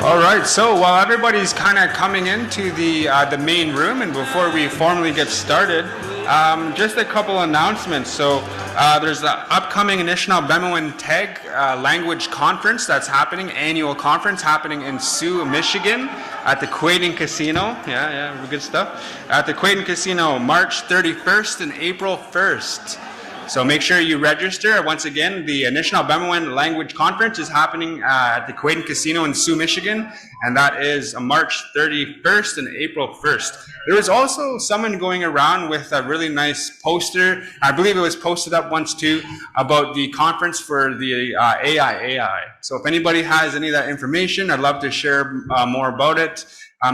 All right, so while everybody's kind of coming into the main room, and before we formally get started, just a couple announcements. So there's the upcoming Anishinaabe Teg Language Conference that's happening, annual conference happening in Sioux, Michigan, at the Quaidon Casino. Yeah, good stuff. At the Quaidon Casino, March 31st and April 1st. So make sure you register. Once again, the Anishinaabe Language Conference is happening at the Quaidon Casino in Sioux, Michigan, and that is March 31st and April 1st. There was also someone going around with a really nice poster. I believe it was posted up once too, about the conference for the AI. So if anybody has any of that information, I'd love to share more about it.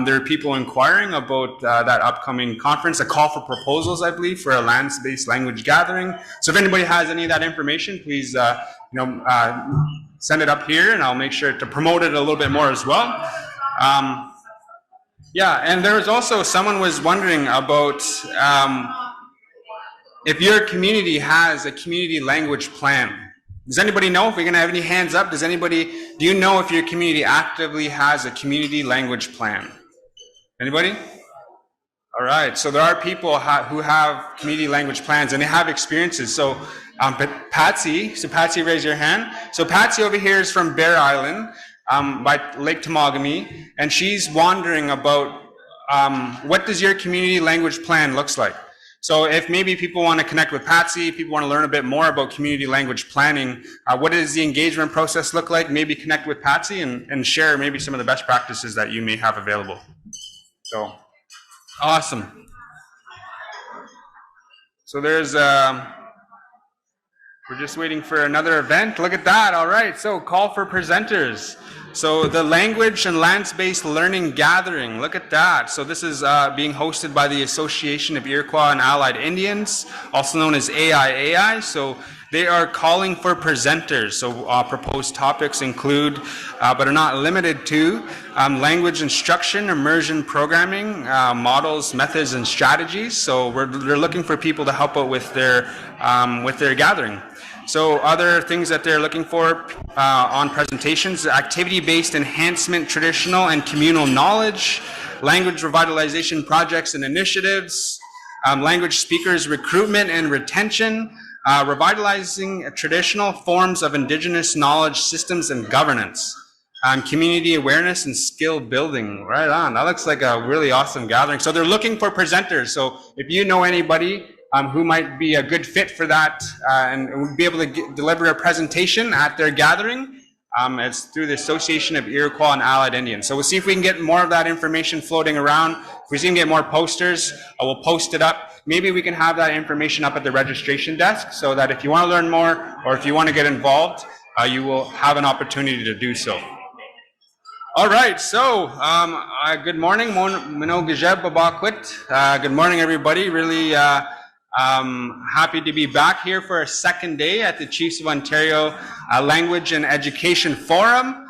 There are people inquiring about that upcoming conference, a call for proposals, I believe, for a lands-based language gathering. So if anybody has any of that information, please send it up here, and I'll make sure to promote it a little bit more as well. And there was also someone was wondering about if your community has a community language plan. Does anybody know? If we're going to have any hands up, do you know if your community actively has a community language plan? Anybody? All right, so there are people who have community language plans and they have experiences. So Patsy, raise your hand. So Patsy over here is from Bear Island by Lake Temagami, and she's wondering about what does your community language plan looks like. So if maybe people want to connect with Patsy, people want to learn a bit more about community language planning, what does the engagement process look like? Maybe connect with Patsy and share maybe some of the best practices that you may have available. So, awesome. So there's, we're just waiting for another event. Look at that, all right. So call for presenters. So the Language and Lands-Based Learning Gathering, look at that. So this is being hosted by the Association of Iroquois and Allied Indians, also known as AIAI. So they are calling for presenters. So proposed topics include, but are not limited to, language instruction, immersion programming, models, methods, and strategies. So they're looking for people to help out with their gathering. So other things that they're looking for on presentations, activity-based enhancement, traditional and communal knowledge, language revitalization projects and initiatives, language speakers recruitment and retention, revitalizing traditional forms of Indigenous knowledge systems and governance, community awareness and skill building. Right on, that looks like a really awesome gathering. So they're looking for presenters. So if you know anybody who might be a good fit for that and would be able to deliver a presentation at their gathering, it's through the Association of Iroquois and Allied Indians. So we'll see if we can get more of that information floating around. If we can get more posters, we'll post it up. Maybe we can have that information up at the registration desk so that if you want to learn more or if you want to get involved, you will have an opportunity to do so. All right, so good morning. Good morning, everybody. Really happy to be back here for a second day at the Chiefs of Ontario Language and Education Forum.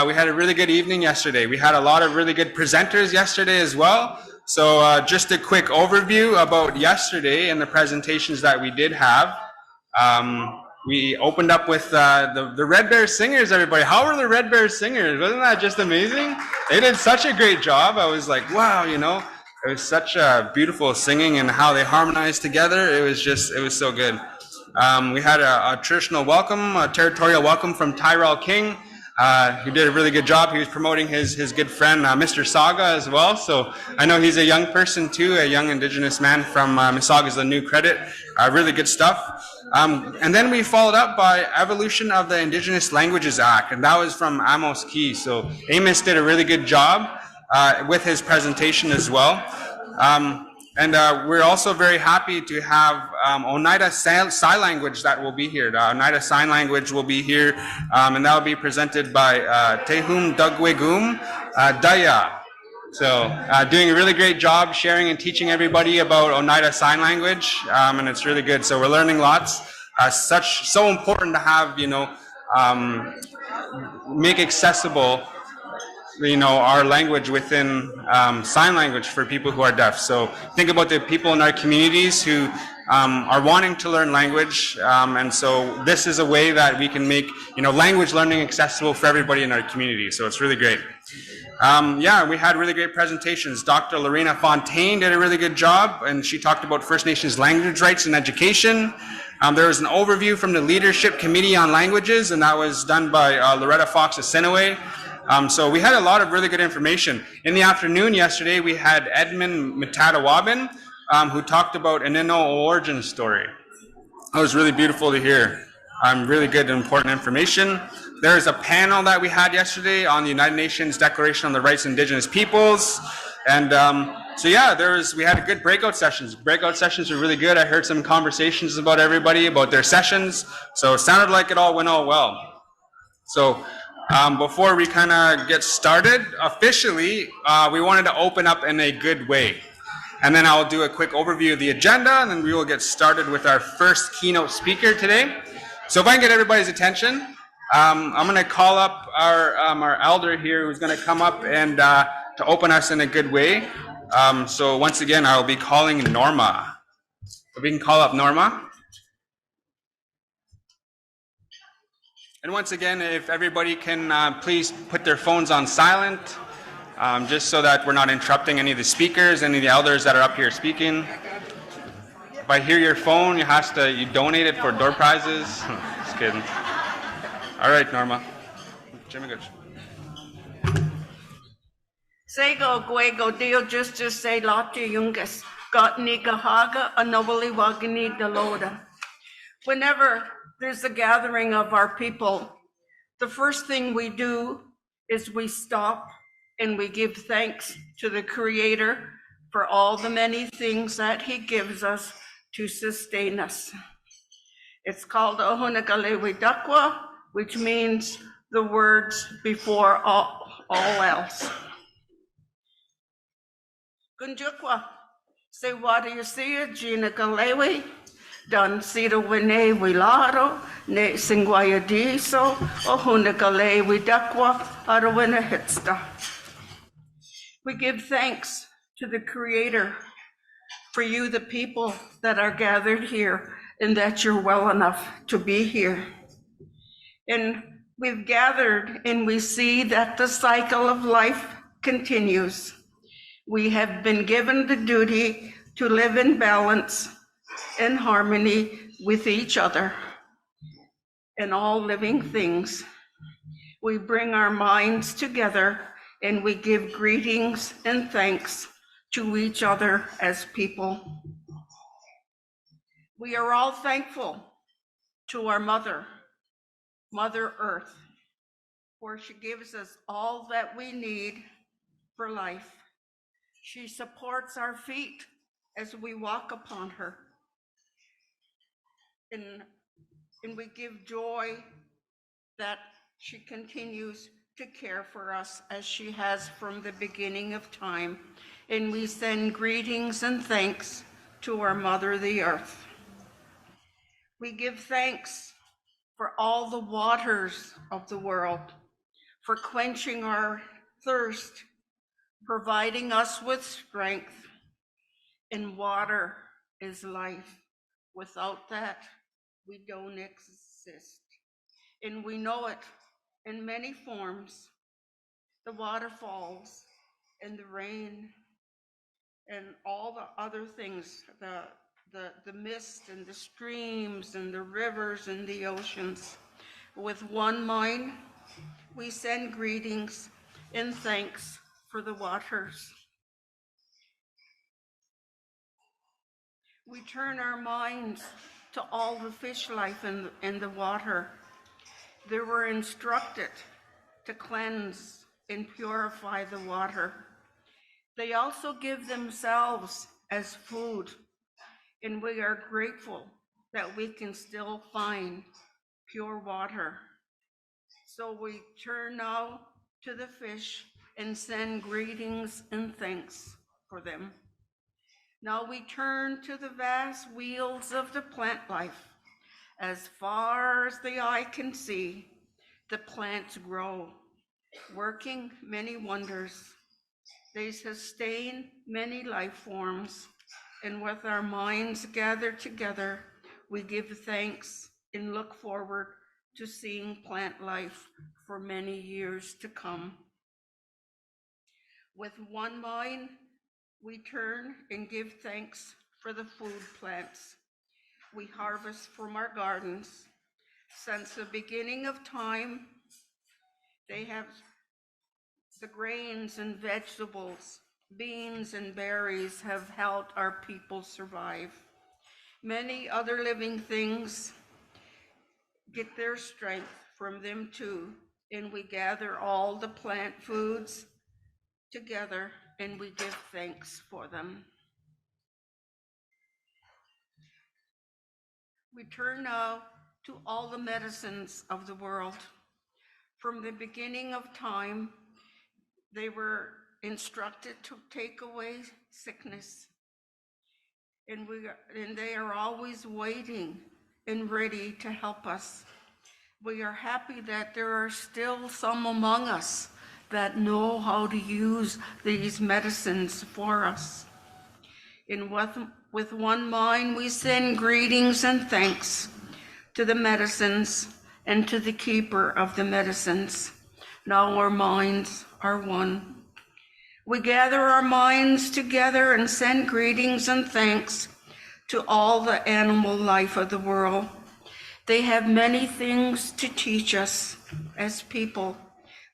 We had a really good evening yesterday. We had a lot of really good presenters yesterday as well. So just a quick overview about yesterday and the presentations that we did have. We opened up with the Red Bear Singers, everybody. How were the Red Bear Singers? Wasn't that just amazing? They did such a great job. I was like, wow, you know. It was such a beautiful singing and how they harmonized together. It was so good. We had a traditional welcome, a territorial welcome from Tyrell King, who did a really good job. He was promoting his good friend, Mr. Saga, as well. So I know he's a young person too, a young Indigenous man from Mississauga's The New Credit. Really good stuff. And then we followed up by Evolution of the Indigenous Languages Act, and that was from Amos Key. So Amos did a really good job with his presentation as well. We're also very happy to have Oneida Sign Language that will be here. The Oneida Sign Language will be here, and that will be presented by Tehum Dugwegum Daya. So doing a really great job sharing and teaching everybody about Oneida Sign Language, and it's really good. So we're learning lots. So important to have, make accessible our language within sign language for people who are deaf. So think about the people in our communities who are wanting to learn language, and so this is a way that we can make language learning accessible for everybody in our community. So it's really great. Yeah, we had really great presentations. Dr. Lorena Fontaine did a really good job, and she talked about First Nations language rights in education. There was an overview from the Leadership Committee on Languages, and that was done by Loretta Fox Asinaway. So we had a lot of really good information. In the afternoon yesterday, we had Edmund Matadawabin, who talked about an Inno origin story. That was really beautiful to hear. Really good and important information. There's a panel that we had yesterday on the United Nations Declaration on the Rights of Indigenous Peoples. And so yeah, we had good breakout sessions. Breakout sessions were really good. I heard some conversations about everybody, about their sessions. So it sounded like it all went well. So before we kind of get started officially, we wanted to open up in a good way. And then I'll do a quick overview of the agenda, and then we will get started with our first keynote speaker today. So if I can get everybody's attention, I'm going to call up our elder here who's going to come up and to open us in a good way. So once again, I'll be calling Norma. If we can call up Norma. And once again, if everybody can please put their phones on silent, just so that we're not interrupting any of the speakers, any of the elders that are up here speaking. If I hear your phone, you donate it for door prizes. Just kidding. All right, Norma. Jimmy Gooch. Sego Guego Dio Justice say Lati Jungus, got Nika Haga, a nobly wagani Deloda. Whenever there's a gathering of our people, the first thing we do is we stop and we give thanks to the Creator for all the many things that He gives us to sustain us. It's called Ohunakalewi Dakwa, which means the words before all else. Gunjukwa, say what do you see, Gina Galewi, Dan Sida Wine Wilaro, Ne Singwaya Diso, Ohunakalewi Dakwa, Arawina Hitsta. We give thanks to the Creator for you, the people that are gathered here, and that you're well enough to be here. And we've gathered and we see that the cycle of life continues. We have been given the duty to live in balance and harmony with each other and all living things. We bring our minds together and we give greetings and thanks to each other as people. We are all thankful to our Mother Earth, for she gives us all that we need for life. She supports our feet as we walk upon her. And we give joy that she continues to care for us as she has from the beginning of time. And we send greetings and thanks to our Mother, the Earth. We give thanks for all the waters of the world, for quenching our thirst, providing us with strength. And water is life. Without that, we don't exist. And we know it in many forms, the waterfalls and the rain and all the other things, the mist and the streams and the rivers and the oceans. With one mind, we send greetings and thanks for the waters. We turn our minds to all the fish life in the water. They were instructed to cleanse and purify the water. They also give themselves as food, and we are grateful that we can still find pure water. So we turn now to the fish and send greetings and thanks for them. Now we turn to the vast wheels of the plant life. As far as the eye can see, the plants grow working many wonders. They sustain many life forms, and with our minds gathered together, we give thanks and look forward to seeing plant life for many years to come. With one mind, we turn and give thanks for the food plants we harvest from our gardens. Since the beginning of time, they have the grains and vegetables, beans and berries have helped our people survive. Many other living things get their strength from them too, and we gather all the plant foods together and we give thanks for them. We turn now to all the medicines of the world. From the beginning of time, they were instructed to take away sickness, and they are always waiting and ready to help us. We are happy that there are still some among us that know how to use these medicines for us. And with one mind, we send greetings and thanks to the medicines and to the keeper of the medicines. Now our minds are one. We gather our minds together and send greetings and thanks to all the animal life of the world. They have many things to teach us as people.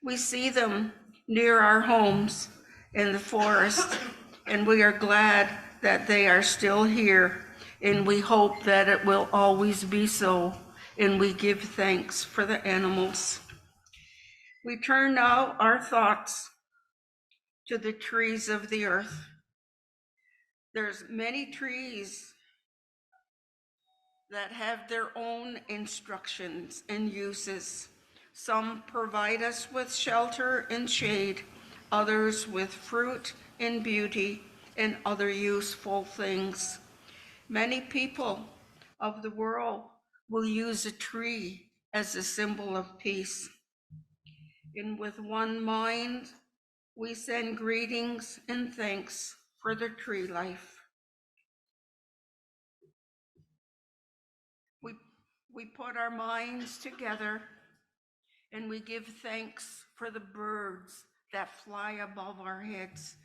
We see them near our homes in the forest, and we are glad that they are still here, and we hope that it will always be so, and we give thanks for the animals. We turn now our thoughts to the trees of the earth. There's many trees that have their own instructions and uses. Some provide us with shelter and shade, others with fruit and beauty and other useful things. Many people of the world will use a tree as a symbol of peace. And with one mind, we send greetings and thanks for the tree life. We put our minds together and we give thanks for the birds that fly above our heads.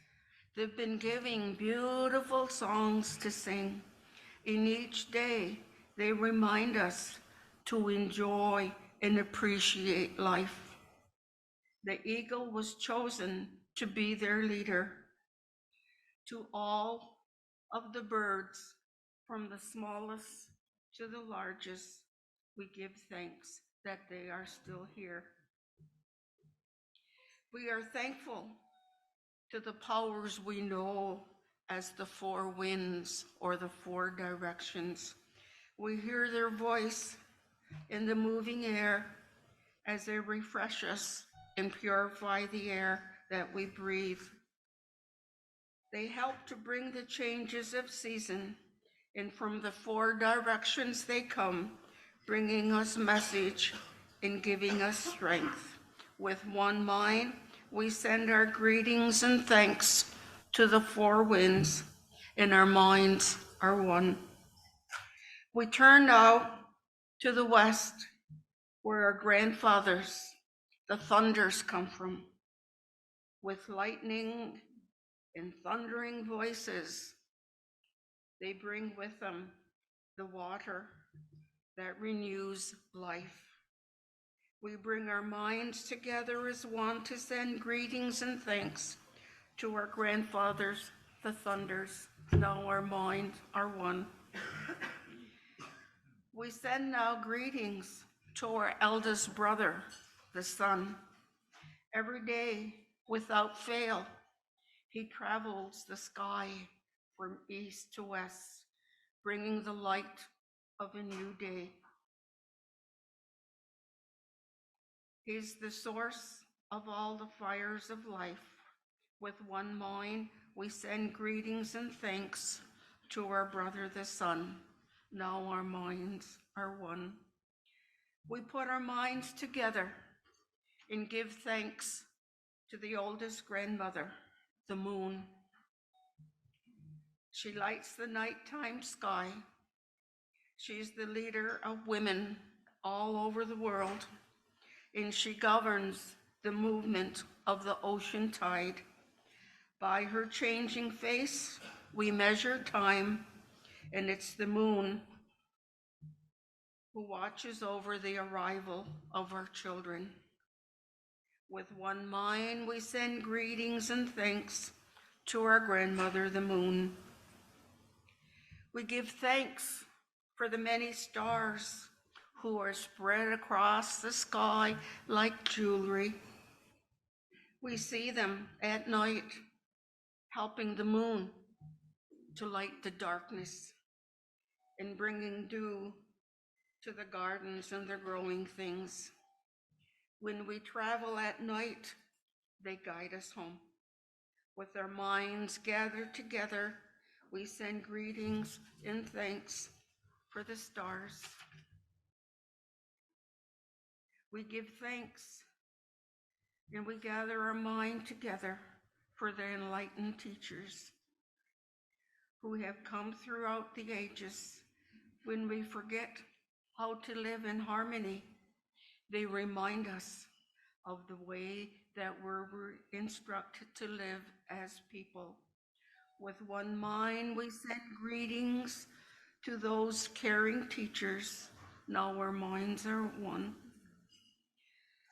They've been giving beautiful songs to sing. In each day, they remind us to enjoy and appreciate life. The eagle was chosen to be their leader. To all of the birds, from the smallest to the largest, we give thanks that they are still here. We are thankful to the powers we know as the four winds or the four directions. We hear their voice in the moving air as they refresh us and purify the air that we breathe. They help to bring the changes of season, and from the four directions they come, bringing us message and giving us strength. With one mind, we send our greetings and thanks to the four winds, and our minds are one. We turn now to the west, where our grandfathers, the thunders, come from. With lightning and thundering voices, they bring with them the water that renews life. We bring our minds together as one to send greetings and thanks to our grandfathers, the thunders. Now our minds are one. We send now greetings to our eldest brother, the sun. Every day, without fail, he travels the sky from east to west, bringing the light of a new day. He's the source of all the fires of life. With one mind, we send greetings and thanks to our brother, the sun. Now our minds are one. We put our minds together and give thanks to the oldest grandmother, the moon. She lights the nighttime sky. She's the leader of women all over the world, and she governs the movement of the ocean tide. By her changing face, we measure time, and it's the moon who watches over the arrival of our children. With one mind, we send greetings and thanks to our grandmother, the moon. We give thanks for the many stars who are spread across the sky like jewelry. We see them at night, helping the moon to light the darkness and bringing dew to the gardens and the growing things. When we travel at night, they guide us home. With our minds gathered together, we send greetings and thanks for the stars. We give thanks and we gather our mind together for the enlightened teachers who have come throughout the ages. When we forget how to live in harmony, they remind us of the way that we're instructed to live as people. With one mind, we send greetings to those caring teachers. Now our minds are one.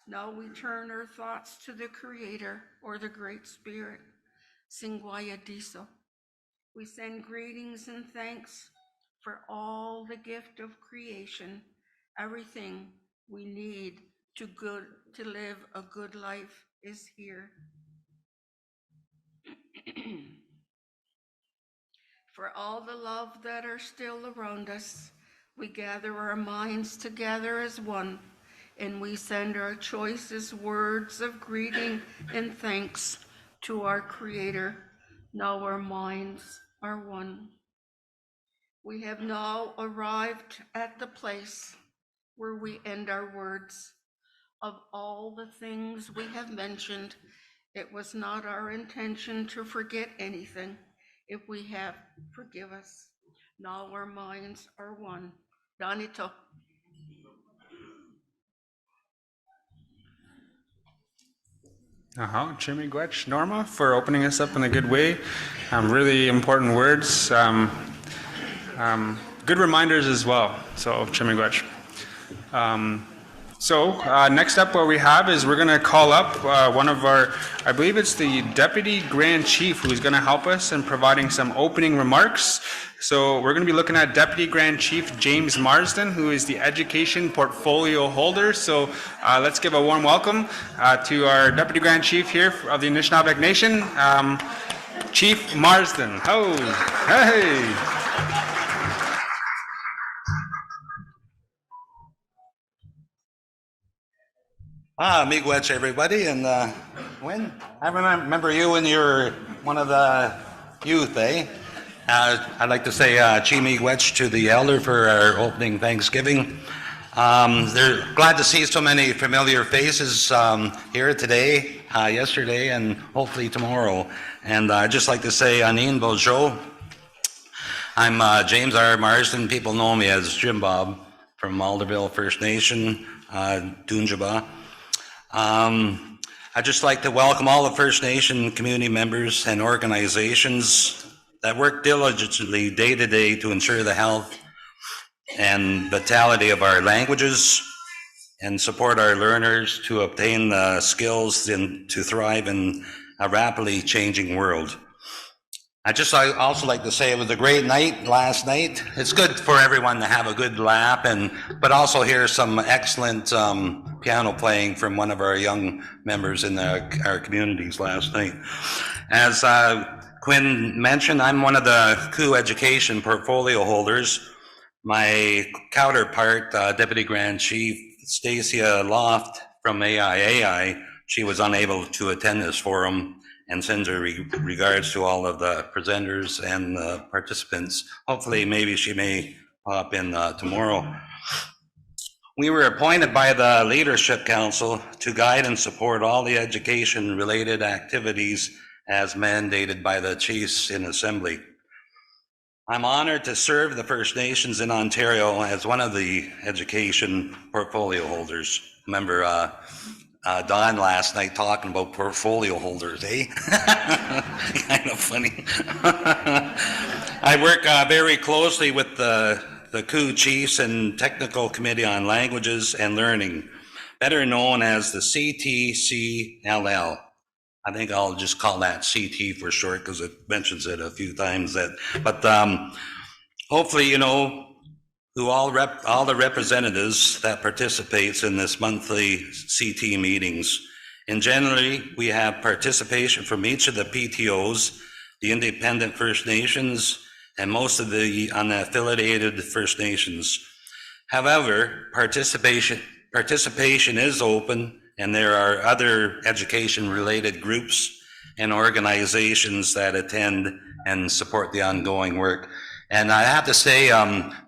Now we turn our thoughts to the Creator or the Great Spirit, Singwaya Diso. We send greetings and thanks for all the gift of creation, everything we need to live a good life is here. For all the love that are still around us, we gather our minds together as one, and we send our choicest words of greeting and thanks to our Creator. Now our minds are one. We have now arrived at the place where we end our words. Of all the things we have mentioned, it was not our intention to forget anything. If we have, forgive us. Now our minds are one. Danito. Chimigwech, Norma, for opening us up in a good way. Really important words. Good reminders as well. So, Chimigwech. Next up, what we have is we're going to call up one of our, I believe it's the Deputy Grand Chief, who's going to help us in providing some opening remarks. So we're going to be looking at Deputy Grand Chief James Marsden, who is the Education Portfolio Holder. So let's give a warm welcome to our Deputy Grand Chief here of the Anishinaabe Nation, Chief Marsden. Oh, hey! Miigwech, everybody, and when I remember you when you were one of the youth, eh? I'd like to say Chi Miigwech to the elder for our opening Thanksgiving. They're glad to see so many familiar faces here today, yesterday, and hopefully tomorrow. And I'd just like to say Anin Bojo. I'm James R. Marsden. People know me as Jim Bob from Alderville First Nation, Dunjaba. I'd just like to welcome all the First Nation community members and organizations that work diligently day to day to ensure the health and vitality of our languages and support our learners to obtain the skills to thrive in a rapidly changing world. I also like to say it was a great night last night. It's good for everyone to have a good laugh, but also hear some excellent piano playing from one of our young members in our communities last night. As Quinn mentioned, I'm one of the COO Education Portfolio Holders. My counterpart, Deputy Grand Chief Stacia Loft from AIAI, she was unable to attend this forum, and sends her regards to all of the presenters and the participants. Hopefully, maybe she may pop in tomorrow. We were appointed by the Leadership Council to guide and support all the education-related activities as mandated by the Chiefs in Assembly. I'm honored to serve the First Nations in Ontario as one of the education portfolio holders. Remember Don last night talking about portfolio holders, eh? Kind of funny. I work very closely with the COO Chiefs and Technical Committee on Languages and Learning, better known as the CTCLL. I think I'll just call that CT for short because it mentions it a few times. But hopefully, you know, who all the representatives that participates in this monthly CT meetings. And generally, we have participation from each of the PTOs, the Independent First Nations, and most of the unaffiliated First Nations. However, participation is open, and there are other education-related groups and organizations that attend and support the ongoing work. And I have to say,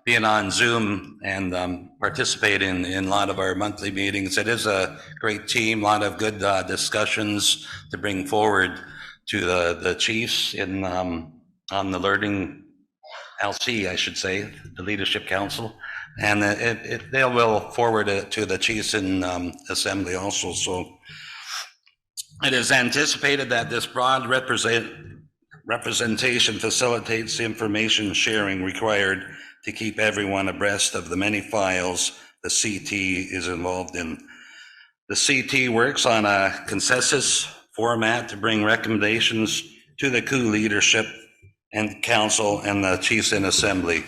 being on Zoom and participating in a lot of our monthly meetings, it is a great team, a lot of good discussions to bring forward to the chiefs in on the Learning LC, I should say, the Leadership Council. And they will forward it to the chiefs in Assembly also. So it is anticipated that this broad representation facilitates the information sharing required to keep everyone abreast of the many files the CT is involved in. The CT works on a consensus format to bring recommendations to the COO leadership and council and the chiefs in Assembly.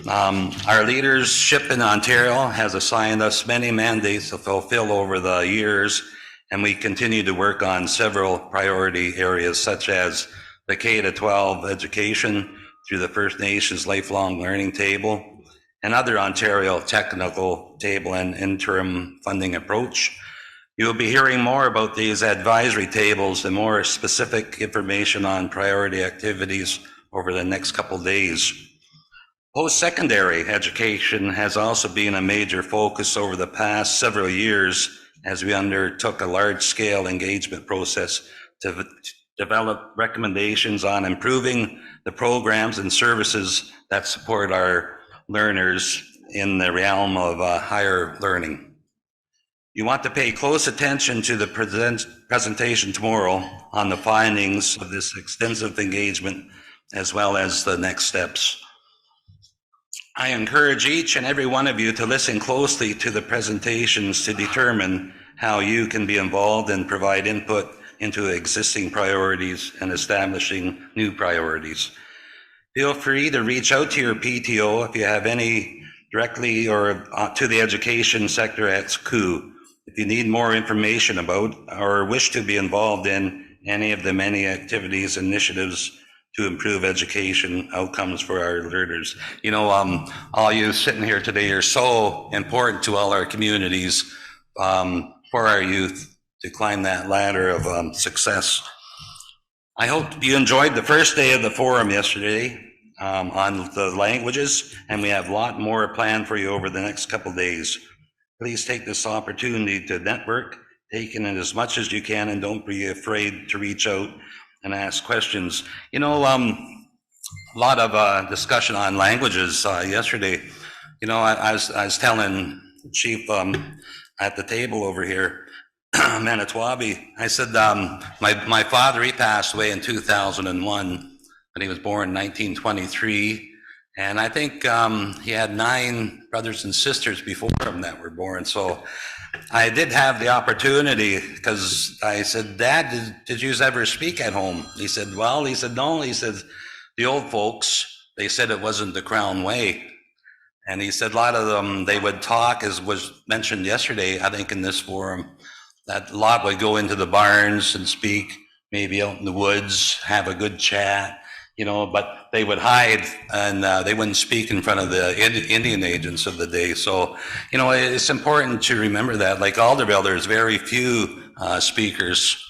Our leadership in Ontario has assigned us many mandates to fulfill over the years, and we continue to work on several priority areas such as the K-12 education through the First Nations Lifelong Learning Table and other Ontario technical table and interim funding approach. You'll be hearing more about these advisory tables and more specific information on priority activities over the next couple days. Post-secondary education has also been a major focus over the past several years as we undertook a large-scale engagement process to develop recommendations on improving the programs and services that support our learners in the realm of higher learning. You want to pay close attention to the presentation tomorrow on the findings of this extensive engagement, as well as the next steps. I encourage each and every one of you to listen closely to the presentations to determine how you can be involved and provide input into existing priorities and establishing new priorities. Feel free to reach out to your PTO if you have any directly or to the education sector at COO. If you need more information about or wish to be involved in any of the many activities, initiatives to improve education outcomes for our learners. You know, all you sitting here today are so important to all our communities for our youth to climb that ladder of success. I hope you enjoyed the first day of the forum yesterday on the languages, and we have a lot more planned for you over the next couple of days. Please take this opportunity to network, take in as much as you can, and don't be afraid to reach out and ask questions. You know, a lot of discussion on languages yesterday. You know, I was telling Chief at the table over here, Manitowoc, I said, my father, he passed away in 2001, and he was born in 1923. And I think he had 9 brothers and sisters before him that were born. So I did have the opportunity, because I said, Dad, did you ever speak at home? He said, well, he said, no. He said, the old folks, they said it wasn't the Crown way. And he said a lot of them, they would talk, as was mentioned yesterday, I think in this forum, that a lot would go into the barns and speak, maybe out in the woods, have a good chat. You know, but they would hide and they wouldn't speak in front of the Indian agents of the day. So, you know, it's important to remember that. Like Alderville, there's very few speakers.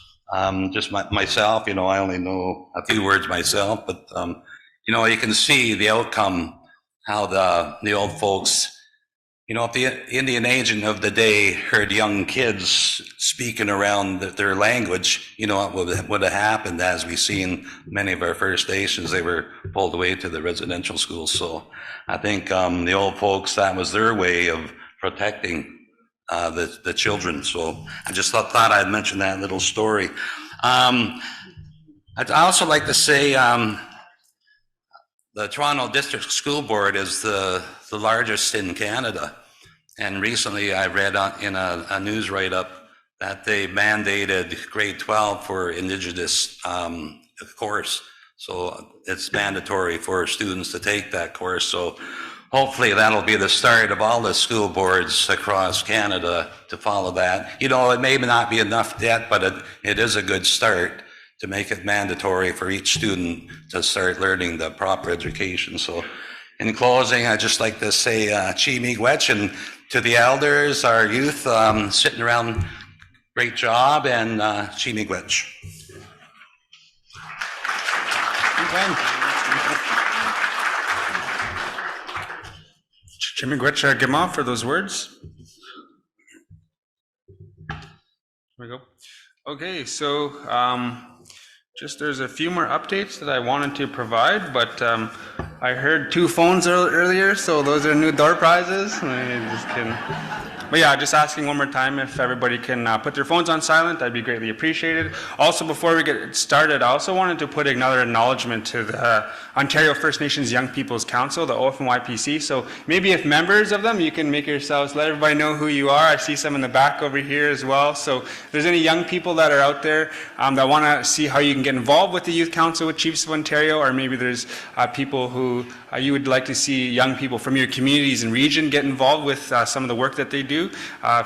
Just myself, you know, I only know a few words myself, but, you know, you can see the outcome, how the old folks You know, if the Indian agent of the day heard young kids speaking around their language, you know what would have happened. As we see in many of our First Nations, they were pulled away to the residential schools. So I think the old folks, that was their way of protecting the children. So I just thought I'd mention that little story. I'd also like to say the Toronto District School Board is the largest in Canada. And recently I read in a news write-up that they mandated grade 12 for Indigenous course. So it's mandatory for students to take that course. So hopefully that'll be the start of all the school boards across Canada to follow that. You know, it may not be enough yet, but it is a good start to make it mandatory for each student to start learning the proper education. So in closing, I'd just like to say Chi Miigwech, and to the elders, our youth sitting around, great job, and Chi Miigwech. Chi Miigwech Gima for those words. There we go. Okay, so just there's a few more updates that I wanted to provide, but I heard 2 phones earlier, so those are new door prizes. I'm just kidding. But yeah, just asking one more time if everybody can put their phones on silent, that'd be greatly appreciated. Also, before we get started, I also wanted to put another acknowledgement to the Ontario First Nations Young People's Council, the OFNYPC. So maybe if members of them, you can make yourselves, let everybody know who you are. I see some in the back over here as well. So if there's any young people that are out there that want to see how you can get involved with the Youth Council with Chiefs of Ontario, or maybe there's people who you would like to see young people from your communities and region get involved with some of the work that they do,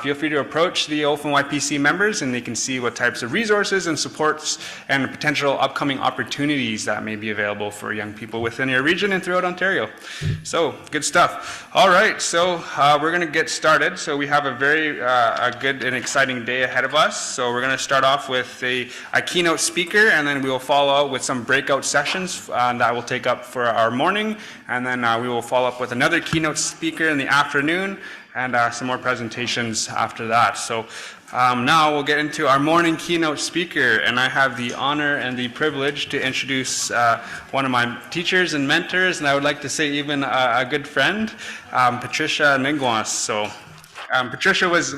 feel free to approach the OFNYPC members and they can see what types of resources and supports and potential upcoming opportunities that may be available for young people within your region and throughout Ontario. So, good stuff. All right, so we're going to get started. So we have a very a good and exciting day ahead of us. So we're going to start off with a keynote speaker, and then we will follow up with some breakout sessions that will take up for our morning, and then we will follow up with another keynote speaker in the afternoon, and some more presentations after that. So now we'll get into our morning keynote speaker, and I have the honor and the privilege to introduce one of my teachers and mentors, and I would like to say even a good friend, Patricia Ningwas. So Patricia was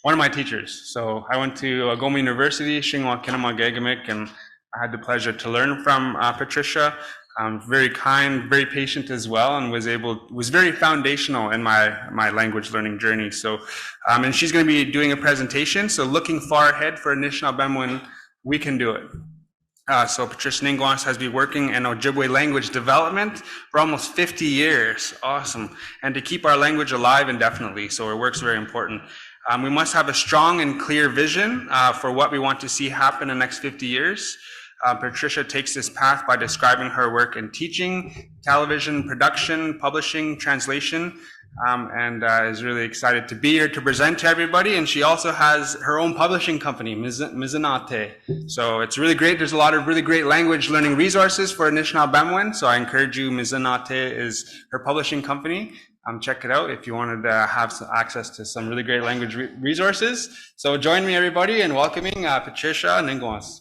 one of my teachers. So I went to Algoma University, Xinhua Kinema Gagamik, and I had the pleasure to learn from Patricia. Very kind, very patient as well, and was very foundational in my language learning journey. So, and she's going to be doing a presentation. So, looking far ahead for Anishinaabe, we can do it. So, Patricia Ningwas has been working in Ojibwe language development for almost 50 years. Awesome, and to keep our language alive indefinitely. So, her work's very important. We must have a strong and clear vision for what we want to see happen in the next 50 years. Patricia takes this path by describing her work in teaching, television, production, publishing, translation, and is really excited to be here to present to everybody. And she also has her own publishing company, Mizanate. So it's really great. There's a lot of really great language learning resources for Anishinaabe. So I encourage you, Mizanate is her publishing company. Check it out if you wanted to have some access to some really great language resources. So join me, everybody, in welcoming Patricia Ningwas.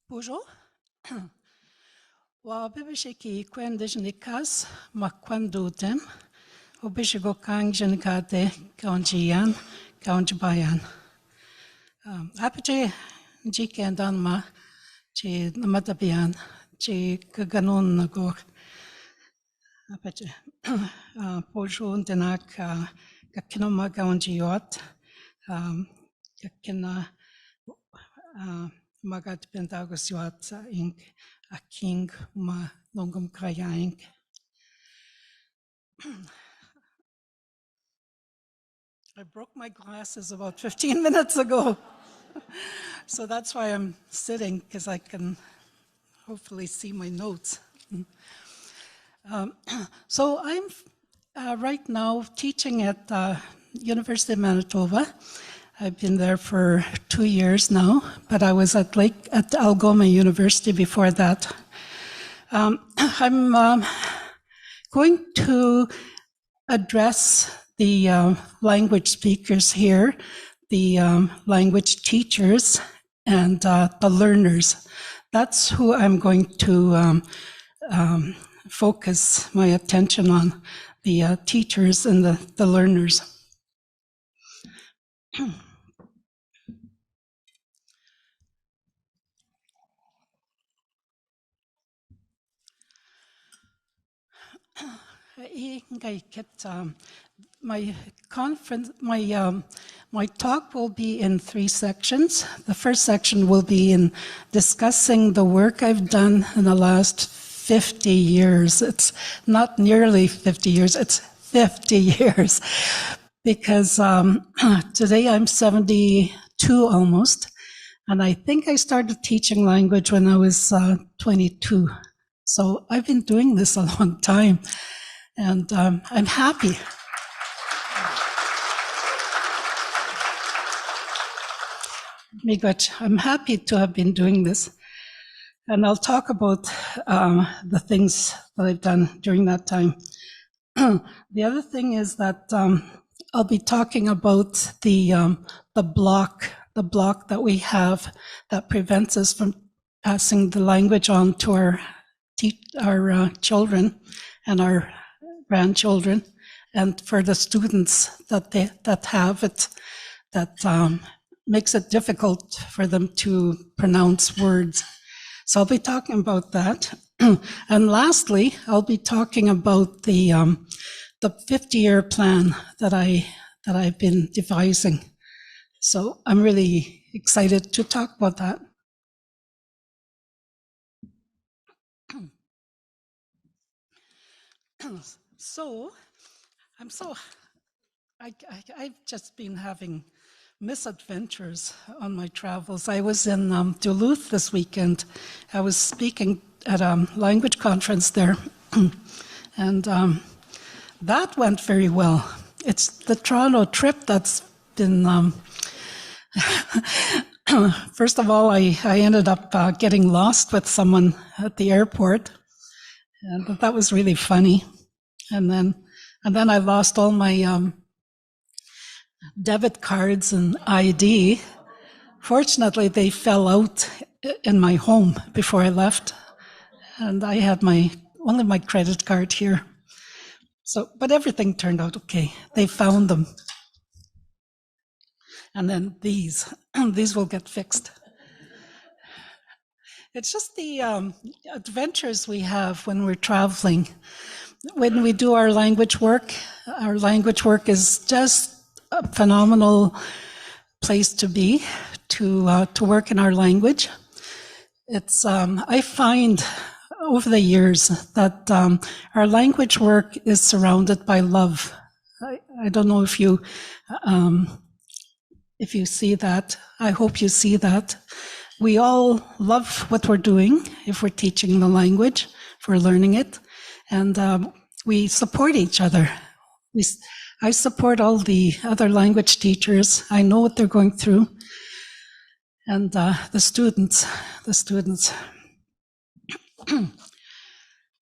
Bonjour. Wa bibishiki kwendishnikas makwandutem. Obishigo kang jenkate kaunjian kaunjibayan. Apite jikendan ma chi namatabian chi kaganon nagor. Apite bonjour denak kakinoma kaunjiot. Kakina Magat Pentagos Yuatsa Inc. A king ma longum kraya Inc. I broke my glasses about 15 minutes ago. So that's why I'm sitting, because I can hopefully see my notes. So I'm right now teaching at University of Manitoba. I've been there for 2 years now, but I was at Algoma University before that. I'm going to address the language speakers here, the language teachers, and the learners. That's who I'm going to focus my attention on, the teachers and the learners. My conference, my talk will be in 3 sections. The first section will be in discussing the work I've done in the last 50 years. It's not nearly 50 years, it's 50 years. Because today I'm 72 almost, and I think I started teaching language when I was 22. So I've been doing this a long time, and I'm happy. I'm happy to have been doing this. And I'll talk about the things that I've done during that time. The other thing is that I'll be talking about the block that we have that prevents us from passing the language on to our children and our grandchildren, and for the students that have it, that makes it difficult for them to pronounce words. So I'll be talking about that. And lastly, I'll be talking about the 50-year plan that I've been devising. So I'm really excited to talk about that. I've just been having misadventures on my travels. I was in Duluth this weekend. I was speaking at a language conference there, and that went very well. It's the Toronto trip that's been, first of all, I ended up getting lost with someone at the airport, and that was really funny. And then I lost all my debit cards and ID. Fortunately, they fell out in my home before I left, and I had only my credit card here. So, but everything turned out okay. They found them. And then these will get fixed. It's just the adventures we have when we're traveling. When we do our language work is just a phenomenal place to be, to work in our language. It's, I find over the years that our language work is surrounded by love. I don't know if you see that. I hope you see that. We all love what we're doing if we're teaching the language, if we're learning it, and we support each other. I support all the other language teachers. I know what they're going through, and the students.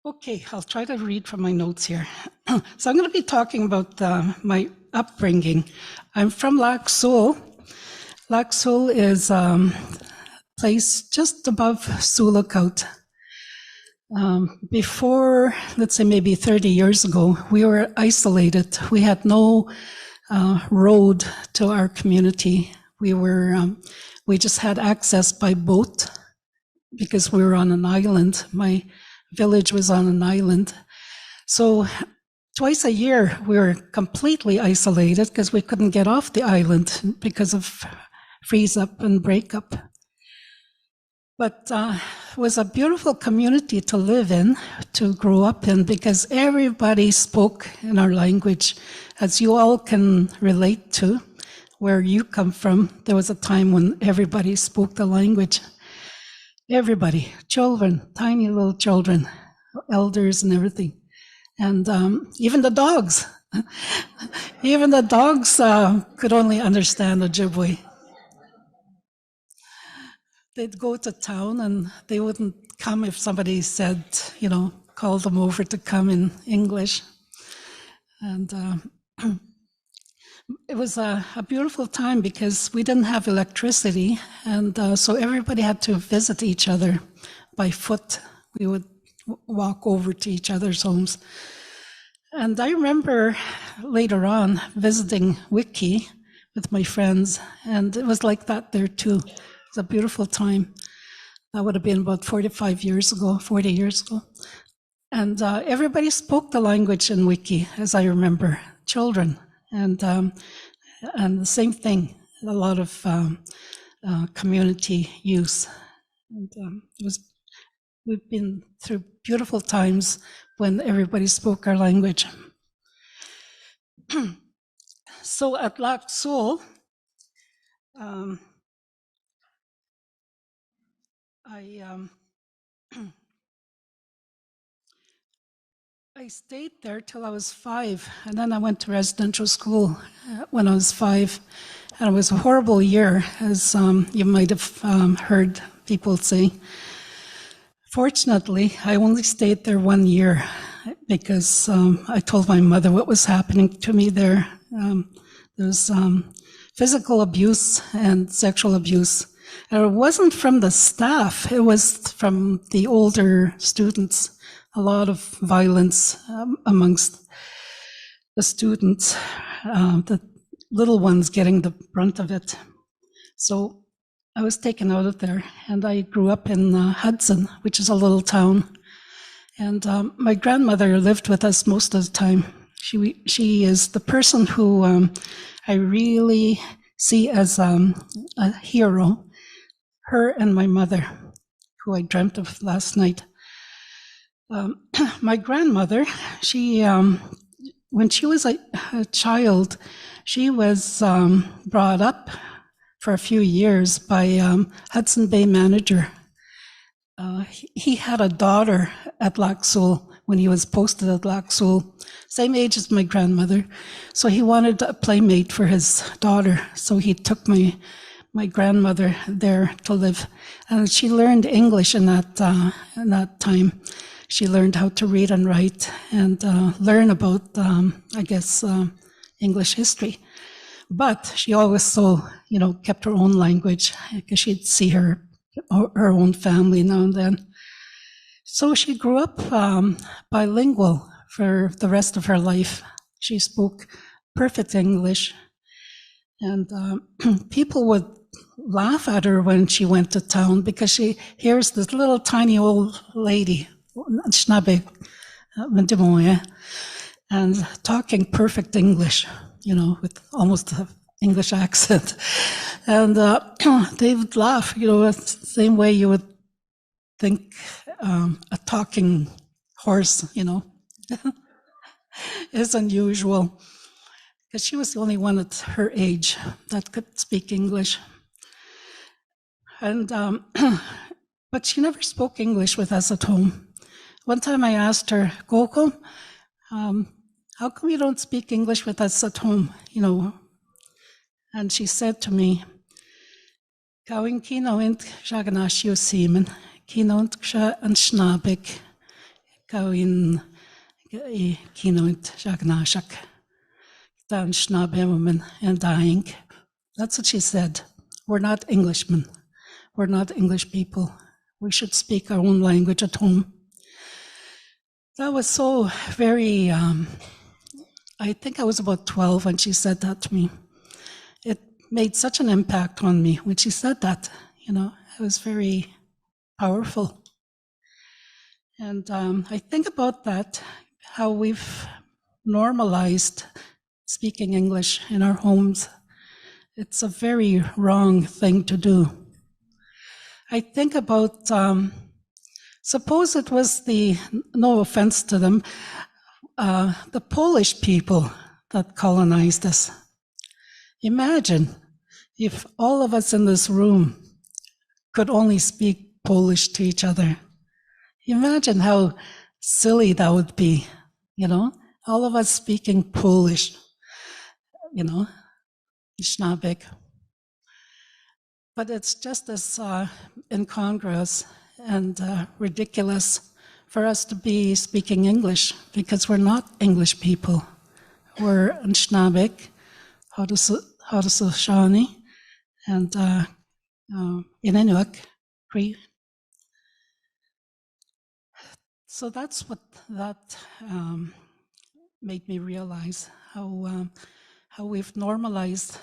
Okay, I'll try to read from my notes here. So I'm going to be talking about my upbringing. I'm from Lac Seul. Lac Seul is a place just above Sioux Lookout. Before, let's say maybe 30 years ago, we were isolated. We had no road to our community. We just had access by boat because we were on an island. My village was on an island. So twice a year, we were completely isolated because we couldn't get off the island because of freeze up and break up. But it was a beautiful community to live in, to grow up in, because everybody spoke in our language. As you all can relate to, where you come from, there was a time when everybody spoke the language. Everybody, children, tiny little children, elders and everything. And even the dogs. Even the dogs could only understand Ojibwe. They'd go to town and they wouldn't come if somebody said, called them over to come in English. And it was a beautiful time because we didn't have electricity. And so everybody had to visit each other by foot. We would walk over to each other's homes. And I remember later on visiting Wiki with my friends, and it was like that there too. It was a beautiful time. That would have been about 40 years ago. And everybody spoke the language in Wiki, as I remember, children. And the same thing, a lot of community use. And we've been through beautiful times when everybody spoke our language. So at Lac Seul, I stayed there till I was 5, and then I went to residential school when I was 5, and it was a horrible year, as you might have heard people say. Fortunately, I only stayed there 1 year because I told my mother what was happening to me there. There was physical abuse and sexual abuse. And it wasn't from the staff, it was from the older students. A lot of violence amongst the students, the little ones getting the brunt of it. So I was taken out of there, and I grew up in Hudson, which is a little town. And my grandmother lived with us most of the time. She is the person who I really see as a hero, her and my mother, who I dreamt of last night. My grandmother, she, when she was a child, she was brought up for a few years by Hudson Bay manager. He had a daughter at Lac Seul when he was posted at Lac Seul, same age as my grandmother. So he wanted a playmate for his daughter. So he took my grandmother there to live. And she learned English in that time. She learned how to read and write and learn about, English history. But she always kept her own language because she'd see her own family now and then. So she grew up bilingual for the rest of her life. She spoke perfect English. And people would laugh at her when she went to town because here's this little tiny old lady, and talking perfect English, with almost an English accent. And they would laugh, the same way you would think a talking horse, is unusual. Because she was the only one at her age that could speak English. And but she never spoke English with us at home. One time I asked her, Coco, how come you don't speak English with us at home? And she said to me, Kawin kinoint shaganashio semen, kinoint ksha and schnabik, kawin kinoint shaganashak, dan schnabhemomen and dying. That's what she said. We're not Englishmen. We're not English people. We should speak our own language at home. That was so very, I think I was about 12 when she said that to me. It made such an impact on me when she said that, it was very powerful. And I think about that, how we've normalized speaking English in our homes. It's a very wrong thing to do. I think about, suppose it was no offense to them, the Polish people that colonized us. Imagine if all of us in this room could only speak Polish to each other. Imagine how silly that would be, all of us speaking Polish, Schnabik. But it's just as incongruous and ridiculous for us to be speaking English, because we're not English people. We're Schnabik, Haudenosaunee, and Inuit, Cree. So that's what that made me realize, how we've normalized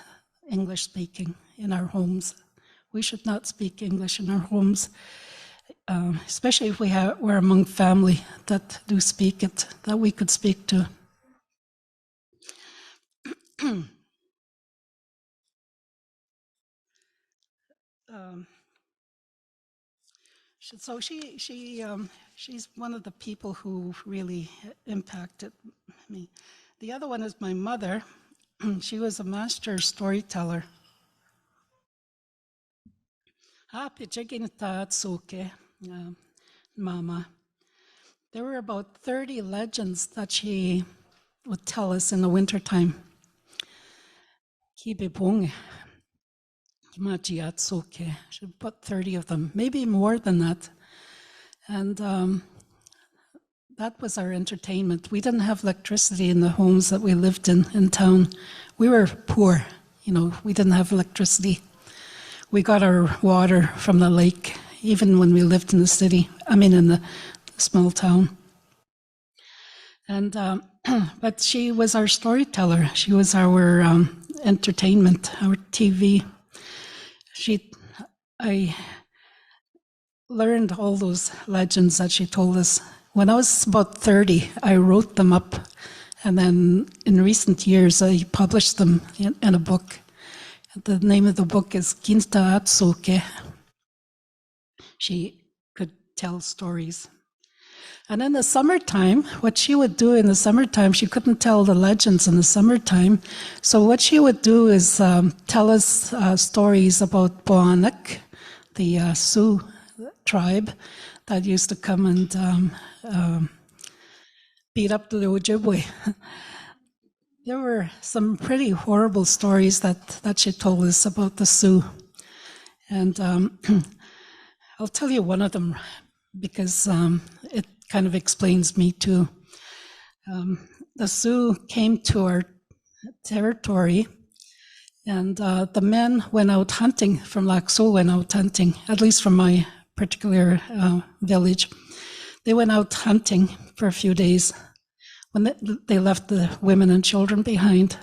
English speaking in our homes. We should not speak English in our homes, especially if we're among family that do speak it, that we could speak to. So she's one of the people who really impacted me. The other one is my mother. She was a master storyteller. Mama. There were about 30 legends that she would tell us in the wintertime. Kibibong. She put 30 of them, maybe more than that. And that was our entertainment. We didn't have electricity in the homes that we lived in town. We were poor, we didn't have electricity. We got our water from the lake, even when we lived in the city, in the small town. And but she was our storyteller. She was our entertainment, our TV. I learned all those legends that she told us. When I was about 30, I wrote them up, and then in recent years, I published them in a book. The name of the book is Kinsta Atsuke. She could tell stories. And in the summertime, what she would do in the summertime, she couldn't tell the legends in the summertime. So what she would do is tell us stories about Boanak, the Sioux tribe that used to come and beat up the Ojibwe. There were some pretty horrible stories that she told us about the Sioux. And I'll tell you one of them because it kind of explains me too. The Sioux came to our territory, and the men went out hunting from Lac Seul, went out hunting, at least from my particular village. They went out hunting for a few days when they left the women and children behind.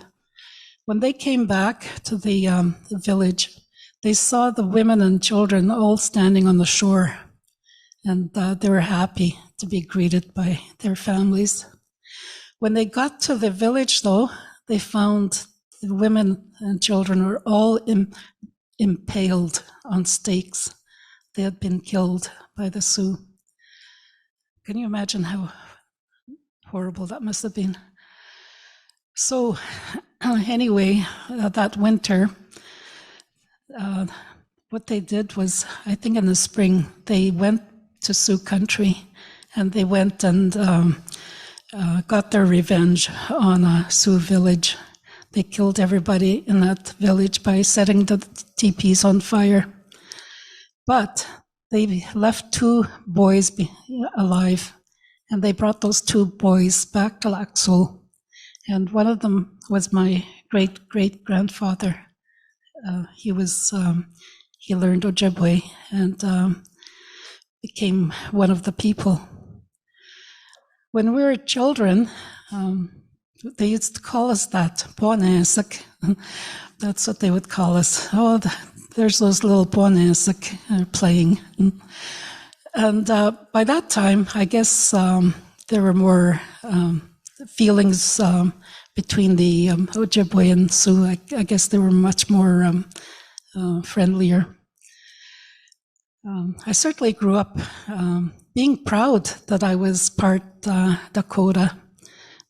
When they came back to the village, they saw the women and children all standing on the shore, and they were happy to be greeted by their families. When they got to the village, though, they found the women and children were all impaled on stakes. They had been killed by the Sioux. Can you imagine how horrible that must have been? So anyway, that winter, what they did was, I think in the spring, they went to Sioux country, and they went and got their revenge on a Sioux village. They killed everybody in that village by setting the teepees on fire. But they left 2 boys alive, and they brought those 2 boys back to Lac Seul. And one of them was my great-great-grandfather. He learned Ojibwe and became one of the people. When we were children, they used to call us that, Ponesik. That's what they would call us. Oh, there's those little Ponesik playing. And by that time, I guess there were more feelings between the Ojibwe and Sioux. I guess they were much more friendlier. I certainly grew up being proud that I was part Dakota,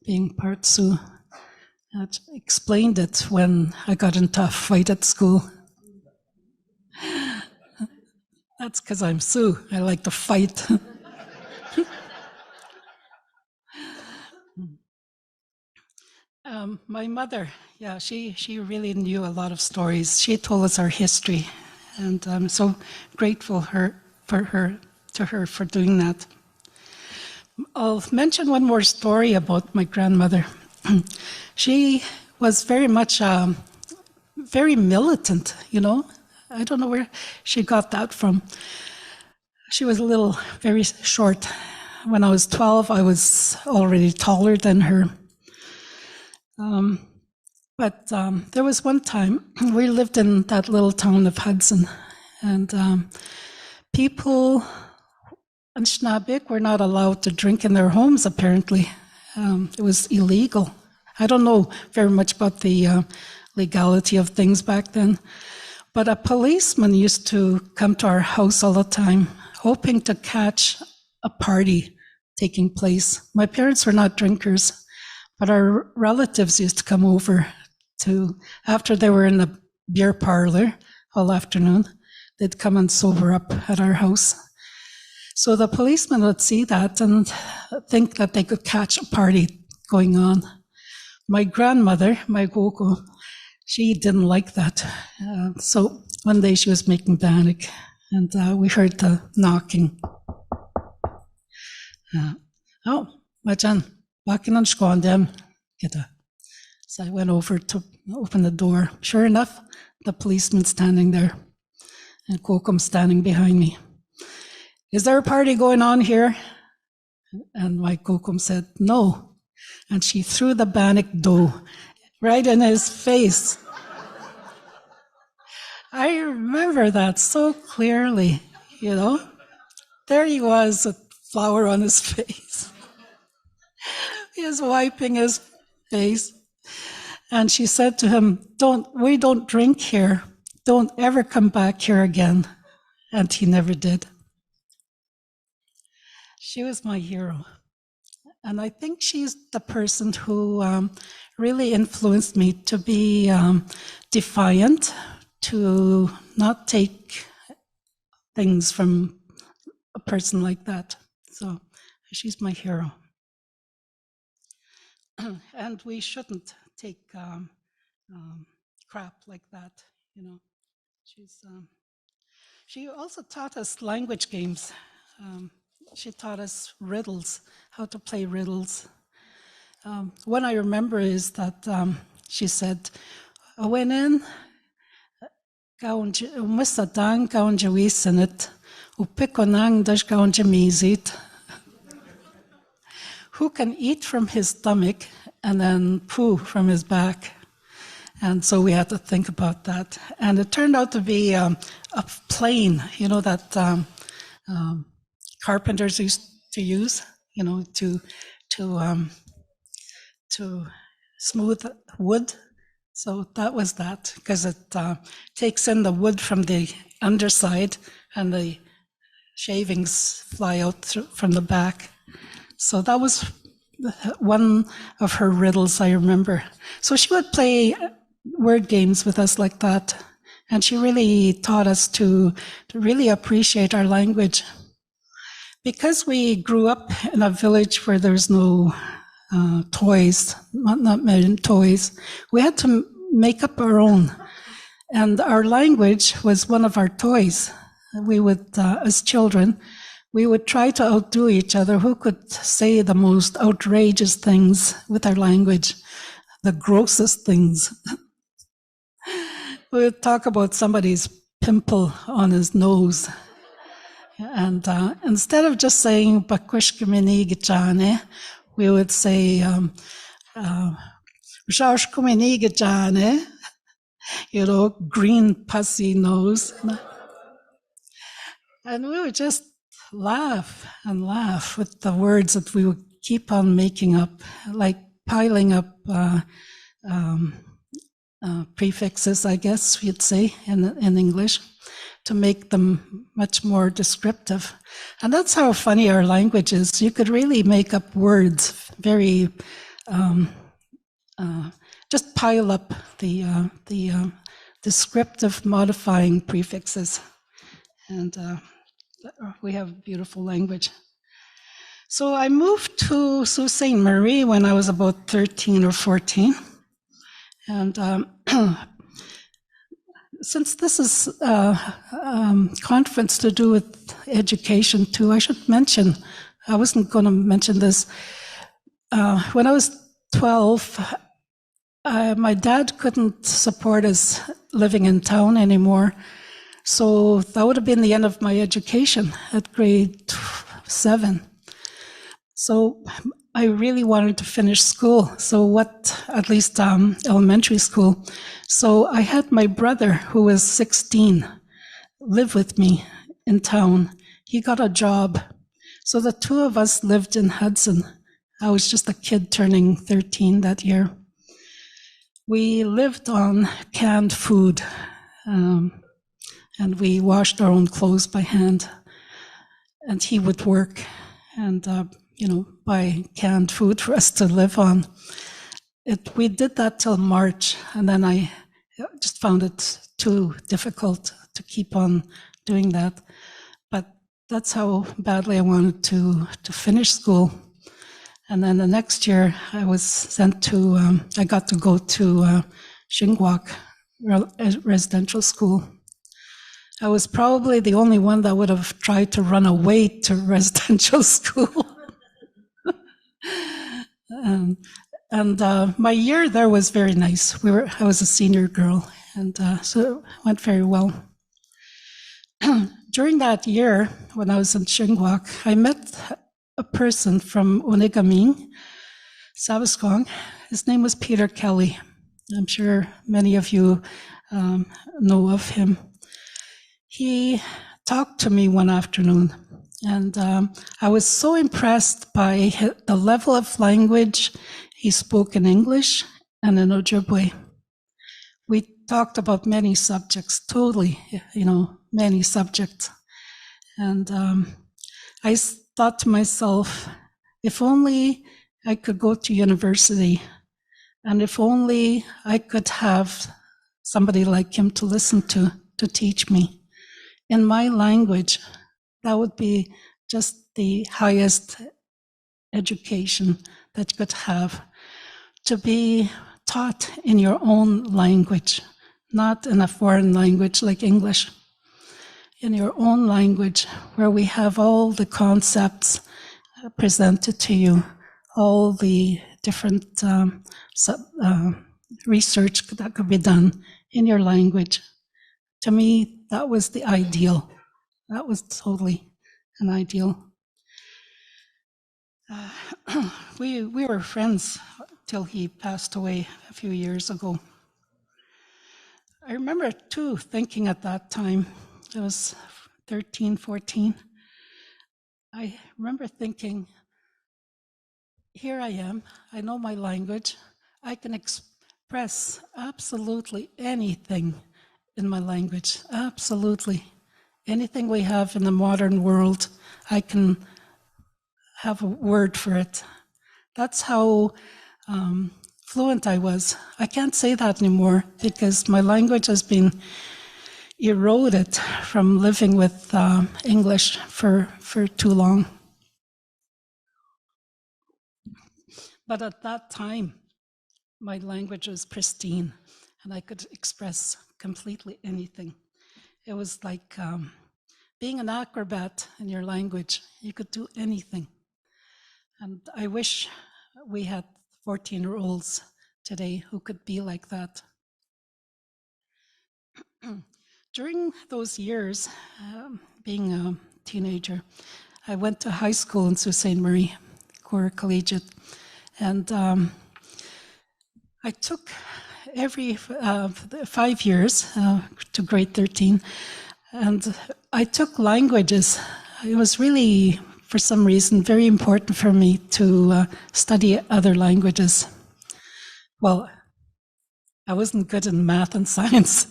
being part Sioux. That explained it when I got into a fight at school. That's because I'm Sioux. I like to fight. My mother, yeah, she really knew a lot of stories. She told us our history, and I'm so grateful to her for doing that. I'll mention one more story about my grandmother. She was very much very militant, you know. I don't know where she got that from. She was very short. When I was 12, I was already taller than her. But there was one time, we lived in that little town of Hudson, and people in Schnabik were not allowed to drink in their homes, apparently. It was illegal. I don't know very much about the legality of things back then, but a policeman used to come to our house all the time, hoping to catch a party taking place. My parents were not drinkers, but our relatives used to come over after they were in the beer parlor all afternoon, they'd come and sober up at our house. So the policeman would see that and think that they could catch a party going on. My grandmother, my Gogo, she didn't like that. So one day she was making bannock, and we heard the knocking. Oh, Majan, back in Skåndem. So I went over to open the door. Sure enough, the policeman's standing there, and Kokum standing behind me. Is there a party going on here? And my Kokum said, no. And she threw the bannock dough right in his face. I remember that so clearly, you know. There he was, a flour on his face. He was wiping his face. And she said to him, we don't drink here. Don't ever come back here again. And he never did. She was my hero. And I think she's the person who really influenced me to be defiant, to not take things from a person like that. So she's my hero. And we shouldn't take crap like that, you know. She also taught us language games. She taught us riddles, how to play riddles. One I remember is that she said, "Wenen gaunj umisadang gaunjawisanit upikonang dash gaunjamizit." Who can eat from his stomach and then poo from his back? And so we had to think about that. And it turned out to be a plane, you know, that carpenters used to use, you know, to smooth wood. So that was that, because it takes in the wood from the underside and the shavings fly out from the back. So that was one of her riddles I remember. So she would play word games with us like that. And she really taught us to really appreciate our language. Because we grew up in a village where there's no toys, not many toys, we had to make up our own. And our language was one of our toys. We would, as children, we would try to outdo each other. Who could say the most outrageous things with our language, the grossest things? We would talk about somebody's pimple on his nose. And instead of just saying, "Bakushkumini gijane," we would say, "Shashkumini gijane," you know, green pussy nose. And we would just laugh and laugh with the words that we would keep on making up, like piling up prefixes, I guess you'd say in English, to make them much more descriptive. And that's how funny our language is. You could really make up words, very, just pile up the descriptive modifying prefixes. And we have beautiful language. So I moved to Sault Ste. Marie when I was about 13 or 14. And since this is a conference to do with education too, I should mention, I wasn't going to mention this. When I was 12, my dad couldn't support us living in town anymore. So that would have been the end of my education at grade 7. So I really wanted to finish school. So at least elementary school. So I had my brother, who was 16, live with me in town. He got a job. So the two of us lived in Hudson. I was just a kid turning 13 that year. We lived on canned food, and we washed our own clothes by hand. And he would work and buy canned food for us to live on. We did that till March, and then I just found it too difficult to keep on doing that. But that's how badly I wanted to finish school. And then the next year, I was sent to, I got to go to Shingwauk residential school. I was probably the only one that would have tried to run away to residential school. And my year there was very nice. I was a senior girl, and so it went very well. During that year, when I was in Shingwauk, I met a person from Onigaming, Sabaskong. His name was Peter Kelly. I'm sure many of you know of him. He talked to me one afternoon, and I was so impressed by the level of language. He spoke in English and in Ojibwe. We talked about many subjects, totally, many subjects. And I thought to myself, if only I could go to university, and if only I could have somebody like him to listen to teach me in my language, that would be just the highest education that you could have, to be taught in your own language, not in a foreign language like English, in your own language, where we have all the concepts presented to you, all the different research that could be done in your language. To me, that was the ideal. That was totally an ideal. We were friends till he passed away a few years ago. I remember too thinking at that time, I was 13, 14. I remember thinking, here I am, I know my language, I can express absolutely anything in my language, absolutely. Anything we have in the modern world, I can have a word for it. That's how fluent I was. I can't say that anymore because my language has been eroded from living with English for too long. But at that time, my language was pristine and I could express completely anything. It was like being an acrobat in your language. You could do anything. And I wish we had 14-year-olds today who could be like that. During those years, being a teenager, I went to high school in Sault Ste. Marie, Cora Collegiate, and I took every 5 years to grade 13, and I took languages. It was really, for some reason, very important for me to study other languages. Well, I wasn't good in math and science,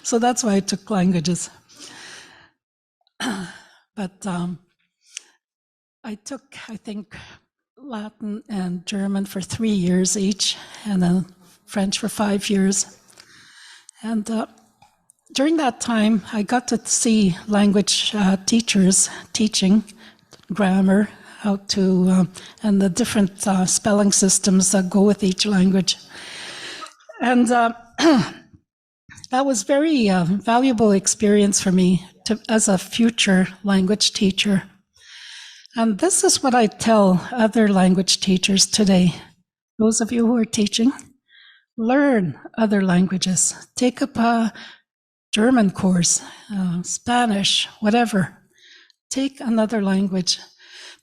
So that's why I took languages. But I took, I think, Latin and German for 3 years each, and then French for 5 years. And during that time, I got to see language teachers teaching grammar, how to, and the different spelling systems that go with each language. And that was very valuable experience for me as a future language teacher. And this is what I tell other language teachers today. Those of you who are teaching, learn other languages. Take up a German course, Spanish, whatever. Take another language.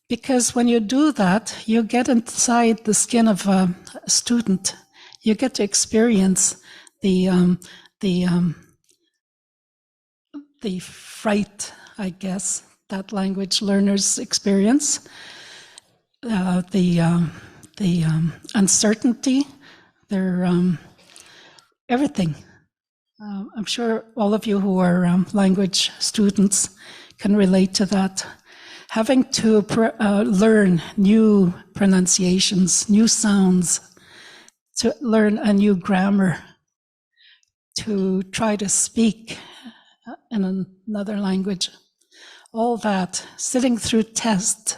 Because when you do that, you get inside the skin of a student. You get to experience the fright, I guess, that language learners experience, the uncertainty, their everything. I'm sure all of you who are language students can relate to that. Having to learn new pronunciations, new sounds, to learn a new grammar, to try to speak in another language. All that, sitting through tests.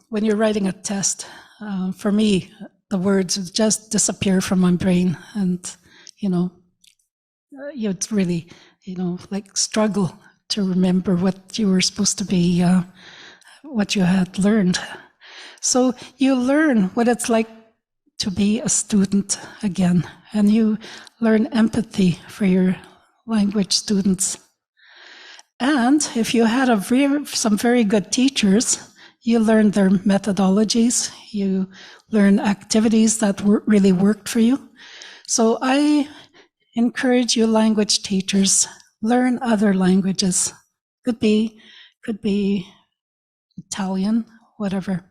When you're writing a test, for me, the words just disappear from my brain, and you'd really, like struggle to remember what you were supposed to be, what you had learned. So you learn what it's like to be a student again, and you learn empathy for your language students. And if you had some very good teachers, you learn their methodologies, you learn activities that really worked for you. So I encourage you language teachers, learn other languages. Could be Italian, whatever.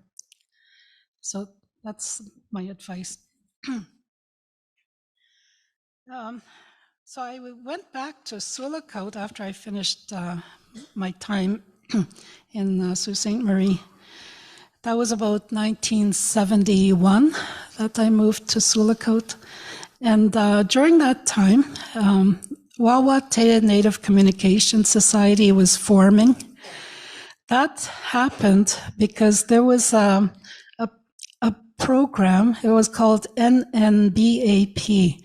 So that's my advice. So I went back to Sault Ste. Marie after I finished my time in Sault Ste. Marie. That was about 1971 that I moved to Sault Ste. Marie. And during that time, Wawate Native Communication Society was forming. That happened because there was a program. It was called NNBAP,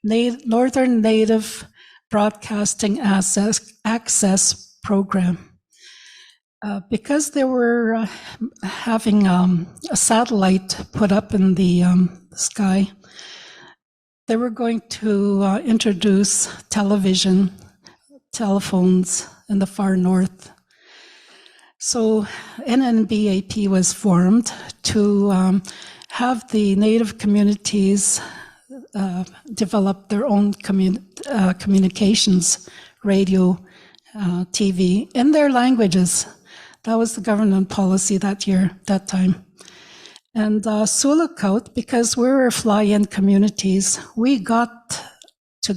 Northern Native Broadcasting Access Program. Because they were having a satellite put up in the sky, they were going to introduce telephones in the far north. So NNBAP was formed to have the Native communities develop their own communications, radio, TV, in their languages. That was the government policy that time. And Sault Ste. Marie, because we were fly-in communities, we got to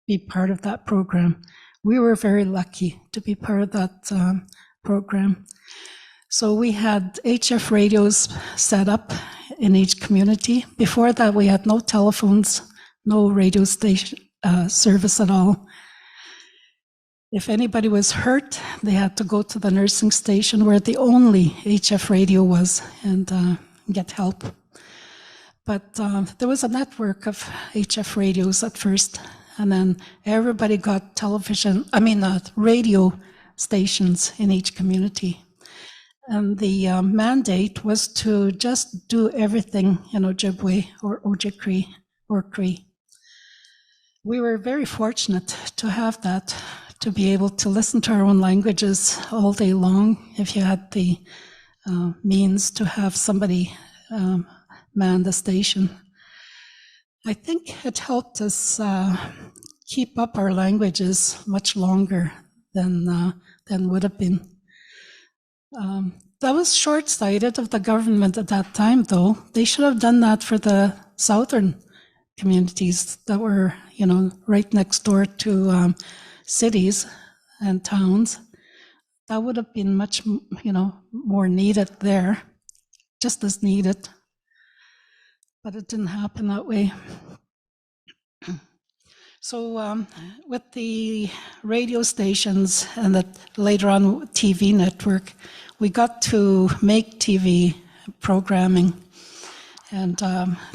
be part of that program. We were very lucky to be part of that program. So we had HF radios set up in each community. Before that, we had no telephones, no radio station service at all. If anybody was hurt, they had to go to the nursing station where the only HF radio was and get help. But there was a network of HF radios at first, and then everybody got radio stations in each community. And the mandate was to just do everything in Ojibwe or Ojibwe or Cree. We were very fortunate to have that, to be able to listen to our own languages all day long, if you had the means to have somebody man the station. I think it helped us keep up our languages much longer than would have been. That was short-sighted of the government at that time, though. They should have done that for the southern communities that were, right next door to cities and towns. That would have been much, more needed there, just as needed. But it didn't happen that way. So with the radio stations and that later on TV network, we got to make TV programming. And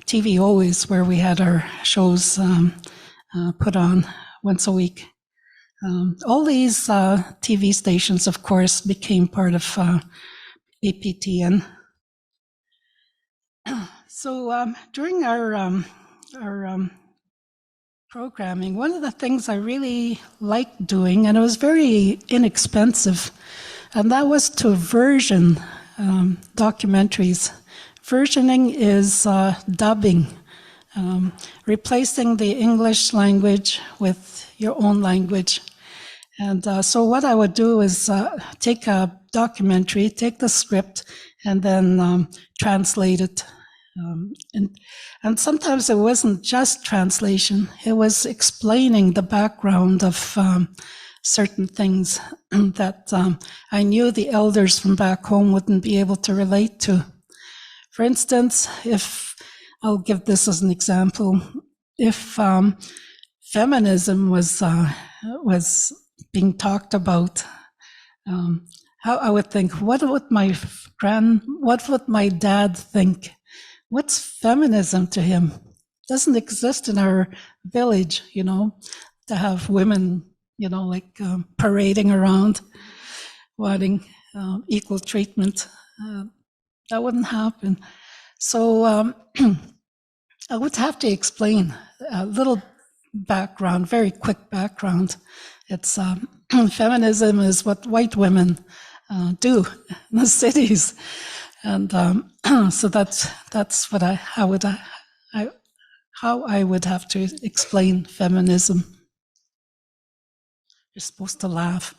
TV Always, where we had our shows put on once a week. All these TV stations, of course, became part of APTN. So during our programming, one of the things I really liked doing, and it was very inexpensive, and that was to version documentaries. Versioning is dubbing, replacing the English language with your own language. And so what I would do is take a documentary, take the script, and then translate it. And sometimes it wasn't just translation, it was explaining the background of certain things that I knew the elders from back home wouldn't be able to relate to. For instance, if I'll give this as an example, if feminism was being talked about, how I would think, what would my dad think? What's feminism to him? Doesn't exist in our village, to have women, parading around, wanting equal treatment. That wouldn't happen. So I would have to explain a little background, very quick background. It's feminism is what white women do in the cities, and so that's what how I would have to explain feminism. You're supposed to laugh.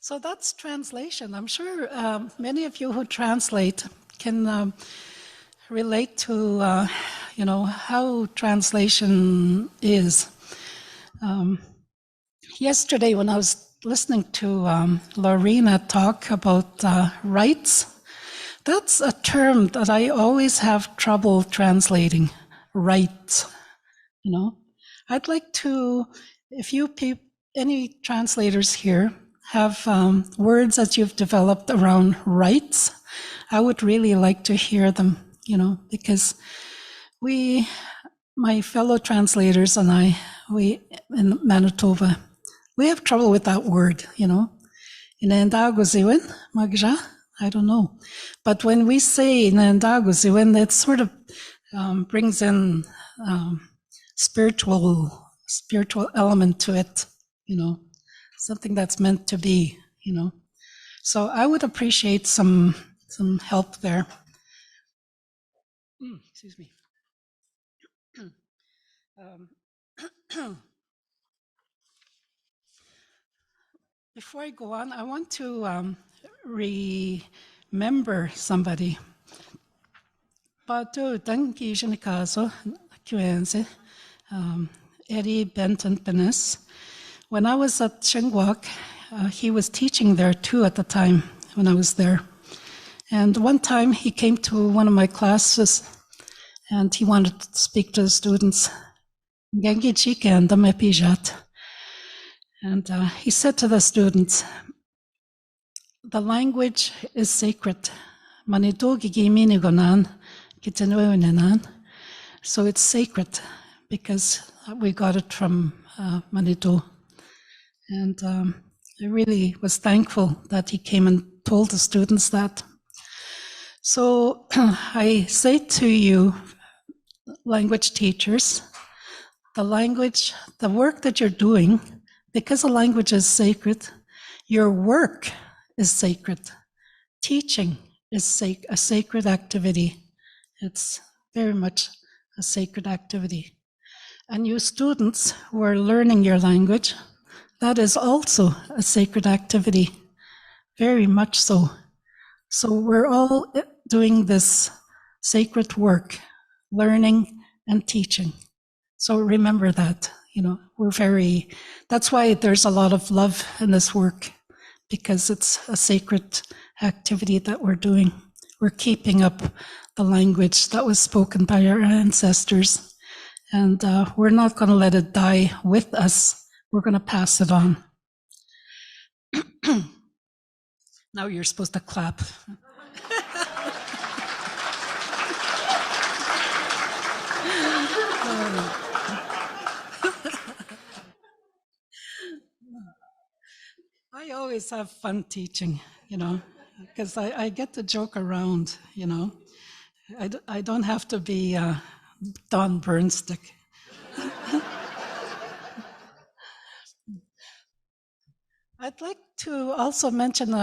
So that's translation. I'm sure many of you who translate can relate to, how translation is. Yesterday, when I was listening to Lorena talk about rights, that's a term that I always have trouble translating. Rights, I'd like to, if you any translators here have words that you've developed around rights, I would really like to hear them, because my fellow translators and we in Manitoba, we have trouble with that word, Inandagoziwin, Magja, I don't know. But when we say Inandagoziwin, it sort of brings in spiritual element to it, something that's meant to be, So I would appreciate some help there. Excuse me. Before I go on, I want to remember somebody. Eddie Benton Benes. When I was at Shingwak, he was teaching there too at the time when I was there. And one time he came to one of my classes and he wanted to speak to the students. And he said to the students, the language is sacred. So it's sacred because we got it from Manitou. And I really was thankful that he came and told the students that. So I say to you, language teachers, the work that you're doing, because the language is sacred, your work is sacred. Teaching is a sacred activity. It's very much a sacred activity. and you students who are learning your language, that is also a sacred activity, very much so. So we're all doing this sacred work, learning and teaching. So remember that, that's why there's a lot of love in this work, because it's a sacred activity that we're doing. We're keeping up the language that was spoken by our ancestors, and we're not going to let it die with us. We're going to pass it on. Now you're supposed to clap. I always have fun teaching, because I get to joke around, I don't have to be Don Burnstick. I'd like to also mention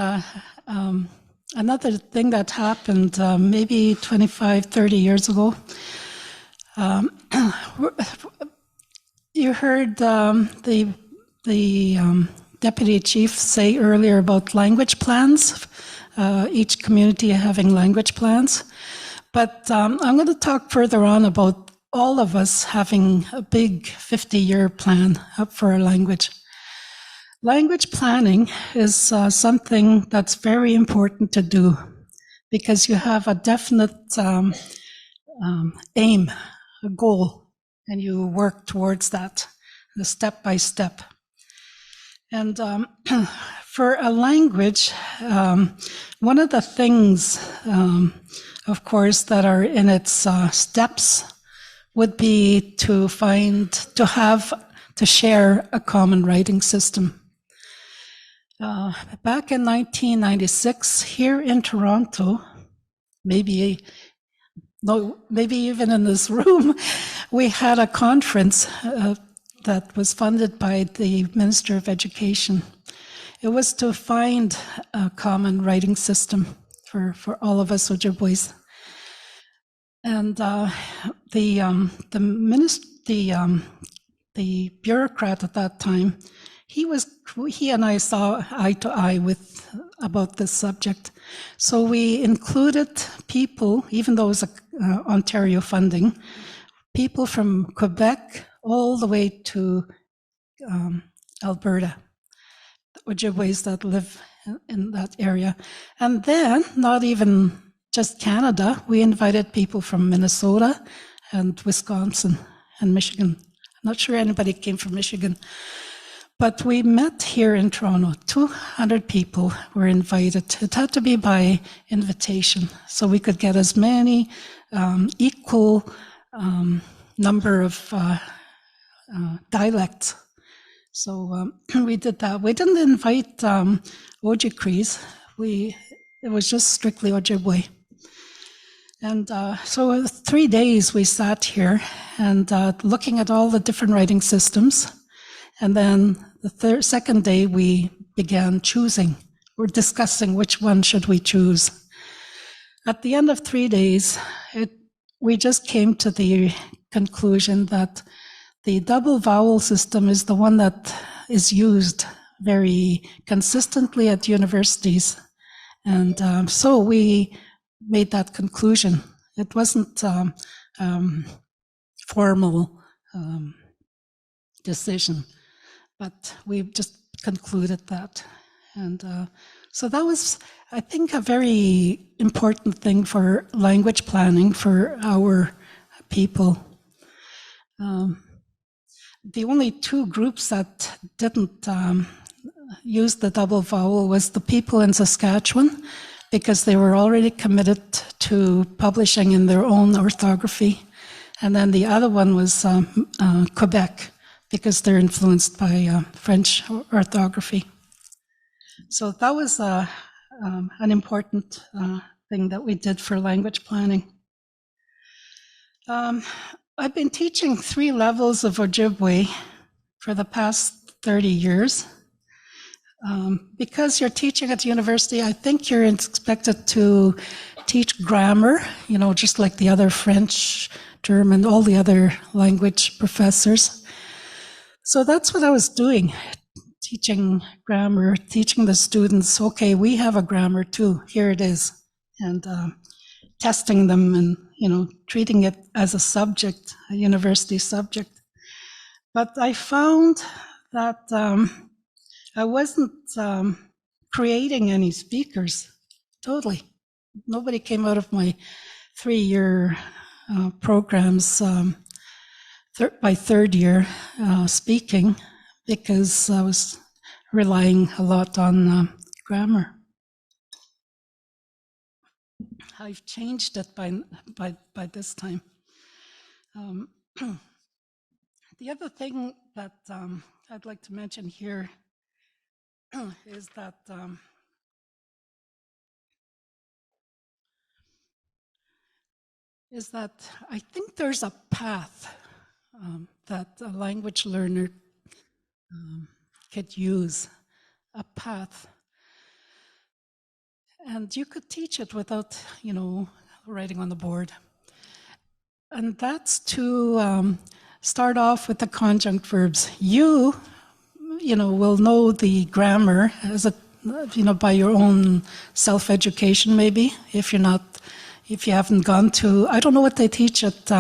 another thing that happened maybe 25, 30 years ago. You heard the deputy chief say earlier about language plans, each community having language plans. But I'm going to talk further on about all of us having a big 50-year plan up for our language. Language planning is something that's very important to do, because you have a definite aim, a goal, and you work towards that, step by step. And for a language, one of the things, of course, that are in its steps would be to share a common writing system. Back in 1996, here in Toronto, maybe even in this room, we had a conference that was funded by the Minister of Education. It was to find a common writing system for all of us Ojibways. And the bureaucrat at that time, he and I saw eye to eye about this subject. So we included people, even though it was Ontario funding, people from Quebec all the way to Alberta, Ojibways that live in that area. And then, not even just Canada, we invited people from Minnesota and Wisconsin and Michigan. I'm not sure anybody came from Michigan. But we met here in Toronto. 200 people were invited. It had to be by invitation, so we could get as many equal number of dialects. So we did that. We didn't invite Ojibwe. It was just strictly Ojibwe. And so 3 days we sat here and looking at all the different writing systems. And then the second day we began choosing. We're discussing which one should we choose. At the end of 3 days, we just came to the conclusion that the double vowel system is the one that is used very consistently at universities. And so we made that conclusion. It wasn't formal decision, but we just concluded that. And so that was, I think, a very important thing for language planning for our people. The only two groups that didn't use the double vowel was the people in Saskatchewan, because they were already committed to publishing in their own orthography. And then the other one was Quebec, because they're influenced by French orthography. So that was an important thing that we did for language planning. I've been teaching 3 levels of Ojibwe for the past 30 years. Because you're teaching at university, I think you're expected to teach grammar, just like the other French term, and all the other language professors. So that's what I was doing, teaching grammar, teaching the students, okay, we have a grammar too, here it is, and testing them and, treating it as a subject, a university subject. But I found that I wasn't creating any speakers, totally. Nobody came out of my 3-year programs by third year speaking, because I was relying a lot on grammar. I've changed it by this time. The other thing that I'd like to mention here is that I think there's a path that a language learner could use, a path. And you could teach it without, writing on the board. And that's to start off with the conjunct verbs. You will know the grammar as by your own self-education, maybe, if you haven't gone to, I don't know what they teach at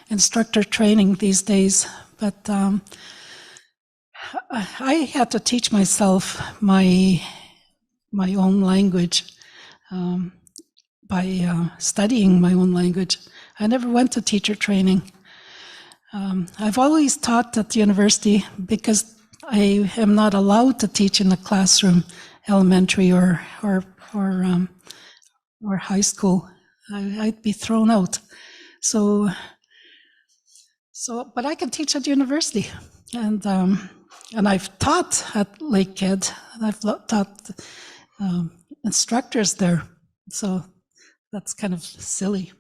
instructor training these days, but I had to teach myself my own language by studying my own language. I never went to teacher training. I've always taught at the university because I am not allowed to teach in the classroom, elementary or high school. I'd be thrown out. So, but I can teach at university, and I've taught at Lakehead, and I've taught instructors there. So that's kind of silly.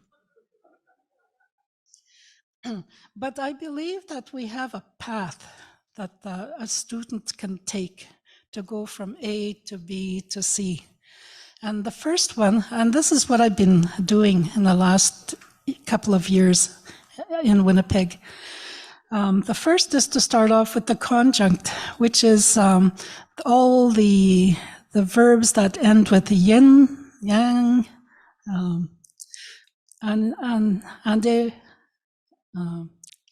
But I believe that we have a path that a student can take to go from A to B to C. And the first one, and this is what I've been doing in the last couple of years in Winnipeg. The first is to start off with the conjunct, which is all the verbs that end with yin, yang,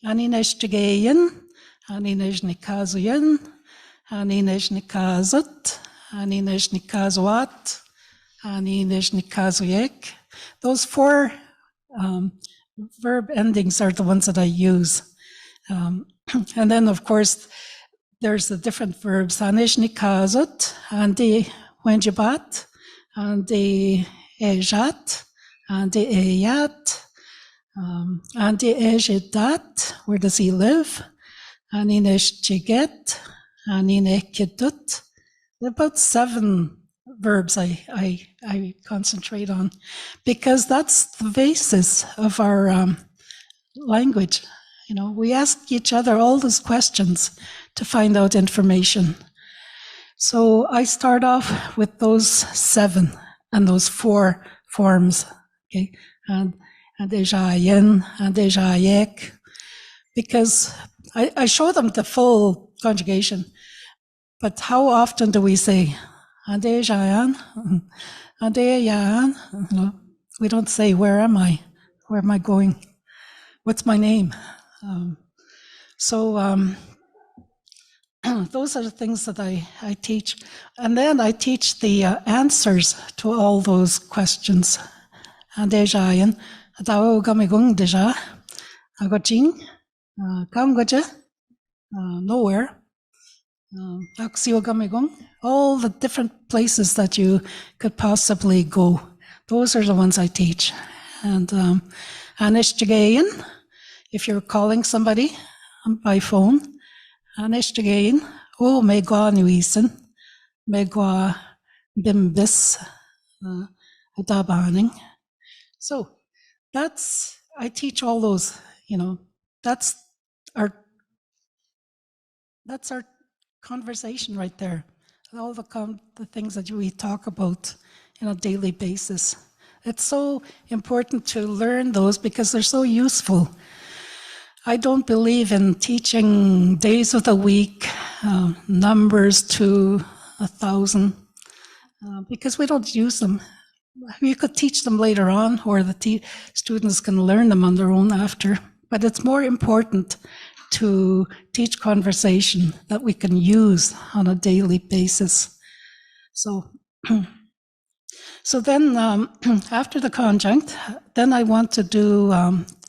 Anineshtigayin, Aninejnikazuyin, Aninejnikazut, Aninejnikazuat, Aninejnikazuyek. Those 4 verb endings are the ones that I use. And then, of course, there's the different verbs. Anejnikazut, Andi Wenjibat, Andi Ejat, Andi Eyat, Andi Ejidat, where does he live? Aninesh Jiget, Anine Kidut. About 7 verbs I concentrate on, because that's the basis of our language. We ask each other all those questions to find out information. So I start off with those 7 and those 4 forms, okay? And Ejayen, and Ejayek, because I show them the full conjugation. But how often do we say, and Ejayan, and Ejayan? We don't say, where am I? Where am I going? What's my name? Those are the things that I teach. And then I teach the answers to all those questions. And Ejayan, Tao Gamigung Deja, Agojing, Kamgoja, nowhere. All the different places that you could possibly go. Those are the ones I teach. And Anishtigayan, if you're calling somebody by phone, Anishtigayan, oh, Megwa Nuisen, Megwa Bimbis, Adabaning. So I teach all those, that's our conversation right there. All the things that we talk about on a daily basis. It's so important to learn those because they're so useful. I don't believe in teaching days of the week, numbers to 1,000, because we don't use them. You could teach them later on, or the students can learn them on their own after. But it's more important to teach conversation that we can use on a daily basis. So, so then after the conjunct, then I want to do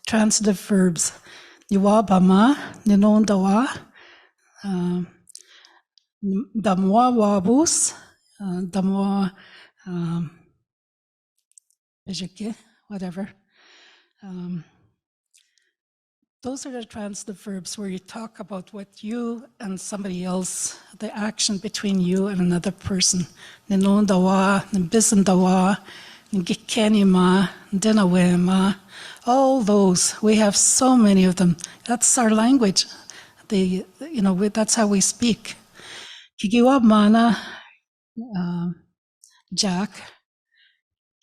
transitive verbs. Niwa bama, ninondawa, damwa wabus, damwa whatever. Those are the transitive verbs where you talk about what you and somebody else, the action between you and another person. Ninondawa, nbisandawa, ngikenima, dinawema, all those. We have so many of them. That's our language. That's how we speak. Kigiwa mana, Jack.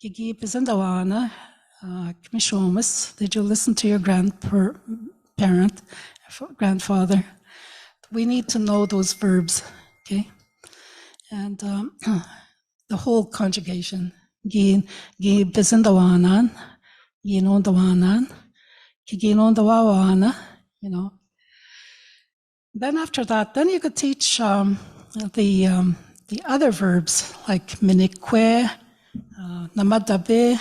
Kigi bisandawana, Kmishomus. Did you listen to your grandfather? We need to know those verbs, okay? And the whole conjugation. Gi bisandawanan, ginondawanan, kiginondawawana, Then after that, then you could teach the other verbs like minikwe, namadabe,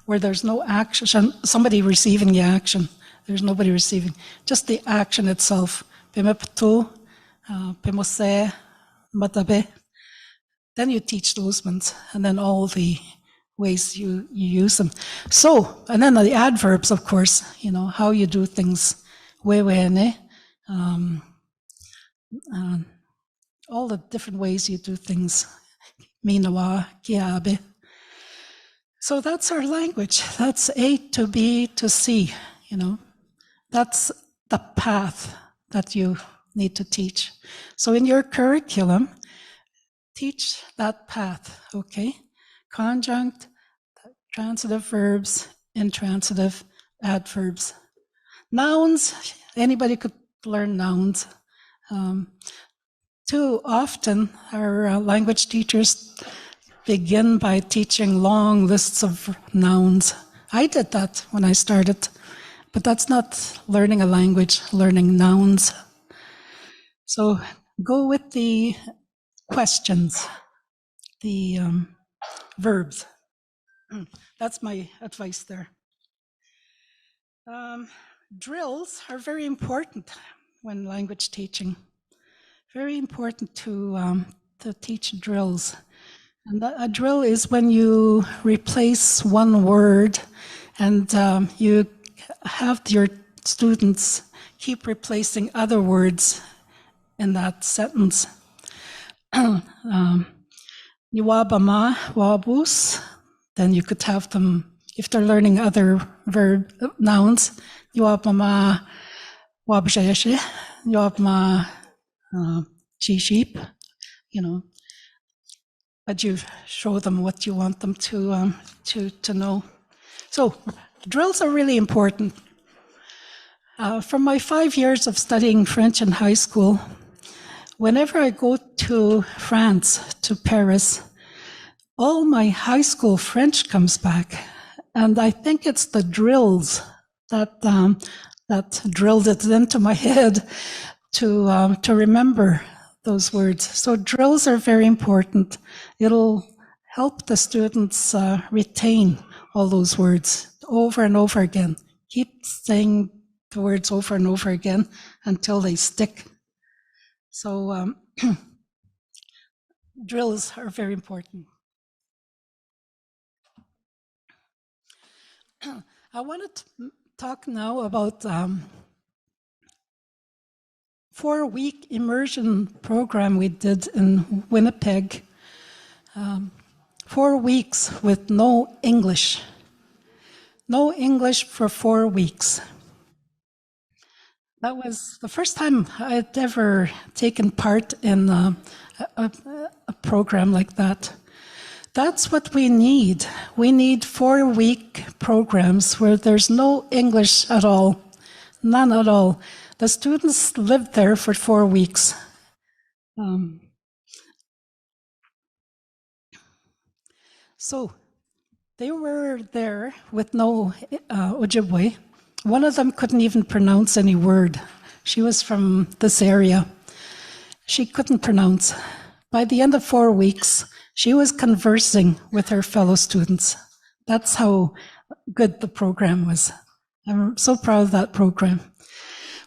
where there's no action, somebody receiving the action. There's nobody receiving, just the action itself. Pimeptu, pimose, madabe. Then you teach those ones, and then all the ways you use them. So, and then the adverbs, of course, how you do things. Wewene, all the different ways you do things. Minawa, kiabe. So that's our language. That's A to B to C, That's the path that you need to teach. So in your curriculum, teach that path, okay? Conjunct, transitive verbs, intransitive, adverbs. Nouns, anybody could learn nouns. Too often, our language teachers begin by teaching long lists of nouns. I did that when I started, but that's not learning a language, learning nouns. So go with the questions, the verbs. That's my advice there. Drills are very important when language teaching. Very important to teach drills. And a drill is when you replace one word and you have your students keep replacing other words in that sentence. Niwabama, wabus, then you could have them, if they're learning other nouns, niwabama, wabjeshe, niwabama, sheep, but you show them what you want them to know. So drills are really important. From my 5 years of studying French in high school, whenever I go to France, to Paris, all my high school French comes back. And I think it's the drills that drilled it into my head to remember those words. So drills are very important. It'll help the students retain all those words over and over again. Keep saying the words over and over again until they stick. So drills are very important. I want to talk now about 4-week immersion program we did in Winnipeg. 4 weeks with no English. No English for 4 weeks. That was the first time I'd ever taken part in a program like that. That's what we need. We need 4-week programs where there's no English at all, none at all. The students lived there for 4 weeks. So they were there with no Ojibwe. One of them couldn't even pronounce any word. She was from this area. She couldn't pronounce. By the end of 4 weeks, she was conversing with her fellow students. That's how good the program was. I'm so proud of that program.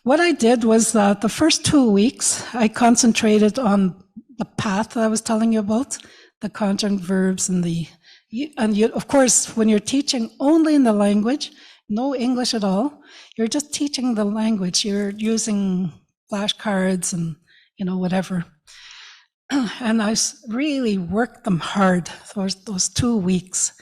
What I did was that the first 2 weeks, I concentrated on the path that I was telling you about, the conjunct verbs and of course, when you're teaching only in the language, no English at all, you're just teaching the language. You're using flashcards and, whatever. And I really worked them hard those 2 weeks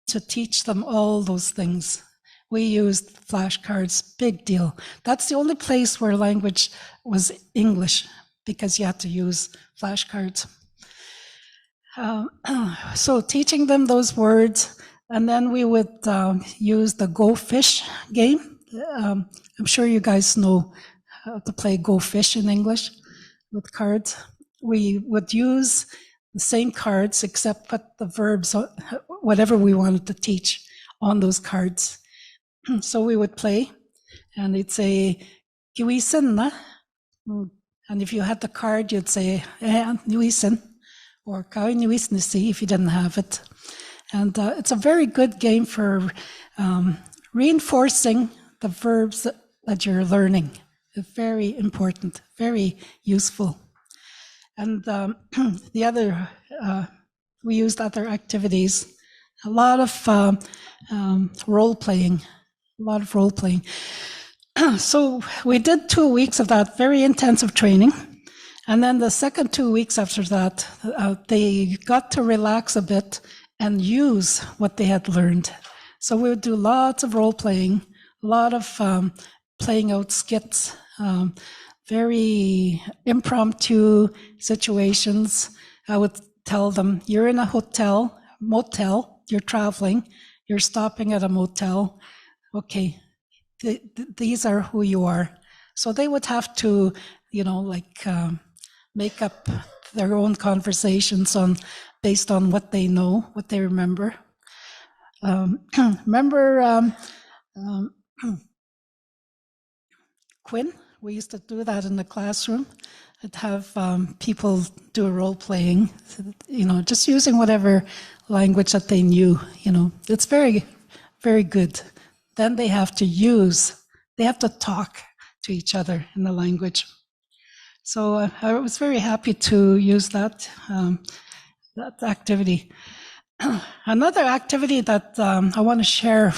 to teach them all those things. We used flashcards, big deal. That's the only place where language was English, because you had to use flashcards. So teaching them those words, and then we would use the Go Fish game. I'm sure you guys know how to play Go Fish in English with cards. We would use the same cards except put the verbs, whatever we wanted to teach, on those cards. So we would play, and it'd say, Kiwisin na? And if you had the card, you'd say, Niwisin, or Kawi Niwisnisi if you didn't have it. And it's a very good game for reinforcing the verbs that you're learning. It's very important, very useful. And the other, we used other activities, a lot of role-playing, So we did 2 weeks of that, very intensive training. And then the second 2 weeks after that, they got to relax a bit and use what they had learned. So we would do lots of role-playing, a lot of playing out skits, very impromptu situations. I would tell them, you're in a motel, you're traveling, you're stopping at a motel. Okay, these are who you are. So they would have to, make up their own conversations based on what they know, what they remember. Remember Quinn? We used to do that in the classroom. I'd have people do a role playing, just using whatever language that they knew. It's very, very good. Then they have to talk to each other in the language. So I was very happy to use that activity. Another activity that I want to share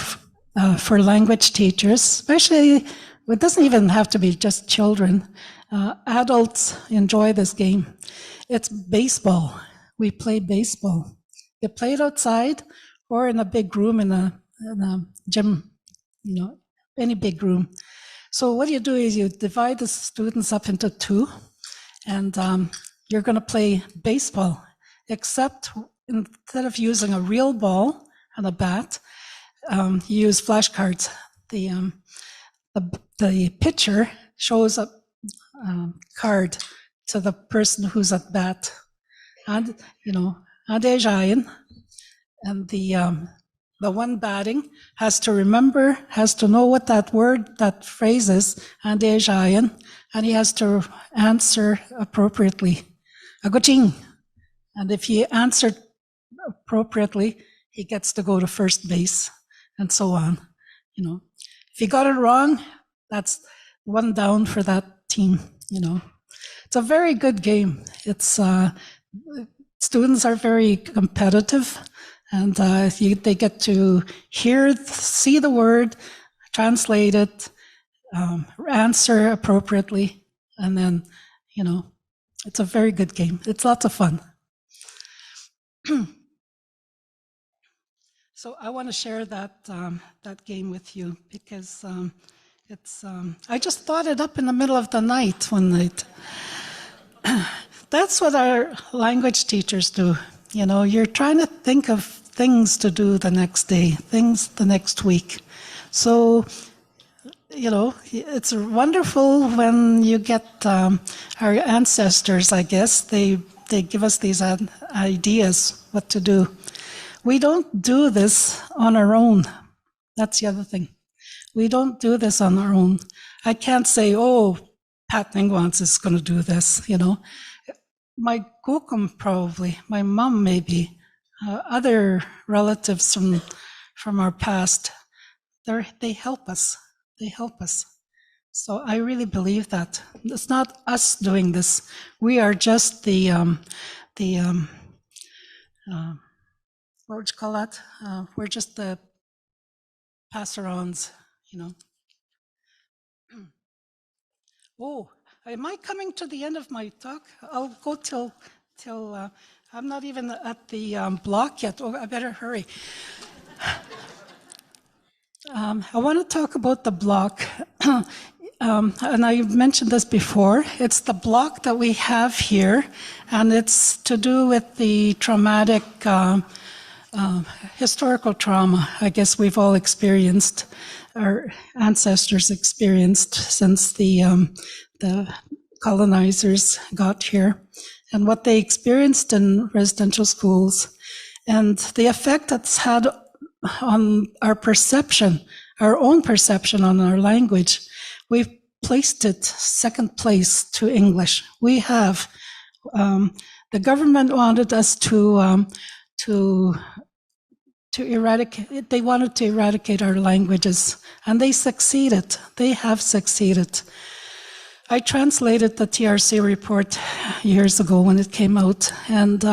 for language teachers, especially, it doesn't even have to be just children. Adults enjoy this game. It's baseball. We play baseball. You play it outside or in a big room in a gym, any big room. So what you do is you divide the students up into 2, and you're going to play baseball, except instead of using a real ball and a bat, you use flashcards. The pitcher shows a card to the person who's at bat, and and the one batting has to know what that phrase is, and he has to answer appropriately. Agoching. And if he answered appropriately, he gets to go to first base, and so on. If he got it wrong, that's one down for that team. It's a very good game. It's students are very competitive, and they get to see the word, translate it, answer appropriately, and then, it's a very good game. It's lots of fun. So I want to share that game with you because I just thought it up in the middle of the night one night. That's what our language teachers do. You know, you're trying to think of things to do the next day, things the next week. So, you know, it's wonderful when you get our ancestors, I guess, they give us these ideas what to do. We don't do this on our own. That's the other thing. We don't do this on our own. I can't say, oh, Pat Ningwans is going to do this, you know. My kokum probably, my mom maybe, other relatives from our past, they help us. They help us. So I really believe that. It's not us doing this. We are just what would you call that? We're just the pass-arounds, you know. Oh, am I coming to the end of my talk? I'll go till I'm not even at the block yet. Oh, I better hurry. I want to talk about the block, and I mentioned this before. It's the block that we have here, and it's to do with the traumatic, historical trauma I guess we've all experienced, our ancestors experienced since the colonizers got here, and what they experienced in residential schools, and the effect that's had on our perception, our own perception on our language. We've placed it second place to English. We have. The government wanted us to eradicate, they wanted to eradicate our languages, and they succeeded. They have succeeded. I translated the TRC report years ago when it came out, and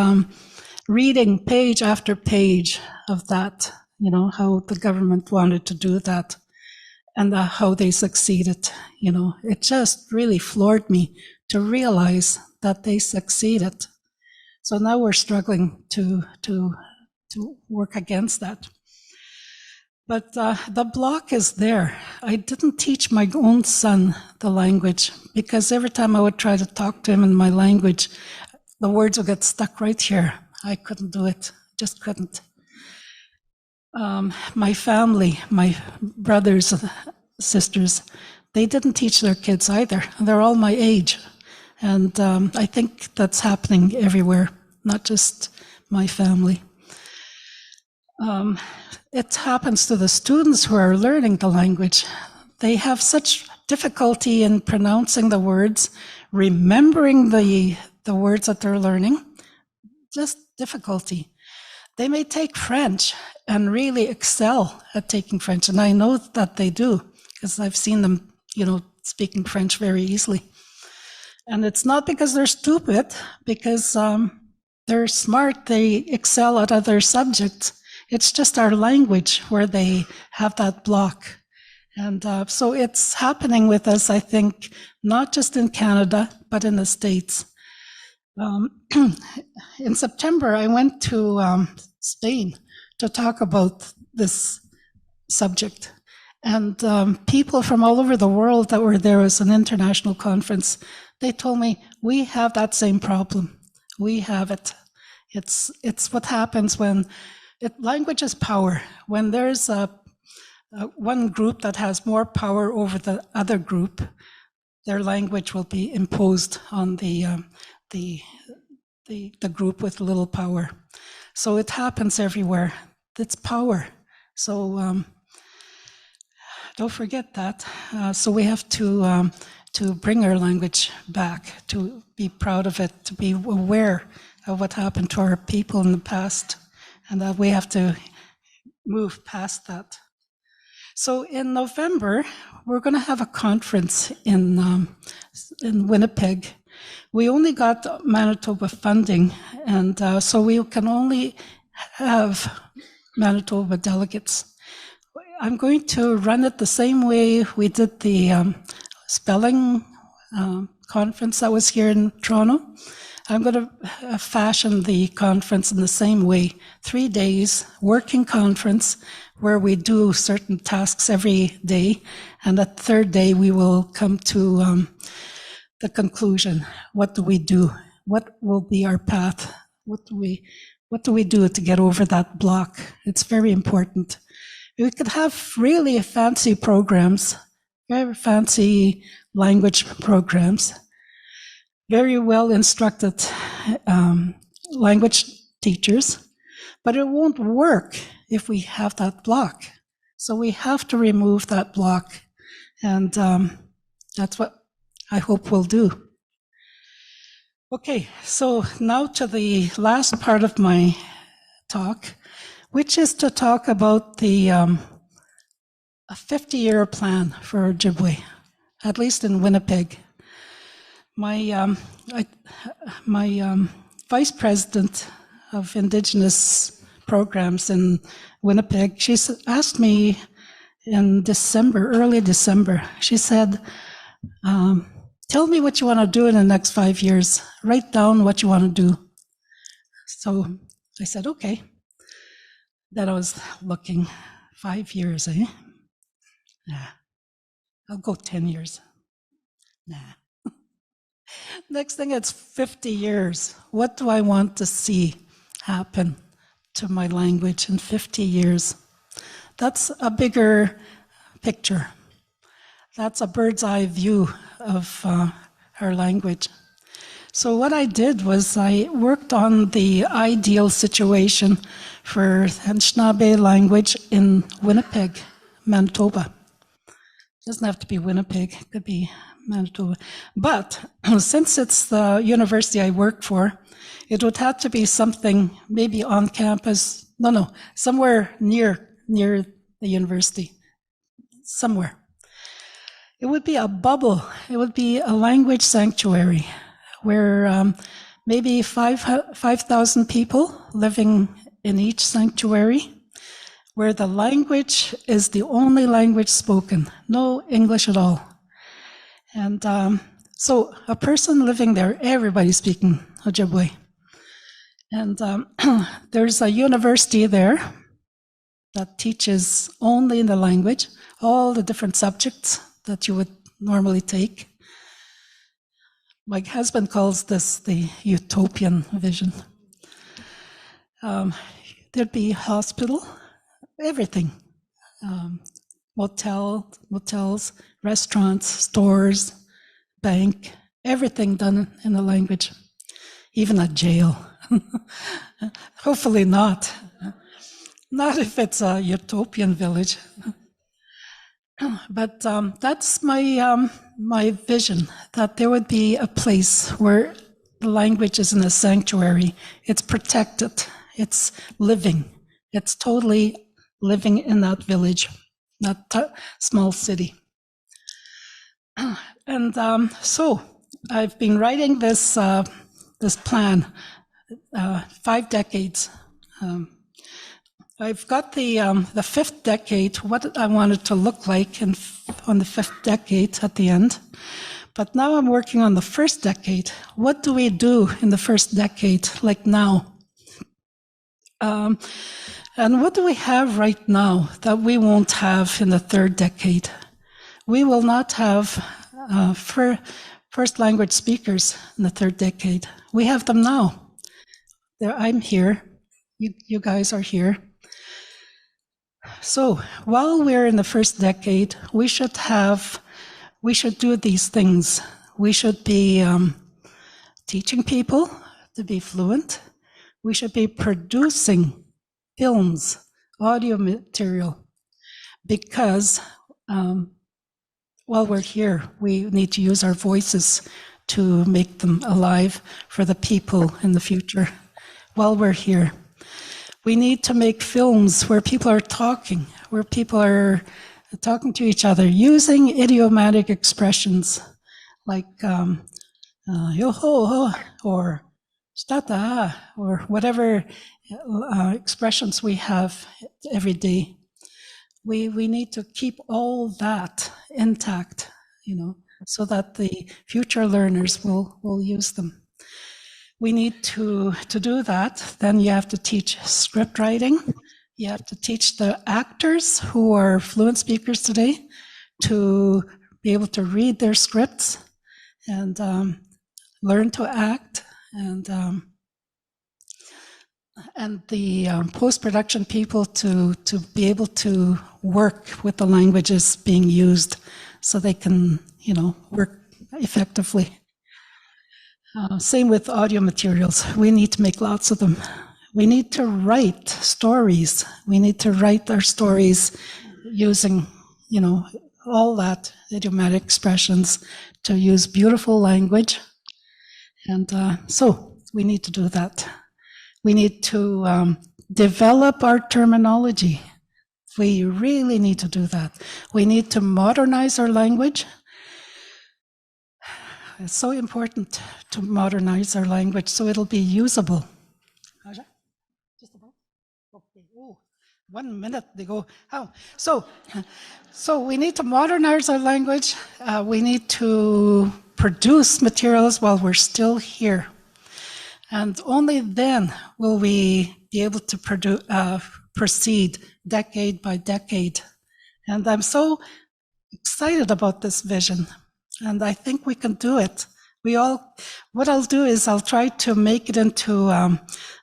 reading page after page of that, you know, how the government wanted to do that and how they succeeded, you know, it just really floored me to realize that they succeeded. So now we're struggling to work against that. But the block is there. I didn't teach my own son the language because every time I would try to talk to him in my language, the words would get stuck right here. I couldn't do it, just couldn't. My family, my brothers, sisters, they didn't teach their kids either. They're all my age. And I think that's happening everywhere, not just my family. It happens to the students who are learning the language. They have such difficulty in pronouncing the words, remembering the words that they're learning, just difficulty. They may take French and really excel at taking French, and I know that they do, because I've seen them, you know, speaking French very easily. And it's not because they're stupid, because they're smart, they excel at other subjects. It's just our language where they have that block. And so it's happening with us, I think, not just in Canada, but in the States. In September, I went to Spain to talk about this subject. And people from all over the world that were there as an international conference, they told me, we have that same problem. We have it. It's what happens when language is power. When there's one group that has more power over the other group, their language will be imposed on the group with little power. So it happens everywhere. It's power. So don't forget that. So we have to bring our language back, to be proud of it, to be aware of what happened to our people in the past, and that we have to move past that. So in November, we're going to have a conference in Winnipeg. We only got Manitoba funding, and so we can only have Manitoba delegates. I'm going to run it the same way we did the spelling conference that was here in Toronto. I'm going to fashion the conference in the same way. 3 days, working conference, where we do certain tasks every day. And that third day, we will come to the conclusion. What do we do? What will be our path? What do we What do we do to get over that block? It's very important. We could have really fancy programs, very fancy language programs, very well instructed language teachers, but it won't work if we have that block. So we have to remove that block, and that's what I hope we'll do. Okay, so now to the last part of my talk, which is to talk about the a 50-year plan for Ojibwe, at least in Winnipeg. My vice president of Indigenous programs in Winnipeg, she asked me in December, early December, she said, tell me what you want to do in the next 5 years. Write down what you want to do. So I said, okay. Then I was looking, 5 years, eh? Nah. I'll go 10 years. Nah. Next thing, it's 50 years. What do I want to see happen to my language in 50 years? That's a bigger picture. That's a bird's eye view of our language. So what I did was I worked on the ideal situation for Anishinaabe language in Winnipeg, Manitoba. It doesn't have to be Winnipeg, it could be Manitoba. But since it's the university I work for, it would have to be something maybe on campus, somewhere near the university, somewhere. It would be a bubble. It would be a language sanctuary where maybe 5,000 people living in each sanctuary, where the language is the only language spoken, no English at all. And so a person living there, everybody's speaking Ojibwe. And there's a university there that teaches only in the language, all the different subjects that you would normally take. My husband calls this the utopian vision. There'd be hospital, everything. Motels, restaurants, stores, bank, everything done in the language, even a jail. Hopefully not. Not if it's a utopian village. But that's my vision, that there would be a place where the language is in a sanctuary. It's protected. It's living. It's totally living in that village, that small city. And so I've been writing this plan, 5 decades. I've got the fifth decade, what I want it to look like on the fifth decade at the end. But now I'm working on the first decade. What do we do in the first decade, like now? And what do we have right now that we won't have in the third decade? We will not have first language speakers in the third decade. We have them now. I'm here. You guys are here. So while we're in the first decade, we should do these things. We should be teaching people to be fluent. We should be producing films, audio material, because while we're here, we need to use our voices to make them alive for the people in the future. While we're here, we need to make films where people are talking to each other, using idiomatic expressions like yo-ho, or stata, or whatever expressions we have every day. We need to keep all that intact, so that the future learners will use them. We need to do that. Then you have to teach script writing. You have to teach the actors who are fluent speakers today to be able to read their scripts and learn to act. And and the post-production people to be able to work with the languages being used so they can, work effectively. Same with audio materials. We need to make lots of them. We need to write stories. We need to write our stories using, all that idiomatic expressions to use beautiful language. And so we need to do that. We need to develop our terminology. We really need to do that. We need to modernize our language. It's so important to modernize our language so it'll be usable. Just about? Okay. Oh, 1 minute they go. Oh, so we need to modernize our language. We need to produce materials while we're still here. And only then will we be able to proceed decade by decade. And I'm so excited about this vision. And I think we can do it. What I'll do is I'll try to make it into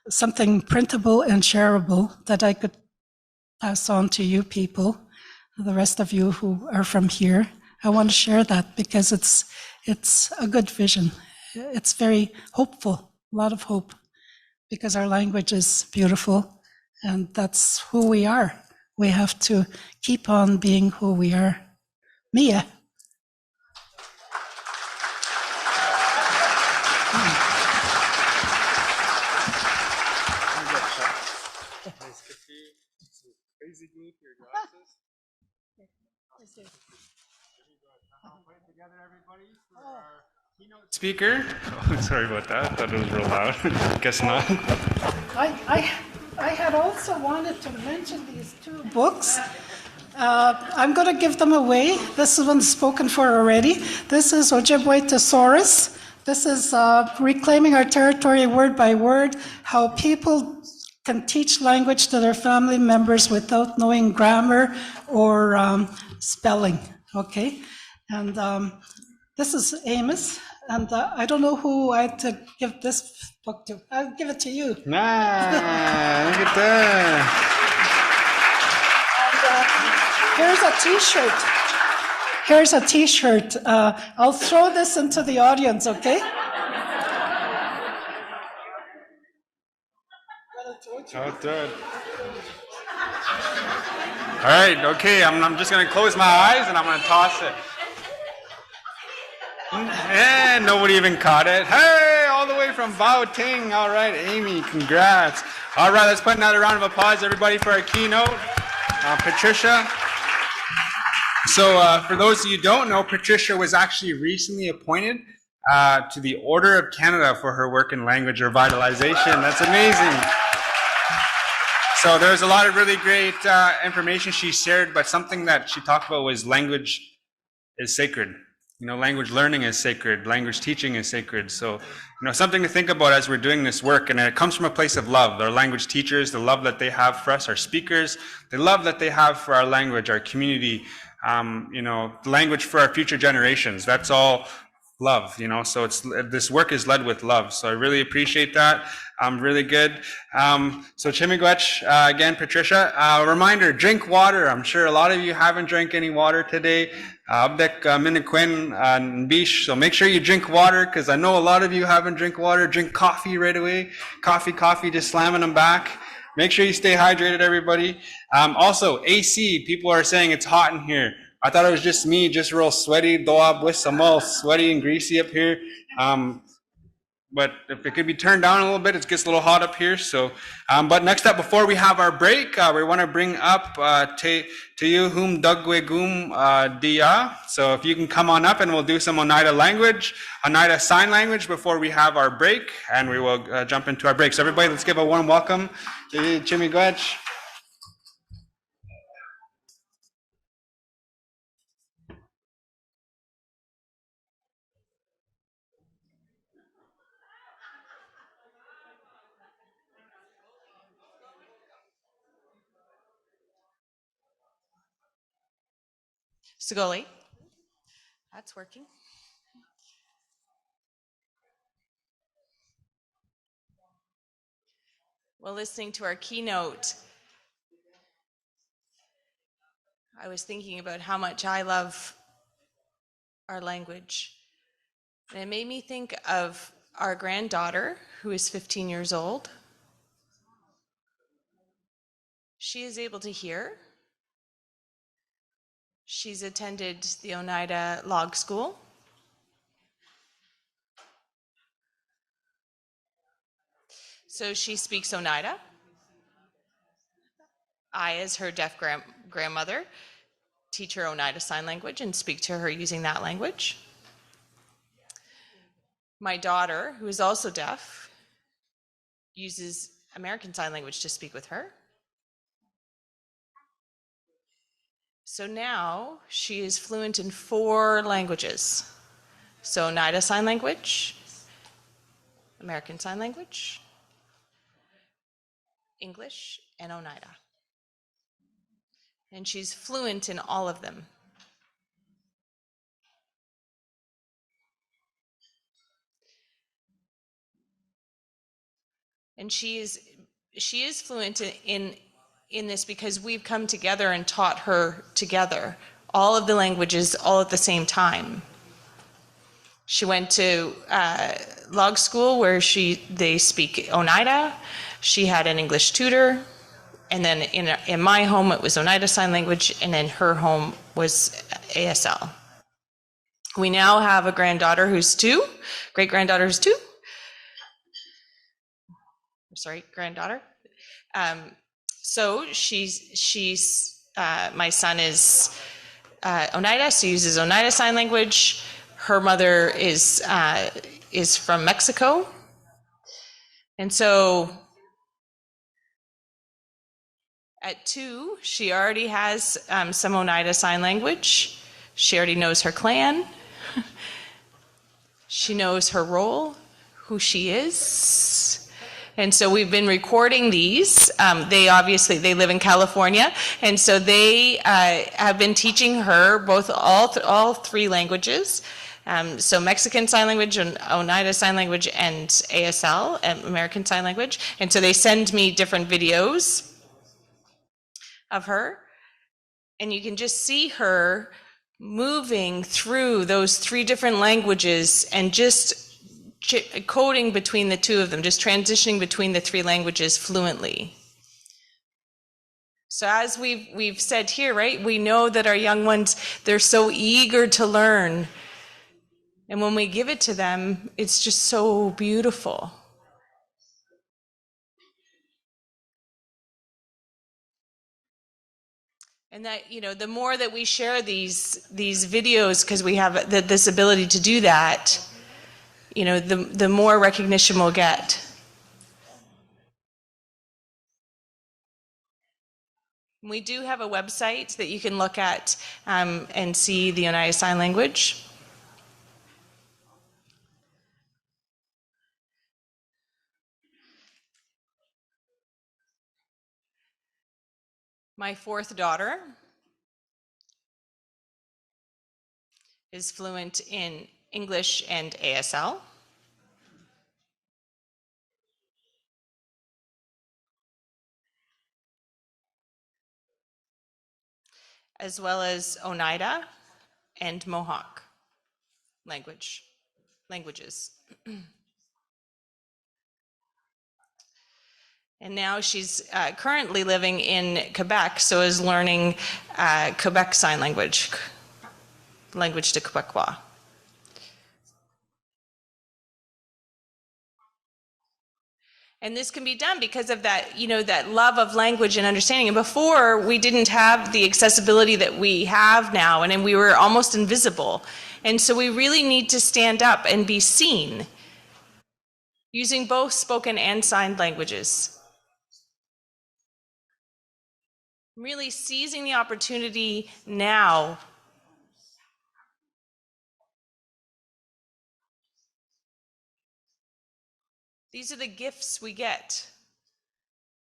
something printable and shareable that I could pass on to you people, the rest of you who are from here. I want to share that because it's a good vision. It's very hopeful, a lot of hope, because our language is beautiful and that's who we are. We have to keep on being who we are. Mia. Speaker. Oh, sorry about that. I thought it was real loud. Guess not. I had also wanted to mention these two books. I'm going to give them away. This is one spoken for already. This is Ojibwe Thesaurus. This is Reclaiming Our Territory Word by Word, how people can teach language to their family members without knowing grammar or spelling, okay? And this is Amos, and I don't know who I had to give this book to. I'll give it to you. Nah, look at that. And here's a T-shirt. I'll throw this into the audience, okay? Oh, good. All right, okay, I'm just gonna close my eyes and I'm gonna toss it. And nobody even caught it. Hey, all the way from Baoting. All right, Amy, congrats. All right, let's put another round of applause, everybody, for our keynote. Patricia. So for those of you who don't know, Patricia was actually recently appointed to the Order of Canada for her work in language revitalization. That's amazing. So there's a lot of really great information she shared, but something that she talked about was language is sacred. Language learning is sacred. Language teaching is sacred. So, something to think about as we're doing this work. And it comes from a place of love. Our language teachers, the love that they have for us, our speakers, the love that they have for our language, our community, the language for our future generations. That's all love, so this work is led with love. So I really appreciate that. Really good. So Chimigwech, again, Patricia, reminder, drink water. I'm sure a lot of you haven't drank any water today. Abdek Miniquin and Bish. So make sure you drink water, because I know a lot of you haven't drank water. Drink coffee right away. Coffee, just slamming them back. Make sure you stay hydrated, everybody. Also, AC, people are saying it's hot in here. I thought it was just me, just real sweaty. Doab with some all sweaty and greasy up here. But if it could be turned down a little bit, it gets a little hot up here. So, but next up, before we have our break, we want to bring up to you whom Dugwegum Dia. So if you can come on up, and we'll do some Oneida language, Oneida sign language before we have our break, and we will jump into our break. So everybody, let's give a warm welcome to Chimigwech. Sugoli. That's working. While listening to our keynote, I was thinking about how much I love our language. And it made me think of our granddaughter, who is 15 years old. She is able to hear. She's attended the Oneida Log School. So she speaks Oneida. I, as her deaf grandmother, teach her Oneida Sign Language and speak to her using that language. My daughter, who is also deaf, uses American Sign Language to speak with her. So now she is fluent in 4 languages. So Oneida Sign Language, American Sign Language, English, and Oneida. And she's fluent in all of them. And she is fluent in this because we've come together and taught her together all of the languages all at the same time. She went to log school where they speak Oneida. She had an English tutor, and then in my home it was Oneida Sign Language, and in her home was ASL. We now have a granddaughter who's 2, great-granddaughter who's 2. Sorry, granddaughter. So she's my son is Oneida, so he uses Oneida Sign Language. Her mother is from Mexico, and so at 2, she already has some Oneida Sign Language. She already knows her clan. She knows her role, who she is. And so we've been recording these. They live in California, and so they have been teaching her all 3 languages. So Mexican Sign Language, and Oneida Sign Language, and ASL, American Sign Language. And so they send me different videos of her, and you can just see her moving through those 3 different languages and just coding between the 2 of them, just transitioning between the 3 languages fluently. So as we've said here, right, we know that our young ones, they're so eager to learn. And when we give it to them, it's just so beautiful. And that, the more that we share these videos, because we have this ability to do that, the more recognition we'll get. We do have a website that you can look at and see the Oneida Sign Language. My 4th daughter is fluent in English and ASL. As well as Oneida and Mohawk languages. And now she's currently living in Quebec, so is learning Quebec Sign Language, language de Quebecois. And this can be done because of that, that love of language and understanding. And before, we didn't have the accessibility that we have now, and we were almost invisible. And so we really need to stand up and be seen using both spoken and signed languages. Really seizing the opportunity now. These are the gifts we get.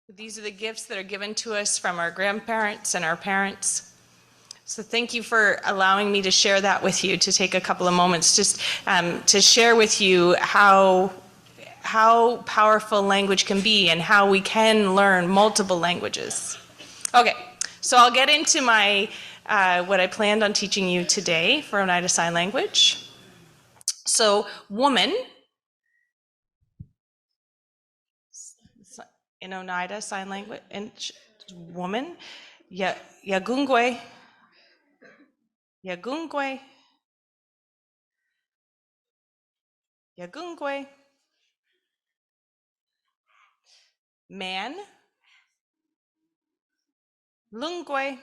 These are the gifts that are given to us from our grandparents and our parents. So thank you for allowing me to share that with you, to take a couple of moments just to share with you how how powerful language can be and how we can learn multiple languages. Okay, so I'll get into my what I planned on teaching you today for Oneida Sign Language. So, woman, in Oneida Sign Language, and woman, Yagungwe, Yagungwe, Yagungwe, man, Lungwe,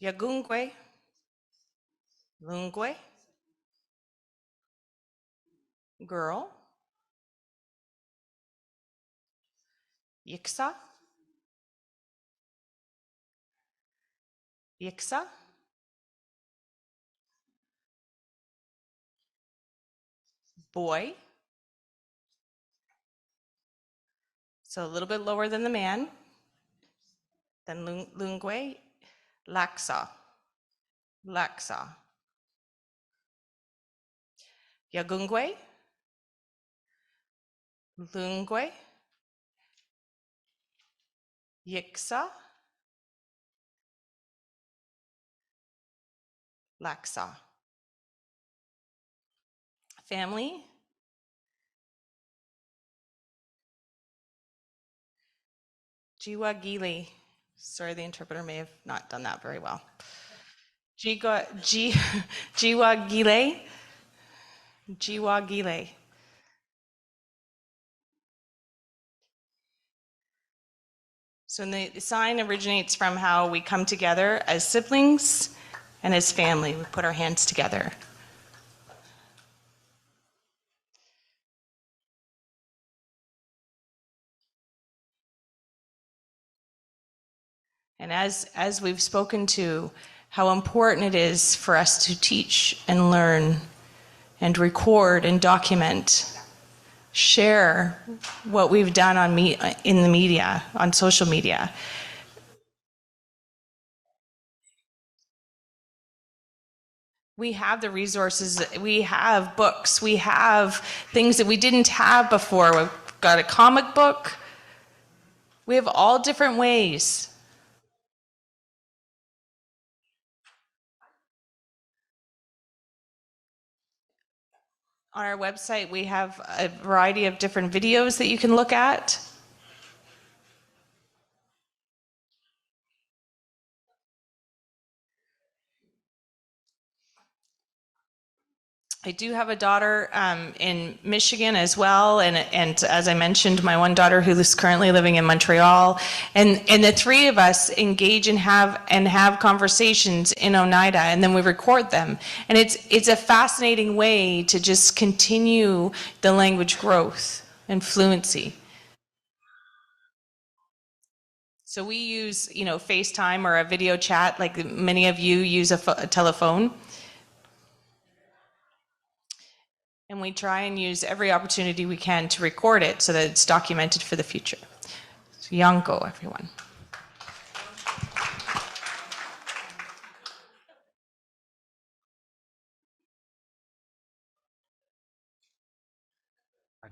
Yagungwe, Lungwe, girl, Yiksa, Yiksa, boy, so a little bit lower than the man, then Lungwe, Laksa, Laksa, Yagungwe, Lungwe, Yiksa, Laksa. Family, Jiwagile. Sorry, the interpreter may have not done that very well. Jiwagile, Jiwagile. So the sign originates from how we come together as siblings and as family. We put our hands together. And as we've spoken to, how important it is for us to teach and learn and record and document, share what we've done in the media, on social media. We have the resources, we have books, we have things that we didn't have before. We've got a comic book. We have all different ways. On our website, we have a variety of different videos that you can look at. I do have a daughter in Michigan as well, and as I mentioned, my one daughter who is currently living in Montreal, and the three of us engage and have conversations in Oneida, and then we record them, and it's a fascinating way to just continue the language growth and fluency. So we use, FaceTime or a video chat, like many of you use a telephone. And we try and use every opportunity we can to record it so that it's documented for the future. So Yanko, everyone.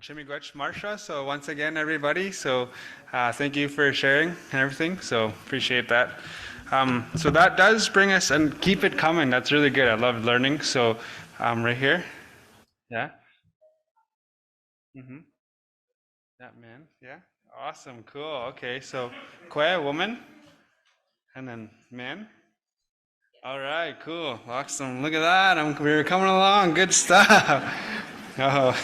Chimigwech Marsha. So once again, everybody, so thank you for sharing and everything. So appreciate that. So that does bring us, and keep it coming. That's really good. I love learning. So right here. Yeah. Mm-hmm. That man. Yeah. Awesome. Cool. Okay. So Kwe, woman. And then man. All right. Cool. Awesome. Look at that. We're coming along. Good stuff. Oh,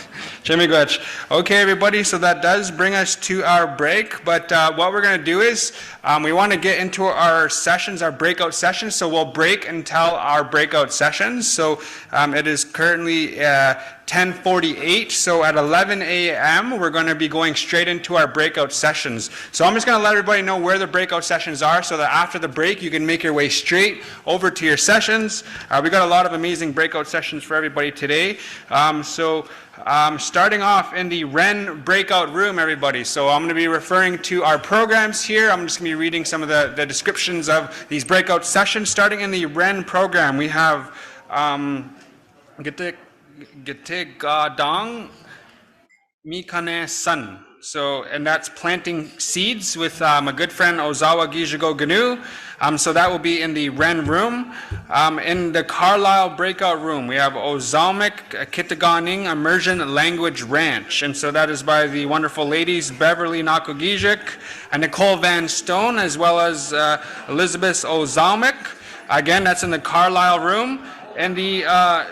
Chimigwech. Okay, everybody, so that does bring us to our break, but what we're going to do is we want to get into our sessions, our breakout sessions, so we'll break and tell our breakout sessions. So it is currently 10:48. So at 11 a.m., we're going to be going straight into our breakout sessions. So I'm just going to let everybody know where the breakout sessions are so that after the break, you can make your way straight over to your sessions. We got a lot of amazing breakout sessions for everybody today. Starting off in the Ren breakout room, everybody. So I'm going to be referring to our programs here. I'm just going to be reading some of the descriptions of these breakout sessions. Starting in the Ren program, we have Gete Gadang Mikane Sun. So, and that's planting seeds with my good friend Ozawa Gijigo Gnu. So that will be in the Ren room. In the Carlisle breakout room, we have Ozalmik Kitaganing Immersion Language Ranch. And so that is by the wonderful ladies Beverly Nakogijik and Nicole Van Stone, as well as Elizabeth Ozalmik. Again, that's in the Carlisle room. And the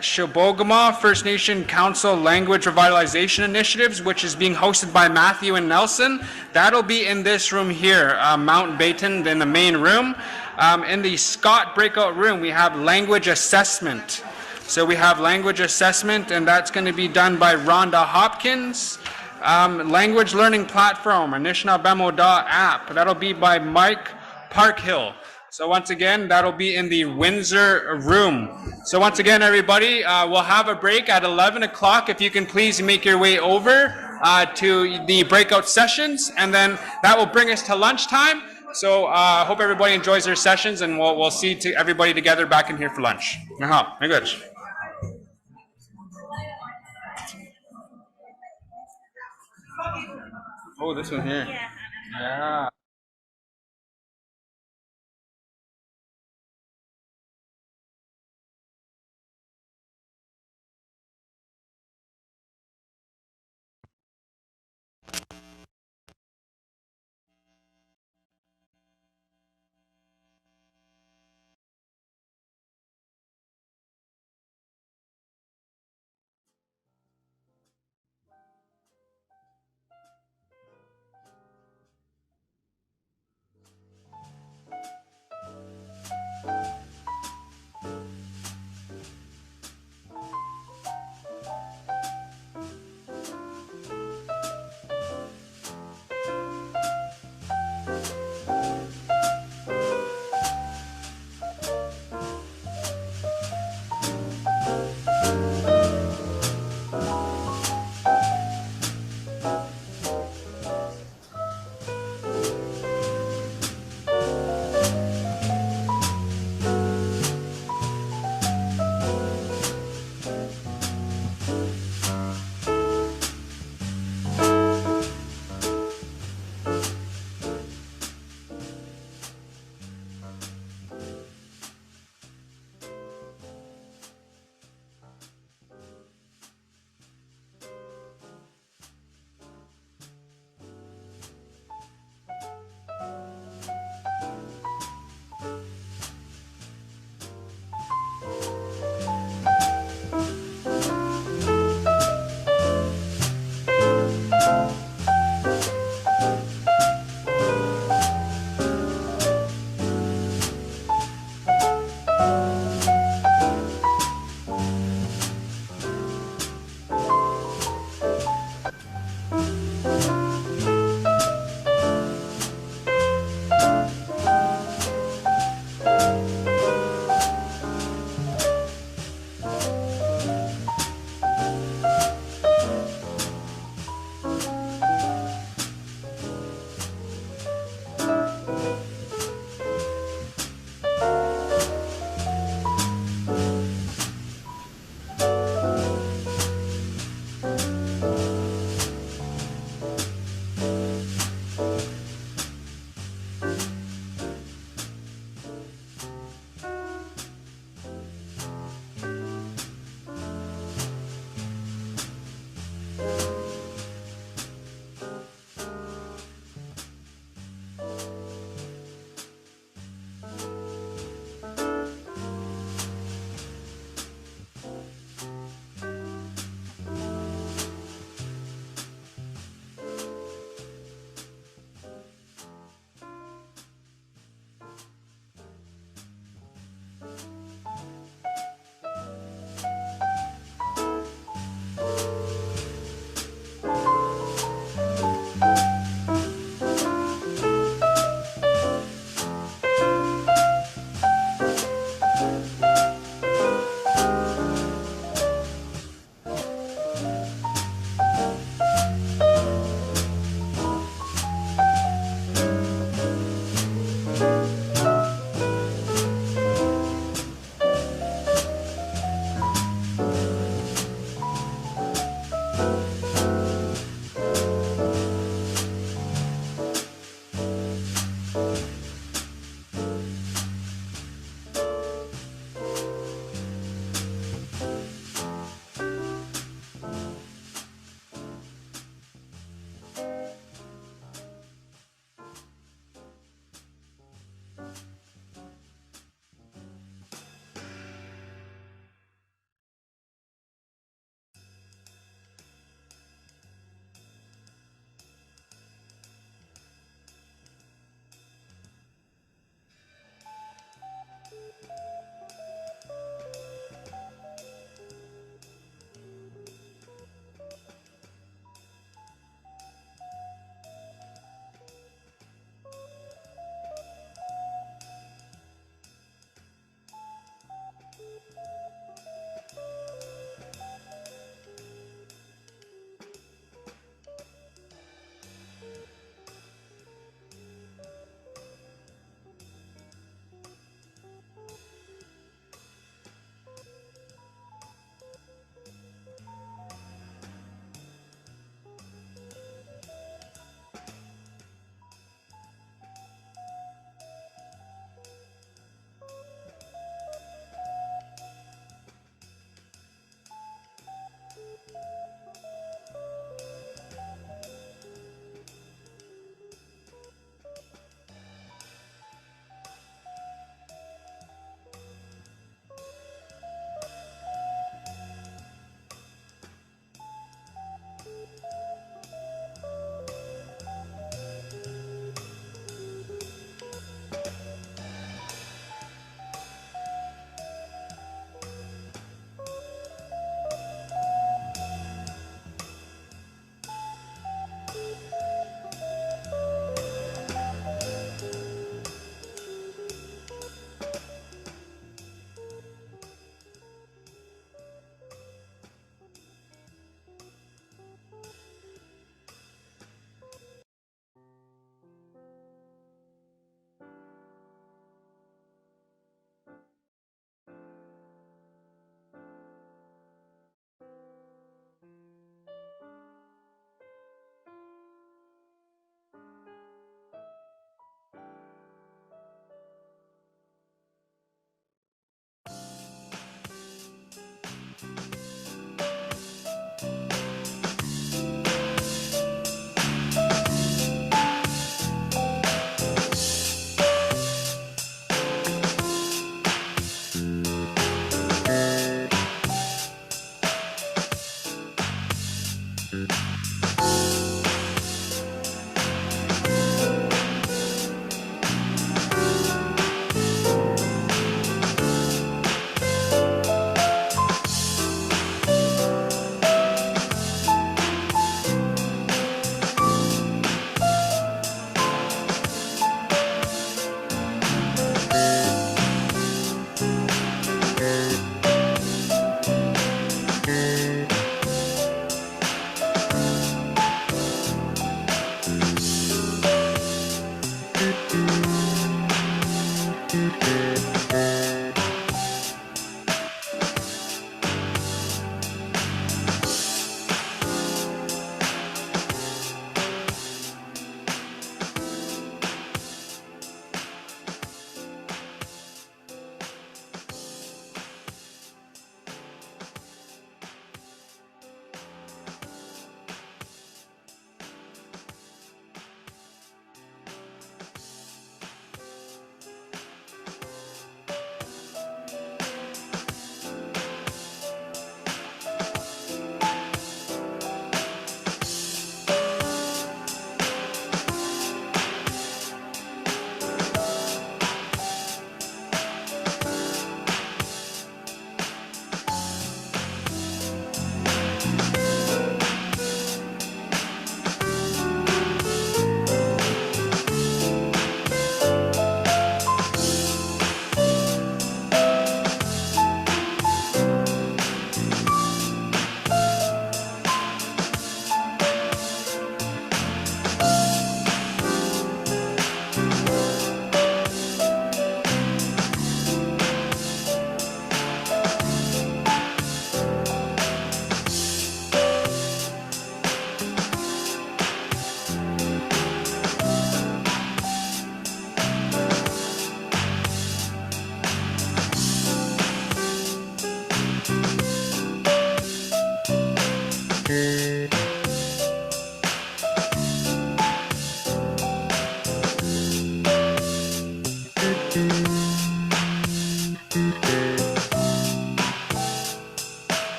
Shibogama First Nation Council Language Revitalization Initiatives, which is being hosted by Matthew and Nelson. That'll be in this room here, Mount Baton, in the main room. In the Scott breakout room, we have language assessment. So we have language assessment, and that's going to be done by Rhonda Hopkins. Language learning platform, Anishinabemo app. That'll be by Mike Parkhill. So once again, that'll be in the Windsor room. So once again, everybody, we'll have a break at 11 o'clock. If you can please make your way over to the breakout sessions, and then that will bring us to lunchtime. So I hope everybody enjoys their sessions, and we'll see everybody together back in here for lunch. Very good. Oh, this one here. Yeah.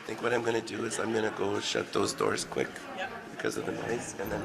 I think what I'm going to do is I'm going to go shut those doors quick because of the noise, and then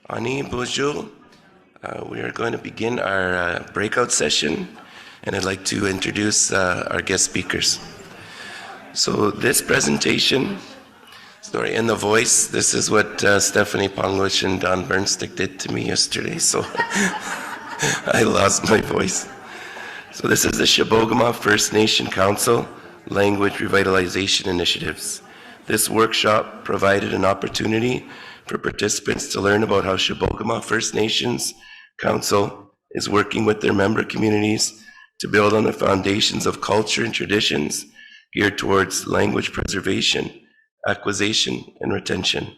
Ani, bonjour. We are going to begin our breakout session, and I'd like to introduce our guest speakers. So this presentation, sorry, in the voice, this is what Stephanie Ponglish and Don Bernstick did to me yesterday, so I lost my voice. So this is the Chibougamau First Nation Council Language Revitalization Initiatives. This workshop provided an opportunity for participants to learn about how Chibougamau First Nations Council is working with their member communities to build on the foundations of culture and traditions geared towards language preservation, acquisition, and retention.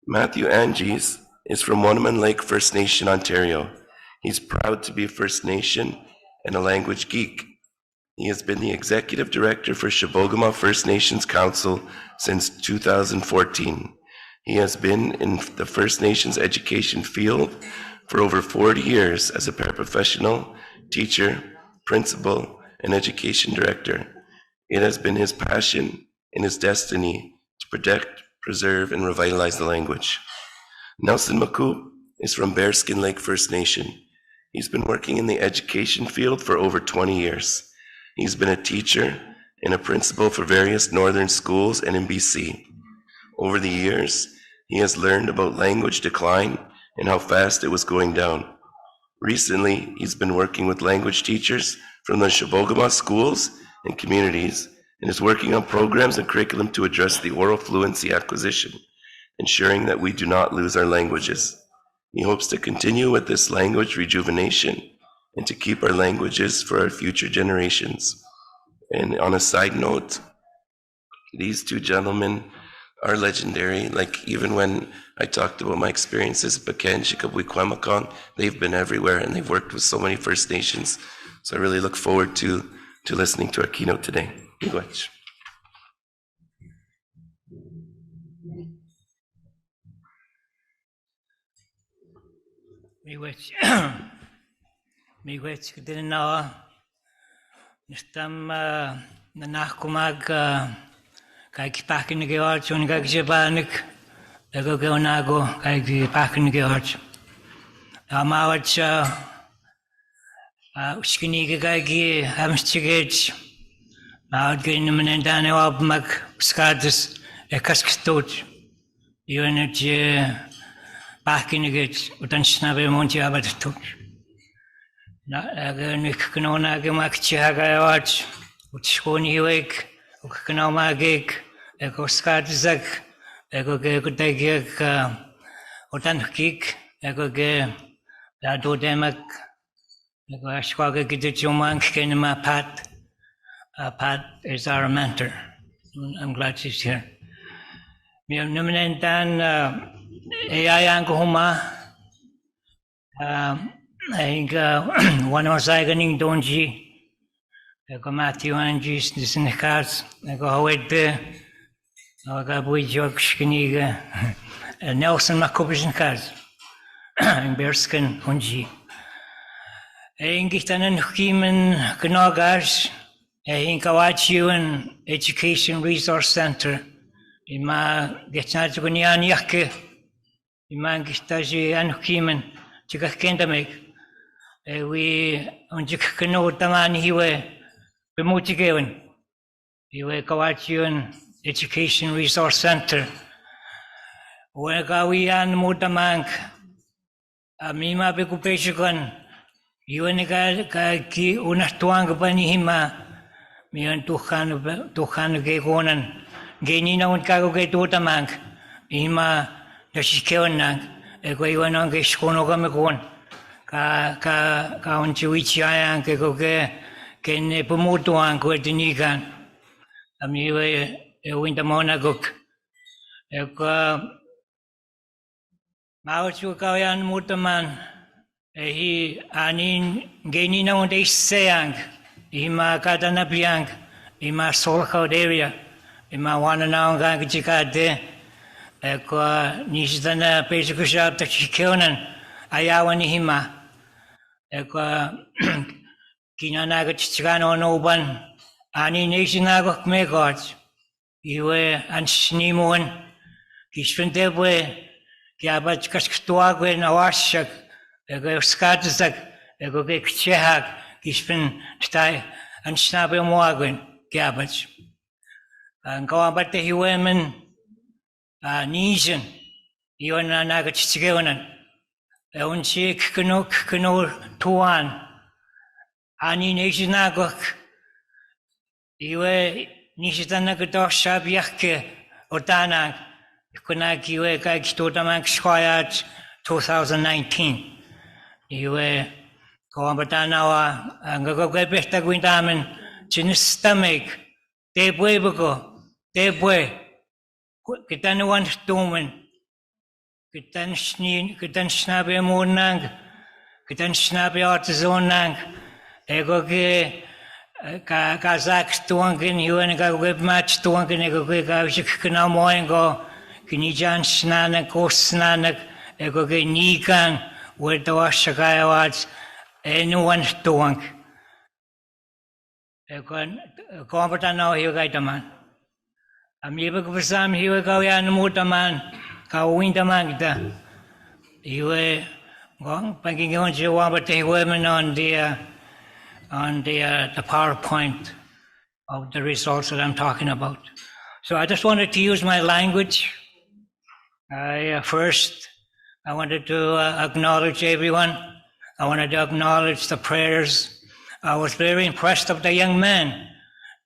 Matthew Angies is from Waterman Lake First Nation, Ontario. He's proud to be a First Nation and a language geek. He has been the executive director for Chibougamau First Nations Council since 2014. He has been in the First Nations education field for over 40 years as a paraprofessional, teacher, principal, and education director. It has been his passion and his destiny to protect, preserve, and revitalize the language. Nelson Macoup is from Bearskin Lake First Nation. He's been working in the education field for over 20 years. He's been a teacher and a principal for various northern schools and in BC. Over the years, he has learned about language decline and how fast it was going down. Recently, he's been working with language teachers from the Chibougamau schools and communities and is working on programs and curriculum to address the oral fluency acquisition, ensuring that we do not lose our languages. He hopes to continue with this language rejuvenation and to keep our languages for our future generations. And on a side note, these two gentlemen are legendary. Like, even when I talked about my experiences at Bakan, Chikabwi, they've been everywhere and they've worked with so many First Nations. So I really look forward to listening to our keynote today. Miigwech. Miigwech kudinawa. Nistam nanahkumag kaikipakin george unigag jabanik ego geonago kaikipakin george. Amawach ushkinige gagi hamstigage. Maud gain menendane wabmak skadus ekasktot. Unit pakinigage utansnabe monti abatut. Nik kanona gemak chihaga watch. utskoniwek, ukkanamagik, eko skatizak, eko ge kutagik, utanhkik, eko ge ladodemak, eko ashwaga giditjumank kenema Pat. Pat is our mentor. I'm glad she's here. Numunentan ayayang ko huma. Ay one was I ganing donji. Eko Matthew Anjis disinikas. Eko hawed aga bui joks kiniga. Nelson Makobisnikas. In Berskin Hunji. Ay gitanan hukimen gnagas. In Kawachiwan Education Resource Center. Ima getnajunian yakke. Ima gitaji anhukimen. Chika kendamik. We unjik kano taman hiwe. Bemutigewan. Hiwe Kawachiwan Education Resource Center. Wagawian mutamang. Amima bekupeshikan. Hiwe ka ki unatuang panihima. Mian Tuhan gegonan. Genina und kago ge totamang. Ima dashikewan nang. Eko iwan ang geskono gamegon. Ka unchiwichi ayang keko ken pumutuang ko etinigan. Amiwe wintamona guk. Eko mauchu kawayan mutaman. Ehi anin genina und iseyang. Ima katanapiang, ima solkaud area, ima wananaong kagchikade, eko nisitana pesukushap takikyonan, ayawan ni hima, eko kinanagachikano noban, ani nationagok megod, iwe ansnimuan, kishpentebwe, kiabat kasktuagwe nawashak, eko skatazak, eko kekchehak, Kishpin stai an snabe moagwen gabach. An kawabate hiwemen nisen iwan nagachikewanan. Unchi kano tuan ani nesinagok iwe nisitanagadosha biake otanang kunak iwe kagitotamang skoyat 2019 iwe Kawabatanawa, ang gagawin gwintamin, chinistamig, tepwe bako, tepwe, kitan wan tumen, kitan snabi amunang, kitan snabi artizonang, ego ke kazak tuangin, yuan gagawin match tuangin, ego ke gawin kinamoengo, kinijan snanak, kosnanak, ego ke nikan, wetawas sakayawats, anyone tuang. Kompatan now here gaitaman. Amiba kupasam here kawian mutaman, kawintaman kita. Iwe gong pangingon si wabate women on the PowerPoint of the results that I'm talking about. So I just wanted to use my language. First, I wanted to acknowledge everyone. I wanted to acknowledge the prayers. I was very impressed of the young man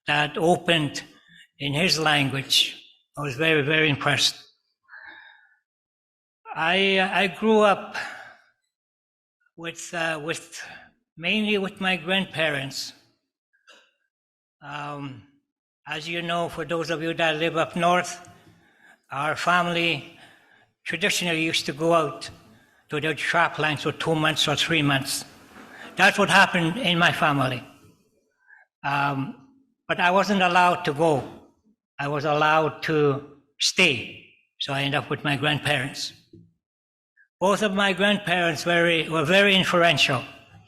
that opened in his language. I was very, very impressed. I grew up with mainly with my grandparents. As you know, for those of you that live up north, our family traditionally used to go out to the traplands for 2 months or 3 months. That's what happened in my family. But I wasn't allowed to go. I was allowed to stay. So I ended up with my grandparents. Both of my grandparents were very influential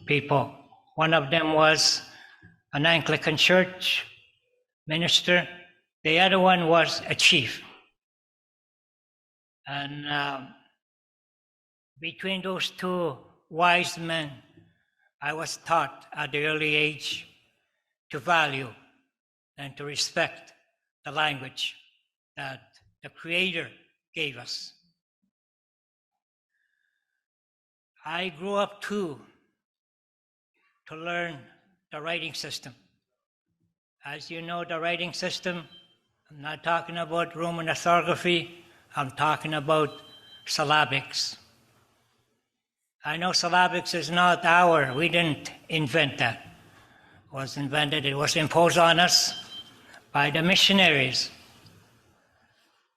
people. One of them was an Anglican church minister. The other one was a chief. And between those two wise men, I was taught at the early age to value and to respect the language that the Creator gave us. I grew up too to learn the writing system. as you know, the writing system, I'm not talking about Roman orthography, I'm talking about syllabics. I know syllabics is not we didn't invent that. It was invented, it was imposed on us by the missionaries.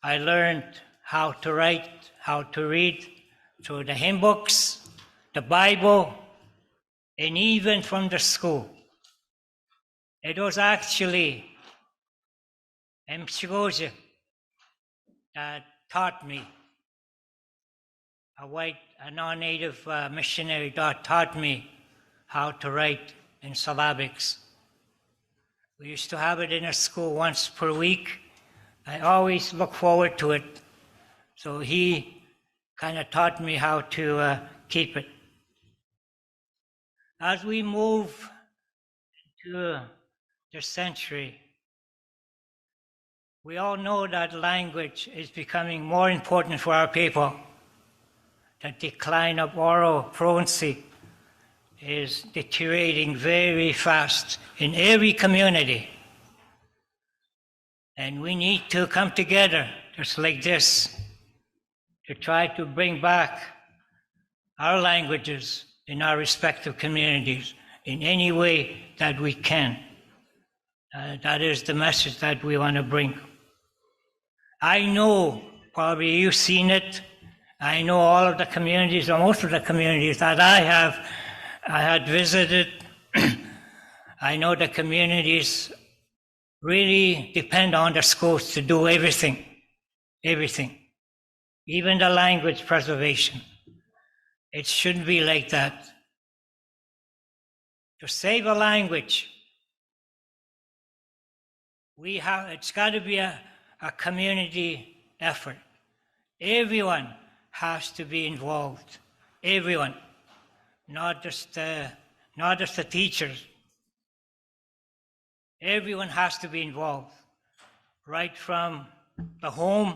I learned how to write, how to read through the hymn books, the Bible, and even from the school. It was actually Mchigoje that taught me, a non-native missionary that taught me how to write in syllabics. We used to have it in a school once per week. I always look forward to it. So he kind of taught me how to keep it. As we move to the century, we all know that language is becoming more important for our people. The decline of oral fluency is deteriorating very fast in every community. And we need to come together, just like this, to try to bring back our languages in our respective communities in any way that we can. That is the message that we want to bring. I know, probably you've seen it, I know all of the communities, or most of the communities that I had visited. I know the communities really depend on the schools to do everything, even the language preservation. It shouldn't be like that. To save a language, it's got to be a community effort. Everyone has to be involved. Everyone, not just the teachers. Everyone has to be involved, right from the home,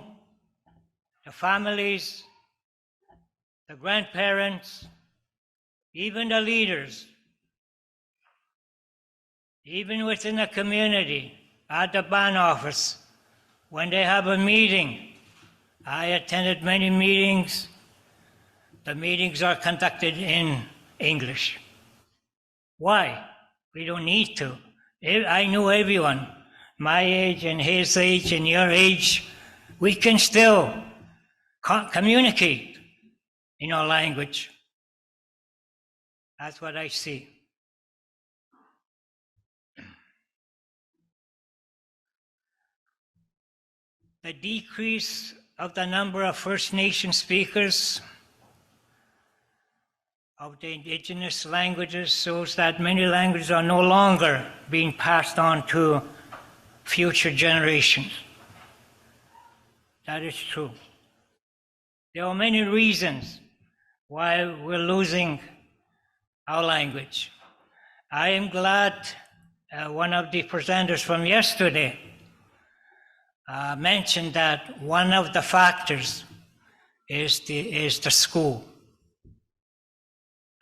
the families, the grandparents, even the leaders, even within the community, at the band office, when they have a meeting. I attended many meetings. The meetings are conducted in English. Why? We don't need to. I know everyone, my age and his age and your age, we can still communicate in our language. That's what I see. The decrease of the number of First Nation speakers of the indigenous languages shows that many languages are no longer being passed on to future generations. That is true. There are many reasons why we're losing our language. I am glad one of the presenters from yesterday mentioned that one of the factors is the school.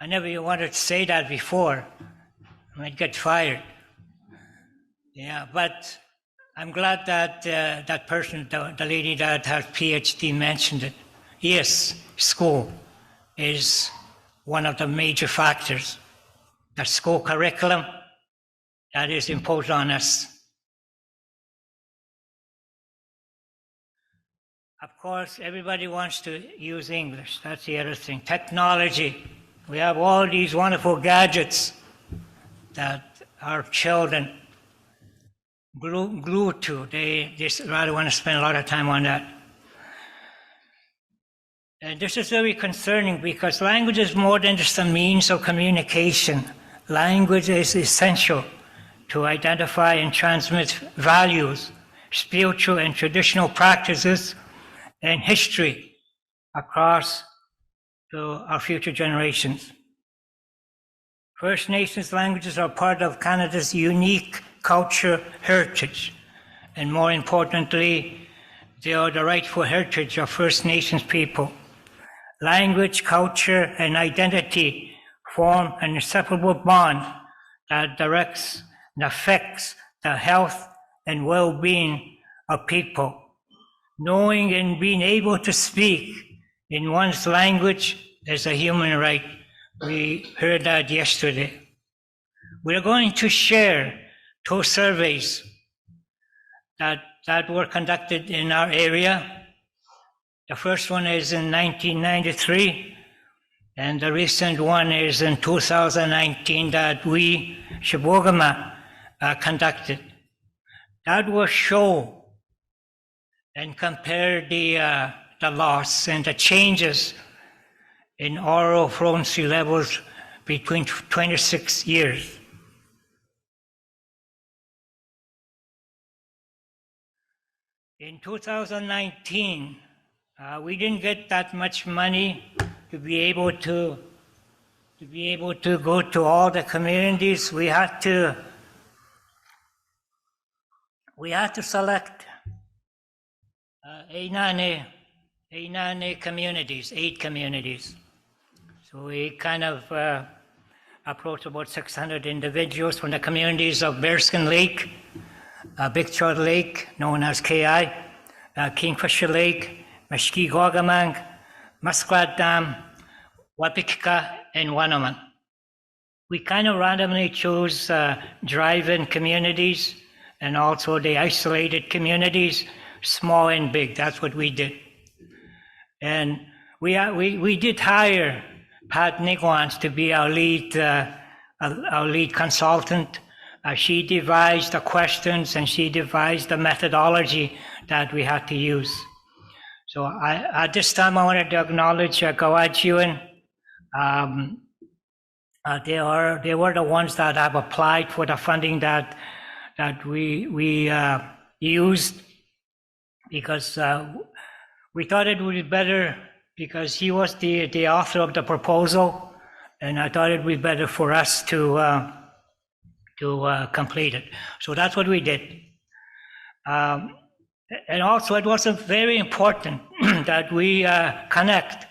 I never wanted to say that before. I might get fired. Yeah, but I'm glad that that person, the lady that has PhD, mentioned it. Yes, school is one of the major factors. The school curriculum that is imposed on us. Of course, everybody wants to use English. That's the other thing. Technology. We have all these wonderful gadgets that our children glued to. They just rather want to spend a lot of time on that. And this is very concerning because language is more than just a means of communication. Language is essential to identify and transmit values, spiritual and traditional practices, and history across to our future generations. First Nations languages are part of Canada's unique culture heritage, and more importantly, they are the rightful heritage of First Nations people. Language, culture, and identity form an inseparable bond that directs and affects the health and well-being of people. Knowing and being able to speak in one's language is a human right. We heard that yesterday. We're going to share 2 surveys that were conducted in our area. The first one is in 1993, and the recent one is in 2019 that we, Shibogama, conducted. That will show and compare the loss and the changes in oral fluency levels between 26 years. In 2019, we didn't get that much money to be able to go to all the communities. We had to select 8 communities, 8 communities. So we kind of approached about 600 individuals from the communities of Bearskin Lake, Big Trout Lake, known as KI, Kingfisher Lake, Mesquite-Gogamang, Muskrat Dam, Wapikika, and Wanaman. We kind of randomly chose drive-in communities and also the isolated communities, small and big. That's what we did. And we did hire Pat Niguans to be our lead consultant. She devised the questions and she devised the methodology that we had to use. So at this time, I wanted to acknowledge Gawajiwan. They were the ones that have applied for the funding that we used, because we thought it would be better, because he was the author of the proposal, and I thought it would be better for us to complete it. So that's what we did. And also it was very important that we connect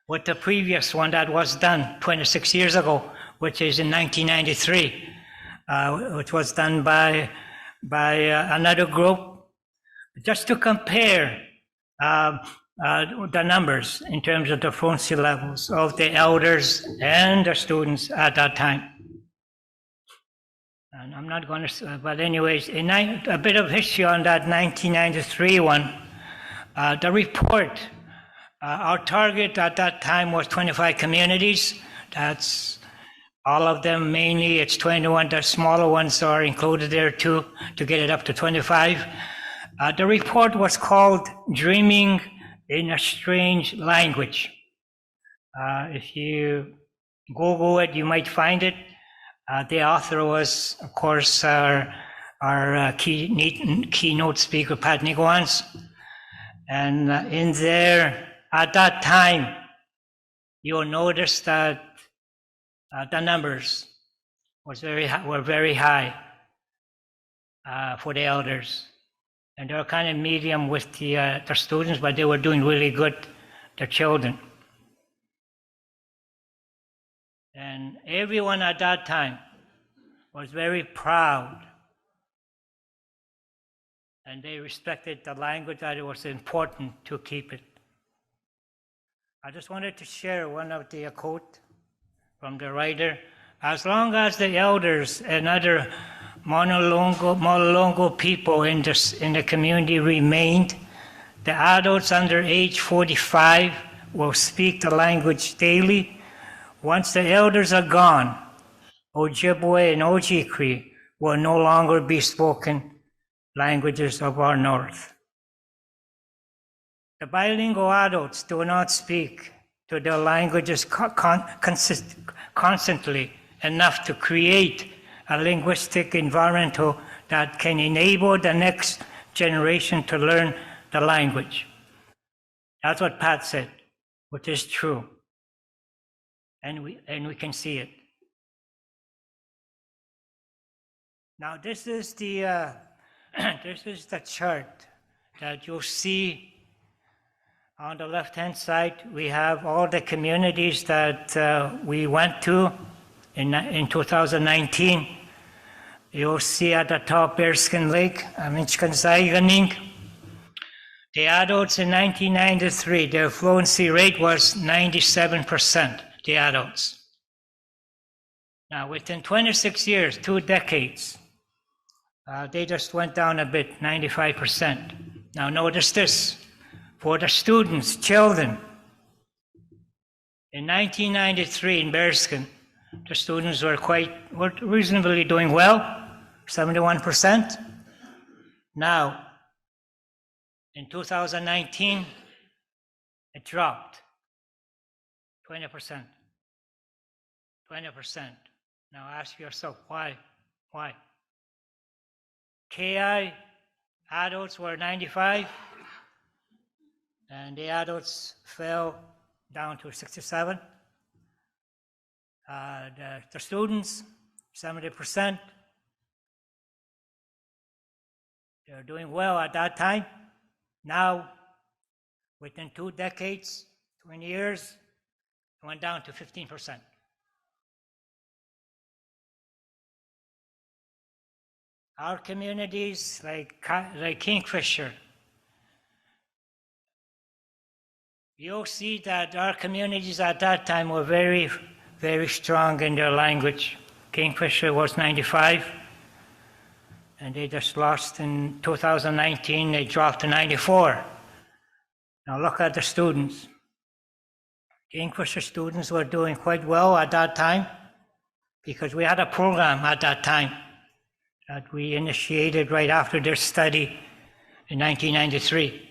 with the previous one that was done 26 years ago, which is in 1993, which was done by another group, just to compare the numbers in terms of the fluency levels of the elders and the students at that time. And I'm not going to, but anyways, a bit of history on that 1993 one. The report, our target at that time was 25 communities. That's all of them, mainly it's 21. The smaller ones are included there too, to get it up to 25. The report was called Dreaming in a Strange Language. If you Google it, you might find it. The author was, of course, our keynote speaker, Pat Niguans. And in there, at that time, you'll notice that the numbers were very high for the elders. And they were kind of medium with the students, but they were doing really good, the children. And everyone at that time was very proud. And they respected the language, that it was important to keep it. I just wanted to share one of the quote from the writer. As long as the elders and other Monolongo people in the community remained, the adults under age 45 will speak the language daily. Once the elders are gone, Ojibwe and Ojibwe will no longer be spoken languages of our north. The bilingual adults do not speak to their languages constantly enough to create a linguistic environment that can enable the next generation to learn the language. That's what Pat said, which is true. And we can see it. Now this is the chart that you'll see on the left-hand side. We have all the communities that we went to in 2019, you'll see at the top Bearskin Lake, Aminchkansaiganing. The adults in 1993, their fluency rate was 97%, the adults. Now, within 26 years, 2 decades, they just went down a bit, 95%. Now, notice this. For the students, children, in 1993 in Bearskin, the students were reasonably doing well, 71%. Now, in 2019, it dropped 20%. 20%. Now ask yourself, why? Why? KI adults were 95, and the adults fell down to 67. The students, 70%. They're doing well at that time. Now, within 2 decades, 20 years, it went down to 15%. Our communities, like Kingfisher, you'll see that our communities at that time were very, very strong in their language. Kingfisher was 95, and they just lost in 2019, they dropped to 94. Now look at the students. Kingfisher students were doing quite well at that time because we had a program at that time that we initiated right after their study in 1993.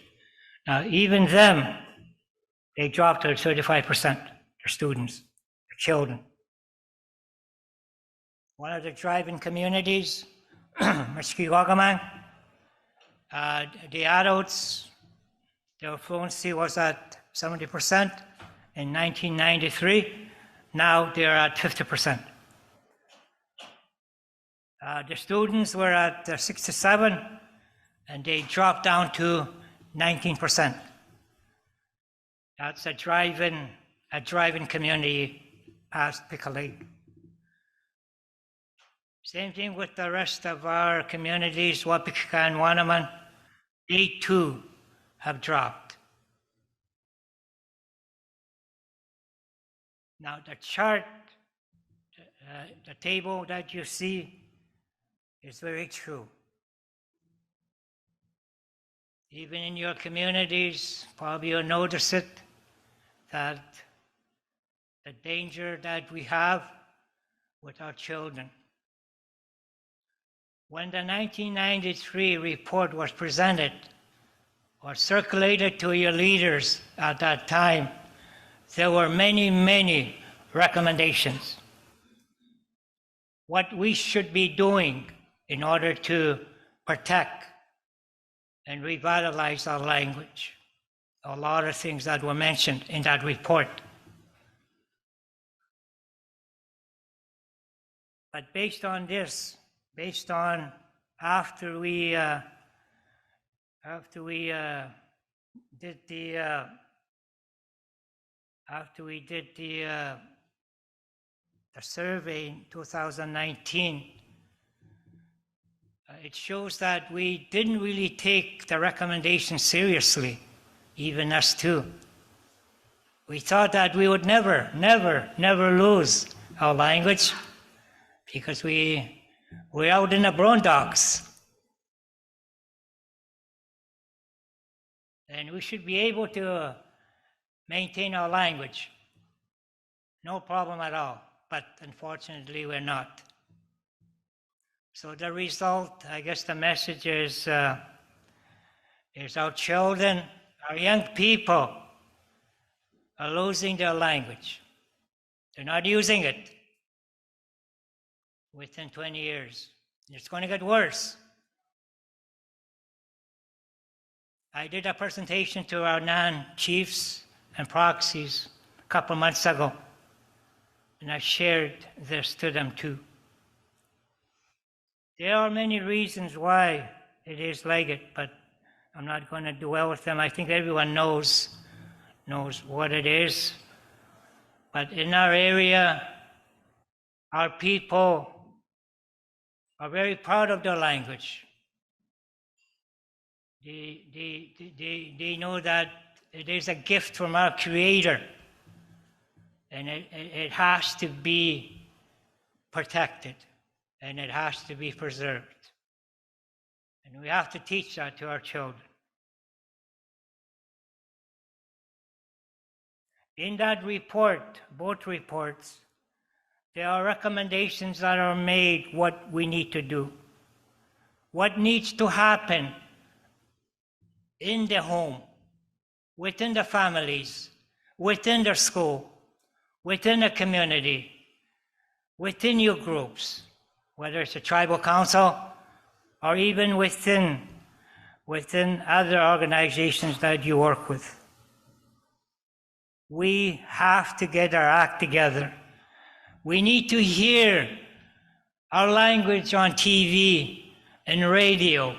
Now even them, they dropped to 35%, their students, their children. One of the driving communities, Mishkiwagamang, the adults, their fluency was at 70% in 1993. Now they're at 50%. The students were at 67, and they dropped down to 19%. That's a driving community past Pickle Lake. Same thing with the rest of our communities, Wapikika and Wanaman. They too have dropped. Now the chart, the table that you see is very true. Even in your communities, probably you'll notice it, that the danger that we have with our children. When the 1993 report was presented or circulated to your leaders at that time, there were many, many recommendations. What we should be doing in order to protect and revitalize our language. A lot of things that were mentioned in that report. But based on this, based on after we did the survey in 2019, it shows that we didn't really take the recommendation seriously, even us too. We thought that we would never lose our language because we're out in the boondocks. And we should be able to maintain our language. No problem at all. But unfortunately, we're not. So the result, I guess the message is our children, our young people are losing their language. They're not using it within 20 years. It's going to get worse. I did a presentation to our non-chiefs and proxies a couple months ago, and I shared this to them too. There are many reasons why it is like it, but I'm not going to dwell with them. I think everyone knows what it is. But in our area, our people are very proud of their language. They know that it is a gift from our Creator, and it has to be protected, and it has to be preserved. And we have to teach that to our children. In that report, both reports, there are recommendations that are made what we need to do, what needs to happen in the home, within the families, within the school, within the community, within your groups, whether it's a tribal council or even within other organizations that you work with. We have to get our act together. We need to hear our language on TV and radio.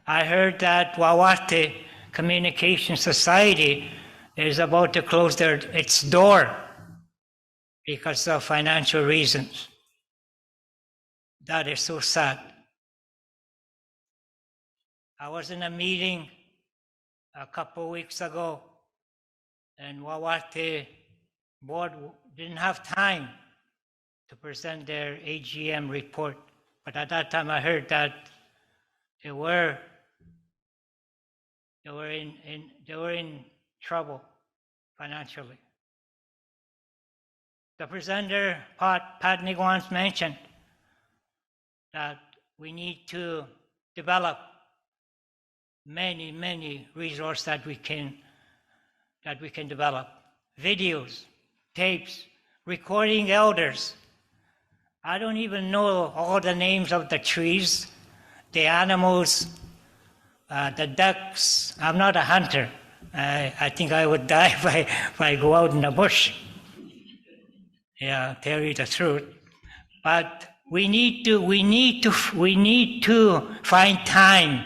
I heard that Wawate Communication Society is about to close its door because of financial reasons. That is so sad. I was in a meeting a couple weeks ago, and Wawate board didn't have time to present their AGM report. But at that time I heard that they were in trouble financially. The presenter, Pat Niguans, mentioned that we need to develop many resources that we can develop. Videos, tapes, recording elders. I don't even know all the names of the trees, the animals, the ducks. I'm not a hunter. I think I would die if I go out in the bush. Yeah, tell you the truth. But we need to find time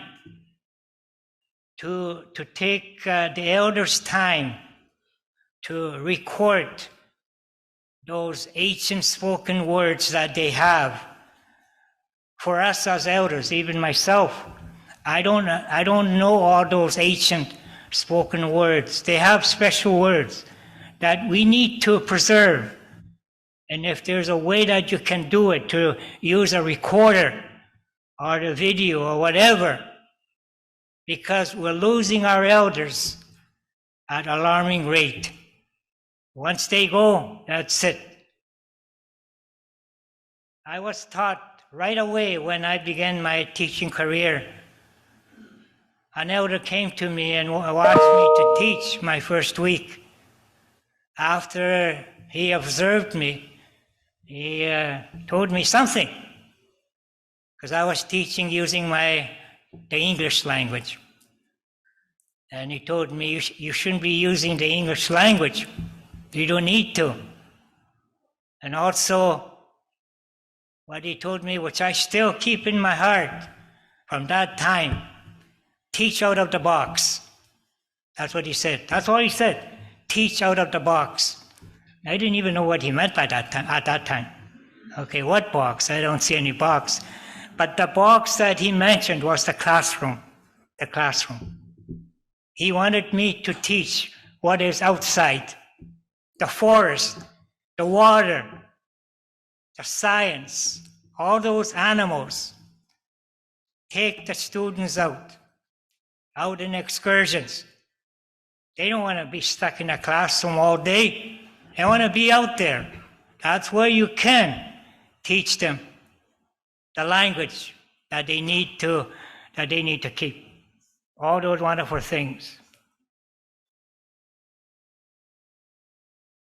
to take the elders' time to record those ancient spoken words that they have. For us as elders, even myself, I don't know all those ancient spoken words. They have special words that we need to preserve. And if there's a way that you can do it, to use a recorder or the video or whatever, because we're losing our elders at an alarming rate. Once they go, that's it. I was taught right away when I began my teaching career. An elder came to me and asked me to teach my first week. After he observed me, he told me something, because I was teaching using the English language. And he told me, you shouldn't be using the English language. You don't need to. And also, what he told me, which I still keep in my heart from that time, teach out of the box. That's what he said. That's all he said. Teach out of the box. I didn't even know what he meant by that time, at that time. Okay, what box? I don't see any box. But the box that he mentioned was the classroom. The classroom. He wanted me to teach what is outside. The forest, the water, the science, all those animals. Take the students out in excursions. They don't want to be stuck in a classroom all day. They want to be out there. That's where you can teach them the language that they need to keep. All those wonderful things.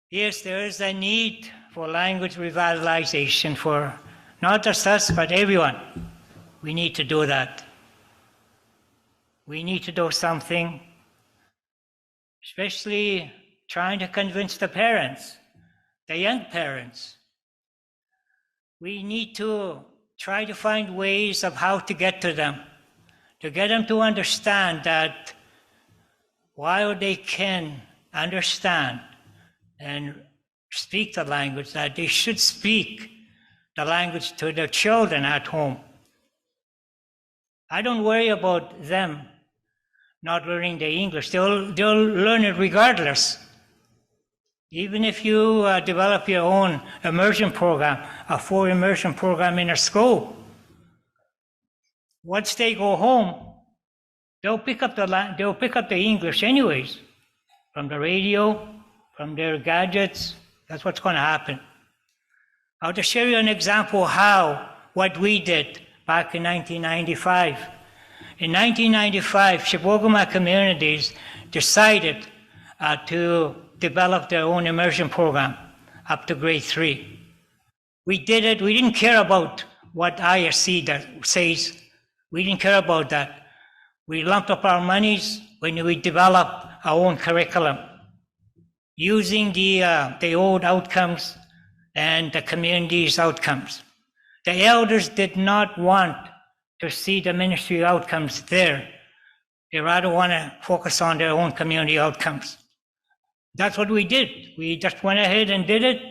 Yes, there is a need for language revitalization for not just us, but everyone. We need to do that. We need to do something, especially trying to convince the parents, the young parents. We need to try to find ways of how to get to them to understand that while they can understand and speak the language, that they should speak the language to their children at home I don't worry about them not learning the English. They'll learn it regardless. Even if you develop your own immersion program, a full immersion program in a school, once they go home, they'll pick up the English anyways, from the radio, from their gadgets. That's what's going to happen. I'll just share you an example what we did back in 1995. In 1995, Chibougamau communities decided to develop their own immersion program up to grade 3. We did it. We didn't care about what ISC says. We didn't care about that. We lumped up our monies when we developed our own curriculum, using the old outcomes and the community's outcomes. The elders did not want to see the ministry outcomes there. They rather want to focus on their own community outcomes. That's what we did. We just went ahead and did it.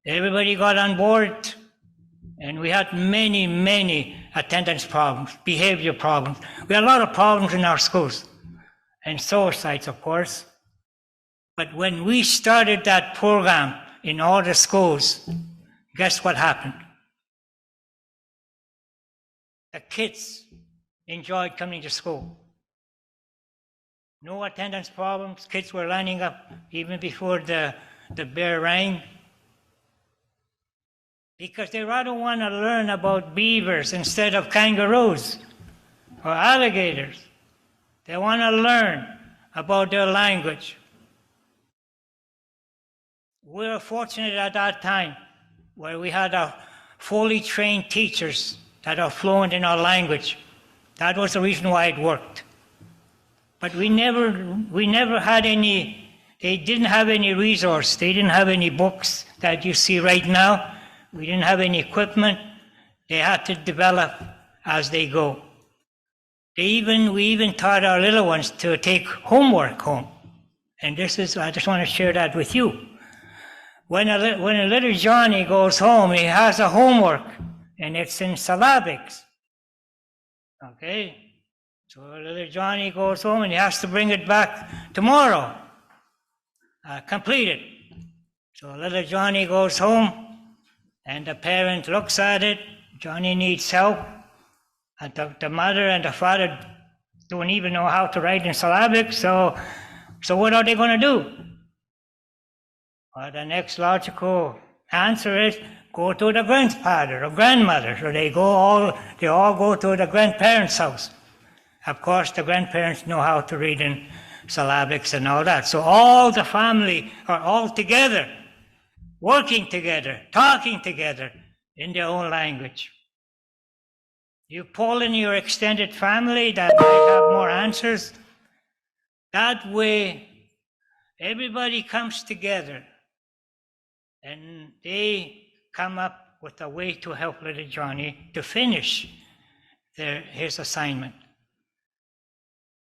Everybody got on board, and we had many, many attendance problems, behavior problems. We had a lot of problems in our schools, and suicides, of course. But when we started that program in all the schools, guess what happened? The kids enjoyed coming to school. No attendance problems. Kids were lining up even before the bell rang, because they rather want to learn about beavers instead of kangaroos or alligators. They want to learn about their language. We were fortunate at that time where we had fully trained teachers that are fluent in our language. That was the reason why it worked. But we never had any, they didn't have any resource. They didn't have any books that you see right now. We didn't have any equipment. They had to develop as they go. We even taught our little ones to take homework home. And I just want to share that with you. When a little Johnny goes home, he has a homework, and it's in syllabics. Okay? So little Johnny goes home and he has to bring it back tomorrow, completed. So little Johnny goes home and the parent looks at it. Johnny needs help. And the mother and the father don't even know how to write in syllabics, so what are they going to do? Well, the next logical answer is go to the grandfather or grandmother. So they all go to the grandparents' house. Of course, the grandparents know how to read in syllabics and all that. So all the family are all together, working together, talking together in their own language. You pull in your extended family that might have more answers. That way, everybody comes together and they come up with a way to help little Johnny to finish his assignment.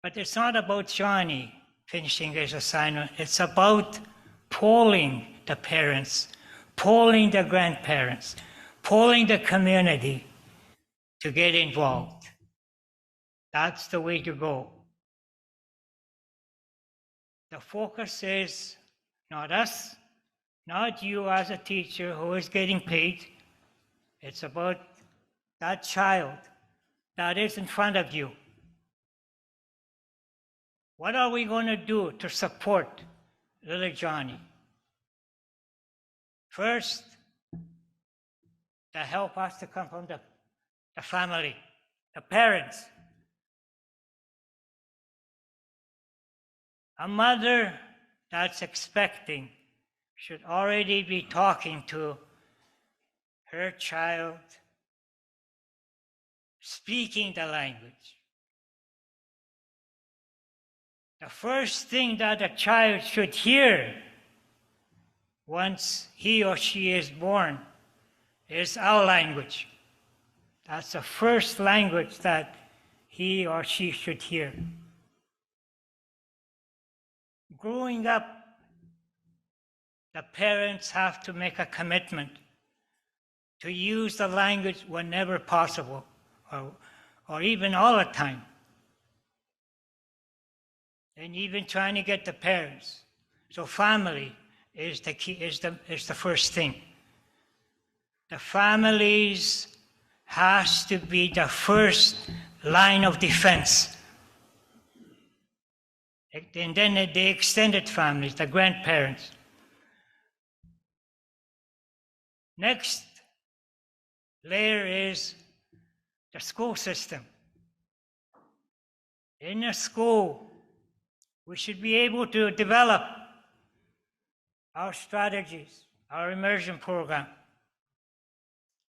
But it's not about Johnny finishing his assignment. It's about polling the parents, polling the grandparents, polling the community to get involved. That's the way to go. The focus is not us, not you as a teacher who is getting paid. It's about that child that is in front of you. What are we going to do to support little Johnny? First, the help has to come from the family, the parents. A mother that's expecting should already be talking to her child, speaking the language. The first thing that a child should hear once he or she is born is our language. That's the first language that he or she should hear. Growing up, the parents have to make a commitment to use the language whenever possible, or even all the time. And even trying to get the parents. So family is the key, is the first thing. The families has to be the first line of defense. And then the extended families, the grandparents. Next layer is the school system. In a school, we should be able to develop our strategies, our immersion program.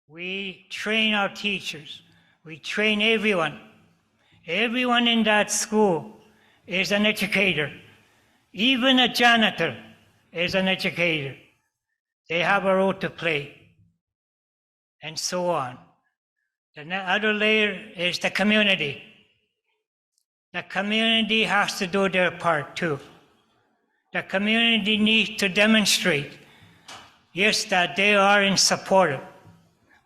We train our teachers. We train everyone. Everyone in that school is an educator. Even a janitor is an educator. They have a role to play, and so on. The other layer is the community. The community has to do their part too. The community needs to demonstrate, yes, that they are in support.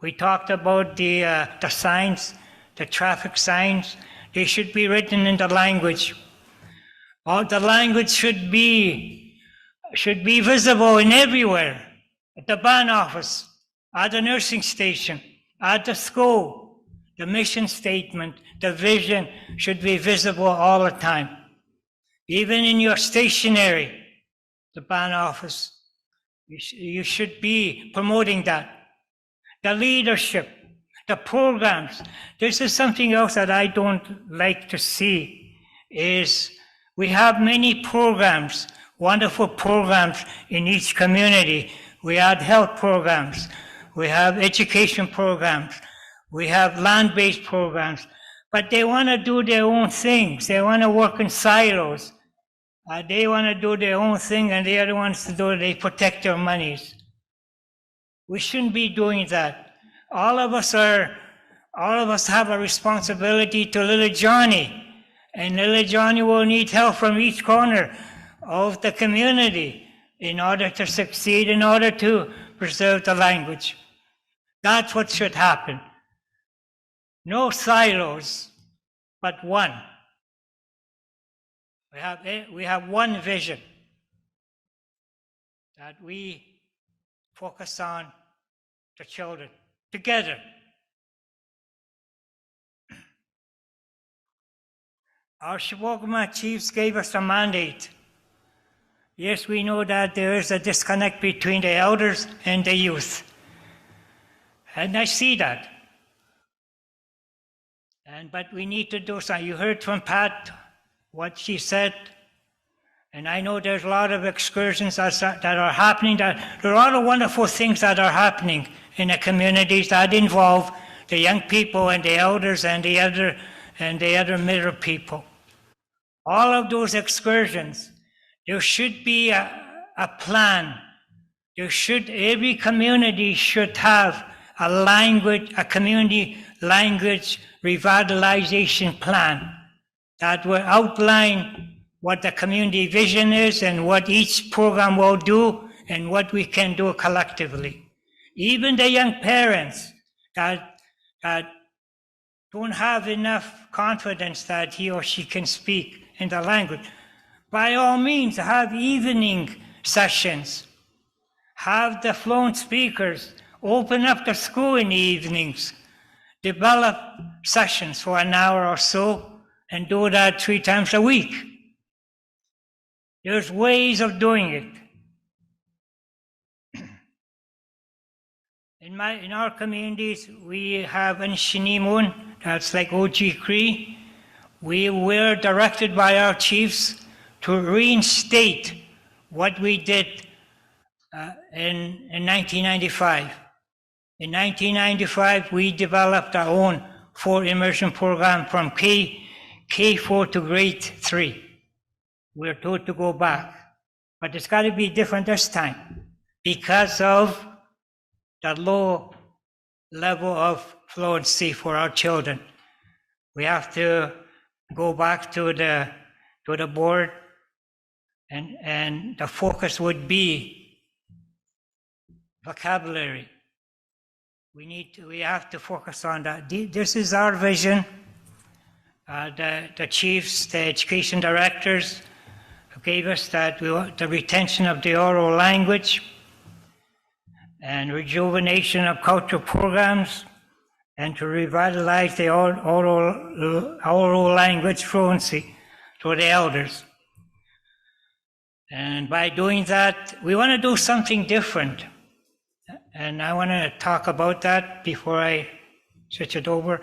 We talked about the signs, the traffic signs. They should be written in the language. All the language should be visible in everywhere. At the band office, at the nursing station, at the school. The mission statement, the vision should be visible all the time. Even in your stationery, the band office, you should be promoting that. The leadership, the programs. This is something else that I don't like to see, is we have many programs, wonderful programs in each community. We have health programs, we have education programs, we have land-based programs, but they want to do their own things. They want to work in silos. They want to do their own thing, and the other ones to do, they protect their monies. We shouldn't be doing that. All of us have a responsibility to little Johnny, and little Johnny will need help from each corner of the community in order to succeed, in order to preserve the language. That's what should happen. No silos, but one. We have one vision that we focus on the children together. Our Shibokuma chiefs gave us a mandate. Yes, we know that there is a disconnect between the elders and the youth. And I see that. But we need to do something. You heard from Pat what she said. And I know there's a lot of excursions that are happening. There are a lot of wonderful things that are happening in the communities that involve the young people and the elders and the other middle people. All of those excursions, there should be a plan. Every community should have a community language revitalization plan that will outline what the community vision is and what each program will do and what we can do collectively. Even the young parents that don't have enough confidence that he or she can speak in the language, by all means, have evening sessions. Have the fluent speakers open up the school in the evenings. Develop sessions for an hour or so and do that 3 times a week. There's ways of doing it. In our communities, we have in Shinimun, that's like OG Cree. We were directed by our chiefs to reinstate what we did in 1995. In 1995, we developed our own 4 immersion program from K4 to grade 3. We're told to go back, but it's got to be different this time because of the low level of fluency for our children. We have to go back to the board, and the focus would be vocabulary. We have to focus on that. This is our vision. the chiefs, the education directors, who gave us the retention of the oral language and rejuvenation of cultural programs, and to revitalize the oral language fluency to the elders. And by doing that, we want to do something different. And I want to talk about that before I switch it over.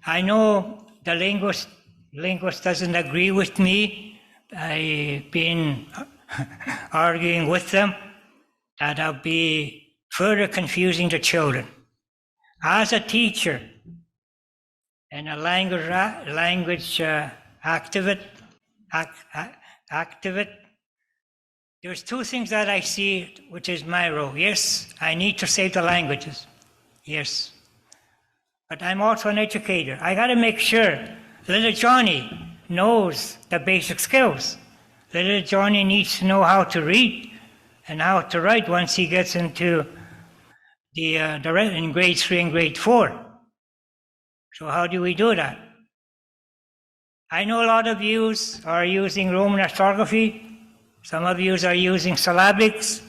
I know the linguist doesn't agree with me. I've been arguing with them that I'll be further confusing the children. As a teacher and a language activist, there's two things that I see, which is my role. Yes, I need to save the languages. Yes. But I'm also an educator. I got to make sure little Johnny knows the basic skills. Little Johnny needs to know how to read and how to write once he gets into in grade 3 and grade 4. So how do we do that? I know a lot of you are using Roman orthography. Some of you are using syllabics.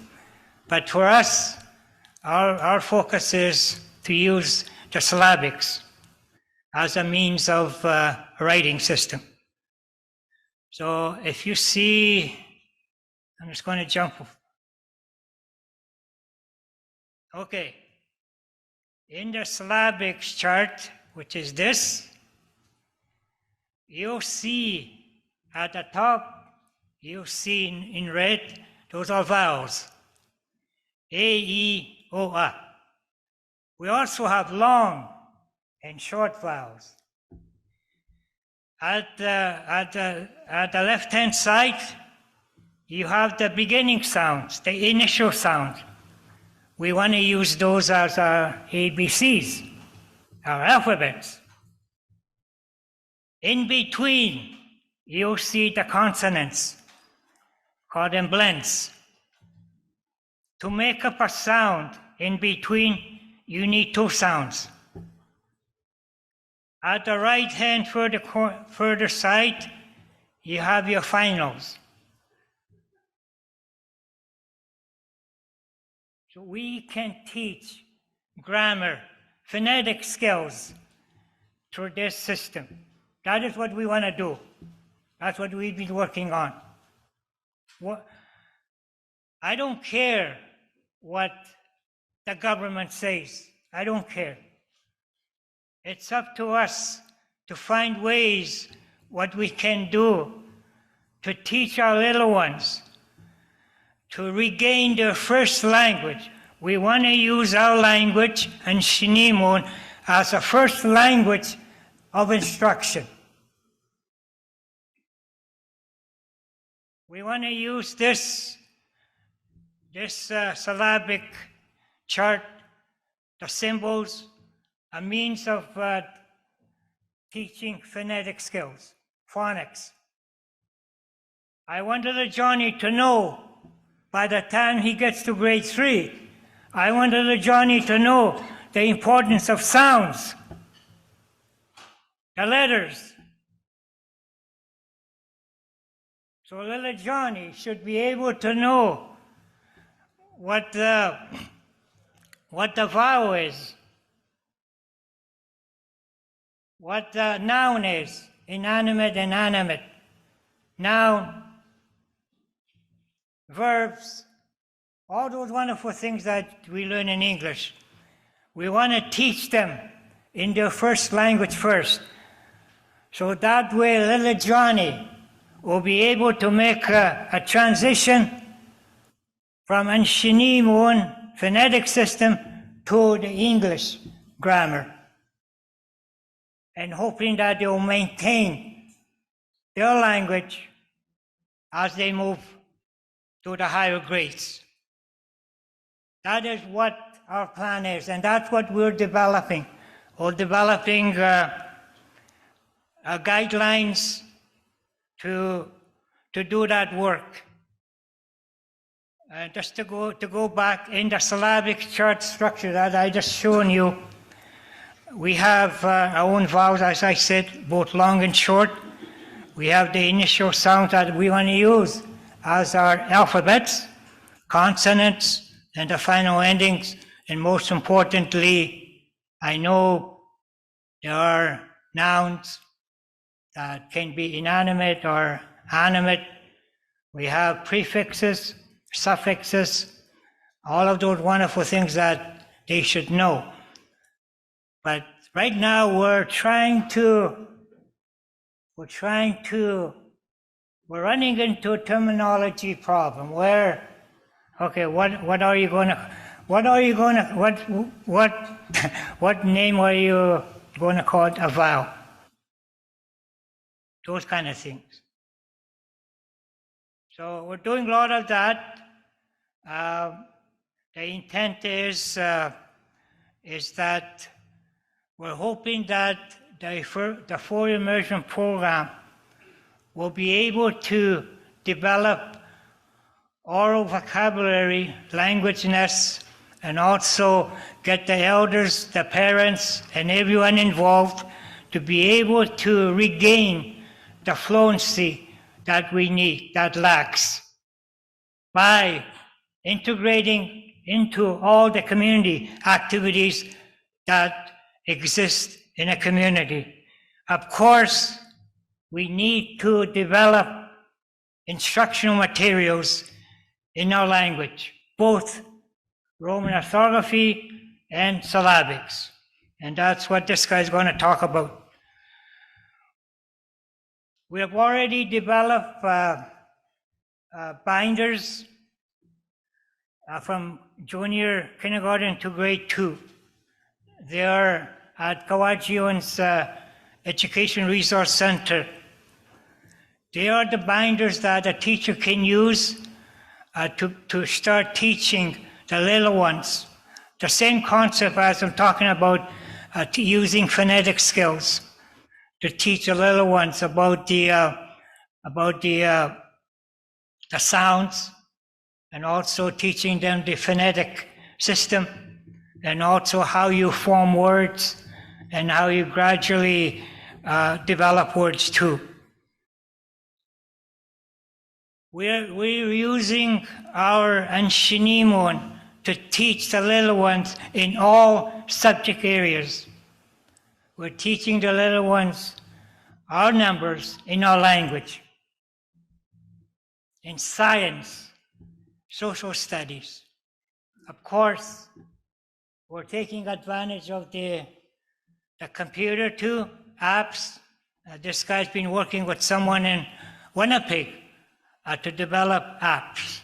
But for us, our focus is to use the syllabics as a means of writing system. So if you see, I'm just going to jump. Okay. In the syllabics chart, which is this, you'll see at the top, you'll see in red, those are vowels. A, E, O, A. We also have long and short vowels. At the left-hand side, you have the beginning sounds, the initial sounds. We want to use those as our ABCs, our alphabets. In between, you'll see the consonants, call them blends. To make up a sound in between, you need two sounds. At the right-hand further side, you have your finals. So we can teach grammar, phonetic skills through this system. That is what we want to do. That's what we've been working on. I don't care what the government says. I don't care. It's up to us to find ways what we can do to teach our little ones to regain their first language. We want to use our language and Shinimun as a first language of instruction. We want to use this syllabic chart, the symbols, a means of teaching phonetic skills, phonics. I want little Johnny to know by the time he gets to grade 3, I want little Johnny to know the importance of sounds, the letters. So little Johnny should be able to know what the vowel is, what the noun is, inanimate, inanimate, noun, verbs, all those wonderful things that we learn in English. We want to teach them in their first language first. So that way little Johnny will be able to make a transition from an Shinimun phonetic system to the English grammar, and hoping that they will maintain their language as they move to the higher grades. That is what our plan is, and that's what we're developing. We're developing guidelines to do that work. Just to go back in the syllabic chart structure that I just shown you, we have our own vowels, as I said, both long and short. We have the initial sounds that we want to use as our alphabets, consonants, and the final endings. And most importantly, I know there are nouns that can be inanimate or animate. We have prefixes, suffixes, all of those wonderful things that they should know. But right now we're running into a terminology problem where, okay, what name are you going to call it a vowel? Those kind of things. So we're doing a lot of that. The intent is that we're hoping that the full immersion program will be able to develop oral vocabulary, language nests, and also get the elders, the parents, and everyone involved to be able to regain the fluency that we need, that lacks, by integrating into all the community activities that exist in a community. Of course, we need to develop instructional materials in our language, both Roman orthography and syllabics. And that's what this guy is going to talk about. We have already developed binders from junior kindergarten to grade 2. They are at Kawajion's Education Resource Center. They are the binders that a teacher can use to start teaching the little ones. The same concept as I'm talking about using phonetic skills to teach the little ones about the sounds, and also teaching them the phonetic system, and also how you form words and how you gradually develop words too. We're using our Anshinimon to teach the little ones in all subject areas. We're teaching the little ones our numbers in our language, in science, social studies. Of course, we're taking advantage of the computer too, apps. This guy's been working with someone in Winnipeg to develop apps.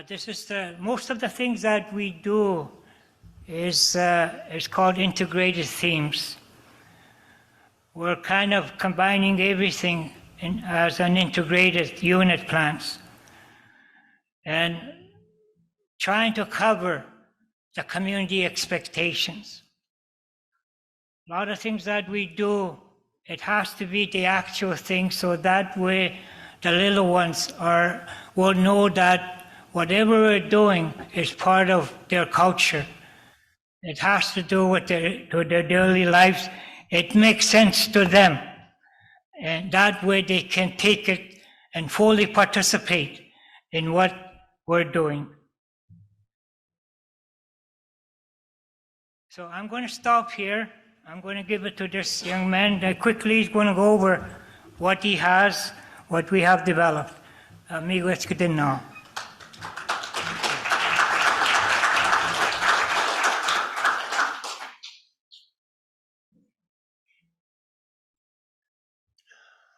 This is most of the things that we do is called integrated themes. We're kind of combining everything as an integrated unit plans and trying to cover the community expectations. A lot of things that we do, it has to be the actual thing, so that way the little ones will know that whatever we're doing is part of their culture. It has to do with their daily lives. It makes sense to them. And that way they can take it and fully participate in what we're doing. So I'm going to stop here. I'm going to give it to this young man. Quickly, he's going to go over what he has, what we have developed. Amigo, let's get in now.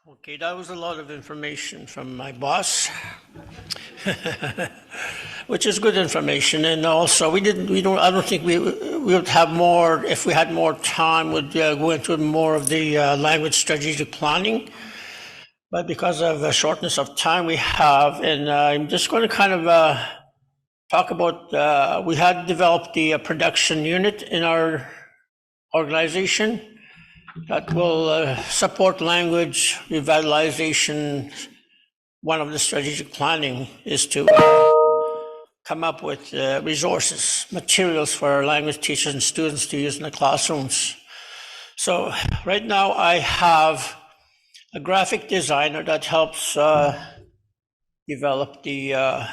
Okay, that was a lot of information from my boss, which is good information. And also, I don't think we would have more, if we had more time, would go into more of the language strategic planning. But because of the shortness of time we have, and I'm just going to kind of talk about, we had developed the production unit in our organization that will support language revitalization one of the strategic planning is to come up with resources, materials for our language teachers and students to use in the classrooms. So right now I have a graphic designer that helps develop the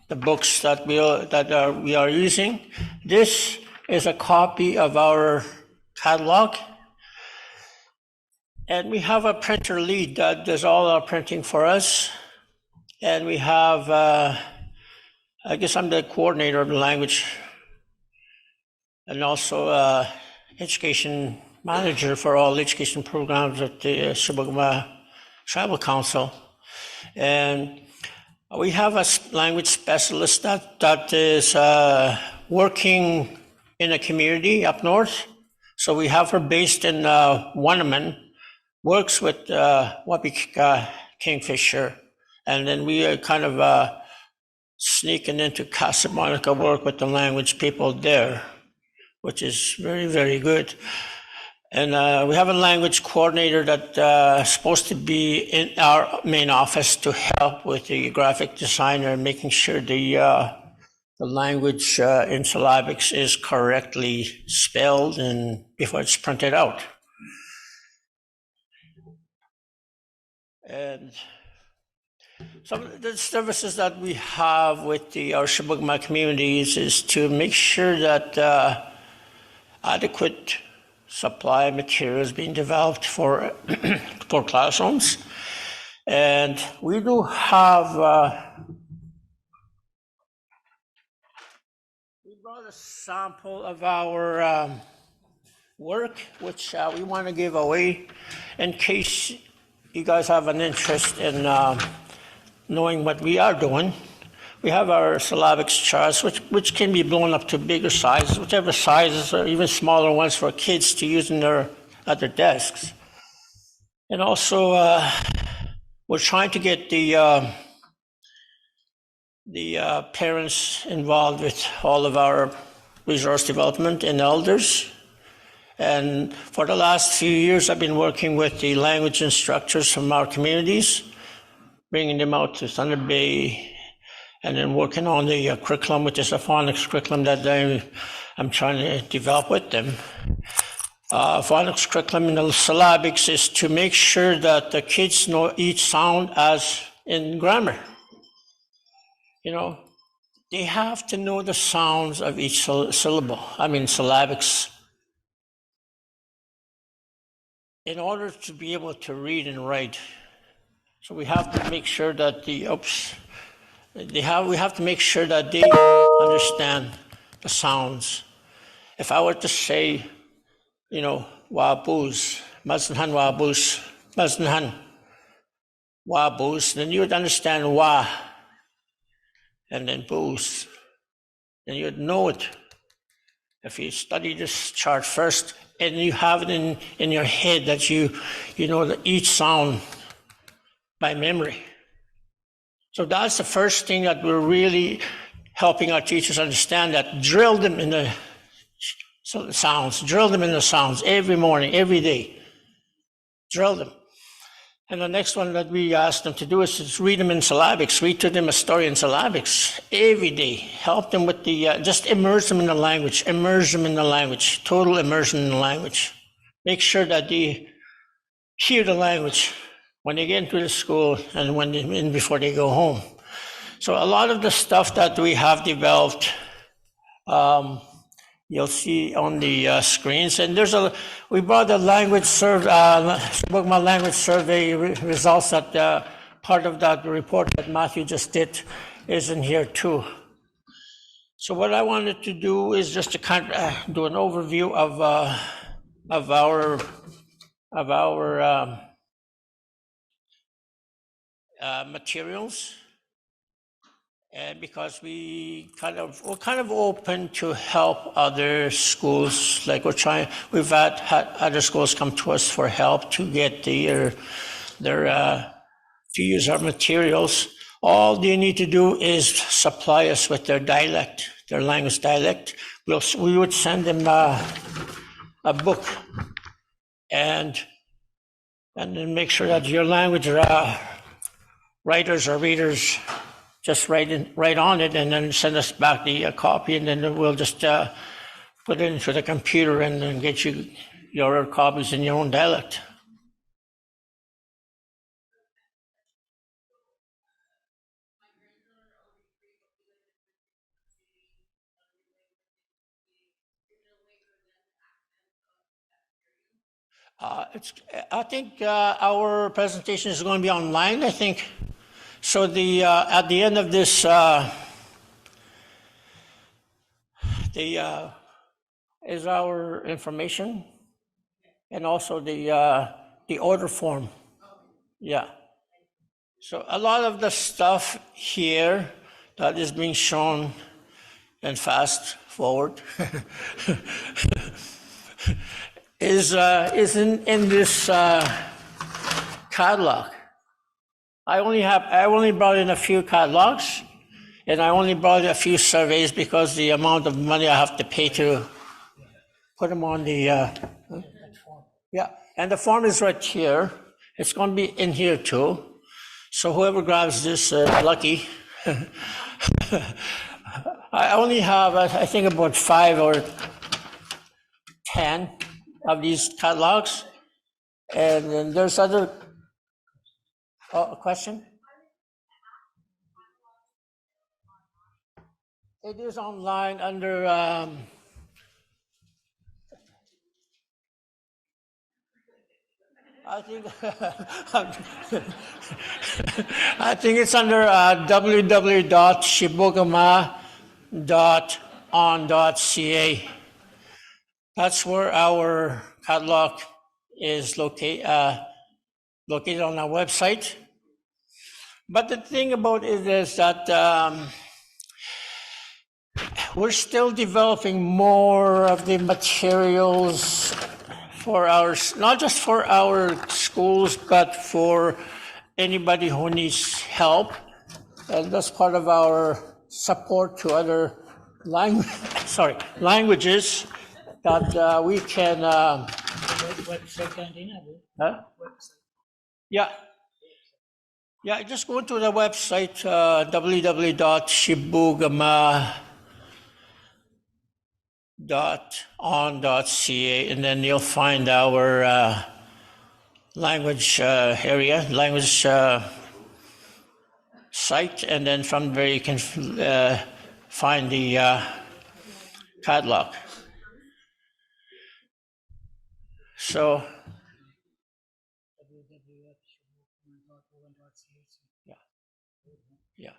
books that we are using. This is a copy of our catalog. And we have a printer lead that does all our printing for us. And we have, I guess I'm the coordinator of the language and also education manager for all education programs at the Chibougamau Tribal Council. And we have a language specialist that is working in a community up north. So we have her based in Wannerman, works with Wapik Kingfisher. And then we are kind of sneaking into Casa Monica, work with the language people there, which is very, very good. And we have a language coordinator that's supposed to be in our main office to help with the graphic designer and making sure the language in syllabics is correctly spelled and before it's printed out. And some of the services that we have with our Chibougamau communities is to make sure that adequate supply materials being developed for for classrooms. And we do have we brought a sample of our work, which we want to give away in case you guys have an interest in knowing what we are doing. We have our syllabics charts, which can be blown up to bigger sizes, whichever sizes, or even smaller ones for kids to use at their desks. And also, we're trying to get the parents involved with all of our resource development and elders. And for the last few years, I've been working with the language instructors from our communities, bringing them out to Thunder Bay, and then working on the curriculum, which is a phonics curriculum that I'm trying to develop with them. Phonics curriculum in the syllabics is to make sure that the kids know each sound as in grammar. You know, they have to know the sounds of each syllable, syllabics, in order to be able to read and write. So we have to make sure that we have to make sure that they understand the sounds. If I were to say, waboos, maznhan waboos, maznhan waboos, then you would understand wa, and then boos. Then you'd know it. If you study this chart first, and you have it in your head that you know each sound by memory. So that's the first thing that we're really helping our teachers understand, that drill them in the sounds every morning, every day. Drill them. And the next one that we ask them to do is read them in syllabics, read to them a story in syllabics every day. Help them with just immerse them in the language, total immersion in the language. Make sure that they hear the language when they get into the school and before they go home. So a lot of the stuff that we have developed, you'll see on the screens. And we brought the language survey, Chibougamau language survey results that part of that report that Matthew just did is in here too. So what I wanted to do is just to kind of do an overview of our materials, and because we're kind of open to help other schools. Like we've had other schools come to us for help to get to use our materials. All they need to do is supply us with their dialect, their language dialect. We would send them a book and then make sure that your language writers or readers just write on it and then send us back the copy, and then we'll just put it into the computer and then get you your copies in your own dialect. I think our presentation is going to be online, I think. So at the end of this, is our information and also the order form. Yeah. So a lot of the stuff here that is being shown and fast forward is in this catalog. I only brought in a few catalogs, and I only brought a few surveys because the amount of money I have to pay to put them on the yeah, and the form is right here. It's going to be in here too. So whoever grabs this, lucky. I only have, I think, about 5 or 10 of these catalogs, and then there's other. Oh, a question? It is online under. I think I think it's under www.shibugama.on.ca. That's where our catalog is located on our website. But the thing about it is that we're still developing more of the materials for not just for our schools, but for anybody who needs help. And that's part of our support to other languages that we can. Huh? Yeah. Yeah, just go to the website, www.shibugama.on.ca, and then you'll find our language site, and then from there you can find the catalog. So, yeah.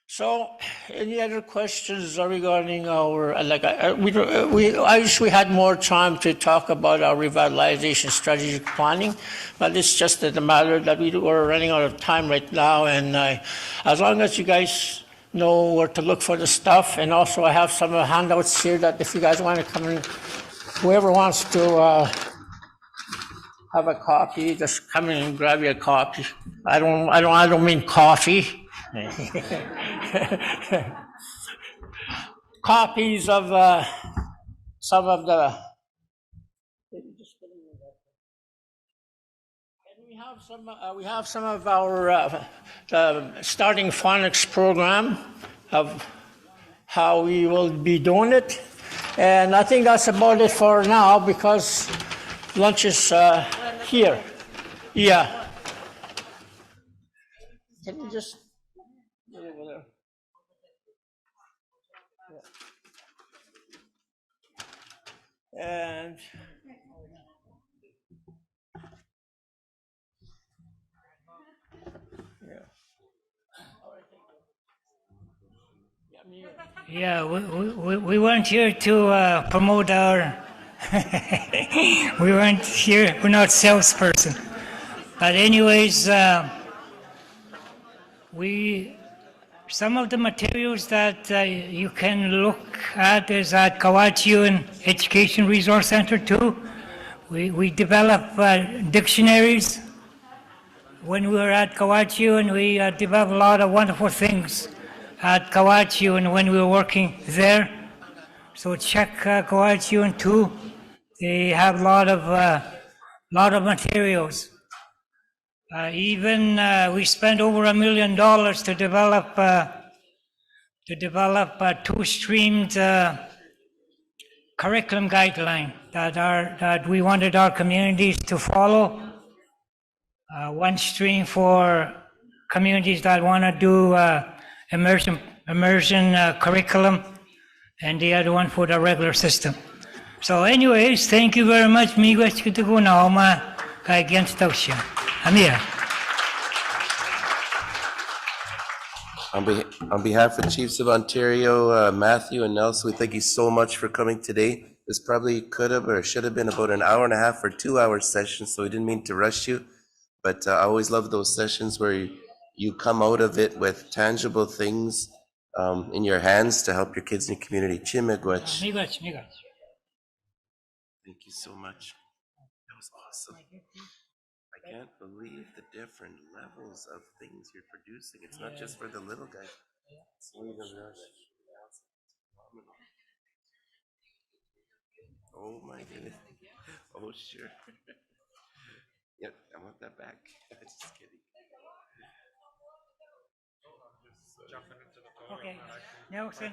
So, any other questions regarding our, I wish we had more time to talk about our revitalization strategic planning, but it's just a matter that we're running out of time right now, and as long as you guys know where to look for the stuff, and also I have some handouts here that if you guys want to come in, whoever wants to have a copy, just come in and grab you a copy. I don't mean coffee. Copies of some of the. And we have some of our starting phonics program of how we will be doing it, and I think that's about it for now because lunch is here. Yeah. Can you just get over there? Yeah. And Yeah, we weren't here to promote our. We weren't here. We're not salesperson. But anyways, some of the materials that you can look at is at Kawachiun Education Resource Center too. We develop dictionaries. When we were at Kawachiun, we developed a lot of wonderful things at Kawachiun when we were working there. So check Kawachiun too. They have a lot of materials. We spent over $1 million to develop a two-streamed curriculum guideline that we wanted our communities to follow. One stream for communities that want to do immersion curriculum, and the other one for the regular system. So anyways, thank you very much. Miigwech kituko na oma kay against Ocean. Amir. On behalf of Chiefs of Ontario, Matthew and Nelson, we thank you so much for coming today. This probably could have or should have been about an hour and a half or 2 hour session, so we didn't mean to rush you. But I always love those sessions where you come out of it with tangible things in your hands to help your kids in your community. Chimigwech. Miigwech. Thank you so much. That was awesome. I can't believe the different levels of things you're producing. It's not just for the little guy. Oh my goodness. Oh, sure. Yep, I want that back. Just kidding. Okay, Nelson.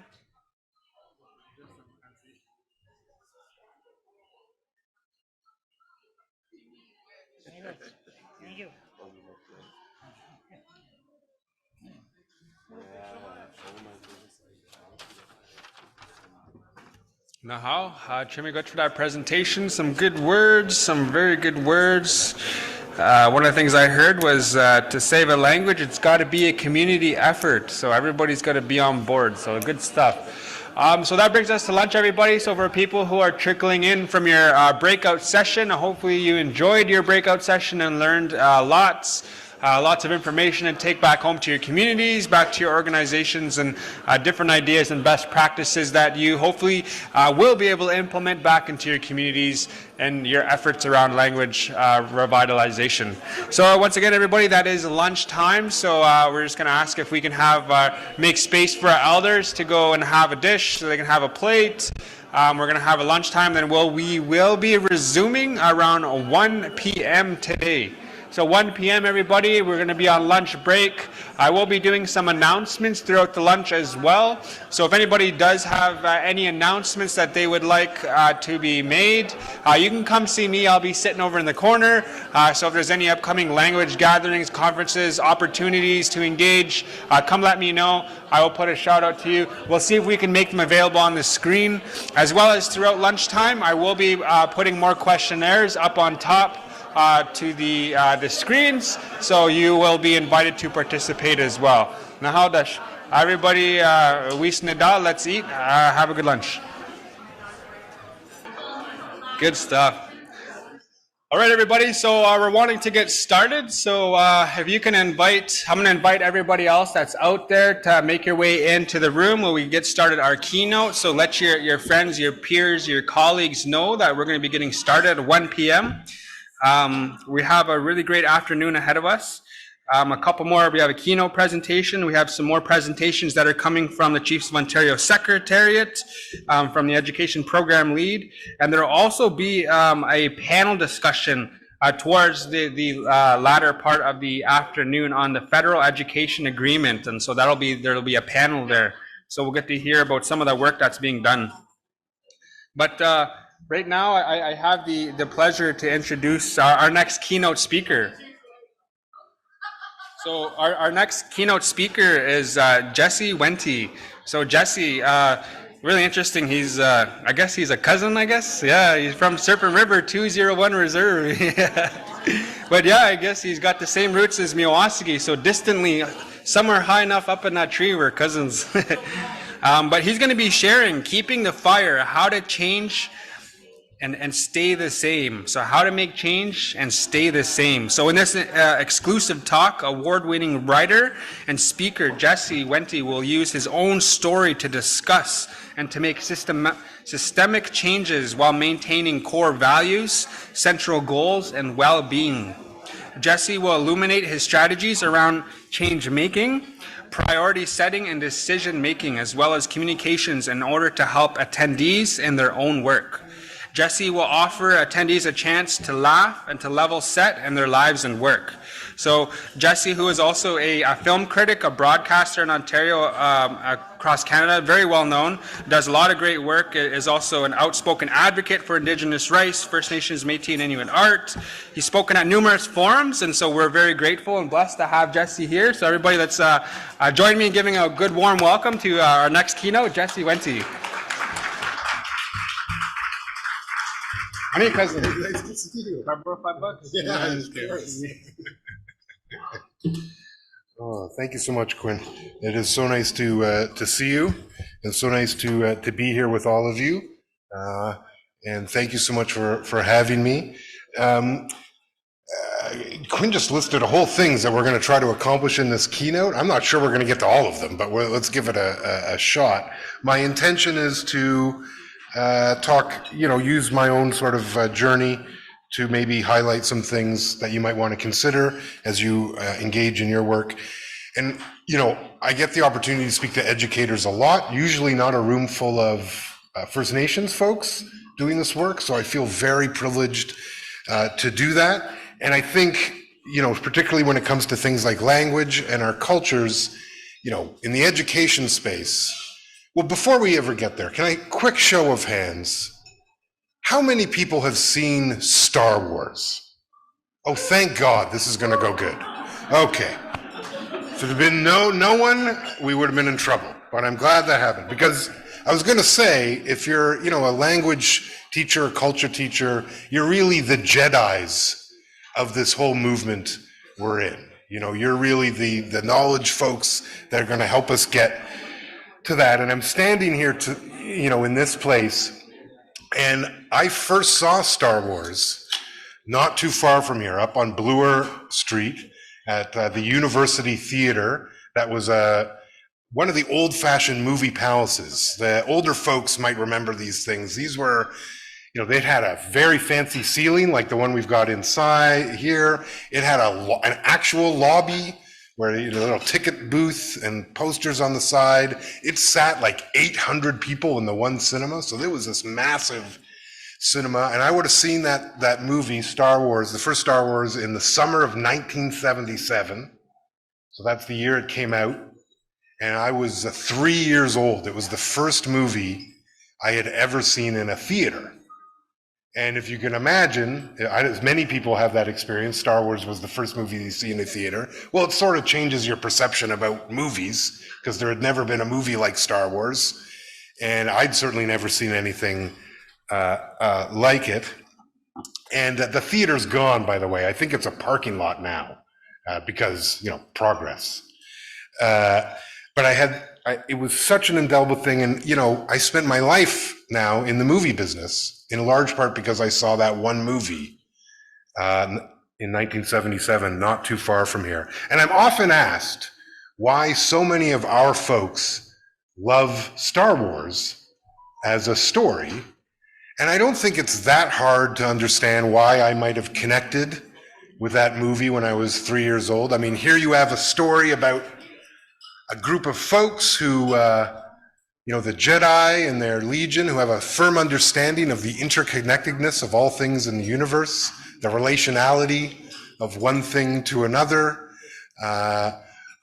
Thank you. Nahal, Chimigwech for that presentation. Some good words, some very good words. One of the things I heard was to save a language, it's got to be a community effort. So everybody's got to be on board. So good stuff. So that brings us to lunch, everybody. So for people who are trickling in from your breakout session, hopefully you enjoyed your breakout session and learned lots of information to take back home to your communities, back to your organizations, and different ideas and best practices that you hopefully will be able to implement back into your communities and your efforts around language revitalization. So once again, everybody, that is lunchtime. So we're just going to ask if we can make space for our elders to go and have a dish so they can have a plate. We're going to have a lunchtime, then we will be resuming around 1 p.m. today. So 1 p.m. everybody, we're going to be on lunch break. I will be doing some announcements throughout the lunch as well. So if anybody does have any announcements that they would like to be made, you can come see me. I'll be sitting over in the corner. So if there's any upcoming language gatherings, conferences, opportunities to engage, come let me know. I will put a shout out to you. We'll see if we can make them available on the screen. As well as throughout lunchtime, I will be putting more questionnaires up on top to the screens, so you will be invited to participate as well. Now, everybody, let's eat. Have a good lunch. Good stuff. All right, everybody. So we're wanting to get started. So if you can I'm going to invite everybody else that's out there to make your way into the room where we get started our keynote. So let your friends, your peers, your colleagues know that we're going to be getting started at 1 p.m. We have a really great afternoon ahead of us. A couple more, we have a keynote presentation. We have some more presentations that are coming from the Chiefs of Ontario Secretariat, from the Education Program Lead. And there will also be a panel discussion towards the latter part of the afternoon on the Federal Education Agreement. And so there'll be a panel there. So we'll get to hear about some of the work that's being done. But right now, I have the pleasure to introduce our next keynote speaker. So our next keynote speaker is Jesse Wente. So Jesse, really interesting. He's, I guess he's a cousin, I guess? Yeah, he's from Serpent River 201 Reserve. But yeah, I guess he's got the same roots as Miwasaki, so distantly, somewhere high enough up in that tree we're cousins. But he's going to be sharing Keeping the Fire, how to change and stay the same. So how to make change and stay the same. So in this exclusive talk, award-winning writer and speaker Jesse Wente will use his own story to discuss and to make systemic changes while maintaining core values, central goals, and well-being. Jesse will illuminate his strategies around change making, priority setting, and decision making, as well as communications in order to help attendees in their own work. Jessie will offer attendees a chance to laugh and to level set in their lives and work. So Jessie, who is also a film critic, a broadcaster in Ontario, across Canada, very well known, does a lot of great work, is also an outspoken advocate for Indigenous rights, First Nations, Métis, and Inuit art. He's spoken at numerous forums, and so we're very grateful and blessed to have Jessie here. So everybody, let's join me in giving a good warm welcome to our next keynote, Jessie Wente. Honey, cousin. Nice to see you. $5 Yeah, oh, thank you so much, Quinn. It is so nice to see you, and so nice to be here with all of you. And thank you so much for having me. Quinn just listed a whole things that we're going to try to accomplish in this keynote. I'm not sure we're going to get to all of them, but let's give it a shot. My intention is to talk, use my own sort of journey to maybe highlight some things that you might want to consider as you engage in your work. And, I get the opportunity to speak to educators a lot, usually not a room full of First Nations folks doing this work, so I feel very privileged to do that. And I think, particularly when it comes to things like language and our cultures, in the education space, well, before we ever get there, can I, quick show of hands, how many people have seen Star Wars? Oh, thank God, this is gonna go good. Okay. If there'd been no one, we would have been in trouble. But I'm glad that happened, because I was gonna say, if you're, a language teacher, a culture teacher, you're really the Jedis of this whole movement we're in. You're really the knowledge folks that are gonna help us get to that. And I'm standing here in this place, and I first saw Star Wars not too far from here, up on Bloor Street at the University Theater. That was one of the old-fashioned movie palaces. The older folks might remember these things. These were, they'd had a very fancy ceiling like the one we've got inside here. It had an actual lobby where, a little ticket booth and posters on the side. It sat like 800 people in the one cinema. So there was this massive cinema. And I would have seen that movie, Star Wars, the first Star Wars, in the summer of 1977. So that's the year it came out. And I was 3 years old. It was the first movie I had ever seen in a theater. And if you can imagine, as many people have that experience, Star Wars was the first movie you see in a theater. Well, it sort of changes your perception about movies, because there had never been a movie like Star Wars. And I'd certainly never seen anything like it. And the theater's gone, by the way. I think it's a parking lot now, because, progress. But it was such an indelible thing. And, I spent my life now in the movie business, in large part because I saw that one movie in 1977, not too far from here. And I'm often asked why so many of our folks love Star Wars as a story. And I don't think it's that hard to understand why I might have connected with that movie when I was 3 years old. I mean, here you have a story about a group of folks who, the Jedi and their legion, who have a firm understanding of the interconnectedness of all things in the universe, the relationality of one thing to another,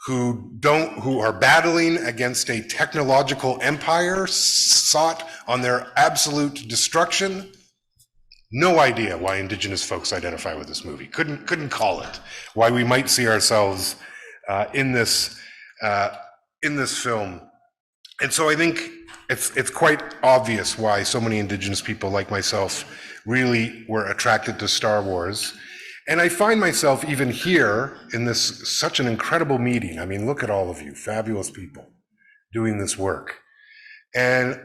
who are battling against a technological empire sought on their absolute destruction. No idea why Indigenous folks identify with this movie. Couldn't call it. Why we might see ourselves in this film. And so I think it's quite obvious why so many Indigenous people like myself really were attracted to Star Wars. And I find myself even here in this such an incredible meeting. I mean, look at all of you, fabulous people doing this work. And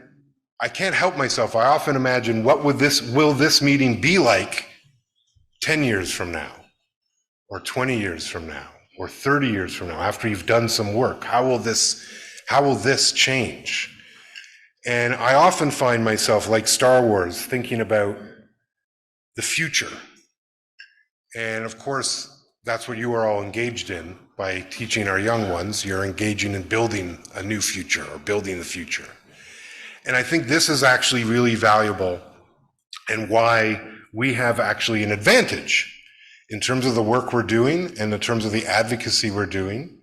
I can't help myself. I often imagine, will this meeting be like 10 years from now, or 20 years from now, or 30 years from now, after you've done some work? How will this change? And I often find myself, like Star Wars, thinking about the future. And of course, that's what you are all engaged in by teaching our young ones. You're engaging in building a new future, or building the future. And I think this is actually really valuable and why we have actually an advantage in terms of the work we're doing and in terms of the advocacy we're doing.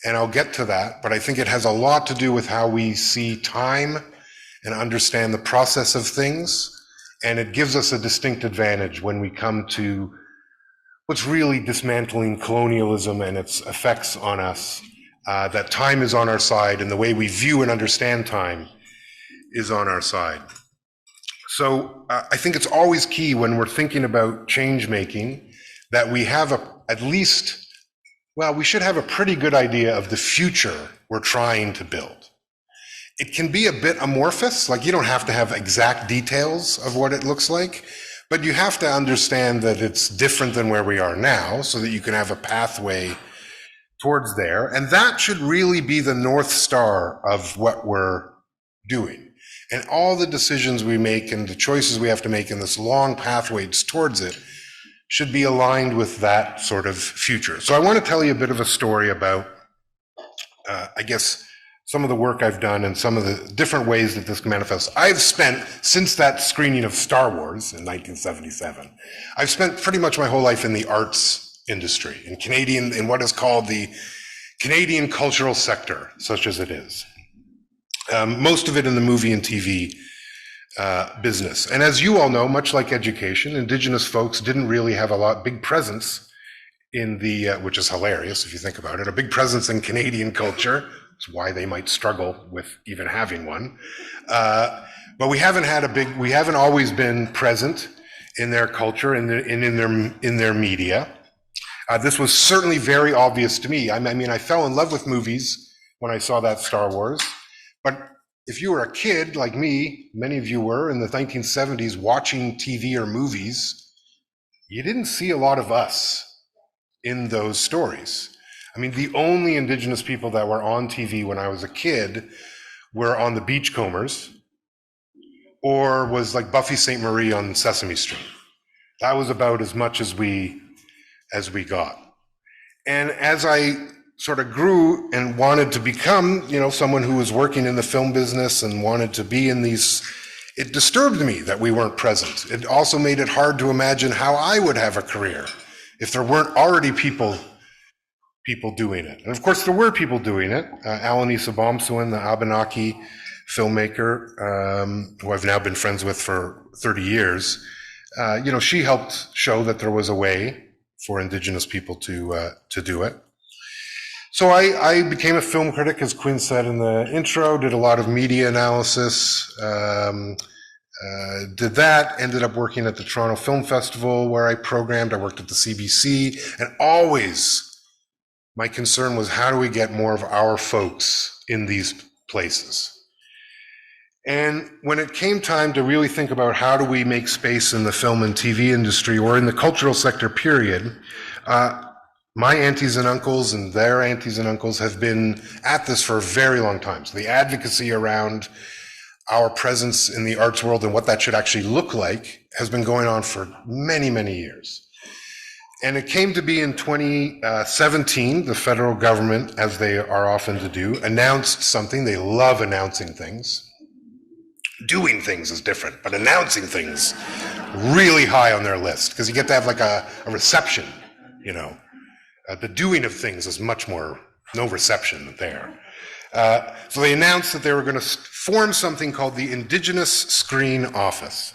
And I'll get to that, but I think it has a lot to do with how we see time and understand the process of things. And it gives us a distinct advantage when we come to what's really dismantling colonialism and its effects on us, that time is on our side and the way we view and understand time is on our side. So I think it's always key when we're thinking about change making that we have we should have a pretty good idea of the future we're trying to build. It can be a bit amorphous, like you don't have to have exact details of what it looks like, but you have to understand that it's different than where we are now so that you can have a pathway towards there. And that should really be the North Star of what we're doing. And all the decisions we make and the choices we have to make in this long pathway towards it should be aligned with that sort of future. So I want to tell you a bit of a story about, I guess, some of the work I've done and some of the different ways that this manifests. I've spent, since that screening of Star Wars in 1977, I've spent pretty much my whole life in the arts industry, in what is called the Canadian cultural sector, such as it is. Most of it in the movie and TV business. And as you all know, much like education, Indigenous folks didn't really have big presence in the, which is hilarious if you think about it, a big presence in Canadian culture. It's why they might struggle with even having one. But we haven't always been present in their culture and in their media. This was certainly very obvious to me. I mean, I fell in love with movies when I saw that Star Wars. But if you were a kid like me, many of you were in the 1970s watching TV or movies, you didn't see a lot of us in those stories. I mean, the only Indigenous people that were on TV when I was a kid were on the Beachcombers, or was like Buffy St. Marie on Sesame Street. That was about as much as we got. And as I sort of grew and wanted to become, someone who was working in the film business and wanted to be in these, it disturbed me that we weren't present. It also made it hard to imagine how I would have a career if there weren't already people doing it. And of course, there were people doing it. Alanisa Bomsuin, the Abenaki filmmaker, who I've now been friends with for 30 years, she helped show that there was a way for Indigenous people to do it. So I became a film critic, as Quinn said in the intro, did a lot of media analysis, did that, ended up working at the Toronto Film Festival where I programmed. I worked at the CBC, and always my concern was, how do we get more of our folks in these places? And when it came time to really think about how do we make space in the film and TV industry, or in the cultural sector period, my aunties and uncles and their aunties and uncles have been at this for a very long time. So the advocacy around our presence in the arts world and what that should actually look like has been going on for many, many years. And it came to be in 2017, the federal government, as they are often to do, announced something. They love announcing things. Doing things is different, but announcing things really high on their list, because you get to have like a reception, the doing of things is much more, no reception there. So they announced that they were going to form something called the Indigenous Screen Office.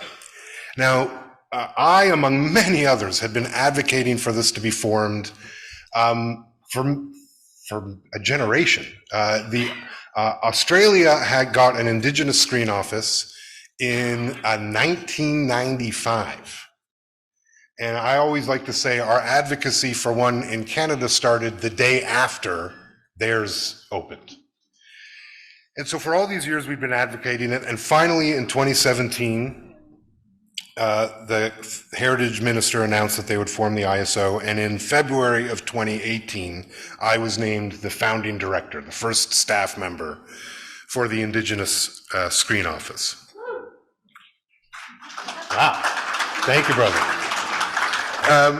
Now, I, among many others, had been advocating for this to be formed for a generation. Australia had got an Indigenous Screen Office in 1995. And I always like to say our advocacy for one in Canada started the day after theirs opened. And so for all these years, we've been advocating it. And finally, in 2017, the Heritage Minister announced that they would form the ISO. And in February of 2018, I was named the founding director, the first staff member for the Indigenous Screen Office. Wow. Thank you, brother. And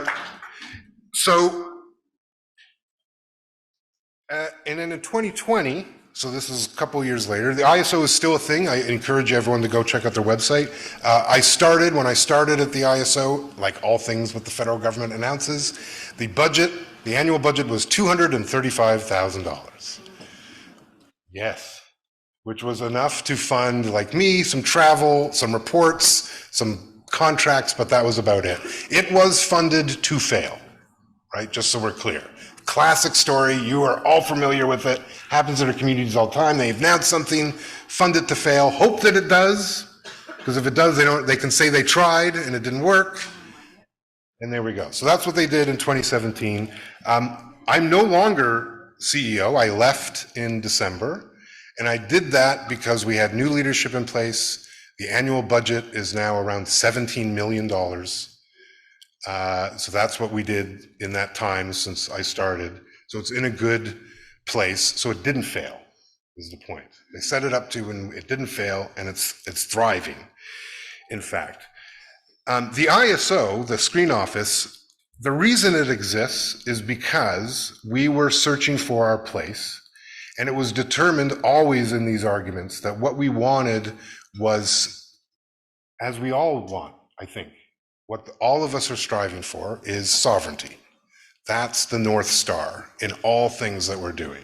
then in 2020, So this is a couple years later. The ISO is still a thing. I encourage everyone to go check out their website. When I started at the ISO, like all things what the federal government announces, the annual budget was $235,000. Yes, which was enough to fund, like me, some travel, some reports, some contracts, but that was about it. It was funded to fail, right? Just so we're clear. Classic story, you are all familiar with it, happens in our communities all the time. They announce something, fund it to fail, hope that it does, because if it does, they can say they tried and it didn't work, and there we go. So that's what they did in 2017. I'm no longer CEO, I left in December, and I did that because we had new leadership in place. The annual budget is now around $17 million. So that's what we did in that time since I started. So it's in a good place. So it didn't fail, is the point. They set it up to, and it didn't fail, and it's thriving, in fact. The ISO, the Screen Office, the reason it exists is because we were searching for our place, and it was determined always in these arguments that what we wanted was, as we all want, I think, what all of us are striving for is sovereignty. That's the North Star in all things that we're doing.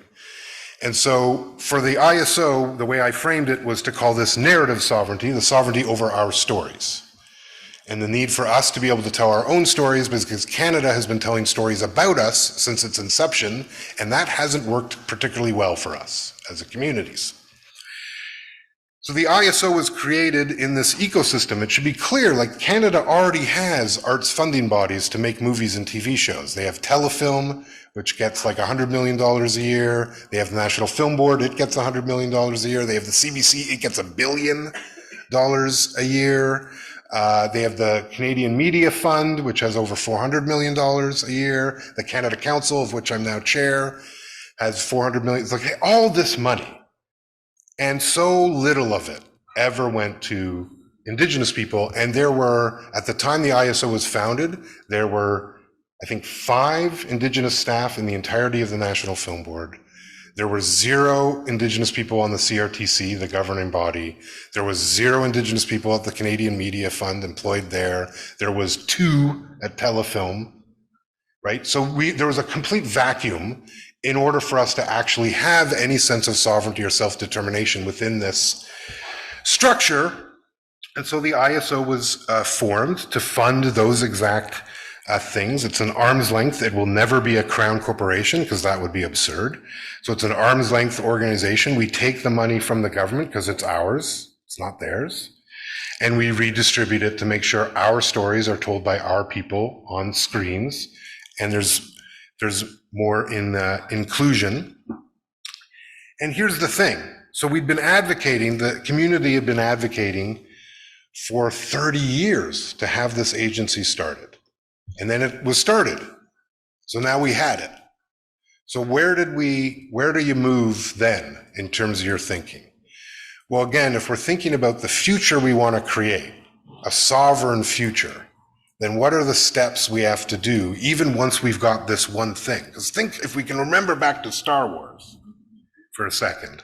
And so for the ISO, the way I framed it was to call this narrative sovereignty, the sovereignty over our stories. And the need for us to be able to tell our own stories, because Canada has been telling stories about us since its inception, and that hasn't worked particularly well for us as a communities. So the ISO was created in this ecosystem. It should be clear, like Canada already has arts funding bodies to make movies and TV shows. They have Telefilm, which gets like $100 million a year. They have the National Film Board, it gets $100 million a year. They have the CBC, it gets $1 billion a year. They have the Canadian Media Fund, which has over $400 million a year. The Canada Council, of which I'm now chair, has $400 million. It's like all this money. And so little of it ever went to Indigenous people. And there were, at the time the ISO was founded, there were, I think, 5 Indigenous staff in the entirety of the National Film Board. There were 0 Indigenous people on the CRTC, the governing body. There was 0 Indigenous people at the Canadian Media Fund employed there. There was 2 at Telefilm, right? So there was a complete vacuum in order for us to actually have any sense of sovereignty or self-determination within this structure. And so the ISO was formed to fund those exact things. It's an arm's length. It will never be a crown corporation because that would be absurd. So it's an arm's length organization. We take the money from the government because it's ours. It's not theirs. And we redistribute it to make sure our stories are told by our people on screens. And there's more in inclusion. And here's the thing. So we'd been advocating, the community had been advocating for 30 years to have this agency started. And then it was started. So now we had it. So where do you move then in terms of your thinking? Well, again, if we're thinking about the future we want to create, a sovereign future, then what are the steps we have to do, even once we've got this one thing? Because think, if we can remember back to Star Wars for a second,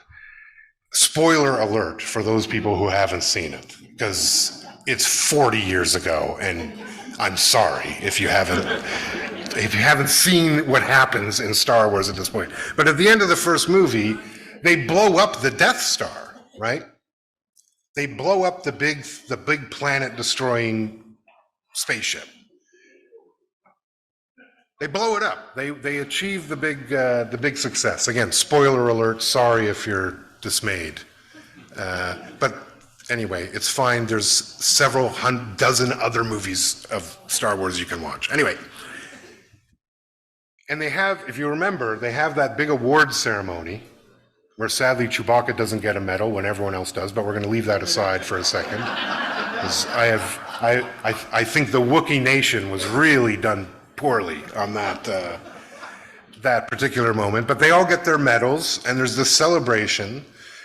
spoiler alert for those people who haven't seen it, because it's 40 years ago, and I'm sorry if you haven't seen what happens in Star Wars at this point. But at the end of the first movie, they blow up the Death Star, right? They blow up the big planet destroying spaceship. They blow it up. They achieve the big success. Again, spoiler alert. Sorry if you're dismayed. But anyway, it's fine. There's several dozen other movies of Star Wars you can watch. Anyway, and they have, if you remember, they have that big awards ceremony where sadly Chewbacca doesn't get a medal when everyone else does, but we're going to leave that aside for a second. Because I think the Wookiee Nation was really done poorly on that particular moment. But they all get their medals, and there's this celebration,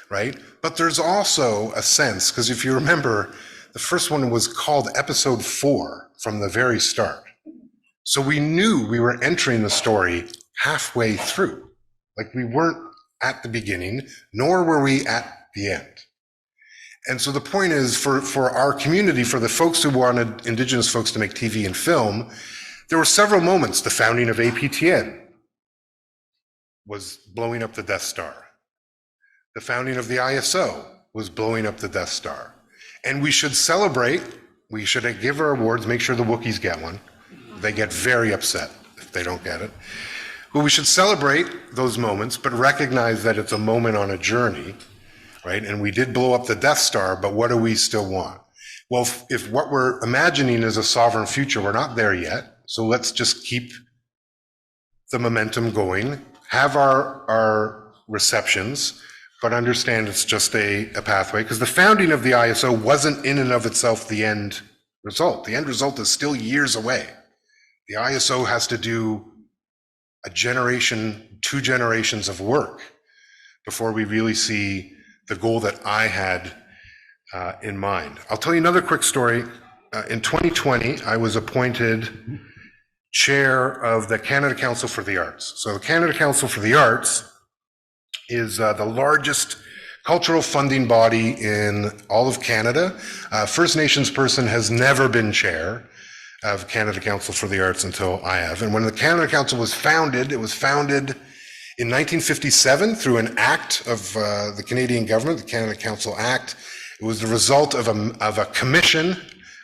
right? But there's also a sense, because if you remember, the first one was called Episode 4 from the very start. So we knew we were entering the story halfway through. Like we weren't at the beginning, nor were we at the end. And so the point is, for our community, for the folks who wanted Indigenous folks to make TV and film, there were several moments. The founding of APTN was blowing up the Death Star. The founding of the ISO was blowing up the Death Star. And we should celebrate, we should give our awards, make sure the Wookiees get one. They get very upset if they don't get it. But we should celebrate those moments, but recognize that it's a moment on a journey, right? And we did blow up the Death Star, but what do we still want? Well, if what we're imagining is a sovereign future, we're not there yet. So let's just keep the momentum going, have our receptions, but understand it's just a pathway, because the founding of the ISO wasn't in and of itself the end result. The end result is still years away. The ISO has to do a generation, 2 generations of work before we really see the goal that I had in mind. I'll tell you another quick story. In 2020, I was appointed chair of the Canada Council for the Arts. So the Canada Council for the Arts is the largest cultural funding body in all of Canada. First Nations person has never been chair of Canada Council for the Arts until I have. And when the Canada Council was founded, it was founded in 1957 through an act of the Canadian government, the Canada Council Act. It was the result of a commission.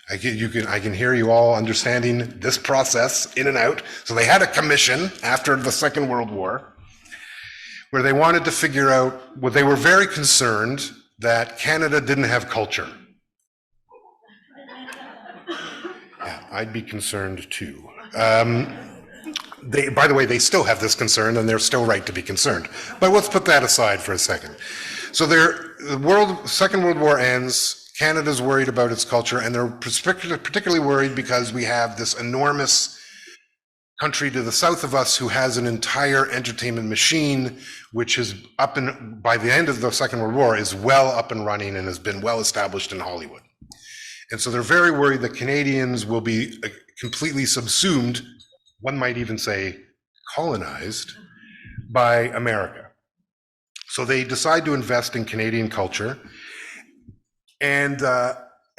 I can hear you all understanding this process in and out. So they had a commission after the Second World War, where they wanted to figure out, well, they were very concerned that Canada didn't have culture. Yeah, I'd be concerned too. By the way, they still have this concern, and they're still right to be concerned. But let's put that aside for a second. So the Second World War ends, Canada's worried about its culture, and they're particularly worried because we have this enormous country to the south of us who has an entire entertainment machine, which is by the end of the Second World War, is well up and running and has been well established in Hollywood. And so they're very worried that Canadians will be completely subsumed, one might even say colonized, by America. So they decide to invest in Canadian culture. And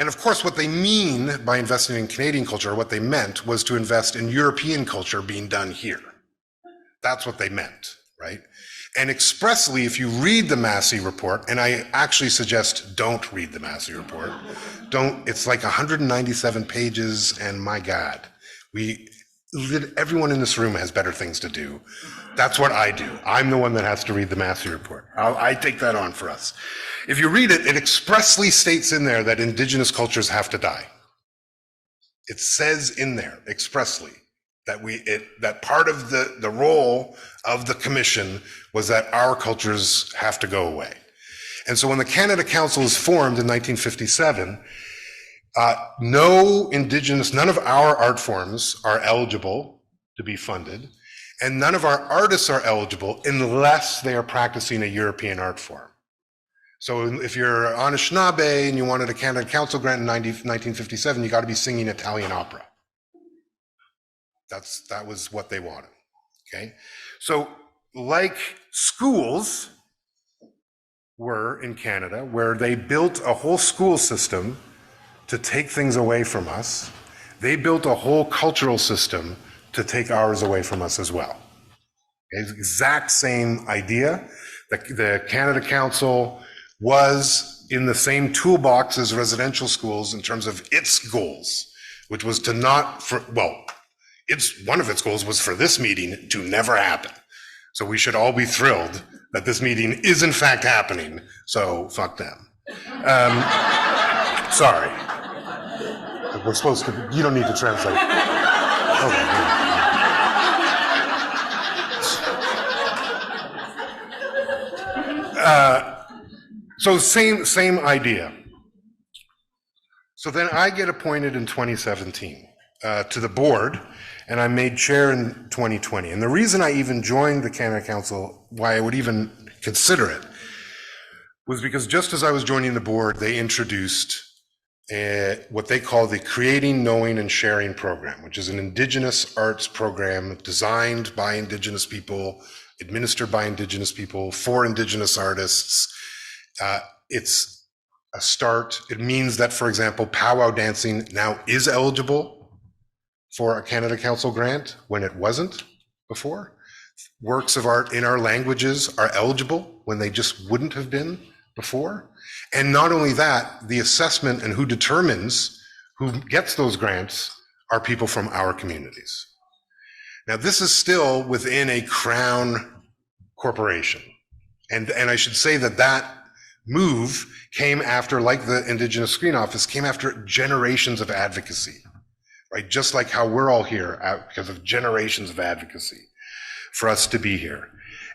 of course, what they mean by investing in Canadian culture, or what they meant, was to invest in European culture being done here. That's what they meant, right? And expressly, if you read the Massey report, and I actually suggest don't read the Massey report, it's like 197 pages, and my God, everyone in this room has better things to do. That's what I do. I'm the one that has to read the Massey report. I take that on for us. If you read it, it expressly states in there that Indigenous cultures have to die. It says in there expressly that part of the role of the commission was that our cultures have to go away. And so when the Canada Council was formed in 1957, none of our art forms are eligible to be funded, and none of our artists are eligible unless they are practicing a European art form. So if you're Anishinaabe and you wanted a Canada Council grant in 1957, you got to be singing Italian opera. That was what they wanted, okay? So like schools were in Canada, where they built a whole school system to take things away from us, they built a whole cultural system to take ours away from us as well. Okay? Exact same idea. The Canada Council was in the same toolbox as residential schools in terms of its goals, which was to one of its goals was for this meeting to never happen. So we should all be thrilled that this meeting is in fact happening. So fuck them. Sorry. We're supposed to, you don't need to translate. So same idea. So then I get appointed in 2017 to the board, and I'm made chair in 2020. And the reason I even joined the Canada Council, why I would even consider it, was because just as I was joining the board, they introduced what they call the Creating, Knowing, and Sharing program, which is an Indigenous arts program designed by Indigenous people, administered by Indigenous people, for Indigenous artists. It's a start. It means that, for example, powwow dancing now is eligible for a Canada Council grant when it wasn't before. Works of art in our languages are eligible when they just wouldn't have been before. And not only that, the assessment and who determines who gets those grants are people from our communities. Now, this is still within a Crown corporation. And I should say that that move came after, like the Indigenous Screen Office, came after generations of advocacy, right? Just like how we're all here because of generations of advocacy for us to be here.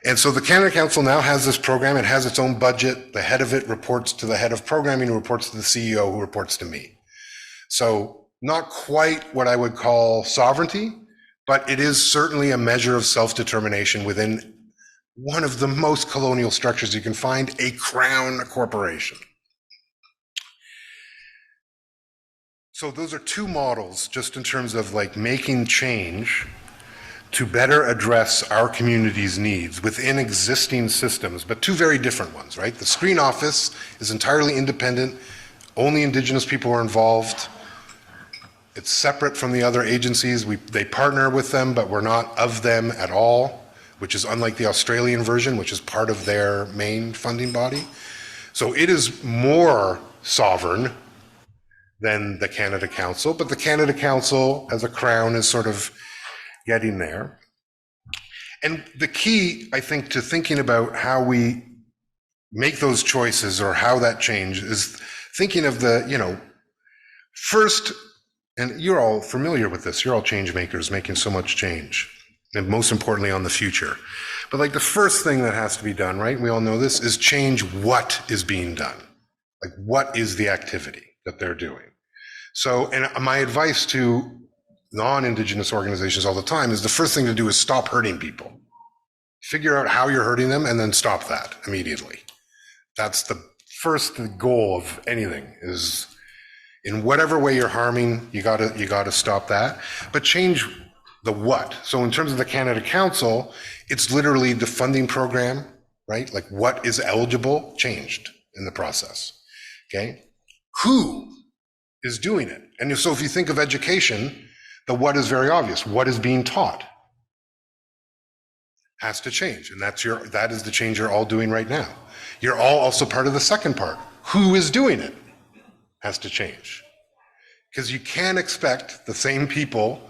And so the Canada Council now has this program. It has its own budget. The head of it reports to the head of programming, who reports to the CEO, who reports to me. So not quite what I would call sovereignty, but it is certainly a measure of self-determination within one of the most colonial structures you can find, a Crown corporation. So those are two models just in terms of like making change to better address our community's needs within existing systems, but two very different ones, right? The Screen Office is entirely independent. Only Indigenous people are involved. It's separate from the other agencies. They partner with them, but we're not of them at all, which is unlike the Australian version, which is part of their main funding body. So it is more sovereign than the Canada Council, but the Canada Council as a Crown is sort of getting there. And the key, I think, to thinking about how we make those choices or how that change is thinking of the, first, and you're all familiar with this, you're all change makers making so much change, and most importantly on the future. But like the first thing that has to be done, right, we all know this, is change what is being done. Like what is the activity that they're doing? So, and my advice to non-Indigenous organizations all the time is the first thing to do is stop hurting people. Figure out how you're hurting them and then stop that immediately. That's the first goal of anything, is in whatever way you're harming, you gotta stop that. But change the what. So in terms of the Canada Council, it's literally the funding program, right? Like what is eligible changed in the process, okay? Who is doing it? And so if you think of education, the what is very obvious. What is being taught has to change. And that is the change you're all doing right now. You're all also part of the second part. Who is doing it has to change. Because you can't expect the same people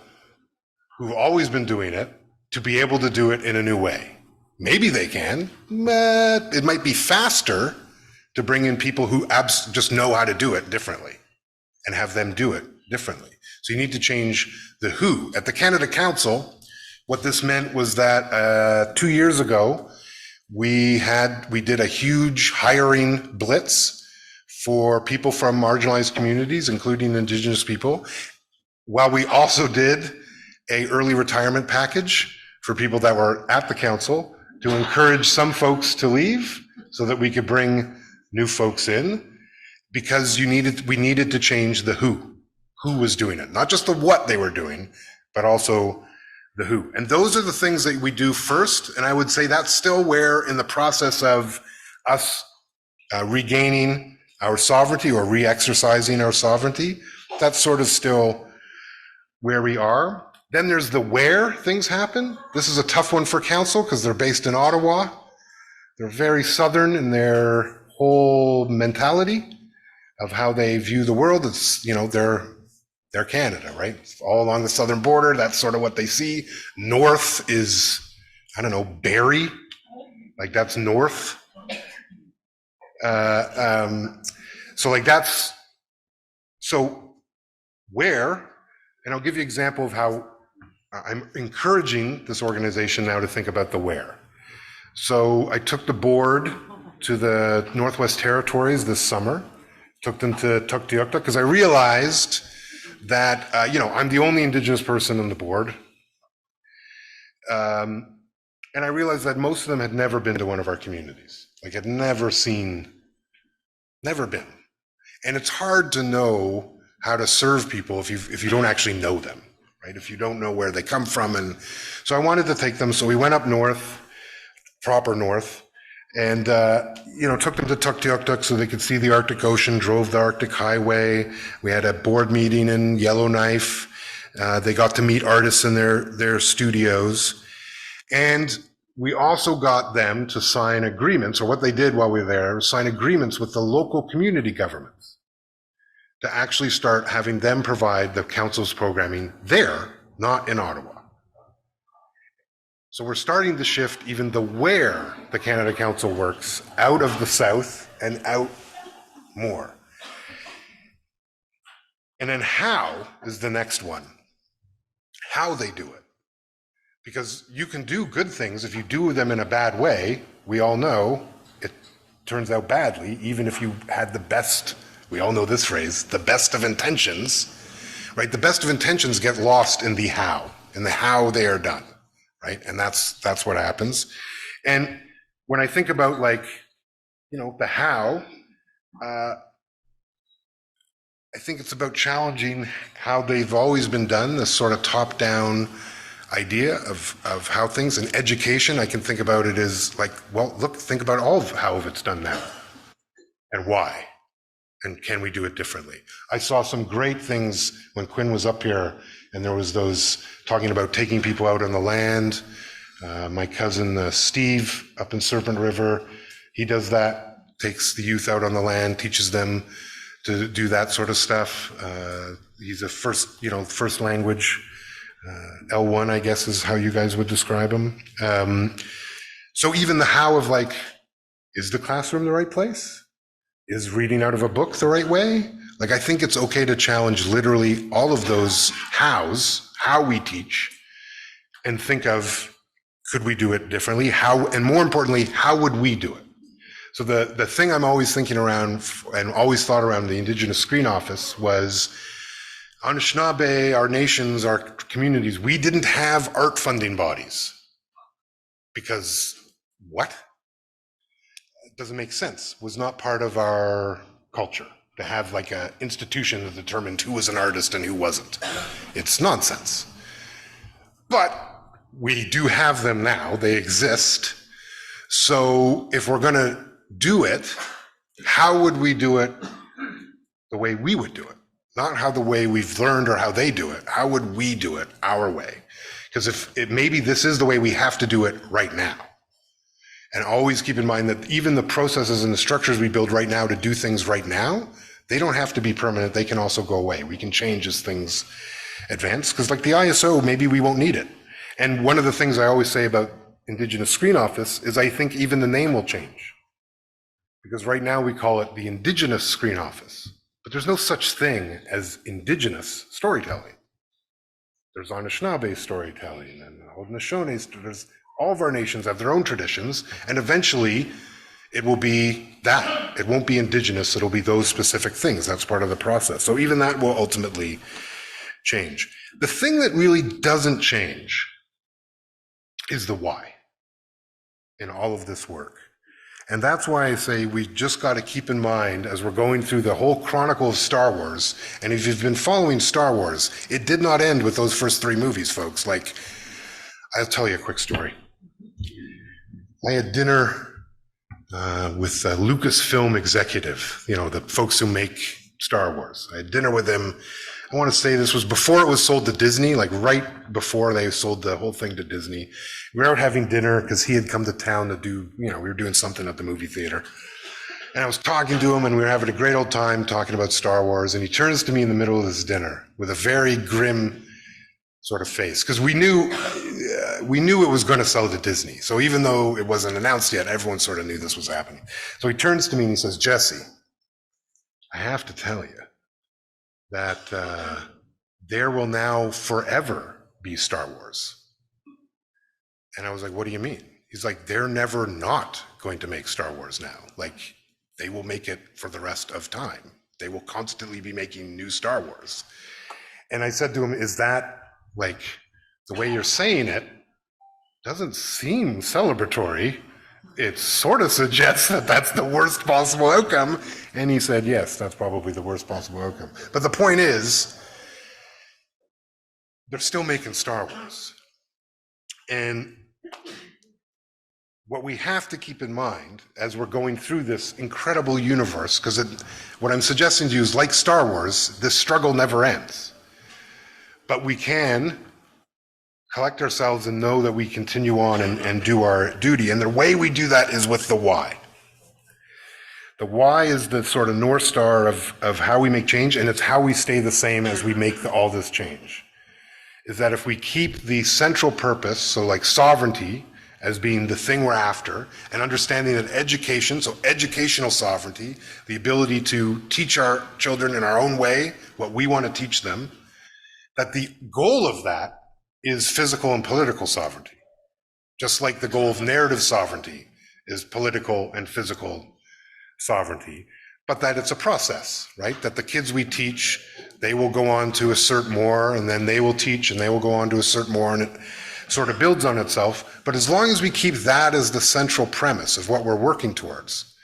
who've always been doing it to be able to do it in a new way. Maybe they can, but it might be faster to bring in people who just know how to do it differently and have them do it differently. So you need to change the who. At the Canada Council, what this meant was that 2 years ago, we did a huge hiring blitz for people from marginalized communities, including Indigenous people, while we also did a early retirement package for people that were at the council to encourage some folks to leave so that we could bring new folks in, because we needed to change the who was doing it, not just the what they were doing, but also the who. And those are the things that we do first. And I would say that's still where, in the process of us regaining our sovereignty or re-exercising our sovereignty, that's sort of still where we are. Then there's the where things happen. This is a tough one for council because they're based in Ottawa. They're very Southern in their whole mentality of how they view the world. It's, they're Canada, right? All along the southern border, that's sort of what they see. North is, Barrie, like that's north. So where, and I'll give you an example of how I'm encouraging this organization now to think about the where. So I took the board to the Northwest Territories this summer, took them to Tuktoyaktuk, because I realized that, I'm the only Indigenous person on the board. And I realized that most of them had never been to one of our communities, like had never been. And it's hard to know how to serve people if you don't actually know them, right? If you don't know where they come from. And so I wanted to take them. So we went up north proper north, and took them to Tuktoyaktuk so they could see the Arctic Ocean, drove the Arctic Highway. We had a board meeting in Yellowknife. They got to meet artists in their studios. And we also got them to sign agreements, or what they did while we were there was sign agreements with the local community governments to actually start having them provide the council's programming there, not in Ottawa. So we're starting to shift even the where the Canada Council works out of the south and out more. And then how is the next one. How they do it. Because you can do good things if you do them in a bad way. We all know it turns out badly, even if you had the best, we all know this phrase, the best of intentions, right? The best of intentions get lost in the how they are done, right? And that's what happens. And when I think about the how, I think it's about challenging how they've always been done, this sort of top-down idea of how things in education, I can think about it as think about all of how it's done now and why, and can we do it differently? I saw some great things when Quinn was up here, and there was those talking about taking people out on the land. My cousin Steve up in Serpent River, he does that, takes the youth out on the land, teaches them to do that sort of stuff. He's a first language, L1, I guess is how you guys would describe him. So even the how of is the classroom the right place? Is reading out of a book the right way? I think it's okay to challenge literally all of those hows, how we teach, and think of, could we do it differently? How, and more importantly, how would we do it? So the thing I'm always thinking around and always thought around the Indigenous Screen Office was Anishinaabe, our nations, our communities, we didn't have art funding bodies because what? It doesn't make sense. It was not part of our culture to have an institution that determined who was an artist and who wasn't. It's nonsense. But we do have them now. They exist. So if we're going to do it, how would we do it the way we would do it? Not how the way we've learned or how they do it. How would we do it our way? Because maybe this is the way we have to do it right now. And always keep in mind that even the processes and the structures we build right now to do things right now, they don't have to be permanent. They can also go away. We can change as things advance. Because the ISO, maybe we won't need it. And one of the things I always say about Indigenous Screen Office is I think even the name will change. Because right now we call it the Indigenous Screen Office. But there's no such thing as Indigenous storytelling. There's Anishinaabe storytelling and Haudenosaunee. There's all of our nations have their own traditions, and eventually it will be that. It won't be Indigenous, it'll be those specific things. That's part of the process. So even that will ultimately change. The thing that really doesn't change is the why in all of this work. And that's why I say we just got to keep in mind as we're going through the whole chronicle of Star Wars, and if you've been following Star Wars, it did not end with those first 3 movies, folks. I'll tell you a quick story. I had dinner with Lucasfilm executive, the folks who make Star Wars. I had dinner with him. I want to say this was before it was sold to Disney, right before they sold the whole thing to Disney. We were out having dinner because he had come to town to do, we were doing something at the movie theater. And I was talking to him and we were having a great old time talking about Star Wars. And he turns to me in the middle of this dinner with a very grim sort of face. Because we knew it was going to sell to Disney. So even though it wasn't announced yet, everyone sort of knew this was happening. So he turns to me and he says, "Jesse, I have to tell you that there will now forever be Star Wars." And I was like, "What do you mean?" He's like, "They're never not going to make Star Wars now. They will make it for the rest of time. They will constantly be making new Star Wars." And I said to him, "Is that the way you're saying it doesn't seem celebratory. It sort of suggests that that's the worst possible outcome." And he said, "Yes, that's probably the worst possible outcome. But the point is, they're still making Star Wars. And what we have to keep in mind as we're going through this incredible universe, because what I'm suggesting to you is like Star Wars, this struggle never ends. But we can collect ourselves and know that we continue on and do our duty. And the way we do that is with the why. The why is the sort of North Star of how we make change, and it's how we stay the same as we make all this change. Is that if we keep the central purpose, so like sovereignty, as being the thing we're after, and understanding that education, so educational sovereignty, the ability to teach our children in our own way what we want to teach them, that the goal of that is physical and political sovereignty. Just like the goal of narrative sovereignty is political and physical sovereignty, but that it's a process, right? That the kids we teach, they will go on to assert more, and then they will teach and they will go on to assert more, and it sort of builds on itself. But as long as we keep that as the central premise of what we're working towards,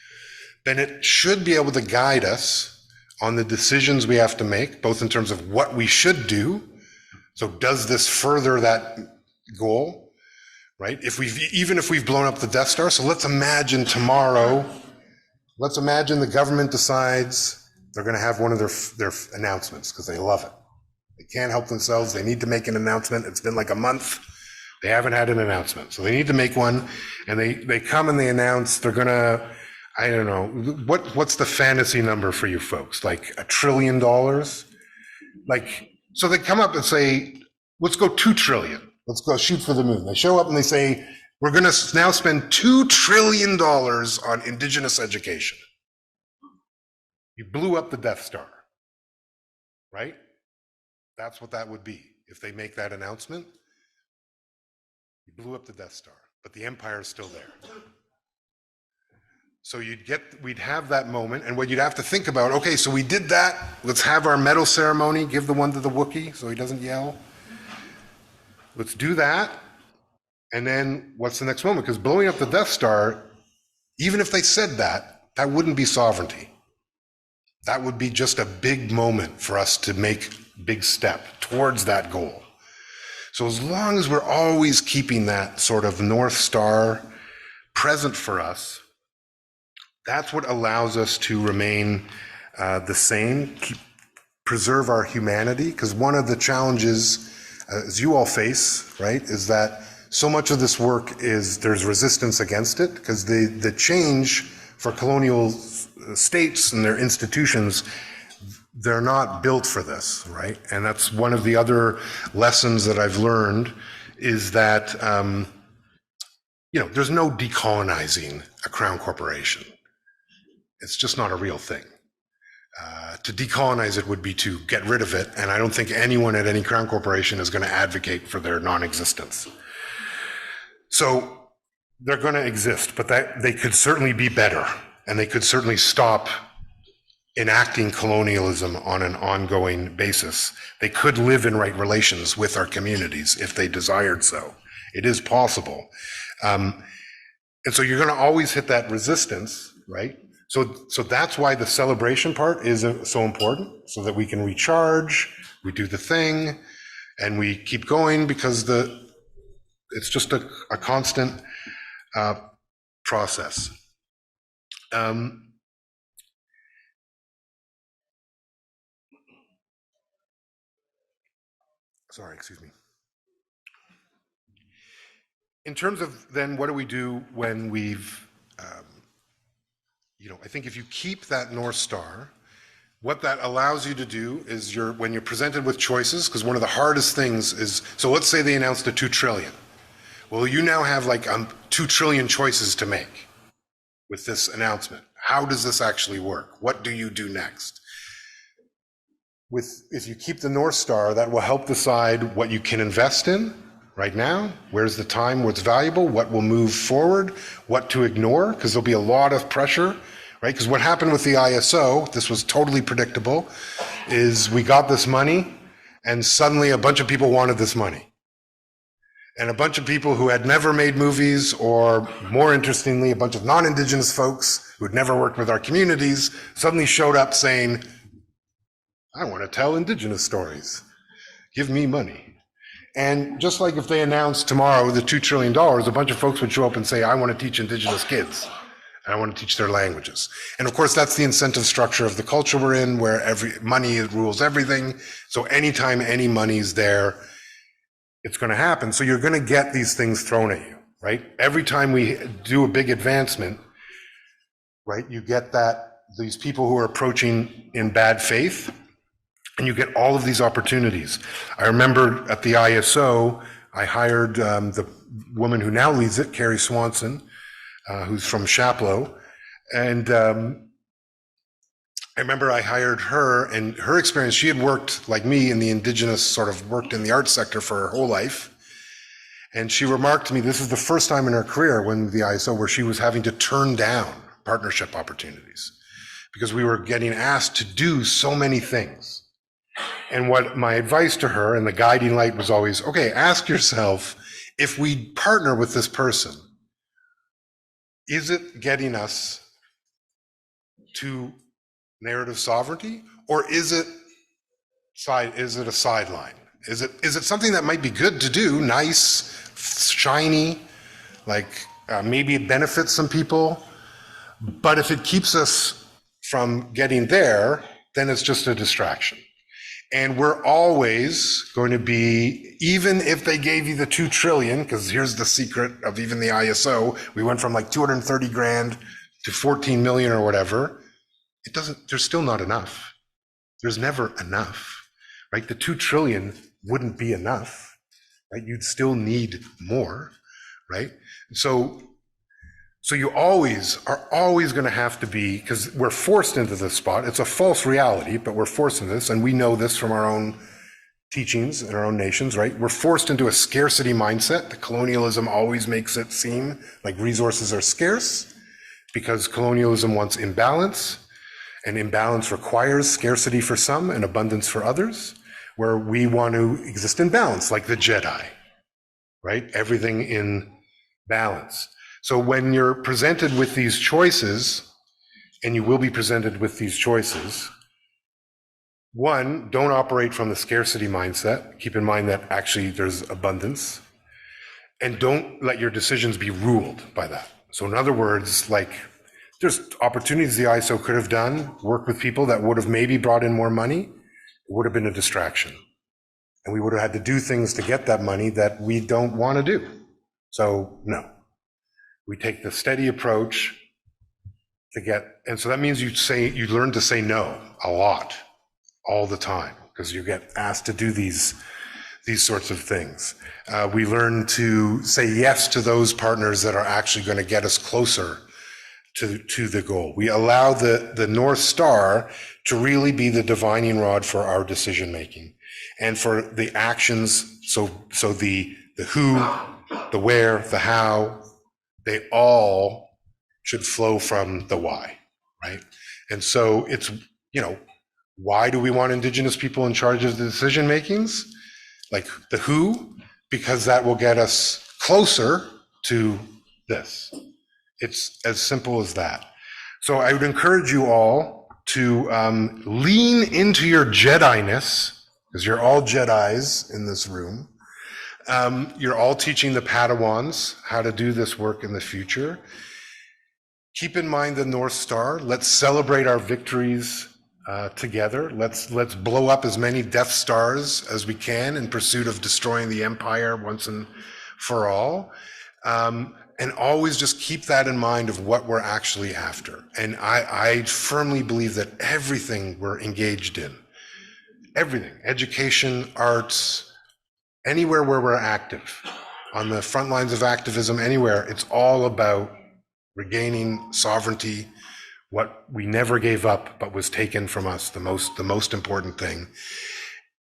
then it should be able to guide us on the decisions we have to make, both in terms of what we should do. So does this further that goal, right? Even if we've blown up the Death Star, so let's imagine tomorrow, let's imagine the government decides they're going to have one of their announcements because they love it. They can't help themselves. They need to make an announcement. It's been like a month. They haven't had an announcement. So they need to make one, and they come and they announce they're going to, I don't know, what's the fantasy number for you folks? Like $1 trillion? Like, so they come up and say, let's go 2 trillion. Let's go shoot for the moon. They show up and they say, we're going to now spend $2 trillion on Indigenous education. You blew up the Death Star, right? That's what that would be if they make that announcement. You blew up the Death Star, but the Empire is still there. So we'd have that moment, and what you'd have to think about, okay, so we did that, let's have our medal ceremony, give the one to the Wookiee so he doesn't yell. Let's do that, and then what's the next moment? Because blowing up the Death Star, even if they said that, that wouldn't be sovereignty. That would be just a big moment for us to make a big step towards that goal. So as long as we're always keeping that sort of North Star present for us, that's what allows us to remain the same, preserve our humanity. Because one of the challenges, as you all face, right, is that so much of this work there's resistance against it, because the change for colonial states and their institutions, they're not built for this, right? And that's one of the other lessons that I've learned is that, there's no decolonizing a crown corporation. It's just not a real thing. To decolonize it would be to get rid of it, and I don't think anyone at any crown corporation is going to advocate for their non-existence. So they're going to exist, but they could certainly be better, and they could certainly stop enacting colonialism on an ongoing basis. They could live in right relations with our communities if they desired so. It is possible. And so you're going to always hit that resistance, right? So that's why the celebration part is so important, so that we can recharge, we do the thing, and we keep going, because it's just a constant process. Sorry, excuse me. In terms of then what do we do when we've, I think if you keep that North Star, what that allows you to do is when you're presented with choices, because one of the hardest things is, so let's say they announced a 2 trillion. Well, you now have like 2 trillion choices to make with this announcement. How does this actually work? What do you do next? If you keep the North Star, that will help decide what you can invest in right now, where's the time, what's valuable, what will move forward, what to ignore, because there'll be a lot of pressure, right? Because what happened with the ISO, this was totally predictable, is we got this money, and suddenly a bunch of people wanted this money. And a bunch of people who had never made movies, or more interestingly, a bunch of non-Indigenous folks who had never worked with our communities, suddenly showed up saying, I want to tell Indigenous stories. Give me money. And just like if they announced tomorrow the $2 trillion, a bunch of folks would show up and say, I want to teach Indigenous kids. And I want to teach their languages. And of course, that's the incentive structure of the culture we're in, where money rules everything. So anytime any money's there, it's going to happen. So you're going to get these things thrown at you, right? Every time we do a big advancement, right, you get these people who are approaching in bad faith, and you get all of these opportunities. I remember at the ISO, I hired the woman who now leads it, Carrie Swanson, who's from Chapleau. And I remember I hired her, and her experience, she had worked like me in the Indigenous, worked in the arts sector for her whole life. And she remarked to me, this is the first time in her career when the ISO where she was having to turn down partnership opportunities because we were getting asked to do so many things. And what my advice to her and the guiding light was always, okay, ask yourself, if we partner with this person, is it getting us to narrative sovereignty, or is it a sideline? Is it something that might be good to do, nice, shiny, maybe it benefits some people, but if it keeps us from getting there, then it's just a distraction. And we're always going to be, even if they gave you the 2 trillion, because here's the secret of even the ISO, we went from 230 grand to 14 million or whatever. There's still not enough. There's never enough, right? The 2 trillion wouldn't be enough, right? You'd still need more, right? So you are always going to have to be, because we're forced into this spot. It's a false reality, but we're forced into this, and we know this from our own teachings in our own nations, right? We're forced into a scarcity mindset. The colonialism always makes it seem like resources are scarce because colonialism wants imbalance, and imbalance requires scarcity for some and abundance for others, where we want to exist in balance, like the Jedi, right? Everything in balance. So when you're presented with these choices, and you will be presented with these choices, one, don't operate from the scarcity mindset. Keep in mind that actually there's abundance. And don't let your decisions be ruled by that. So in other words, there's opportunities the ISO could have done, work with people that would have maybe brought in more money. It would have been a distraction. And we would have had to do things to get that money that we don't want to do. So no. We take the steady approach and so that means you learn to say no a lot, all the time, because you get asked to do these sorts of things. We learn to say yes to those partners that are actually going to get us closer to the goal. We allow the North Star to really be the divining rod for our decision making and for the actions. So the who, the where, the how, they all should flow from the why, right? And so it's, why do we want Indigenous people in charge of the decision makings? Like the who, because that will get us closer to this. It's as simple as that. So I would encourage you all to lean into your Jedi-ness, because you're all Jedis in this room. You're all teaching the Padawans how to do this work in the future. Keep in mind the North Star. Let's celebrate our victories together. Let's blow up as many Death Stars as we can in pursuit of destroying the Empire once and for all. And always just keep that in mind of what we're actually after. And I firmly believe that everything we're engaged in, everything, education, arts, anywhere where we're active, on the front lines of activism, anywhere, it's all about regaining sovereignty, what we never gave up but was taken from us, the most important thing.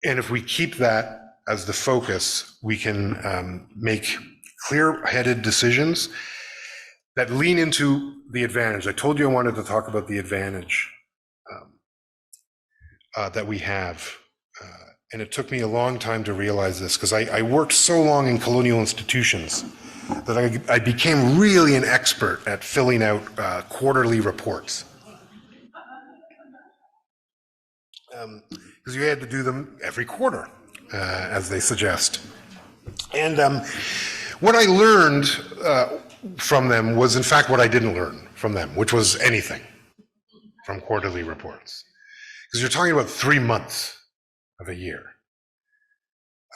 And if we keep that as the focus, we can make clear-headed decisions that lean into the advantage. I told you I wanted to talk about the advantage that we have. And it took me a long time to realize this, because I worked so long in colonial institutions that I became really an expert at filling out quarterly reports. Because you had to do them every quarter, as they suggest. And what I learned from them was, in fact, what I didn't learn from them, which was anything from quarterly reports. Because you're talking about 3 months of a year.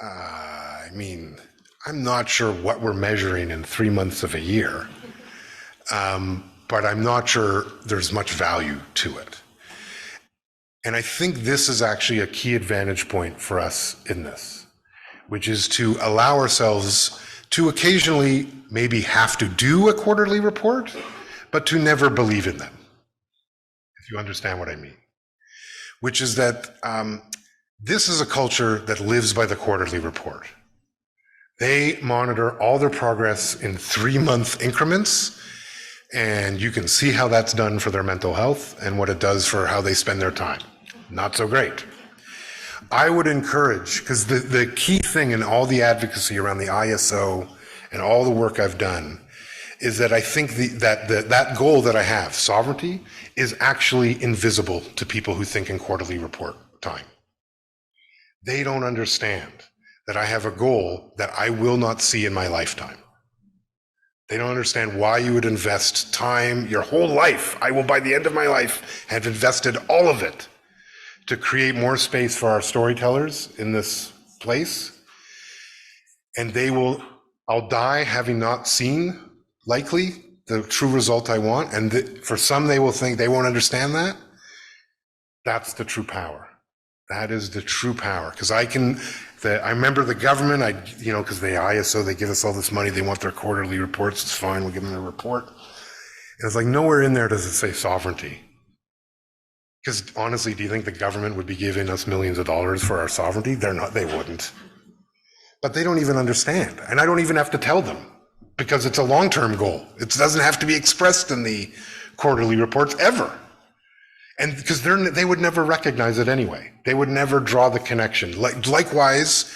I mean, I'm not sure what we're measuring in 3 months of a year, but I'm not sure there's much value to it. And I think this is actually a key advantage point for us in this, which is to allow ourselves to occasionally maybe have to do a quarterly report, but to never believe in them, if you understand what I mean. Which is that this is a culture that lives by the quarterly report. They monitor all their progress in 3-month increments, and you can see how that's done for their mental health and what it does for how they spend their time. Not so great. I would encourage, because the key thing in all the advocacy around the ISO and all the work I've done is that I think that goal that I have, sovereignty, is actually invisible to people who think in quarterly report time. They don't understand that I have a goal that I will not see in my lifetime. They don't understand why you would invest time, your whole life. I will, by the end of my life, have invested all of it to create more space for our storytellers in this place. And I'll die having not seen, likely, the true result I want. And for some, they will think they won't understand that. That's the true power. That is the true power. Because I remember the government, because the ISO, they give us all this money, they want their quarterly reports, it's fine, we'll give them a report. And it's like nowhere in there does it say sovereignty. Because honestly, do you think the government would be giving us millions of dollars for our sovereignty? They're not, they wouldn't. But they don't even understand. And I don't even have to tell them because it's a long-term goal. It doesn't have to be expressed in the quarterly reports ever. And because they would never recognize it anyway. They would never draw the connection. Likewise,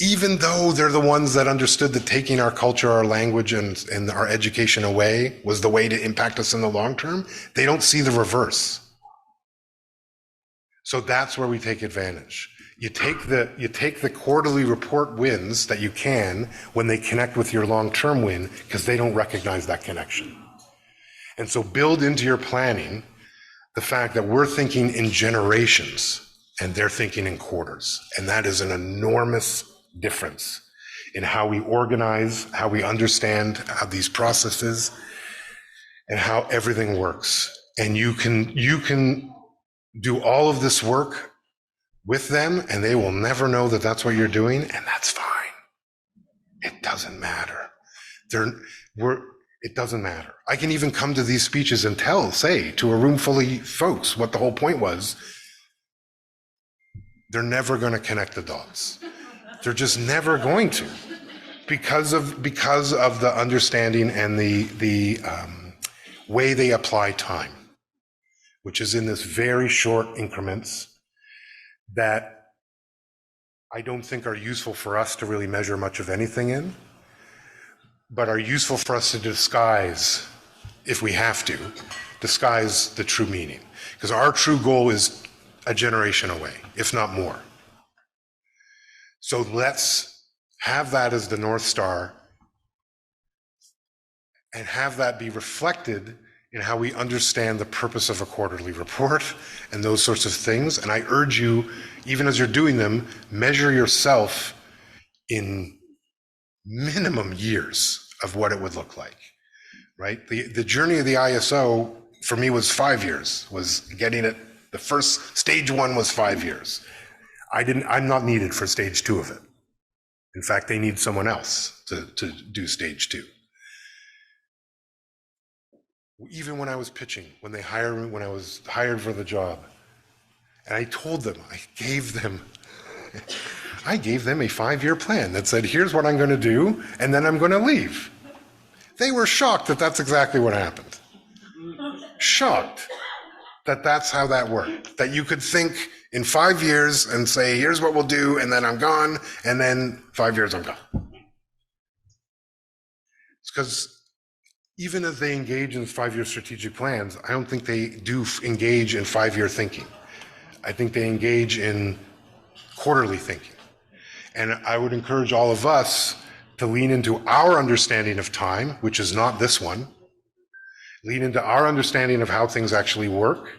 even though they're the ones that understood that taking our culture, our language, and our education away was the way to impact us in the long term, they don't see the reverse. So that's where we take advantage. You take the quarterly report wins that you can when they connect with your long-term win because they don't recognize that connection. And so build into your planning the fact that we're thinking in generations and they're thinking in quarters. And that is an enormous difference in how we organize, how we understand how these processes and how everything works. And you can do all of this work with them and they will never know that that's what you're doing, and that's fine. It doesn't matter. It doesn't matter. I can even come to these speeches and say to a room full of folks what the whole point was. They're never going to connect the dots. They're just never going to, because of the understanding and the way they apply time, which is in this very short increments that I don't think are useful for us to really measure much of anything in, but are useful for us to disguise, if we have to, disguise the true meaning. Because our true goal is a generation away, if not more. So let's have that as the North Star and have that be reflected in how we understand the purpose of a quarterly report and those sorts of things. And I urge you, even as you're doing them, measure yourself in minimum years of what it would look like, right? The journey of the ISO for me was 5 years, was getting it. The first stage 1 was 5 years. I'm not needed for stage 2 of it. In fact, they need someone else to do stage 2. Even when I was pitching, when they hired me, when I was hired for the job, and I told them, I gave them a 5-year plan that said, here's what I'm going to do, and then I'm going to leave. They were shocked that that's exactly what happened. Shocked that that's how that worked. That you could think in 5 years and say, here's what we'll do, and then I'm gone, and then 5 years I'm gone. It's because even as they engage in 5-year strategic plans, I don't think they do engage in 5-year thinking. I think they engage in quarterly thinking. And I would encourage all of us to lean into our understanding of time, which is not this one. Lean into our understanding of how things actually work,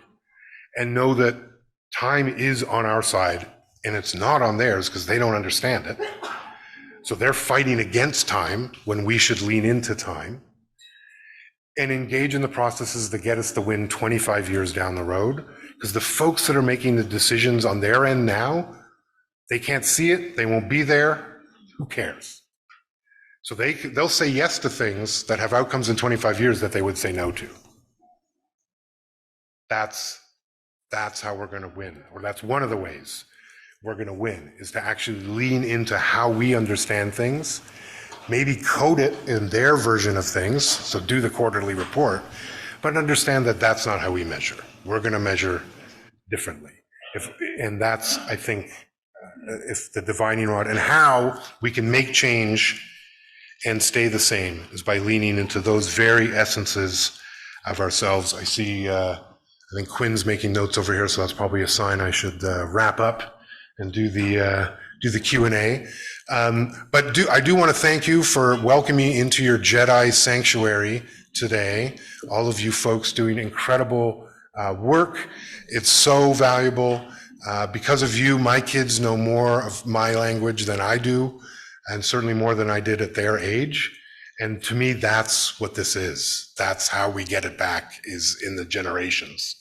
and know that time is on our side and it's not on theirs because they don't understand it. So they're fighting against time when we should lean into time and engage in the processes that get us the win 25 years down the road. Because the folks that are making the decisions on their end now, they can't see it, they won't be there, who cares? So they'll say yes to things that have outcomes in 25 years that they would say no to. That's how we're going to win, or that's one of the ways we're going to win, is to actually lean into how we understand things, maybe code it in their version of things, so do the quarterly report, but understand that that's not how we measure. We're going to measure differently. And that's, I think, if the divining rod, and how we can make change and stay the same is by leaning into those very essences of ourselves. I see, I think Quinn's making notes over here, so that's probably a sign I should wrap up and do the Q&A. But I do want to thank you for welcoming me into your Jedi sanctuary today. All of you folks doing incredible work. It's so valuable. Because of you, my kids know more of my language than I do, and certainly more than I did at their age. And to me, that's what this is. That's how we get it back, is in the generations.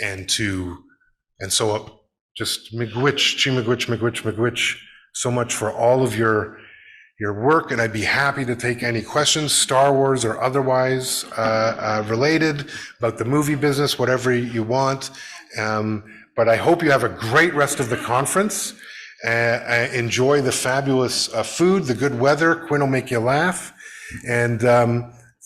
And so just miigwech, so much for all of your work. And I'd be happy to take any questions, Star Wars or otherwise related, about the movie business, whatever you want. But I hope you have a great rest of the conference. Enjoy the fabulous food, the good weather. Quinn will make you laugh. And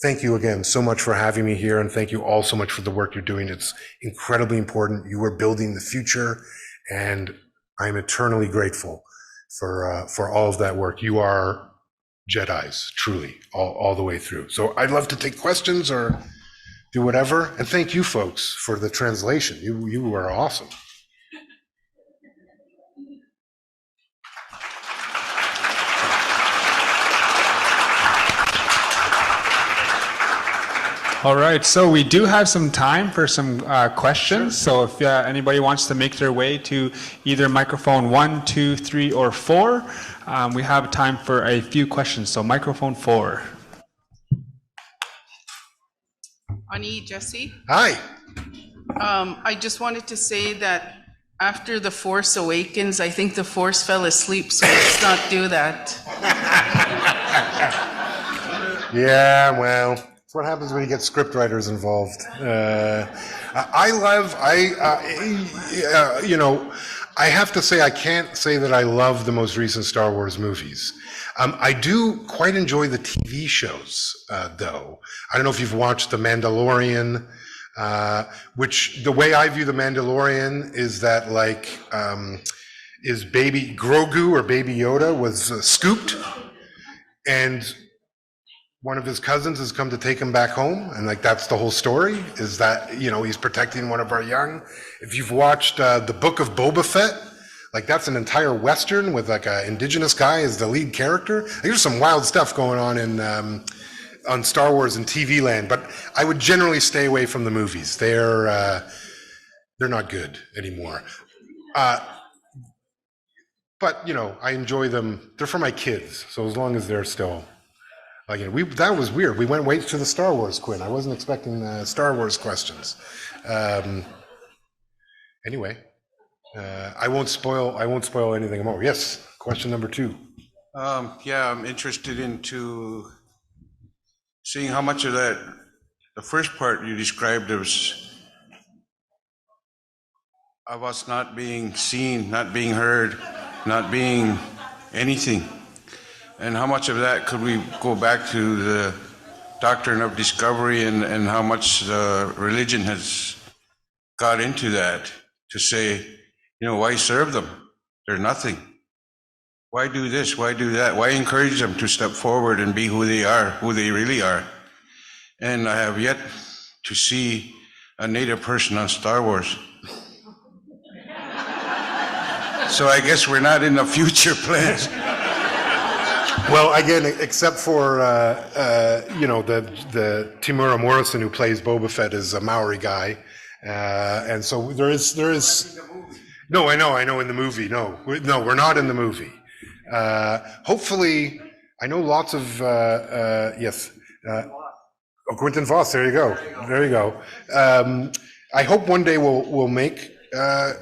thank you again so much for having me here. And thank you all so much for the work you're doing. It's incredibly important. You are building the future. And I'm eternally grateful for all of that work. You are Jedis, truly, all the way through. So I'd love to take questions or do whatever. And thank you folks for the translation. You are awesome. All right, so we do have some time for some questions. So if anybody wants to make their way to either microphone 1, 2, 3, or 4, we have time for a few questions. So microphone 4. Ani, Jesse. Hi. I just wanted to say that after The Force Awakens, I think the Force fell asleep, so let's not do that. Yeah, well, that's what happens when you get script writers involved. I have to say, I can't say that I love the most recent Star Wars movies. I do quite enjoy the TV shows, though. I don't know if you've watched The Mandalorian, which the way I view The Mandalorian is that, like, is baby Grogu or baby Yoda was scooped, and one of his cousins has come to take him back home, and like that's the whole story, is that, you know, he's protecting one of our young. If you've watched the Book of Boba Fett, like that's an entire Western with like an indigenous guy as the lead character. There's some wild stuff going on on Star Wars and TV land, but I would generally stay away from the movies. They're not good anymore. But you know, I enjoy them. They're for my kids, so as long as they're still. Like, you know, that was weird. We went right to the Star Wars, Quinn. I wasn't expecting Star Wars questions. Anyway, I won't spoil anything more. Yes, question number 2. Yeah, I'm interested into seeing how much of that, the first part you described was of us not being seen, not being heard, not being anything. And how much of that could we go back to the doctrine of discovery, and how much religion has got into that to say, you know, why serve them? They're nothing. Why do this? Why do that? Why encourage them to step forward and be who they are, who they really are? And I have yet to see a Native person on Star Wars. So I guess we're not in the future plans. Well, again, except for, the Timura Morrison who plays Boba Fett is a Maori guy. And so there is. No, I know in the movie. No, we're not in the movie. Hopefully, I know lots of, yes. Quentin Voss, there you go. I hope one day we'll make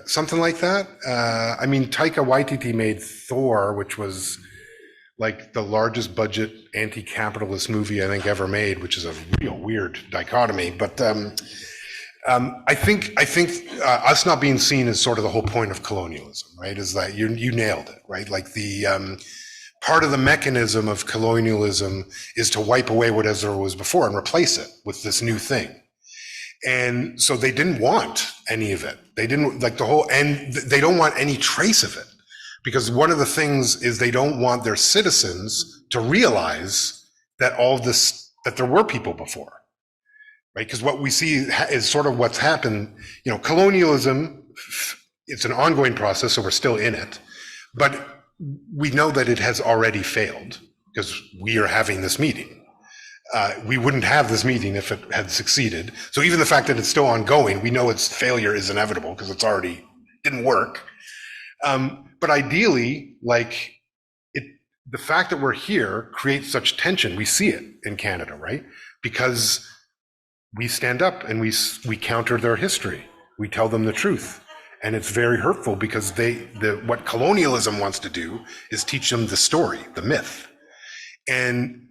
something like that. I mean, Taika Waititi made Thor, which was like the largest budget anti-capitalist movie I think ever made, which is a real weird dichotomy. But I think us not being seen is sort of the whole point of colonialism, right? Is that you nailed it, right? Like the part of the mechanism of colonialism is to wipe away whatever was before and replace it with this new thing. And so they didn't want any of it. They didn't like the whole, and they don't want any trace of it. Because one of the things is they don't want their citizens to realize that all this, that there were people before, right? Because what we see is sort of what's happened, colonialism, it's an ongoing process, so we're still in it, but we know that it has already failed because we are having this meeting. We wouldn't have this meeting if it had succeeded. So even the fact that it's still ongoing, we know its failure is inevitable because it's already didn't work. But ideally, the fact that we're here creates such tension. We see it in Canada, right? Because we stand up and we counter their history. We tell them the truth. And it's very hurtful because what colonialism wants to do is teach them the story, the myth. And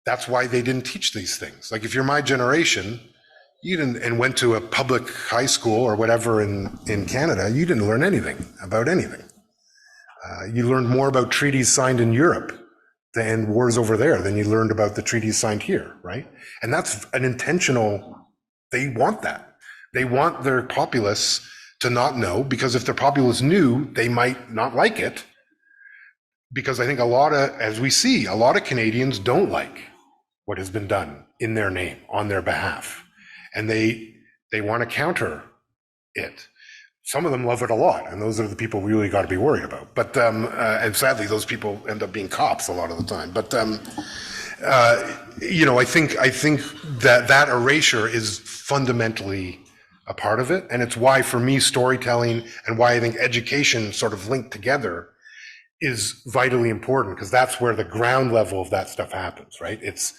that's why they didn't teach these things. Like if you're my generation, you didn't, and went to a public high school or whatever in Canada, you didn't learn anything about anything. You learned more about treaties signed in Europe and wars over there than you learned about the treaties signed here, right? And that's an intentional, they want that. They want their populace to not know, because if their populace knew, they might not like it. Because I think as we see, a lot of Canadians don't like what has been done in their name, on their behalf. And they want to counter it. Some of them love it a lot, and those are the people we really got to be worried about. But and sadly, those people end up being cops a lot of the time. But I think that erasure is fundamentally a part of it, and it's why, for me, storytelling and why I think education sort of linked together is vitally important, because that's where the ground level of that stuff happens, right? It's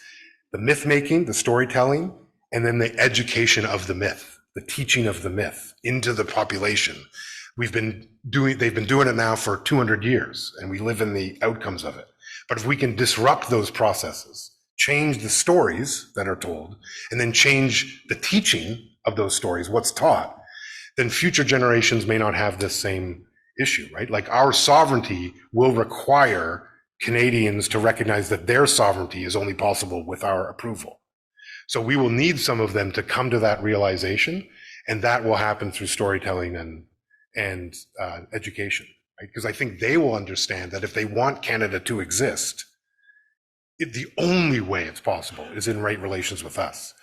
the myth making, the storytelling, and then the education of the myth, the teaching of the myth into the population. They've been doing it now for 200 years, and we live in the outcomes of it. But if we can disrupt those processes, change the stories that are told, and then change the teaching of those stories, what's taught, then future generations may not have this same issue, right? Like our sovereignty will require Canadians to recognize that their sovereignty is only possible with our approval. So we will need some of them to come to that realization, and that will happen through storytelling and education, right? Because I think they will understand that if they want Canada to exist, the only way it's possible is in right relations with us.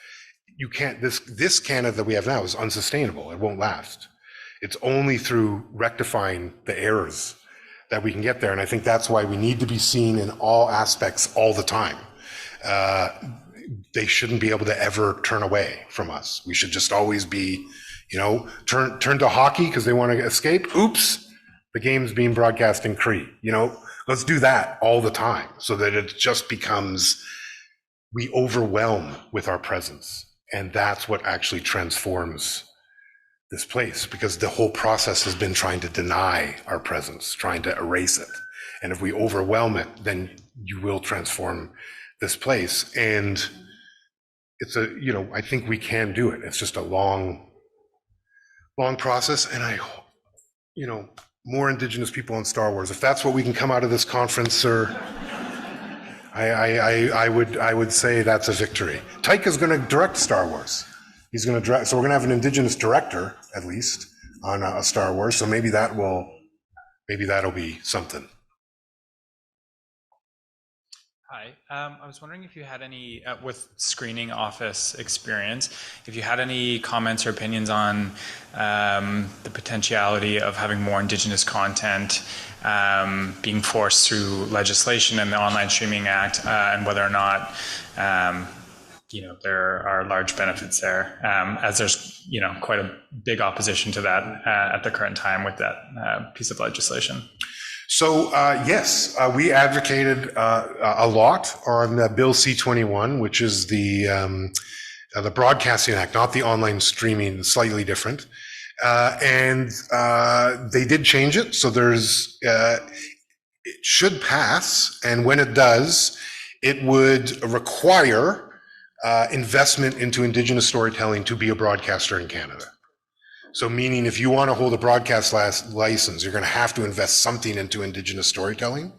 You can't, this Canada that we have now is unsustainable. It won't last. It's only through rectifying the errors that we can get there. And I think that's why we need to be seen in all aspects all the time. They shouldn't be able to ever turn away from us. We should just always be, turn to hockey because they want to escape. Oops, the game's being broadcast in Cree. Let's do that all the time so that it just becomes, we overwhelm with our presence. And that's what actually transforms this place, because the whole process has been trying to deny our presence, trying to erase it. And if we overwhelm it, then you will transform this place. And it's I think we can do it. It's just a long process. And more Indigenous people in Star Wars. If that's what we can come out of this conference, sir, I would say that's a victory. Taika's going to direct Star Wars. He's going to direct, so we're going to have an Indigenous director, at least, on a Star Wars. So maybe that'll be something. Hi. I was wondering if you had any, with screening office experience, if you had any comments or opinions on the potentiality of having more Indigenous content being forced through legislation and the Online Streaming Act, and whether or not, there are large benefits there, as there's, quite a big opposition to that at the current time with that piece of legislation. So yes, we advocated a lot on Bill C-21, which is the Broadcasting Act, not the online streaming, slightly different. And they did change it, so it should pass, and when it does, it would require investment into Indigenous storytelling to be a broadcaster in Canada. So meaning if you want to hold a broadcast license, you're going to have to invest something into Indigenous storytelling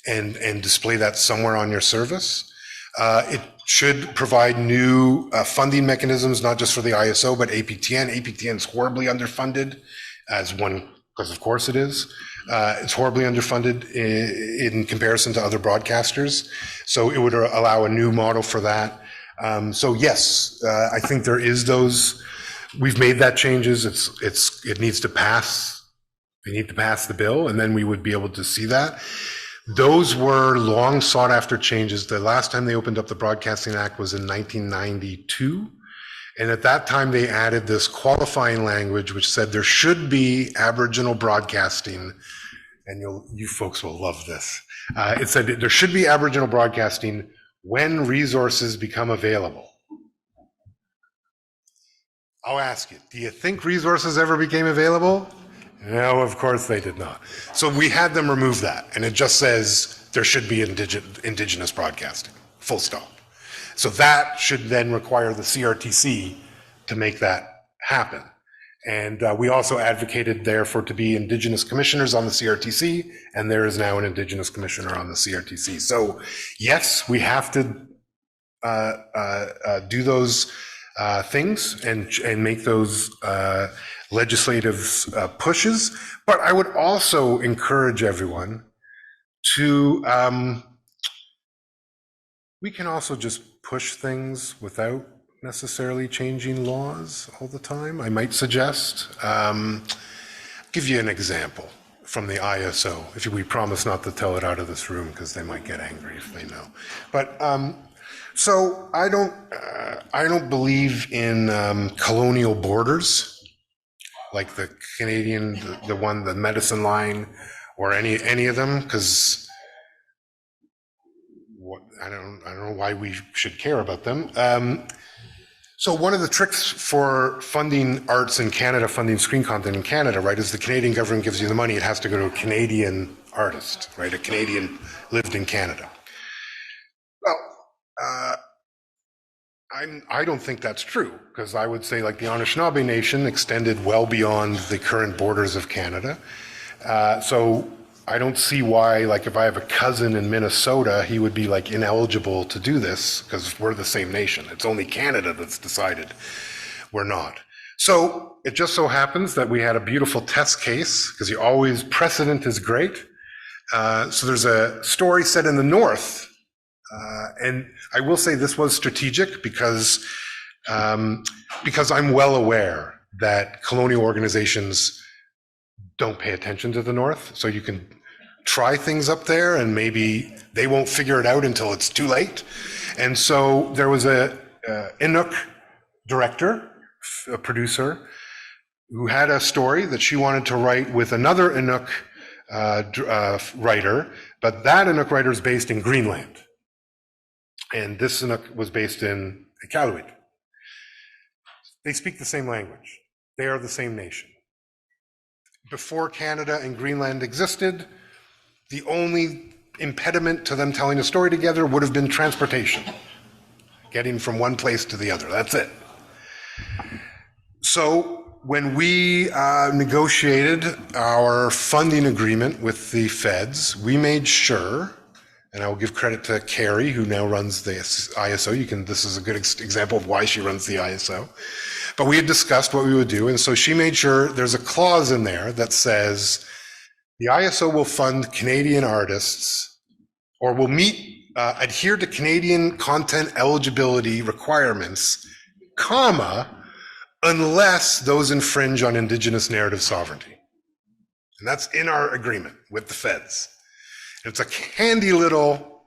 and display that somewhere on your service. It should provide new funding mechanisms, not just for the ISO, but APTN. APTN is horribly underfunded, because of course it is. It's horribly underfunded in comparison to other broadcasters. So it would allow a new model for that. So yes, I think there is those. We've made that changes. It needs to pass. They need to pass the bill, and then we would be able to see that. Those were long sought after changes. The last time they opened up the Broadcasting Act was in 1992. And at that time they added this qualifying language, which said there should be Aboriginal broadcasting. And you folks will love this. It said there should be Aboriginal broadcasting when resources become available. I'll ask you, do you think resources ever became available? No, of course they did not. So we had them remove that, and it just says there should be Indigenous broadcasting, full stop. So that should then require the CRTC to make that happen. And we also advocated there for to be Indigenous commissioners on the CRTC, and there is now an Indigenous commissioner on the CRTC. So yes, we have to do those things and make those legislative pushes. But I would also encourage everyone to, we can also just push things without necessarily changing laws all the time. I might suggest, give you an example from the ISO, if we promise not to tell it out of this room because they might get angry if they know. But so I don't believe in colonial borders like the Canadian, the Medicine Line, or any of them, because I don't know why we should care about them. So one of the tricks for funding arts in Canada, funding screen content in Canada, right, is the Canadian government gives you the money, it has to go to a Canadian artist, right, a Canadian lived in Canada. Well, I don't think that's true, because I would say like the Anishinaabe Nation extended well beyond the current borders of Canada. So I don't see why, like if I have a cousin in Minnesota, he would be like ineligible to do this because we're the same nation. It's only Canada that's decided we're not. So it just so happens that we had a beautiful test case, because precedent is great. So there's a story set in the North. And I will say this was strategic because I'm well aware that colonial organizations don't pay attention to the North. So you can try things up there and maybe they won't figure it out until it's too late. And so there was a Inuk director, a producer, who had a story that she wanted to write with another Inuk writer, but that Inuk writer is based in Greenland. And this Inuk was based in Iqaluit. They speak the same language. They are the same nation. Before Canada and Greenland existed, the only impediment to them telling a story together would have been transportation, getting from one place to the other. That's it. So when we negotiated our funding agreement with the feds, we made sure, and I will give credit to Carrie, who now runs the ISO. This is a good example of why she runs the ISO. But we had discussed what we would do, and so she made sure there's a clause in there that says the ISO will fund Canadian artists, or will meet adhere to Canadian content eligibility requirements, comma, unless those infringe on Indigenous narrative sovereignty. And that's in our agreement with the feds. It's a handy little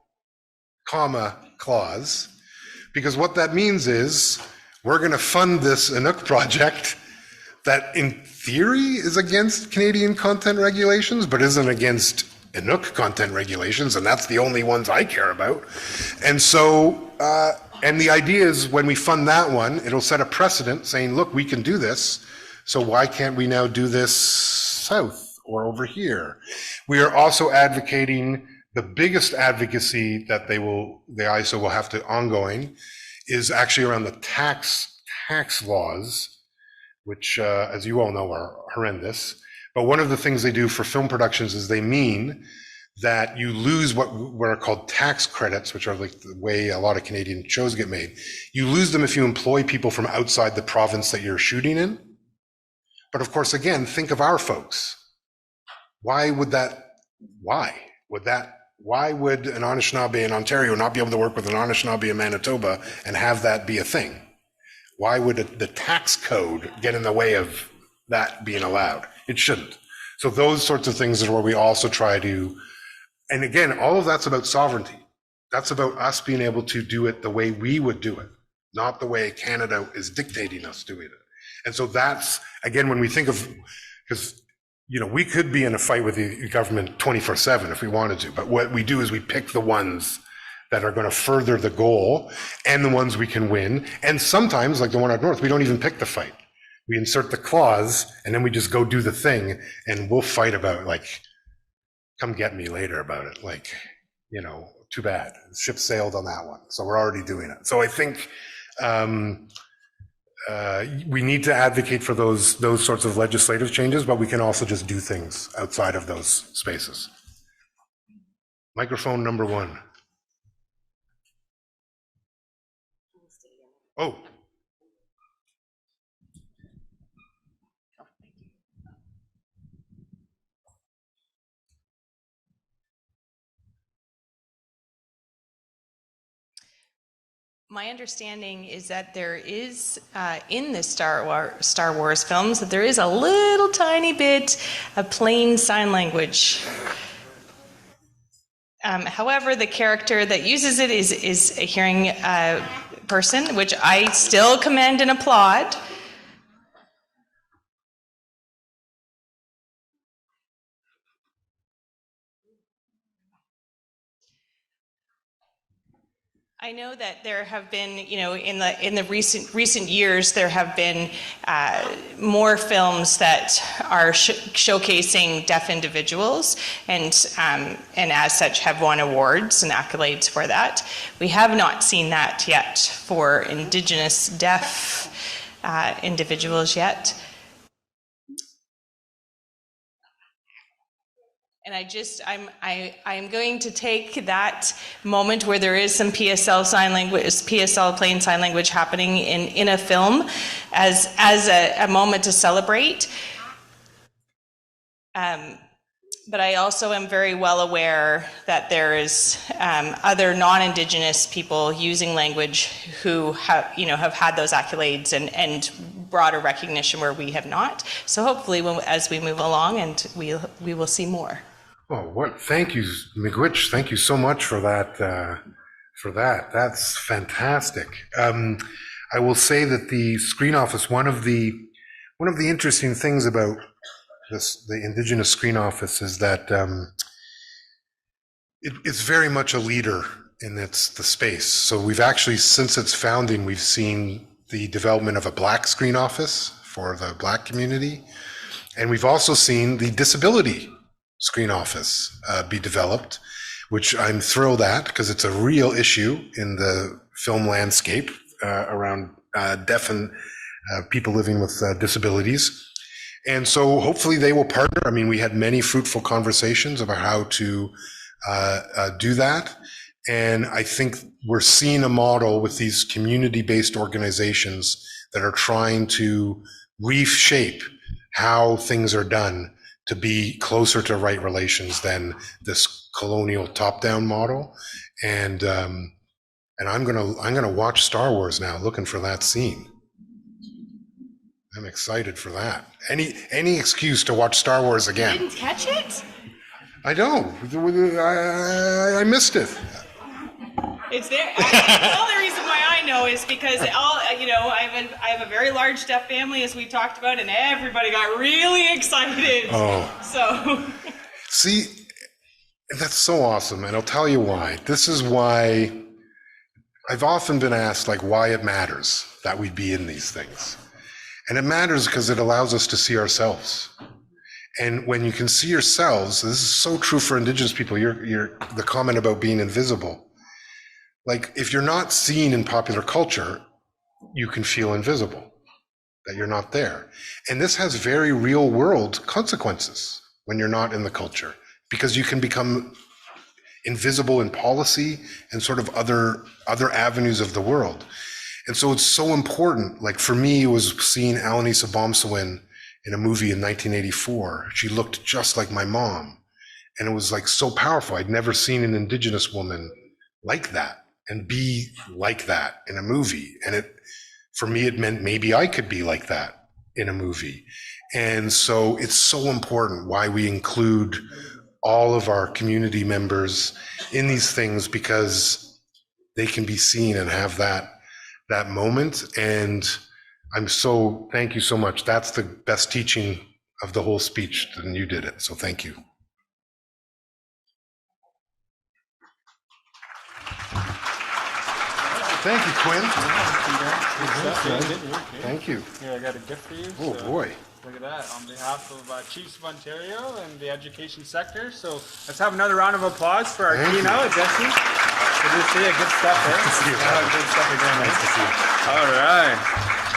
comma clause, because what that means is we're going to fund this Inuk project that in theory is against Canadian content regulations, but isn't against Inuk content regulations, and that's the only ones I care about. And so, and the idea is when we fund that one, it'll set a precedent saying, look, we can do this, so why can't we now do this south or over here? We are also advocating, the biggest advocacy that the ISO will have to ongoing is actually around the tax laws, which, as you all know, are horrendous. But one of the things they do for film productions is they mean that you lose what are called tax credits, which are like the way a lot of Canadian shows get made. You lose them if you employ people from outside the province that you're shooting in. But of course, again, think of our folks. Why would an Anishinaabe in Ontario not be able to work with an Anishinaabe in Manitoba and have that be a thing? Why would the tax code get in the way of that being allowed? It shouldn't. So those sorts of things are where we also try to, and again, all of that's about sovereignty. That's about us being able to do it the way we would do it, not the way Canada is dictating us doing it. And so that's, again, when we think of, because, you know, we could be in a fight with the government 24/7 if we wanted to, but what we do is we pick the ones that are going to further the goal and the ones we can win. And sometimes, like the one up north, we don't even pick the fight. We insert the clause and then we just go do the thing, and we'll fight about, like, come get me later about it. Like, you know, too bad. The ship sailed on that one. So we're already doing it. So I think we need to advocate for those sorts of legislative changes, but we can also just do things outside of those spaces. Microphone number 1. Oh. My understanding is that there is, in the Star Wars films, that there is a little tiny bit of plain sign language. However, the character that uses it is a hearing person, which I still commend and applaud. I know that there have been, you know, in the recent years, there have been more films that are showcasing deaf individuals, and as such have won awards and accolades for that. We have not seen that yet for Indigenous deaf individuals yet. And I'm going to take that moment where there is some PSL sign language, PSL plain sign language happening in a film as a moment to celebrate. But I also am very well aware that there is other non-Indigenous people using language who have had those accolades and broader recognition where we have not. So hopefully, as we move along, and we will see more. Oh, what? Thank you, Miigwech. Thank you so much for that. That's fantastic. I will say that the Screen Office, one of the interesting things about the Indigenous Screen Office is that it's very much a leader in the space. So we've actually, since its founding, we've seen the development of a Black Screen Office for the Black community, and we've also seen the Disability Screen Office be developed, which I'm thrilled at because it's a real issue in the film landscape around deaf and people living with disabilities. And so hopefully they will partner. I mean, we had many fruitful conversations about how to do that. And I think we're seeing a model with these community-based organizations that are trying to reshape how things are done to be closer to right relations than this colonial top-down model. And I'm gonna watch Star Wars now, looking for that scene. I'm excited for that. Any excuse to watch Star Wars again. Didn't catch it? I don't. I missed it. It's there. The only reason why I know is because I have a very large deaf family, as we talked about, and everybody got really excited. Oh. So. See, that's so awesome, and I'll tell you why. This is why I've often been asked, like, why it matters that we be in these things. And it matters because it allows us to see ourselves. And when you can see yourselves, this is so true for Indigenous people, the comment about being invisible. Like, if you're not seen in popular culture, you can feel invisible, that you're not there. And this has very real world consequences when you're not in the culture, because you can become invisible in policy and sort of other avenues of the world. And so it's so important. Like, for me, it was seeing Alanisa Bomsawin in a movie in 1984. She looked just like my mom. And it was like so powerful. I'd never seen an Indigenous woman like that and be like that in a movie. And for me, it meant maybe I could be like that in a movie. And so it's so important why we include all of our community members in these things, because they can be seen and have that moment. And thank you so much. That's the best teaching of the whole speech, and you did it. So thank you. Thank you, Quinn. Thank you. Here, I got a gift for you. Oh, boy. Look at that, on behalf of Chiefs of Ontario and the education sector. So let's have another round of applause for our keynote, Jesse. Good to see you. Good stuff, eh? Good to see you. Good stuff again. Nice to see you. All right.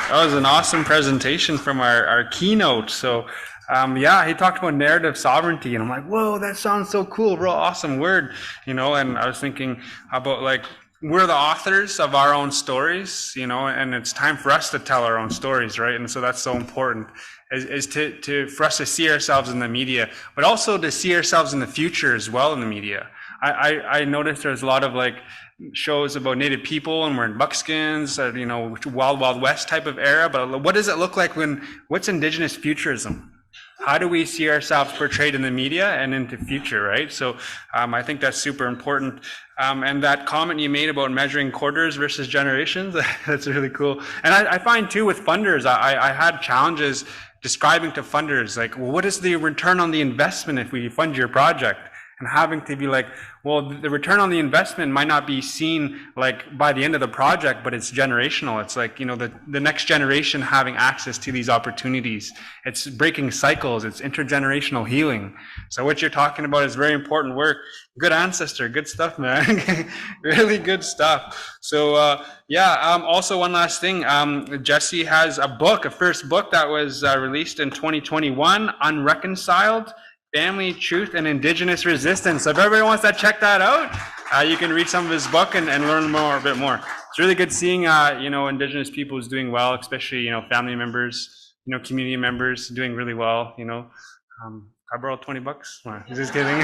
That was an awesome presentation from our keynote. So, he talked about narrative sovereignty, and I'm like, whoa, that sounds so cool. Real awesome word, and I was thinking about, like, we're the authors of our own stories, and it's time for us to tell our own stories, right? And so that's so important, is for us to see ourselves in the media, but also to see ourselves in the future as well in the media. I noticed there's a lot of, like, shows about Native people and we're in buckskins, Wild Wild West type of era, but what does it look like what's Indigenous futurism? How do we see ourselves portrayed in the media and into future, right? So I think that's super important. And that comment you made about measuring quarters versus generations, that's really cool. And I find too with funders, I had challenges describing to funders, like, well, what is the return on the investment if we fund your project? And having to be like, well, the return on the investment might not be seen like by the end of the project, but it's generational. It's like, the next generation having access to these opportunities. It's breaking cycles. It's intergenerational healing. So what you're talking about is very important work. Good ancestor. Good stuff, man. Really good stuff. So, also one last thing. Jesse has a first book that was released in 2021, Unreconciled: Family, Truth, and Indigenous Resistance. So if everybody wants to check that out, you can read some of his book and learn a bit more. It's really good seeing, Indigenous peoples doing well, especially, family members, community members doing really well, I borrowed $20. No, just kidding.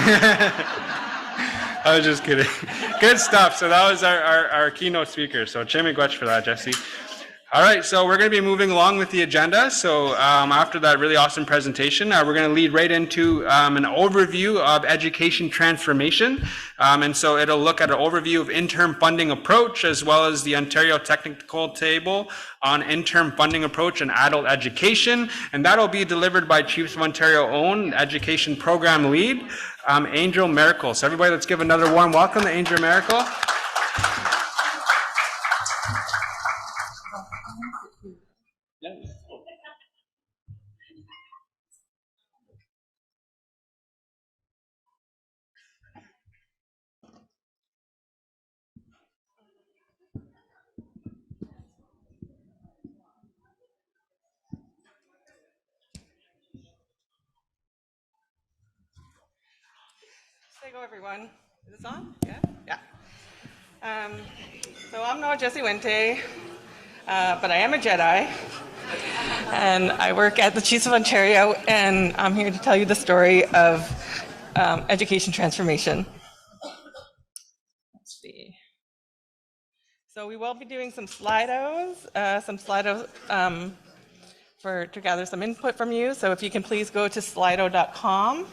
I was just kidding. Good stuff. So that was our keynote speaker. So Chemi Gwetch for that, Jesse. All right, so we're going to be moving along with the agenda. So after that really awesome presentation, we're going to lead right into an overview of education transformation. And so it'll look at an overview of interim funding approach, as well as the Ontario Technical Table on interim funding approach and adult education. And that'll be delivered by Chiefs of Ontario own education program lead, Angel Miracle. So everybody, let's give another warm welcome to Angel Miracle. Go, everyone. Is this on? Yeah? Yeah. So I'm not Jesse Wente, but I am a Jedi. And I work at the Chiefs of Ontario, and I'm here to tell you the story of education transformation. see. So we will be doing some Slidos, to gather some input from you. So if you can please go to slido.com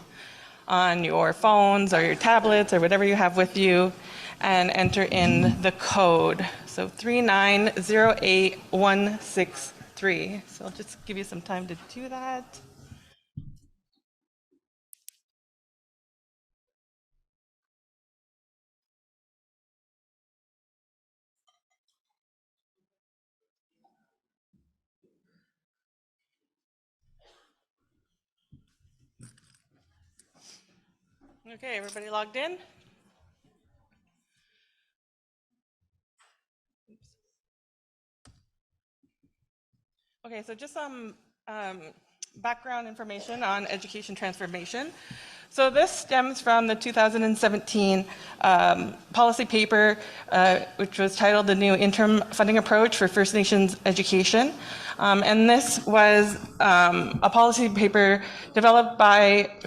on your phones or your tablets or whatever you have with you and enter in the code. So 3908163. So I'll just give you some time to do that. Okay, everybody logged in? Okay, so just some background information on education transformation. So this stems from the 2017 policy paper, which was titled The New Interim Funding Approach for First Nations Education. And this was a policy paper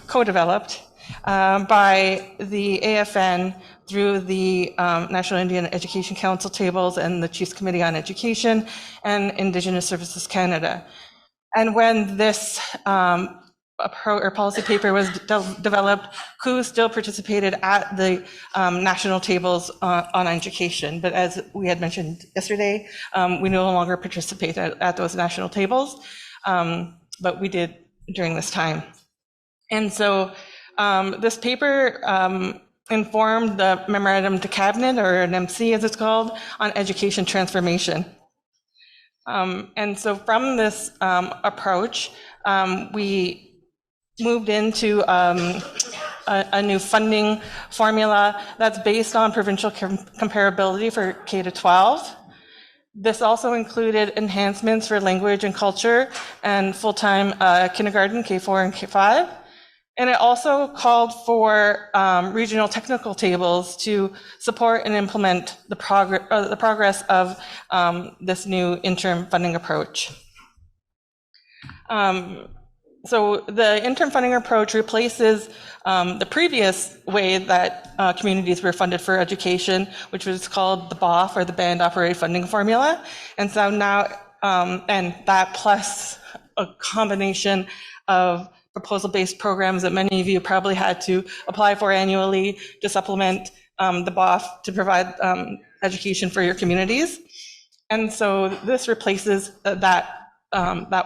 co-developed by the AFN through the National Indian Education Council tables and the Chiefs Committee on Education and Indigenous Services Canada. And when this policy paper was developed, COO still participated at the national tables on education. But as we had mentioned yesterday, we no longer participate at those national tables, but we did during this time. And so this paper informed the Memorandum to Cabinet, or an MC as it's called, on education transformation. And so from this approach, we moved into a new funding formula that's based on provincial comparability for K-12. This also included enhancements for language and culture and full-time kindergarten, K4 and K5. And it also called for regional technical tables to support and implement the progress of this new interim funding approach. So the interim funding approach replaces the previous way that communities were funded for education, which was called the BOF, or the Band Operated Funding Formula. And so now, and that plus a combination of proposal-based programs that many of you probably had to apply for annually to supplement the BOF to provide education for your communities. And so this replaces that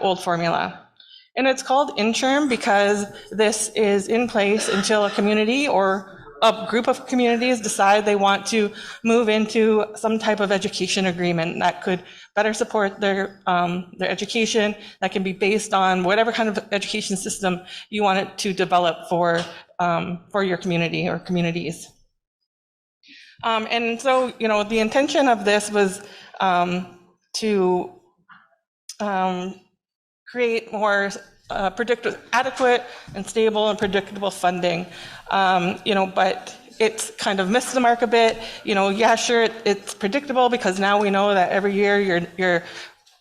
old formula. And it's called interim because this is in place until a community or a group of communities decide they want to move into some type of education agreement that could better support their education, that can be based on whatever kind of education system you want it to develop for your community or communities. And so, you know, the intention of this was to create more adequate and stable and predictable funding, you know, but it's kind of missed the mark a bit. You know, yeah, sure, it's predictable because now we know that every year your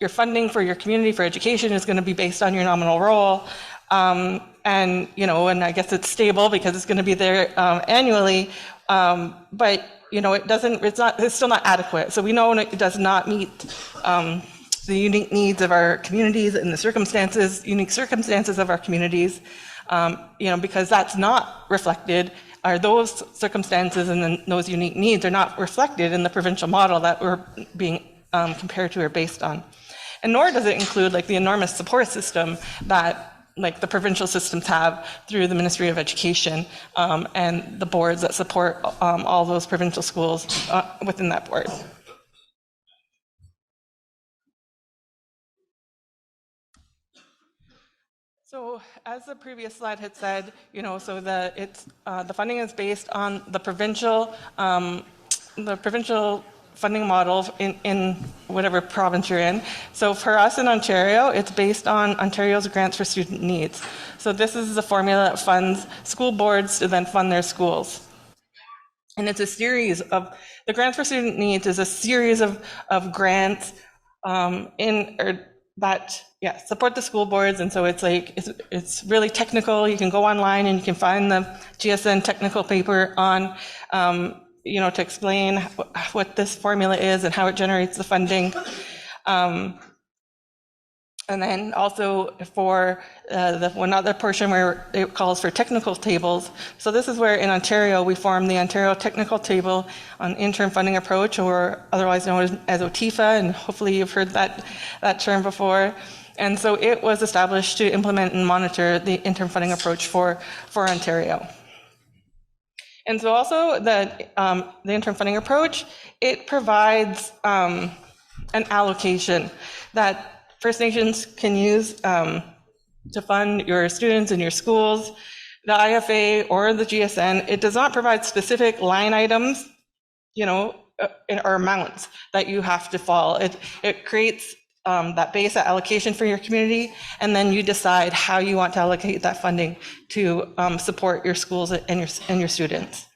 funding for your community for education is going to be based on your nominal role, and you know, and I guess it's stable because it's going to be there annually, but you know, it's still not adequate. So we know it does not meet the unique needs of our communities and the unique circumstances of our communities, you know, because that's not reflected, or those circumstances and those unique needs are not reflected in the provincial model that we're being compared to or based on. And nor does it include like the enormous support system that like the provincial systems have through the Ministry of Education and the boards that support all those provincial schools within that board. So as the previous slide had said, you know, so the funding is based on the provincial funding model in whatever province you're in. So for us in Ontario, it's based on Ontario's Grants for Student Needs. So this is the formula that funds school boards to then fund their schools. And it's a series of, the Grants for Student Needs is a series of grants that support the school boards. And so it's like, it's really technical. You can go online and you can find the GSN technical paper on, to explain what this formula is and how it generates the funding. And then also for the one other portion where it calls for technical tables. So this is where in Ontario we formed the Ontario Technical Table on Interim Funding Approach, or otherwise known as OTIFA, and hopefully you've heard that term before. And so it was established to implement and monitor the interim funding approach for Ontario. And so also the interim funding approach, it provides an allocation that First Nations can use to fund your students in your schools. The IFA or the GSN, it does not provide specific line items, or amounts that you have to fall. It creates that base allocation for your community, and then you decide how you want to allocate that funding to support your schools and your students.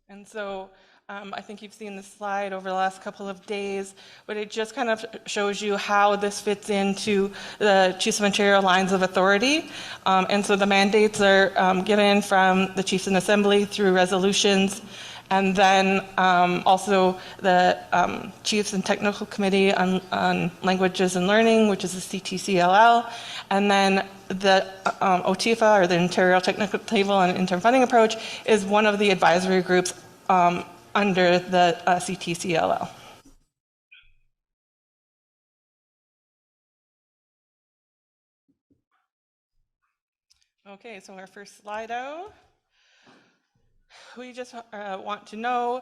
And so I think you've seen this slide over the last couple of days, but it just kind of shows you how this fits into the Chiefs of Ontario lines of authority. And so the mandates are given from the Chiefs in Assembly through resolutions, and then also the Chiefs and Technical Committee on Languages and Learning, which is the CTCLL, and then the OTIFA, or the Ontario Technical Table on Interim Funding Approach, is one of the advisory groups under the CTCLL. Okay, so our first Slido. We just want to know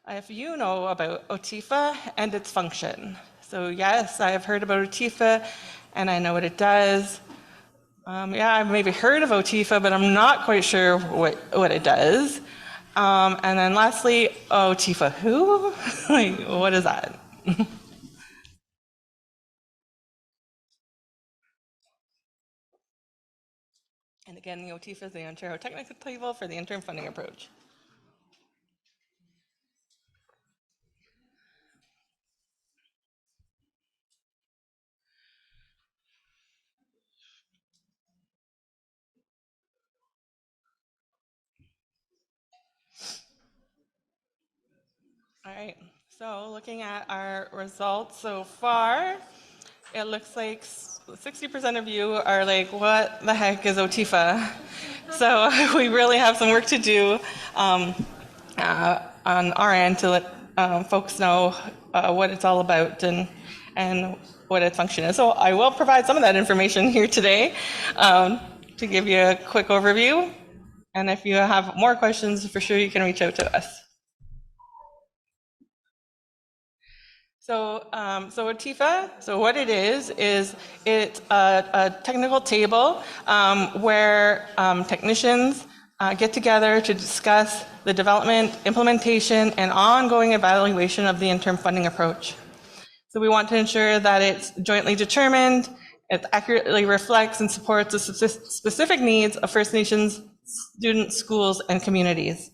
if you know about OTIFA and its function. So yes, I have heard about OTIFA and I know what it does. Yeah, I've maybe heard of OTIFA, but I'm not quite sure what it does. And then lastly, OTIFA, who? Like, what is that? And again, the OTIFA is the Ontario Technical Table for the Interim Funding Approach. All right, so looking at our results so far, it looks like 60% of you are like, what the heck is OTIFA? So we really have some work to do on our end to let folks know what it's all about and what its function is. So I will provide some of that information here today to give you a quick overview. And if you have more questions, for sure you can reach out to us. So OTIFA, so what it is it's a technical table where technicians get together to discuss the development, implementation, and ongoing evaluation of the interim funding approach. So we want to ensure that it's jointly determined, it accurately reflects and supports the specific needs of First Nations students, schools, and communities.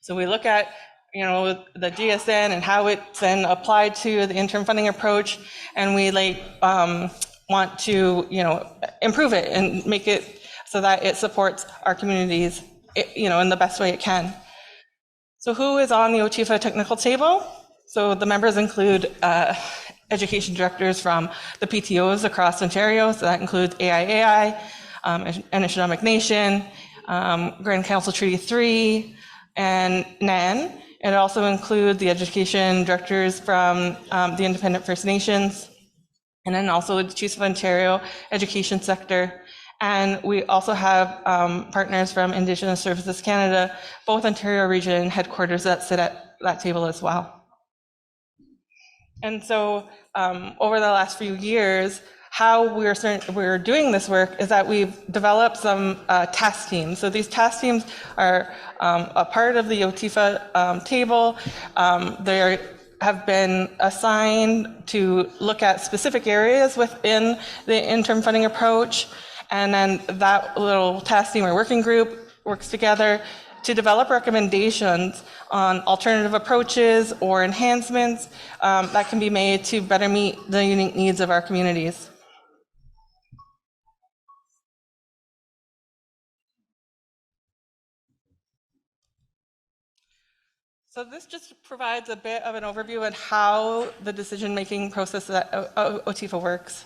So we look at the GSN and how it's then applied to the interim funding approach, and we want to improve it and make it so that it supports our communities in the best way it can. So who is on the OTIFA technical table? So the members include education directors from the PTOs across Ontario, so that includes AIAI, Anishinaabe Nation, Grand Council Treaty 3, and NAN. It also includes the education directors from the Independent First Nations, and then also the Chiefs of Ontario education sector. And we also have partners from Indigenous Services Canada, both Ontario region headquarters that sit at that table as well. And so over the last few years, how we're doing this work is that we've developed some task teams. So these task teams are a part of the OTIFA table. They have been assigned to look at specific areas within the interim funding approach. And then that little task team or working group works together to develop recommendations on alternative approaches or enhancements that can be made to better meet the unique needs of our communities. So this just provides a bit of an overview on how the decision-making process at OTIFA works.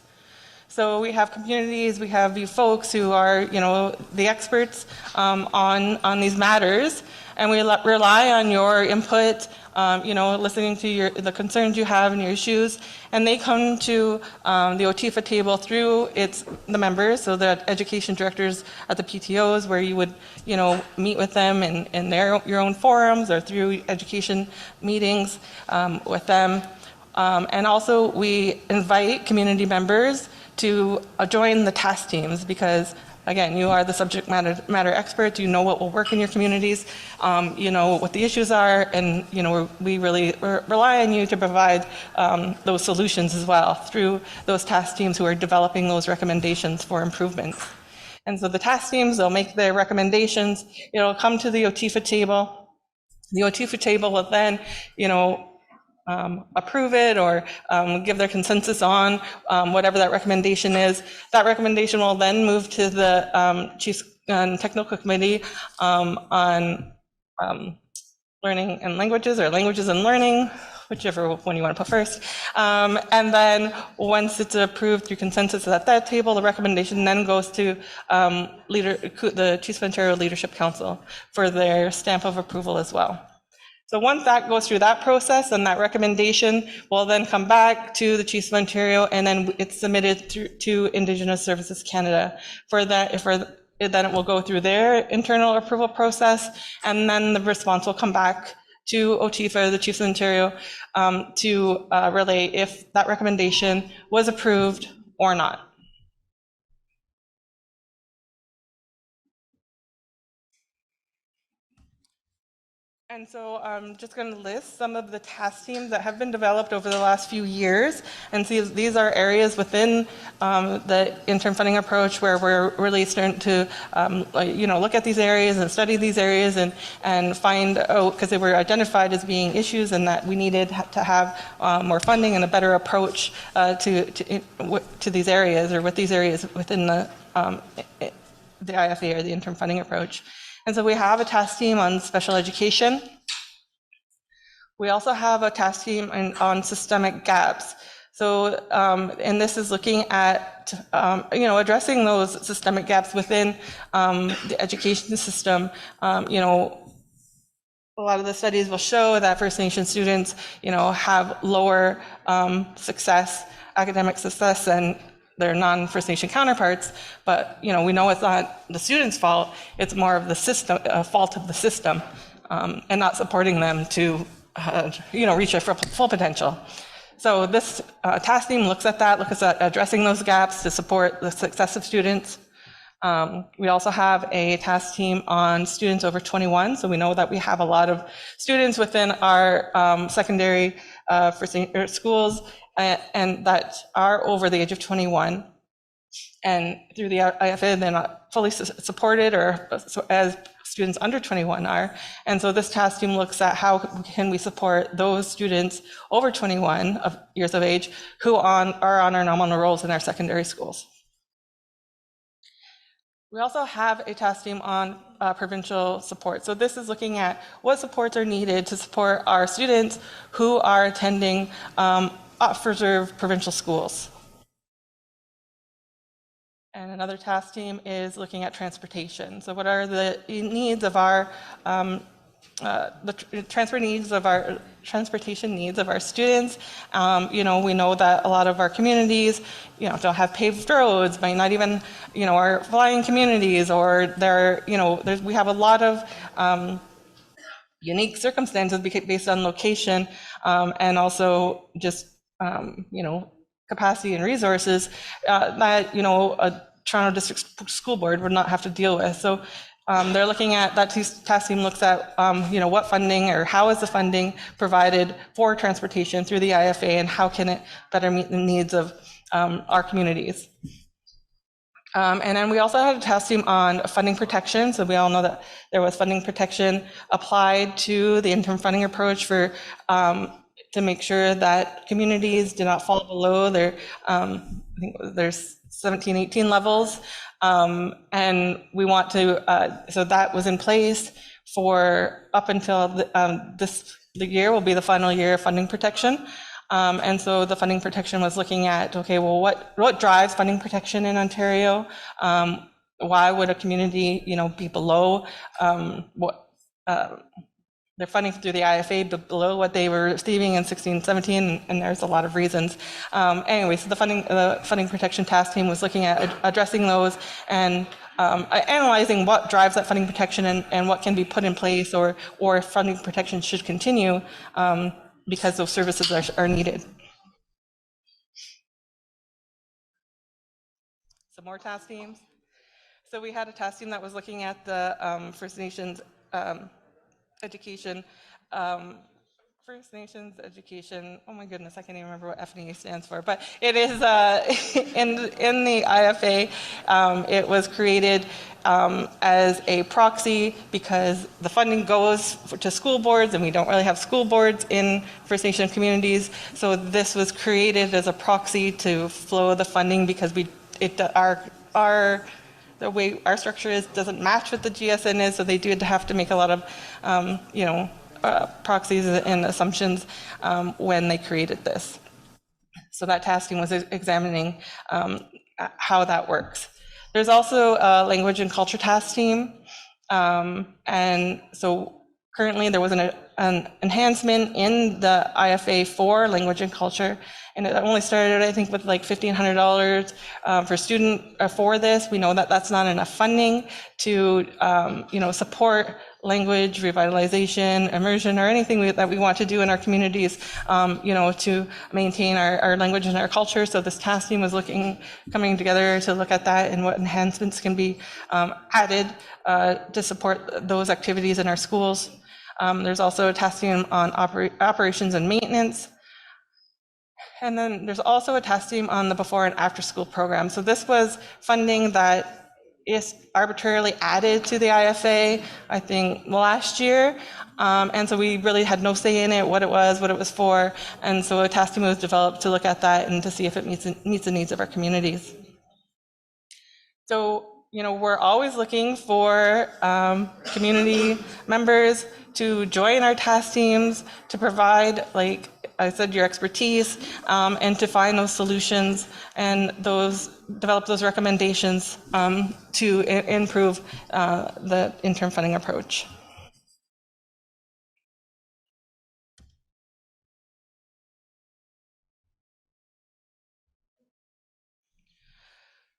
So we have communities, we have you folks who are, the experts on these matters, and we rely on your input, listening to the concerns you have and your issues, and they come to the OTIFA table through the members, so the education directors at the PTOs, where you would, meet with them in your own forums or through education meetings with them. And also we invite community members to join the task teams because, again, you are the subject matter experts, you know what will work in your communities, you know what the issues are, and we really rely on you to provide those solutions as well through those task teams who are developing those recommendations for improvements. And so the task teams, they'll make their recommendations, it'll come to the OTIFA table. The OTIFA table will then, approve it or give their consensus on whatever that recommendation is. That recommendation will then move to the Chiefs Technical Committee on Learning and Languages, or Languages and Learning, whichever one you want to put first. And then once it's approved through consensus at that table, the recommendation then goes to the Chiefs of Ontario Leadership Council for their stamp of approval as well. So once that goes through that process, and that recommendation will then come back to the Chiefs of Ontario, and then it's submitted to Indigenous Services Canada. Then it will go through their internal approval process, and then the response will come back to OTIFA, the Chiefs of Ontario, to relay if that recommendation was approved or not. And so I'm just going to list some of the task teams that have been developed over the last few years, and see these are areas within the interim funding approach where we're really starting to look at these areas and study these areas and find out, because they were identified as being issues and that we needed to have more funding and a better approach to these areas, or with these areas within the IFA, or the interim funding approach. And so we have a task team on special education. We also have a task team on systemic gaps. So, and this is looking at, addressing those systemic gaps within the education system. A lot of the studies will show that First Nation students, have lower academic success than their non-First Nation counterparts, but we know it's not the students' fault, it's more of the system, fault of the system, and not supporting them to reach their full potential. So this task team looks at that, looks at addressing those gaps to support the success of students. We also have a task team on students over 21, so we know that we have a lot of students within our secondary schools and that are over the age of 21, and through the IFA they're not fully supported, or as students under 21 are. And so this task team looks at how can we support those students over 21 years of age who are on our nominal rolls in our secondary schools. We also have a task team on provincial support. So this is looking at what supports are needed to support our students who are attending off-reserve provincial schools. And another task team is looking at transportation. So what are the needs of our, transportation needs of our students? We know that a lot of our communities, don't have paved roads, might not even, are flying communities, or we have a lot of unique circumstances based on location, and also just capacity and resources that a Toronto District School Board would not have to deal with. So they're looking at that. Task team looks at what funding, or how is the funding provided for transportation through the IFA, and how can it better meet the needs of our communities. And then we also had a task team on funding protection. So we all know that there was funding protection applied to the interim funding approach for to make sure that communities do not fall below their, I think there's 17, 18 levels. And we want to, so that was in place for up until the year will be the final year of funding protection. And so the funding protection was looking at, okay, well, what drives funding protection in Ontario? Why would a community, be below their funding through the IFA below what they were receiving in 16, 17, and there's a lot of reasons. Anyway, so the funding protection task team was looking at addressing those and analyzing what drives that funding protection and what can be put in place or if funding protection should continue because those services are needed. Some more task teams. So we had a task team that was looking at the First Nations education. First Nations education, oh my goodness, I can't even remember what FNE stands for, but it is in the IFA, it was created as a proxy because the funding goes to school boards and we don't really have school boards in First Nation communities. So this was created as a proxy to flow the funding because the way our structure is doesn't match what the GSN is, so they do have to make a lot of, proxies and assumptions when they created this. So that task team was examining how that works. There's also a language and culture task team, and so currently there was an enhancement in the IFA for language and culture, and it only started, I think, with like $1,500 per student for this. We know that that's not enough funding to, support language revitalization, immersion, or anything that we want to do in our communities, to maintain our language and our culture. So this task team was coming together to look at that and what enhancements can be added to support those activities in our schools. There's also a task team on operations and maintenance. And then there's also a task team on the before and after school program. So this was funding that is arbitrarily added to the IFA, I think, last year. And so we really had no say in it, what it was for. And so a task team was developed to look at that and to see if it meets the needs of our communities. So, we're always looking for community members to join our task teams, to provide, like I said, your expertise, and to find those solutions and develop those recommendations to improve the interim funding approach.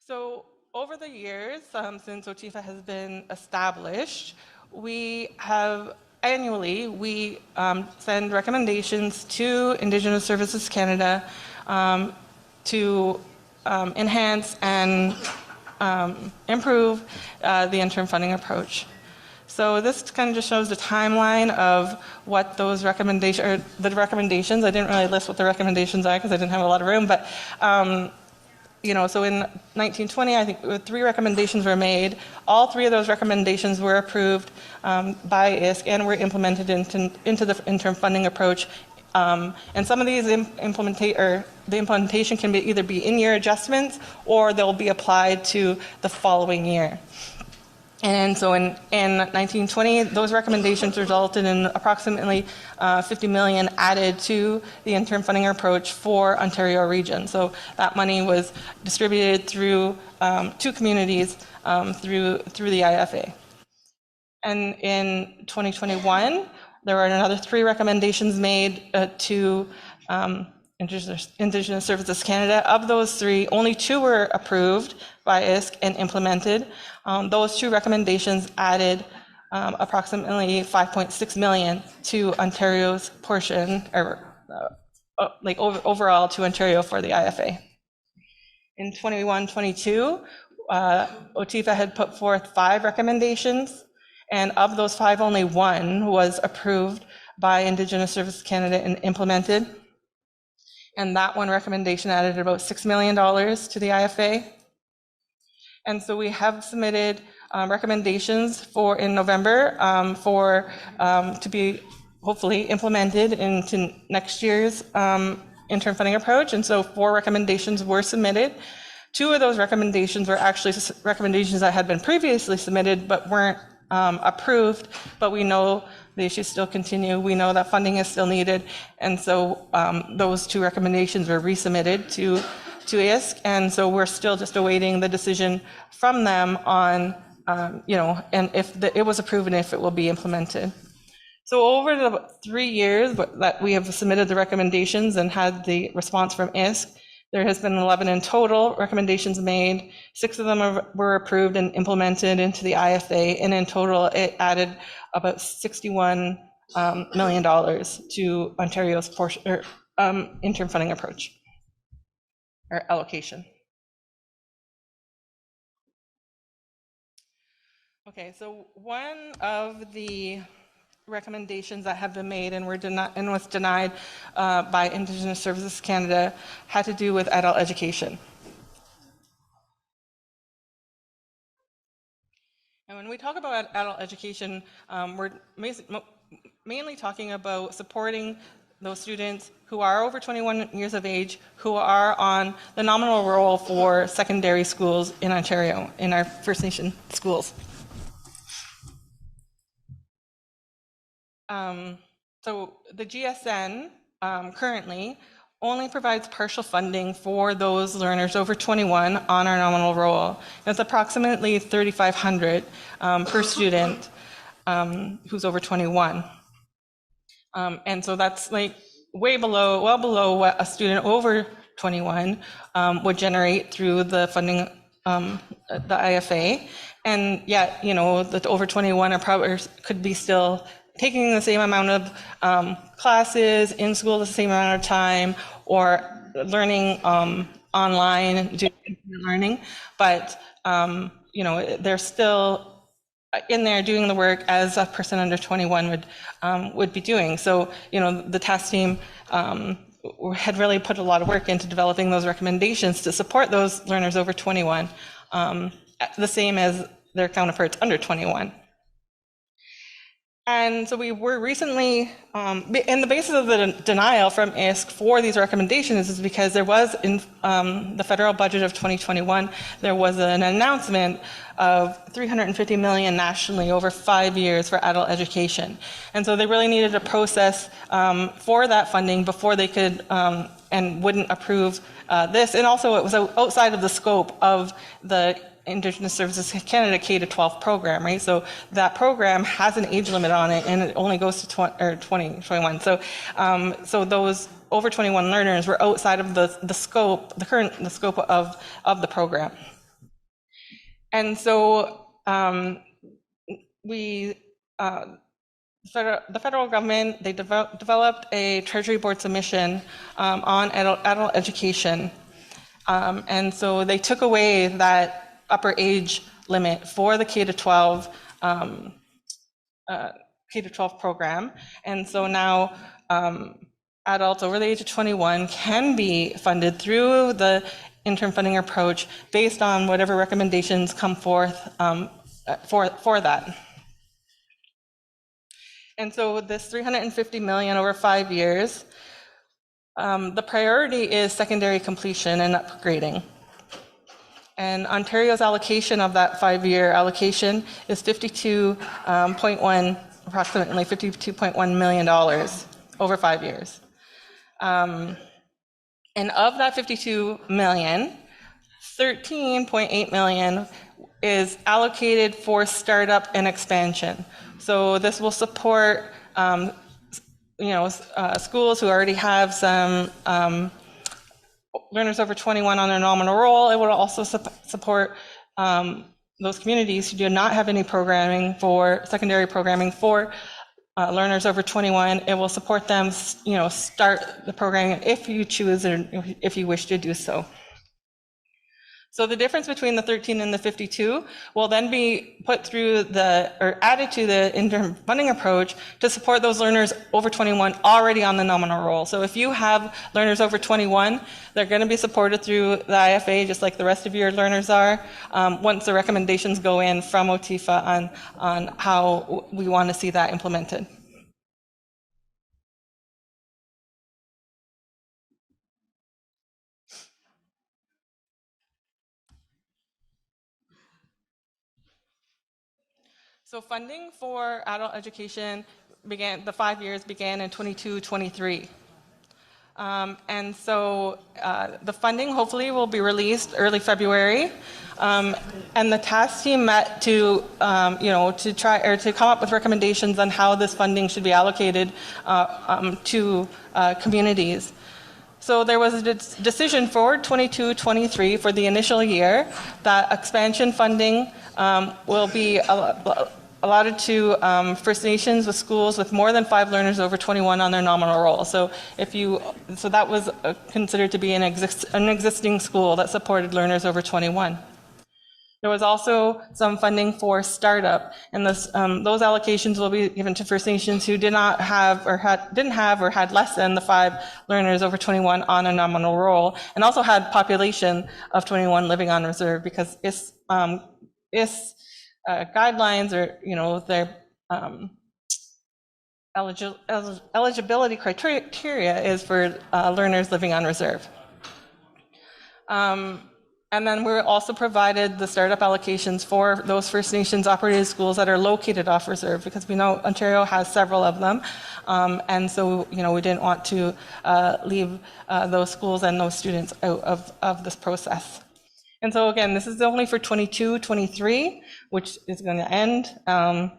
So over the years, since OTIFA has been established, we have annually, we send recommendations to Indigenous Services Canada to enhance and improve the interim funding approach. So this kind of just shows the timeline of what those recommendations, or the recommendations. I didn't really list what the recommendations are because I didn't have a lot of room, but so in 1920, I think 3 recommendations were made. All 3 of those recommendations were approved by ISC and were implemented into the interim funding approach. And some of these the implementation can either be in-year adjustments or they'll be applied to the following year. And so in 1920, those recommendations resulted in approximately $50 million added to the interim funding approach for Ontario region. So that money was distributed through 2 communities through the IFA. And in 2021, there were another 3 recommendations made to Indigenous Services Canada. Of those 3, only 2 were approved by ISC and implemented. Those 2 recommendations added approximately $5.6 million to Ontario's portion, or overall to Ontario for the IFA. In 21-22, OTIFA had put forth 5 recommendations, and of those 5, only 1 was approved by Indigenous Services Canada and implemented. And that 1 recommendation added about $6 million to the IFA. And so we have submitted recommendations in November to be hopefully implemented into next year's interim funding approach. And so 4 recommendations were submitted. 2 of those recommendations were actually recommendations that had been previously submitted but weren't approved, but we know the issues still continue. We know that funding is still needed. And so those 2 recommendations were resubmitted to ISC. And so we're still just awaiting the decision from them on, and if it was approved and if it will be implemented. So over the 3 years that we have submitted the recommendations and had the response from ISC, there has been 11 in total recommendations made. 6 of them were approved and implemented into the IFA, and in total it added about $61 million to Ontario's portion, interim funding approach or allocation. Okay, so one of the recommendations that have been made and was denied by Indigenous Services Canada had to do with adult education. And when we talk about adult education, we're mainly talking about supporting those students who are over 21 years of age, who are on the nominal roll for secondary schools in Ontario, in our First Nation schools. So the GSN currently only provides partial funding for those learners over 21 on our nominal roll. It's approximately $3,500 per student who's over 21. And so that's like well below what a student over 21 would generate through the funding, the IFA. And yet, the over 21 are probably could be still taking the same amount of classes in school the same amount of time, or learning online, doing learning, but they're still in there doing the work as a person under 21 would be doing. So the task team had really put a lot of work into developing those recommendations to support those learners over 21, the same as their counterparts under 21. And so we were recently, and the basis of the denial from ISC for these recommendations is because there was in the federal budget of 2021, there was an announcement of $350 million nationally over 5 years for adult education. And so they really needed a process for that funding before they could and wouldn't approve this. And also it was outside of the scope of the Indigenous Services Canada K-12 program, right? So that program has an age limit on it, and it only goes to 21. So those over 21 learners were outside of the scope, the scope of the program. And so the federal government, they developed a Treasury Board submission on adult education, and so they took away that upper age limit for the K-12 K-12 program. And so now adults over the age of 21 can be funded through the interim funding approach based on whatever recommendations come forth for that. And so this $350 million over 5 years, the priority is secondary completion and upgrading. And Ontario's allocation of that 5-year allocation is approximately $52.1 million over 5 years. And of that 52 million, 13.8 million is allocated for startup and expansion. So this will support, schools who already have some learners over 21 on their nominal roll. It will also support those communities who do not have any secondary programming for learners over 21. It will support them, start the programming if you choose or if you wish to do so. So the difference between the 13 and the 52 will then be put through added to the interim funding approach to support those learners over 21 already on the nominal roll. So if you have learners over 21, they're going to be supported through the IFA just like the rest of your learners are, once the recommendations go in from OTIFA on how we want to see that implemented. So funding for adult education began, the 5 years began in 22-23. And so the funding hopefully will be released early February. And the task team met to, to try or to come up with recommendations on how this funding should be allocated to communities. So there was a decision for 22-23 for the initial year that expansion funding will be allotted to First Nations with schools with more than 5 learners over 21 on their nominal roll. So that was considered to be an existing school that supported learners over 21. There was also some funding for startup, and those allocations will be given to First Nations who didn't have or had less than the 5 learners over 21 on a nominal roll, and also had population of 21 living on reserve, because guidelines or their eligibility criteria is for learners living on reserve. And then we're also provided the startup allocations for those First Nations operated schools that are located off reserve, because we know Ontario has several of them. And so, we didn't want to leave those schools and those students out of this process. And so again, this is only for 22-23, which is going to end, at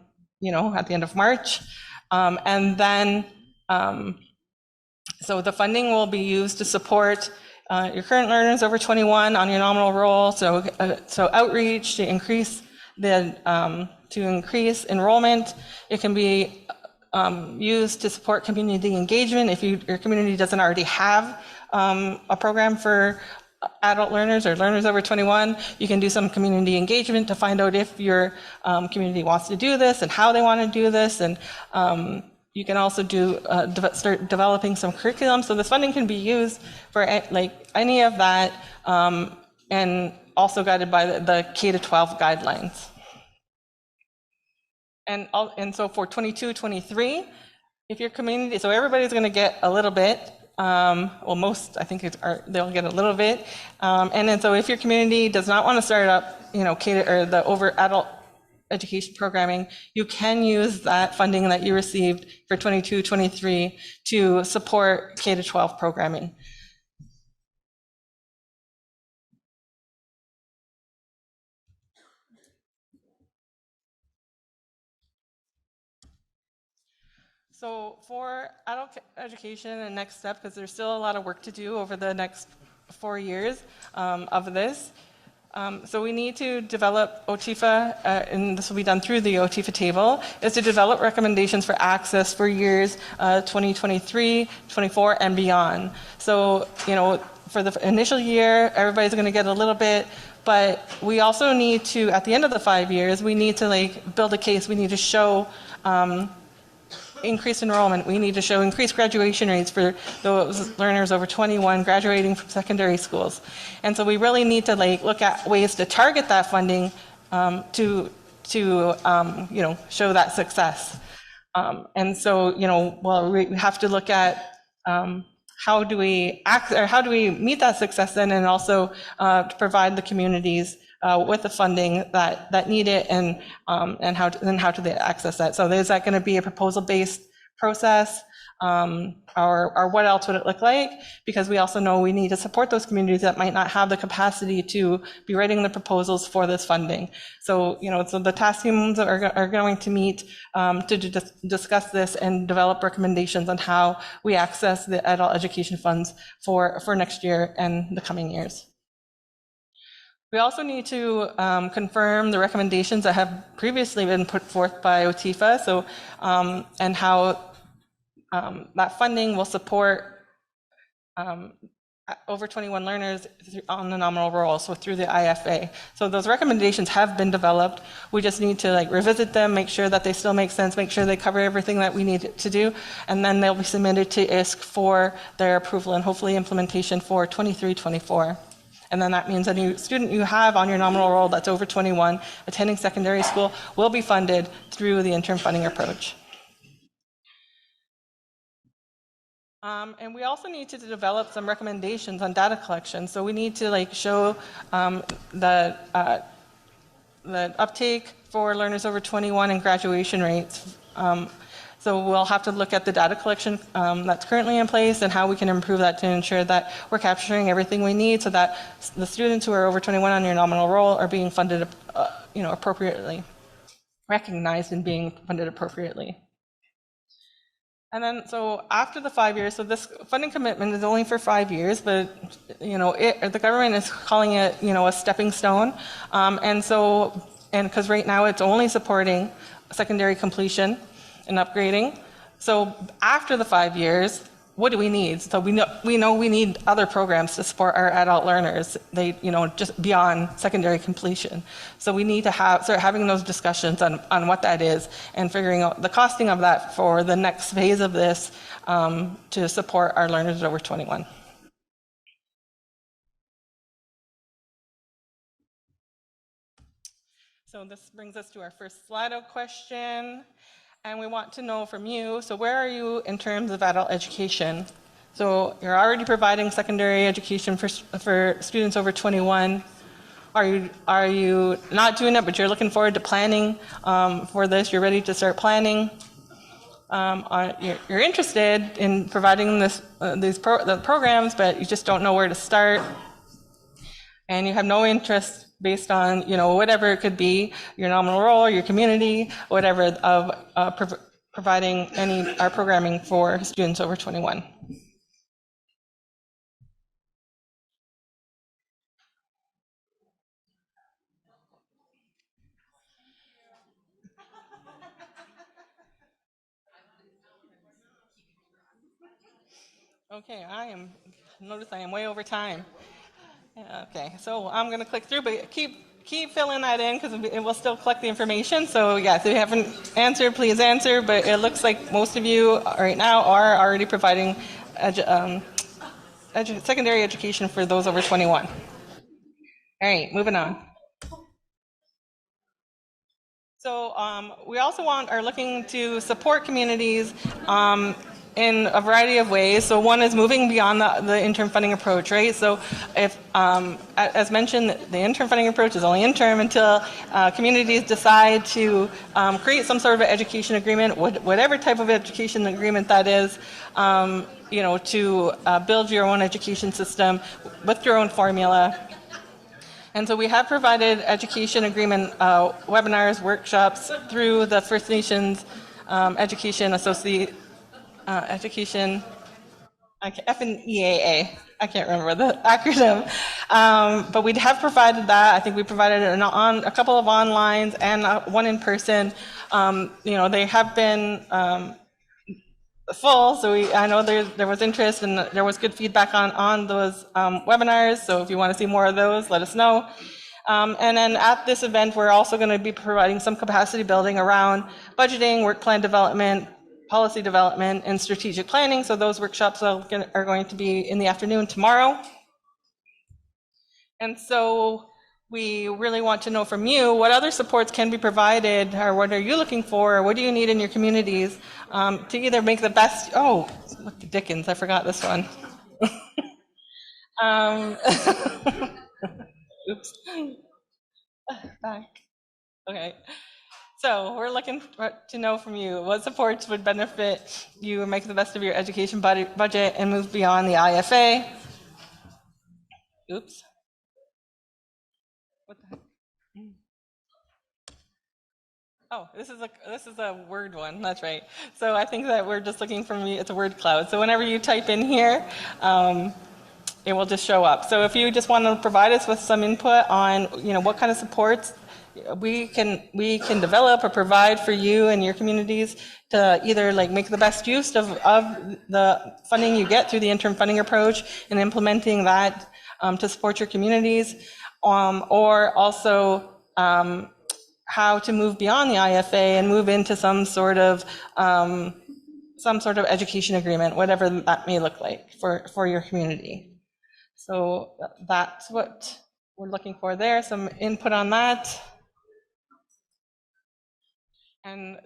the end of March. And then, so the funding will be used to support your current learners over 21 on your nominal roll. So outreach to increase enrollment. It can be used to support community engagement. If your community doesn't already have a program for adult learners or learners over 21, you can do some community engagement to find out if your community wants to do this and how they want to do this. And you can also start developing some curriculum. So this funding can be used for any of that, and also guided by the K-12 guidelines. And so for 22-23, if your community, so everybody's going to get a little bit. Most, I think they'll get a little bit. And then so if your community does not want to start up, the over adult education programming, you can use that funding that you received for 22-23 to support K-12 programming. So for adult education and next step, because there's still a lot of work to do over the next 4 years of this. So we need to develop OTIFA, and this will be done through the OTIFA table, is to develop recommendations for access for years 2023, 24, and beyond. So, for the initial year, everybody's going to get a little bit, but we also need to, at the end of the 5 years, we need to build a case. We need to show increased enrollment. We need to show increased graduation rates for those learners over 21 graduating from secondary schools. And so we really need to look at ways to target that funding to show that success. And so, we have to look at how do we meet that success then, and also to provide the communities with the funding that need it, and how do they access that? So is that going to be a proposal-based process, or what else would it look like? Because we also know we need to support those communities that might not have the capacity to be writing the proposals for this funding. So so the task teams are going to meet to discuss this and develop recommendations on how we access the adult education funds for next year and the coming years. We also need to confirm the recommendations that have previously been put forth by OTIFA, so and how that funding will support over 21 learners on the nominal roll, so through the IFA. So those recommendations have been developed. We just need to revisit them, make sure that they still make sense, make sure they cover everything that we need to do, and then they'll be submitted to ISC for their approval and hopefully implementation for 23-24. And then that means any student you have on your nominal roll that's over 21 attending secondary school will be funded through the interim funding approach. And we also need to develop some recommendations on data collection. So we need to show the the uptake for learners over 21 and graduation rates. So we'll have to look at the data collection that's currently in place and how we can improve that to ensure that we're capturing everything we need so that the students who are over 21 on your nominal roll are being funded appropriately, recognized and being funded appropriately. And then, so after the 5 years, so this funding commitment is only for 5 years, but the government is calling it, a stepping stone, and because right now it's only supporting secondary completion and upgrading. So after the 5 years, what do we need? So we know we need other programs to support our adult learners. They, just beyond secondary completion. So we need to start having those discussions on what that is and figuring out the costing of that for the next phase of this to support our learners over 21. So this brings us to our first Slido question. And we want to know from you, so where are you in terms of adult education? So you're already providing secondary education for students over 21. Are you not doing it, but you're looking forward to planning for this? You're ready to start planning. You're interested in providing the programs, but you just don't know where to start. And you have no interest based on, whatever it could be, your nominal role, your community, whatever, of providing our programming for students over 21. Okay, notice I am way over time. Okay, so I'm going to click through, but keep filling that in because it will still collect the information. So yes, if you haven't answered, please answer. But it looks like most of you right now are already providing secondary education for those over 21. All right, moving on. So we also are looking to support communities in a variety of ways. So one is moving beyond the interim funding approach, right? So if, as mentioned, the interim funding approach is only interim until communities decide to create some sort of education agreement, whatever type of education agreement that is, to build your own education system with your own formula. And so we have provided education agreement webinars, workshops through the First Nations Education Association, FNEAA. I can't remember the acronym, but we have provided that. I think we provided a couple of onlines and one in person. They have been full, so I know there was interest and there was good feedback on those webinars. So if you want to see more of those, let us know. And then at this event, we're also going to be providing some capacity building around budgeting, work plan development, policy development, and strategic planning. So those workshops are going to be in the afternoon tomorrow. And so we really want to know from you what other supports can be provided, or what are you looking for, or what do you need in your communities to either make the best, what the dickens, I forgot this one. Oops. Back. Okay. So we're looking to know from you what supports would benefit you and make the best of your education budget and move beyond the IFA. Oops. What the heck? Oh, this is a word one. That's right. So I think that we're just looking from you. It's a word cloud. So whenever you type in here, it will just show up. So if you just want to provide us with some input on, what kind of supports we can develop or provide for you and your communities to either make the best use of the funding you get through the interim funding approach and implementing that to support your communities, or also how to move beyond the IFA and move into some sort of education agreement, whatever that may look like for your community. So that's what we're looking for there, some input on that. And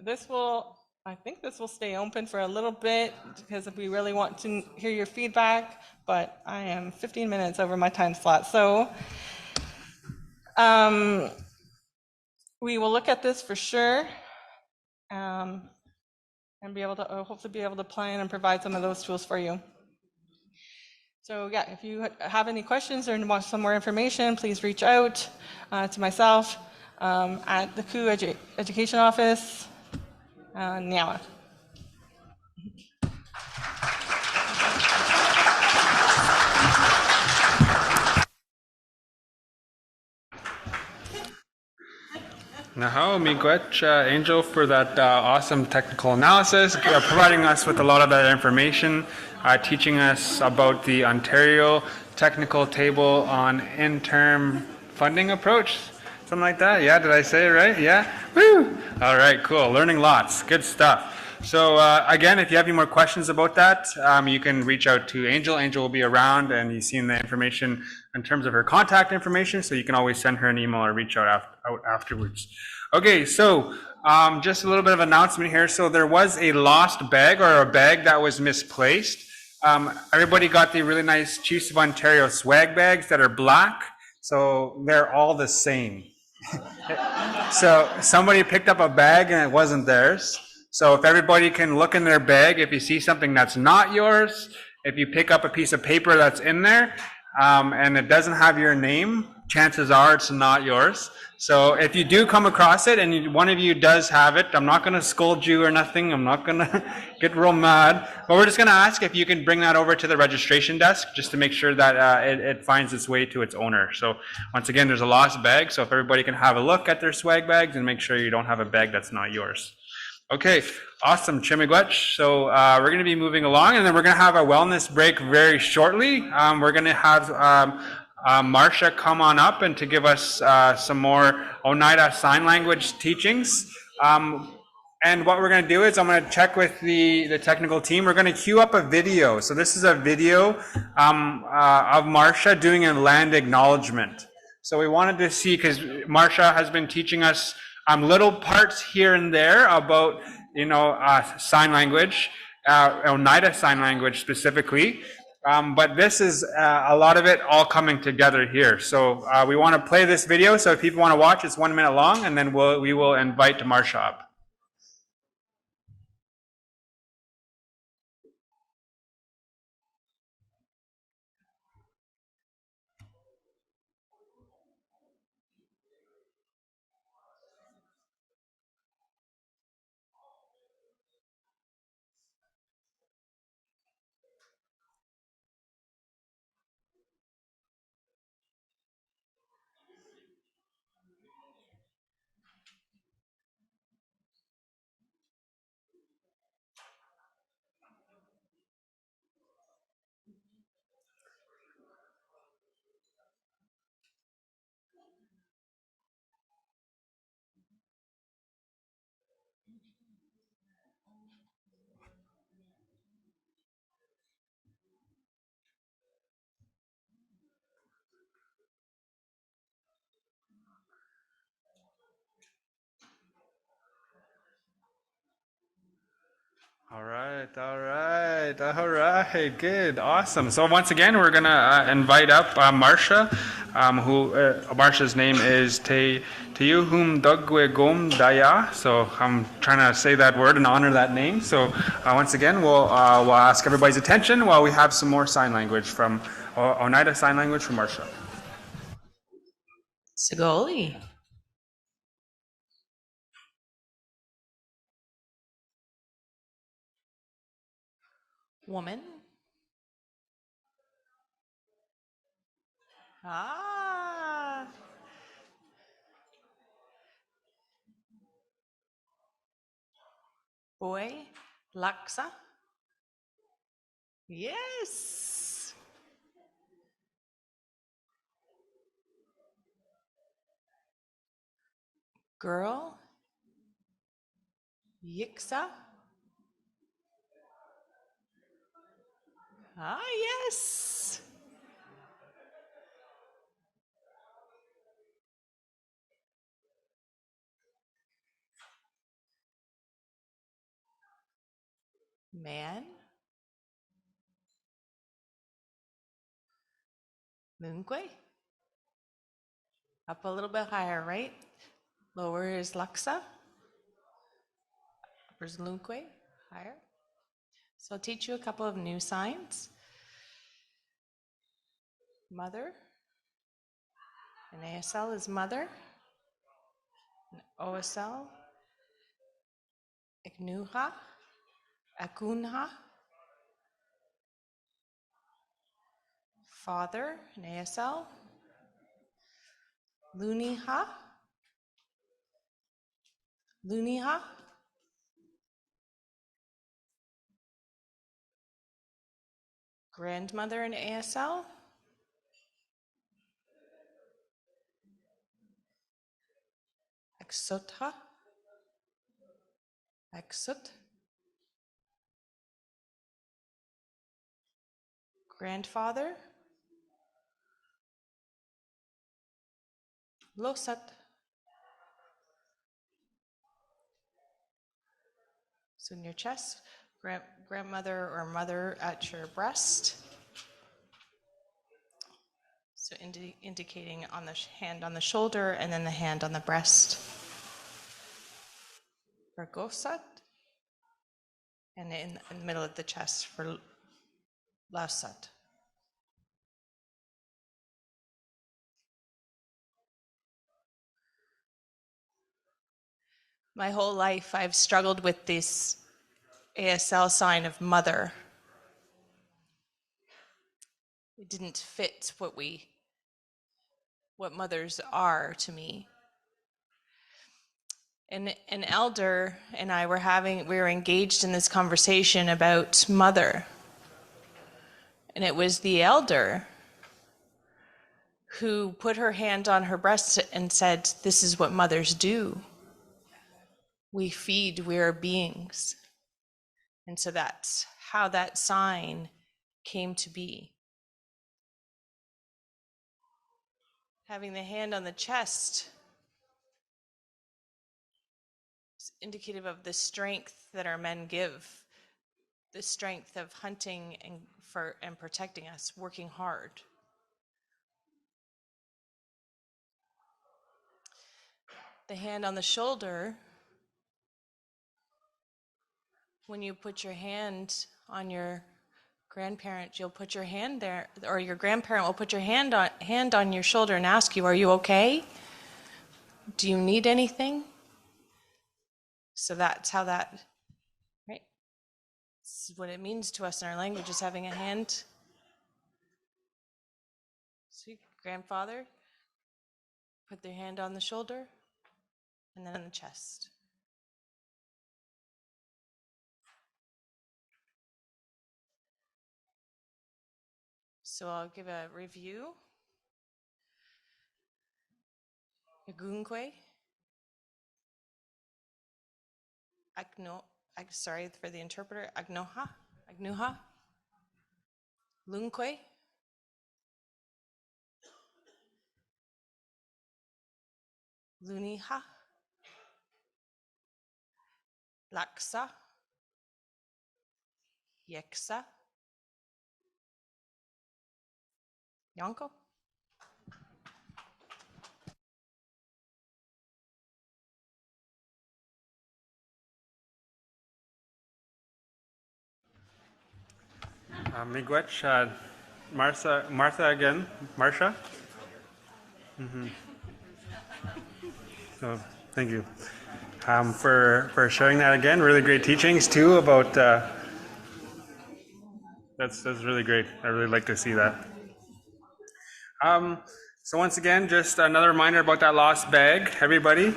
I think this will stay open for a little bit because we really want to hear your feedback, but I am 15 minutes over my time slot. So we will look at this for sure, and be able to hopefully be able to plan and provide some of those tools for you. So yeah, if you have any questions or want some more information, please reach out to myself at the KU Education Office, Niawa. Naho, miigwech, Angel, for that awesome technical analysis, providing us with a lot of that information, teaching us about the Ontario Technical Table on Interim Funding Approach. Something like that? Yeah, did I say it right? Yeah? Woo! All right, cool. Learning lots. Good stuff. So again, if you have any more questions about that, you can reach out to Angel. Angel will be around, and you've seen the information in terms of her contact information, so you can always send her an email or reach out afterwards. Okay, so just a little bit of announcement here. So there was a lost bag, or a bag that was misplaced. Everybody got the really nice Chiefs of Ontario swag bags that are black, so they're all the same. So somebody picked up a bag and it wasn't theirs. So if everybody can look in their bag, if you see something that's not yours, if you pick up a piece of paper that's in there and it doesn't have your name, chances are it's not yours. So if you do come across it and one of you does have it, I'm not going to scold you or nothing. I'm not going to get real mad. But we're just going to ask if you can bring that over to the registration desk just to make sure that it finds its way to its owner. So once again, there's a lost bag. So if everybody can have a look at their swag bags and make sure you don't have a bag that's not yours. Okay, awesome, Chimigwech. So we're going to be moving along, and then we're going to have a wellness break very shortly. We're going to have Marcia come on up and to give us some more Oneida Sign Language teachings. And what we're going to do is I'm going to check with the technical team. We're going to queue up a video. So this is a video of Marcia doing a land acknowledgement. So we wanted to see, because Marcia has been teaching us little parts here and there about, sign language, Oneida Sign Language specifically. But this is a lot of it all coming together here. So we want to play this video. So if people want to watch, it's 1 minute long, and then we will invite Marcia up. All right, good, awesome. So once again, we're gonna invite up Marcia, who Marcia's name is Teyuhum Dugwe Gom Daya. So I'm trying to say that word and honor that name. So once again, we'll ask everybody's attention while we have some more sign language from Oneida Sign Language from Marcia. Sigoli. Woman. Ah. Boy. Laksa. Yes. Girl. Yiksa. Ah, yes. Man. Nunque. Up a little bit higher, right? Lower is Laksa. Upper is Lunkwe, higher. So I'll teach you a couple of new signs. Mother. And ASL is mother. And OSL. Ignuha. Akunha. Father in ASL. Luniha. Luniha. Grandmother in ASL. Aksutha. Aksut. Grandfather. Losat. So in your chest, grandmother or mother at your breast. So indicating on the hand on the shoulder and then the hand on the breast. For Gosat. And in the middle of the chest for Lasat. My whole life, I've struggled with this ASL sign of mother. It didn't fit what mothers are to me. And an elder and I we were engaged in this conversation about mother. And it was the elder who put her hand on her breast and said, "This is what mothers do. We feed, we are beings." And so that's how that sign came to be. Having the hand on the chest is indicative of the strength that our men give, the strength of hunting and protecting us, working hard. The hand on the shoulder, when you put your hand on your grandparent, you'll put your hand there, or your grandparent will put your hand on your shoulder and ask you, "Are you okay? Do you need anything?" So that's how that, right? This is what it means to us in our language, is having a hand. See, grandfather, put their hand on the shoulder and then on the chest. So I'll give a review. Gunkwe. Sorry for the interpreter. Agnuha. Lunkwe. Luniha. Laksa. Yeksa. Yanko. Miigwech, Martha again, Marsha. So thank you for sharing that again. Really great teachings too about. That's really great. I really like to see that. So once again, just another reminder about that lost bag, everybody.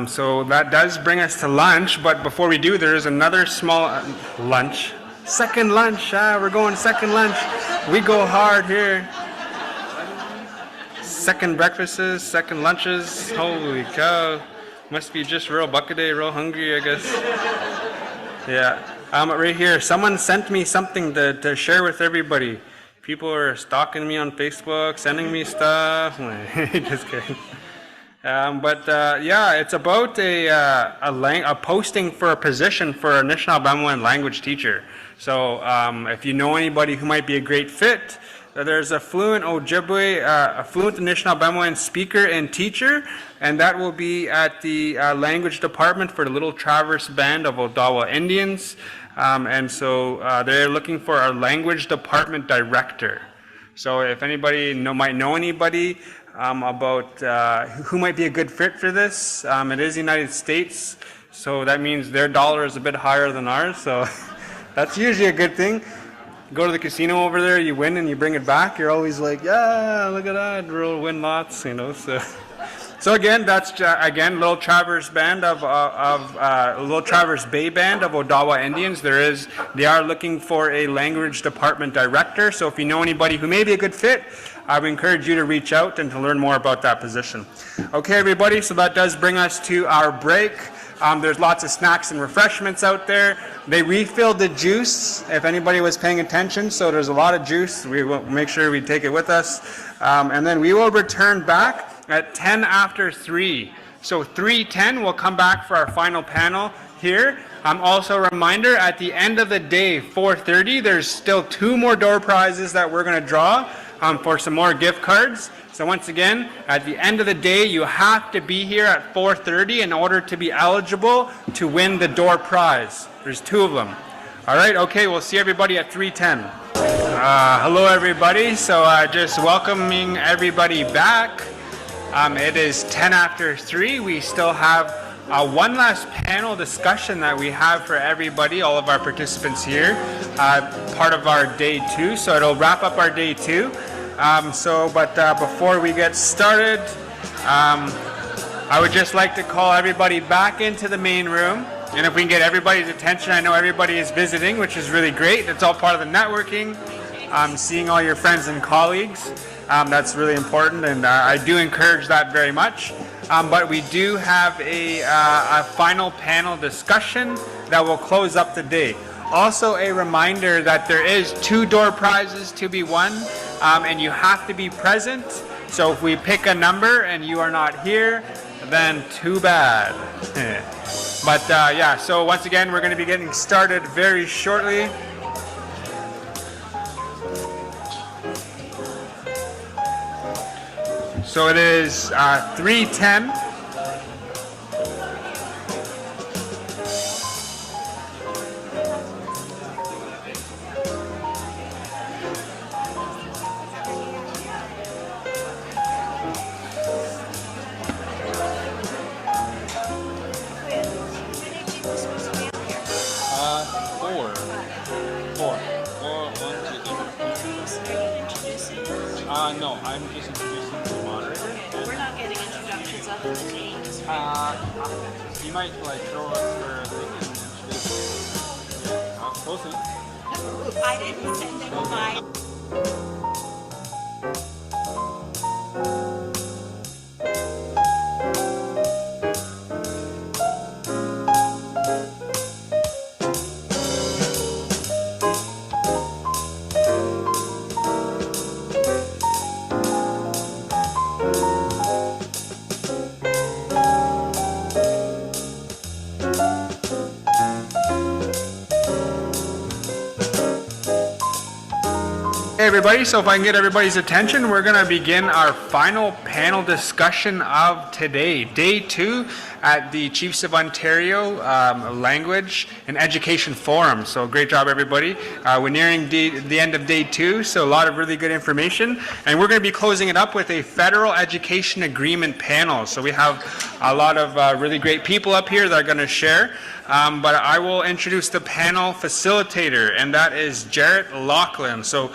So that does bring us to lunch, but before we do, there's another small lunch. Second lunch, we're going second lunch. We go hard here. Second breakfasts, second lunches. Holy cow. Must be just real bucket-day, real hungry, I guess. Yeah. Right here, someone sent me something to share with everybody. People are stalking me on Facebook, sending me stuff. Just kidding. Yeah, it's about a posting for a position for a Anishinaabe language teacher. So if you know anybody who might be a great fit, there's a fluent Ojibwe, a fluent Anishinaabe speaker and teacher, and that will be at the language department for the Little Traverse Band of Odawa Indians. And so they're looking for our language department director. So if anybody might know anybody about who might be a good fit for this, it is the United States, so that means their dollar is a bit higher than ours, so that's usually a good thing. Go to the casino over there, you win and you bring it back, you're always like, yeah, look at that, we'll win lots, you know, so. So again, that's Little Traverse Band Little Traverse Bay Band of Odawa Indians. They are looking for a language department director. So if you know anybody who may be a good fit, I would encourage you to reach out and to learn more about that position. Okay, everybody. So that does bring us to our break. There's lots of snacks and refreshments out there. They refilled the juice, if anybody was paying attention. So there's a lot of juice. We will make sure we take it with us. And then we will return back at 10 after 3. So 3:10, we'll come back for our final panel here. Also a reminder, at the end of the day, 4:30, there's still 2 more door prizes that we're going to draw for some more gift cards. So once again, at the end of the day, you have to be here at 4:30 in order to be eligible to win the door prize. There's 2 of them. All right, okay, we'll see everybody at 3:10. Hello, everybody. So just welcoming everybody back. It is 10 after 3. We still have one last panel discussion that we have for everybody, all of our participants here, part of our day 2. So it'll wrap up our day 2. But before we get started, I would just like to call everybody back into the main room. And if we can get everybody's attention, I know everybody is visiting, which is really great. It's all part of the networking. Seeing all your friends and colleagues. That's really important, and I do encourage that very much. But we do have a final panel discussion that will close up the day. Also a reminder that there is 2 door prizes to be won, and you have to be present. So if we pick a number and you are not here, then too bad. But yeah, so once again, we're going to be getting started very shortly. So it is 3:10. No, I'm just introducing the moderator. We're not getting introductions other than names. You might like throw us for a thing and introduce. Close enough. I didn't send them my. Hey everybody, so if I can get everybody's attention, we're going to begin our final panel discussion of today, day 2 at the Chiefs of Ontario Language and Education Forum. So great job everybody. We're nearing the end of day 2, so a lot of really good information. And we're going to be closing it up with a Federal Education Agreement panel. So we have a lot of really great people up here that are going to share. But I will introduce the panel facilitator, and that is Jarrett Laughlin. So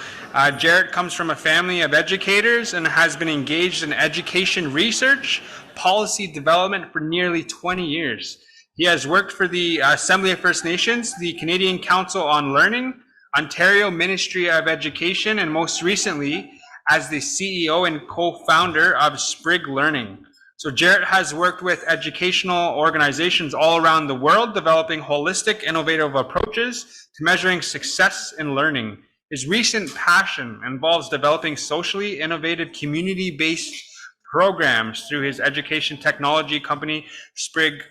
Jarrett comes from a family of educators and has been engaged in education research, policy development for nearly 20 years. He has worked for the Assembly of First Nations, the Canadian Council on Learning, Ontario Ministry of Education, and most recently as the CEO and co-founder of Sprig Learning. So Jarrett has worked with educational organizations all around the world, developing holistic, innovative approaches to measuring success in learning. His recent passion involves developing socially innovative, community-based programs through his education technology company, Sprig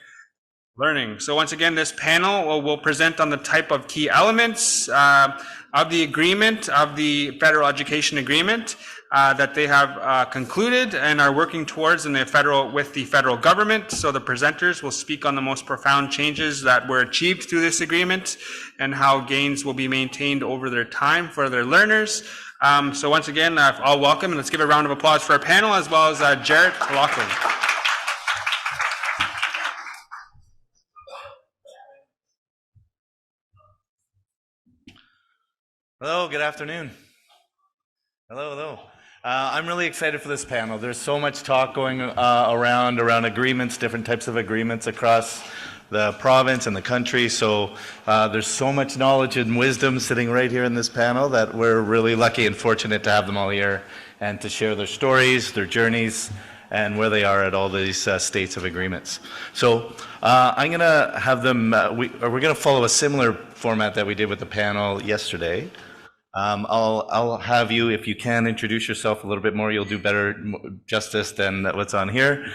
learning. So once again, this panel will present on the type of key elements of the agreement, of the federal education agreement that they have concluded and are working towards with the federal government. So the presenters will speak on the most profound changes that were achieved through this agreement and how gains will be maintained over their time for their learners. So once again, I'll welcome, and let's give a round of applause for our panel, as well as Jarrett Laughlin. Hello, good afternoon. Hello. I'm really excited for this panel. There's so much talk going around agreements, different types of agreements across the province and the country. So there's so much knowledge and wisdom sitting right here in this panel that we're really lucky and fortunate to have them all here and to share their stories, their journeys, and where they are at all these states of agreements. So I'm going to have them, we're going to follow a similar format that we did with the panel yesterday. I'll have you, if you can, introduce yourself a little bit more. You'll do better justice than what's on here.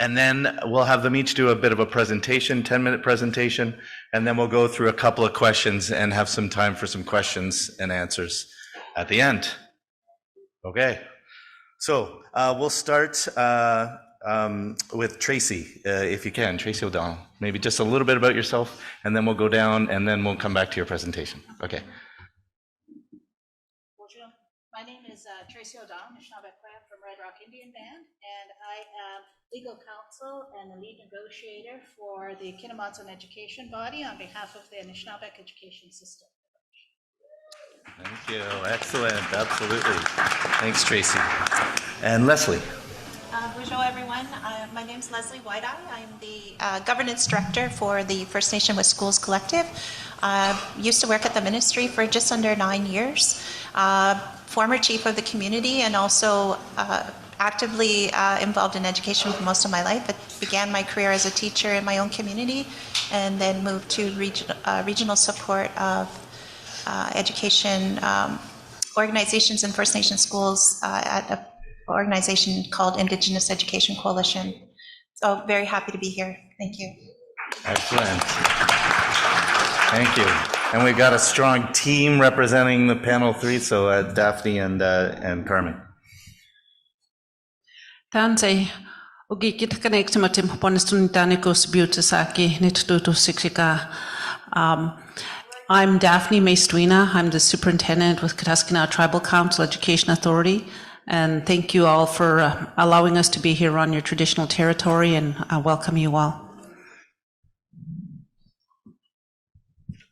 And then we'll have them each do a bit of a presentation, 10-minute presentation, and then we'll go through a couple of questions and have some time for some questions and answers at the end. Okay. So we'll start with Tracy, if you can, Tracy O'Donnell. Maybe just a little bit about yourself, and then we'll go down, and then we'll come back to your presentation. Okay. My name is Tracy O'Donnell, Anishinaabe from Red Rock Indian Band, and I am legal counsel and the lead negotiator for the Kinnamautzin Education Body on behalf of the Anishinaabe Education System. Thank you. Excellent. Absolutely. Thanks, Tracy. And Leslie. Bonjour, everyone. My name is Leslie White-Eye. I'm the governance director for the First Nation with Schools Collective. Used to work at the ministry for just under 9 years. Former chief of the community and also actively involved in education for most of my life. I began my career as a teacher in my own community and then moved to regional support of education organizations in First Nation schools at an organization called Indigenous Education Coalition. So very happy to be here. Thank you. Excellent. Thank you. And we've got a strong team representing the panel 3, so Daphne and Carmen. Tansei ogi kita connect ma tim ponestun danikos beautisaki nitutu siksika. I'm Daphne Maestuina. I'm the superintendent with Kataskanas Tribal Council Education Authority. And thank you all for allowing us to be here on your traditional territory, and I welcome you all.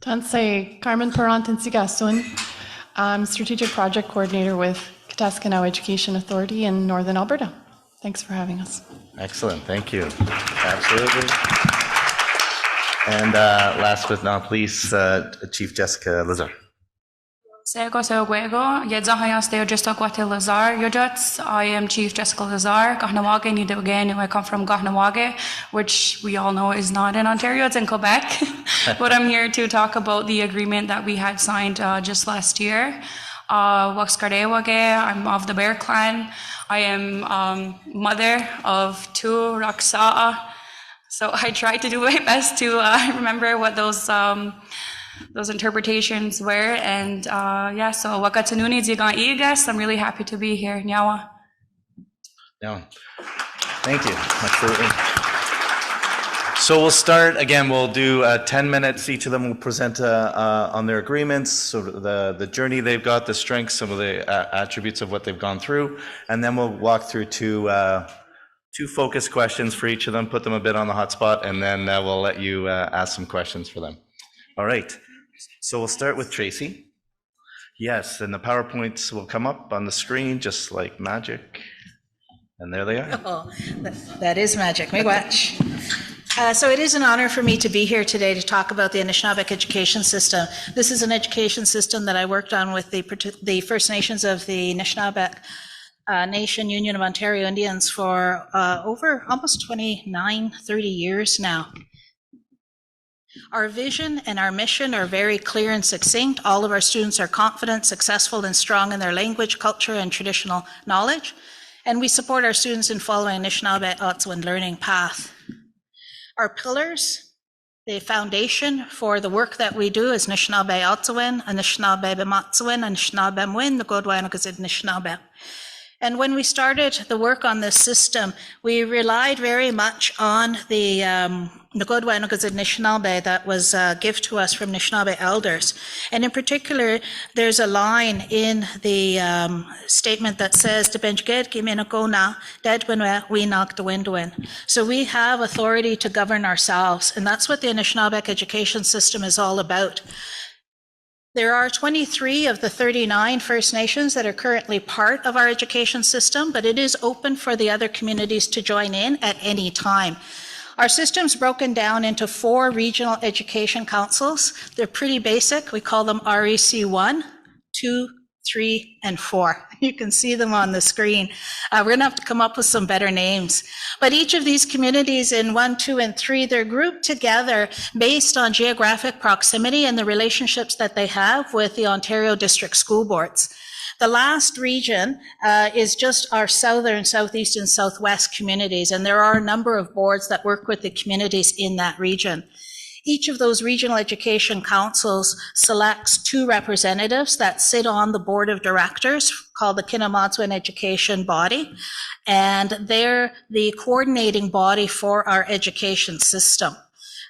Tansei Carmen Parantin-Sigasun. I'm Strategic Project Coordinator with Kataskanas Education Authority in Northern Alberta. Thanks for having us. Excellent. Thank you. Absolutely. And last but not least, Chief Jessica Lazar. Sego Seguego, Yedzahaya Steo Justagwate Lazar, Yojuts. I am Chief Jessica Lazar, Kahnawake, Nidawage, I come from Kahnawake, which we all know is not in Ontario, it's in Quebec. But I'm here to talk about the agreement that we had signed just last year. Wakskardewage, I'm of the Bear Clan. I am mother of 2 Raksa'a. So I tried to do my best to remember what those interpretations were, and yeah, so Wakatanuni Zigan Igas, I'm really happy to be here. Nyawa. Yeah. Thank you. Absolutely. So we'll start, again, we'll do 10 minutes. Each of them will present on their agreements, so the journey they've got, the strengths, some of the attributes of what they've gone through, and then we'll walk through two focus questions for each of them, put them a bit on the hot spot, and then we'll let you ask some questions for them. All right. So we'll start with Tracy. Yes, and the PowerPoints will come up on the screen just like magic. And there they are. Oh, that is magic. May watch. So it is an honor for me to be here today to talk about the Anishinaabe education system. This is an education system that I worked on with the First Nations of the Anishinaabe Nation Union of Ontario Indians for over almost 29, 30 years now. Our vision and our mission are very clear and succinct. All of our students are confident, successful, and strong in their language, culture, and traditional knowledge. And we support our students in following Anishinaabe Otsuan learning path. Our pillars, the foundation for the work that we do is Anishinaabe Altsawin, Anishinaabe Bematsawin, Anishinaabe Mwin, the Godwainokazid Anishinaabe. And when we started the work on this system, we relied very much on the Godwainokazid Anishinaabe that was a gift to us from Anishinaabe elders. And in particular, there's a line in the statement that says, so we have authority to govern ourselves, and that's what the Anishinaabe education system is all about. There are 23 of the 39 First Nations that are currently part of our education system, but it is open for the other communities to join in at any time. Our system's broken down into 4 regional education councils. They're pretty basic. We call them REC 1, 2, 3, and 4. You can see them on the screen. We're going to have to come up with some better names. But each of these communities in 1, 2, and 3, they're grouped together based on geographic proximity and the relationships that they have with the Ontario District School Boards. The last region is just our southern, southeast, and southwest communities, and there are a number of boards that work with the communities in that region. Each of those regional education councils selects 2 representatives that sit on the board of directors called the Kinamatswin Education Body, and they're the coordinating body for our education system.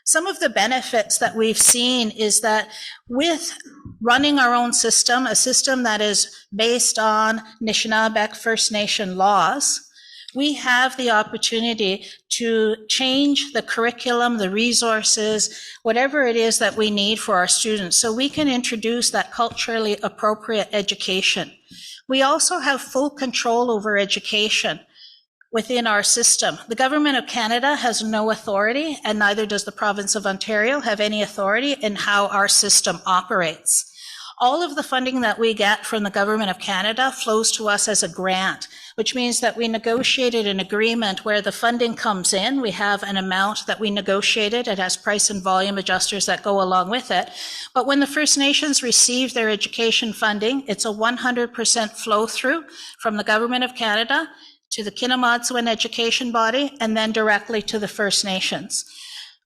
Some of the benefits that we've seen is that with running our own system, a system that is based on Anishinaabe First Nation laws, we have the opportunity to change the curriculum, the resources, whatever it is that we need for our students, so we can introduce that culturally appropriate education. We also have full control over education within our system. The Government of Canada has no authority, and neither does the Province of Ontario have any authority in how our system operates. All of the funding that we get from the Government of Canada flows to us as a grant, which means that we negotiated an agreement where the funding comes in. We have an amount that we negotiated. It has price and volume adjusters that go along with it. But when the First Nations receive their education funding, it's a 100% flow through from the Government of Canada to the Kinamatswin Education Body and then directly to the First Nations.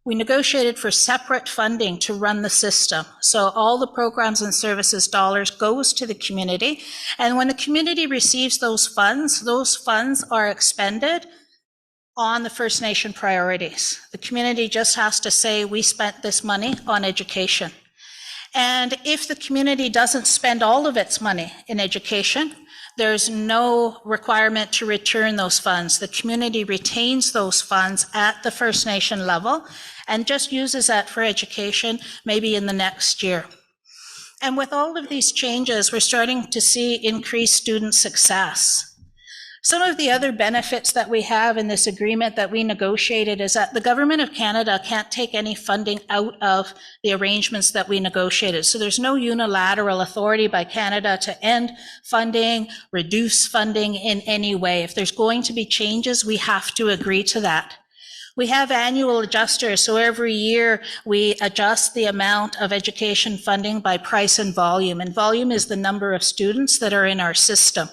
We negotiated for separate funding to run the system. So all the programs and services dollars goes to the community. And when the community receives those funds are expended on the First Nation priorities. The community just has to say, we spent this money on education. And if the community doesn't spend all of its money in education, there's no requirement to return those funds. The community retains those funds at the First Nation level and just uses that for education maybe in the next year. And with all of these changes, we're starting to see increased student success. Some of the other benefits that we have in this agreement that we negotiated is that the Government of Canada can't take any funding out of the arrangements that we negotiated. So there's no unilateral authority by Canada to end funding, reduce funding in any way. If there's going to be changes, we have to agree to that. We have annual adjusters, so every year we adjust the amount of education funding by price and volume is the number of students that are in our system.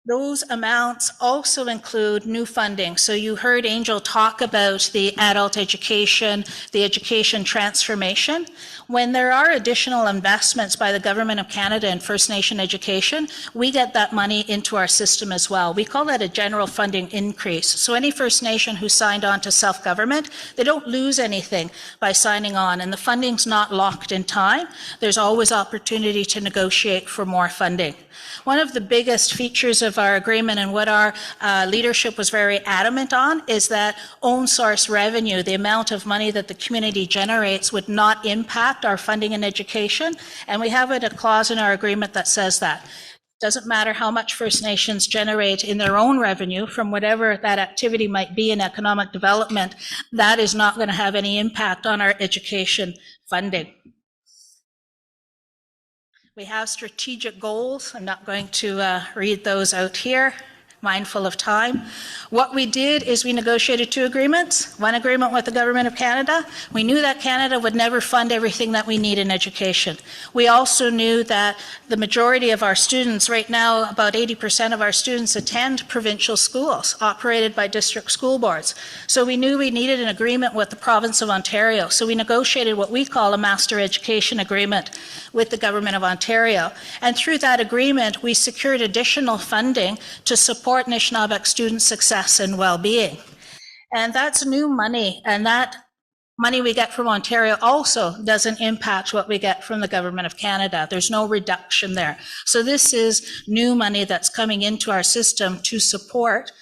Those amounts also include new funding. So you heard Angel talk about the adult education, the education transformation. When there are additional investments by the Government of Canada in First Nation education, we get that money into our system as well. We call that a general funding increase. So any First Nation who signed on to self-government, they don't lose anything by signing on, and the funding's not locked in time. There's always opportunity to negotiate for more funding. One of the biggest features of our agreement and what our leadership was very adamant on is that own source revenue, the amount of money that the community generates, would not impact our funding in education. And we have a clause in our agreement that says that. Doesn't matter how much First Nations generate in their own revenue from whatever that activity might be in economic development, that is not going to have any impact on our education funding. We have strategic goals. I'm not going to read those out here. mindful of time. What we did is we negotiated 2 agreements. One agreement with the Government of Canada. We knew that Canada would never fund everything that we need in education. We also knew that the majority of our students, right now about 80% of our students attend provincial schools operated by district school boards. So we knew we needed an agreement with the province of Ontario. So we negotiated what we call a master education agreement with the Government of Ontario. And through that agreement, we secured additional funding to support Anishinaabeg student success and well-being. And that's new money, and that money we get from Ontario also doesn't impact what we get from the Government of Canada. There's no reduction there. So this is new money that's coming into our system to support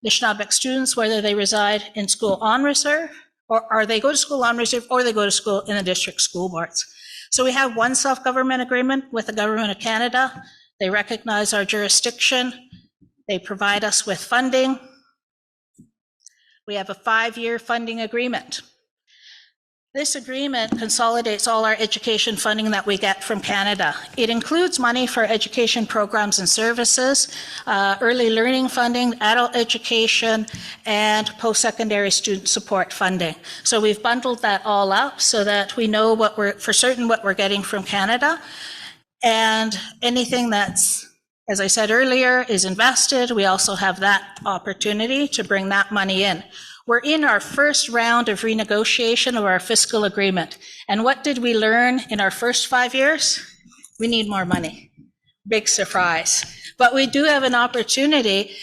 Anishinaabeg students, whether they reside in school on reserve, or they go to school on reserve, or they go to school in the district school boards. So we have one self-government agreement with the Government of Canada. They recognize our jurisdiction. They provide us with funding. We have a 5-year funding agreement. This agreement consolidates all our education funding that we get from Canada. It includes money for education programs and services, early learning funding, adult education, and post-secondary student support funding. So we've bundled that all up so that we know what we're getting from Canada. And anything that's, as I said earlier, is invested, we also have that opportunity to bring that money in. We're in our first round of renegotiation of our fiscal agreement. And what did we learn in our first 5 years? We need more money. Big surprise. But we do have an opportunity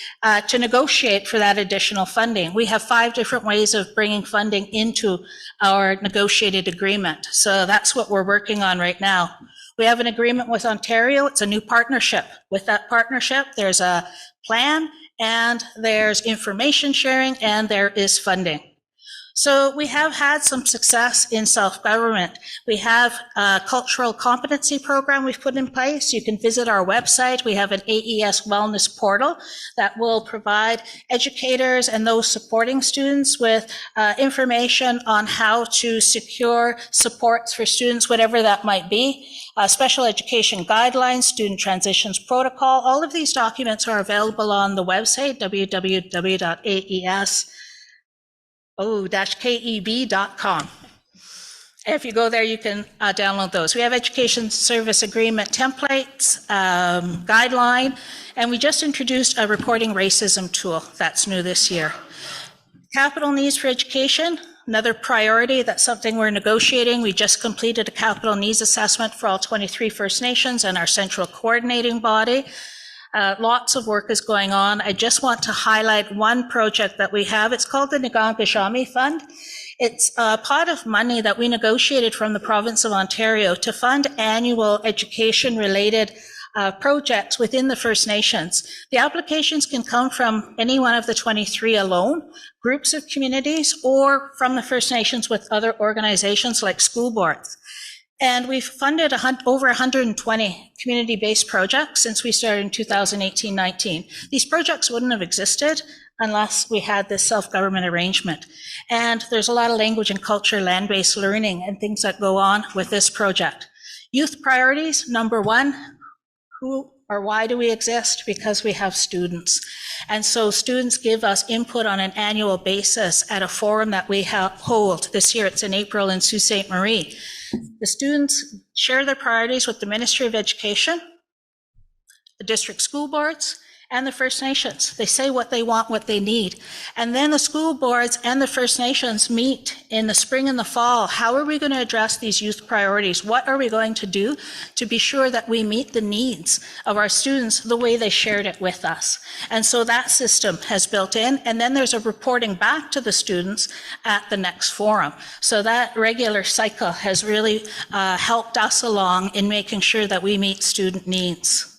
to negotiate for that additional funding. We have 5 different ways of bringing funding into our negotiated agreement. So that's what we're working on right now. We have an agreement with Ontario. It's a new partnership. With that partnership, there's a plan, and there's information sharing, and there is funding. So we have had some success in self-government. We have a cultural competency program we've put in place. You can visit our website. We have an AES wellness portal that will provide educators and those supporting students with information on how to secure supports for students, whatever that might be. Special education guidelines, student transitions protocol. All of these documents are available on the website, www.aes-keb.com. If you go there, you can download those. We have education service agreement templates, guideline, and we just introduced a reporting racism tool that's new this year. Capital needs for education. Another priority, that's something we're negotiating. We just completed a capital needs assessment for all 23 First Nations and our central coordinating body. Lots of work is going on. I just want to highlight one project that we have. It's called the Nagambishami Fund. It's a pot of money that we negotiated from the province of Ontario to fund annual education-related projects within the First Nations. The applications can come from any one of the 23 alone, groups of communities, or from the First Nations with other organizations like school boards. And we've funded over 120 community-based projects since we started in 2018-19. These projects wouldn't have existed unless we had this self-government arrangement. And there's a lot of language and culture, land-based learning, and things that go on with this project. Youth priorities, number 1, who or why do we exist? Because we have students. And so students give us input on an annual basis at a forum that we hold. This year it's in April in Sault Ste. Marie. The students share their priorities with the Ministry of Education, the district school boards, and the First Nations. They say what they want, what they need. And then the school boards and the First Nations meet in the spring and the fall. How are we going to address these youth priorities? What are we going to do to be sure that we meet the needs of our students the way they shared it with us? And so that system has built in, and then there's a reporting back to the students at the next forum. So that regular cycle has really helped us along in making sure that we meet student needs.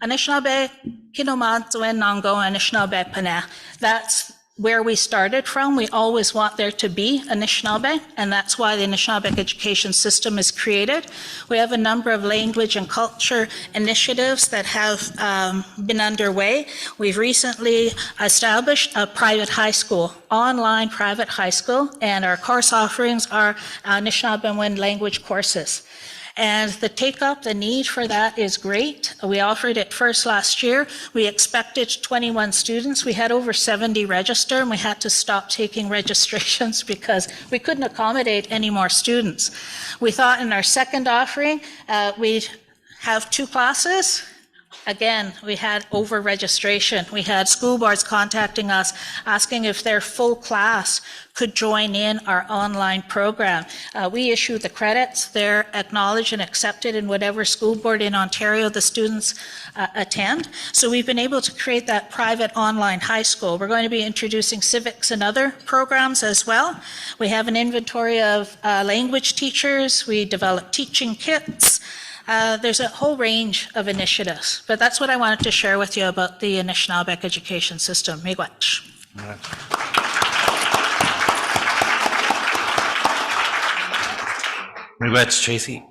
Anishinaabe, Kinomadzuwen, Nango, Anishinaabe, Pana. That's where we started from. We always want there to be Anishinaabe, and that's why the Anishinaabe education system is created. We have a number of language and culture initiatives that have been underway. We've recently established a private high school, online private high school, and our course offerings are Anishinaabe language courses. And the take-up, the need for that is great. We offered it first last year. We expected 21 students. We had over 70 register, and we had to stop taking registrations because we couldn't accommodate any more students. We thought in our second offering, we'd have 2 classes. Again, we had over registration. We had school boards contacting us, asking if their full class could join in our online program. We issue the credits. They're acknowledged and accepted in whatever school board in Ontario the students attend. So we've been able to create that private online high school. We're going to be introducing civics and other programs as well. We have an inventory of language teachers. We develop teaching kits. There's a whole range of initiatives, but that's what I wanted to share with you about the Anishinaabeg education system. Miigwech. Miigwech, Tracy.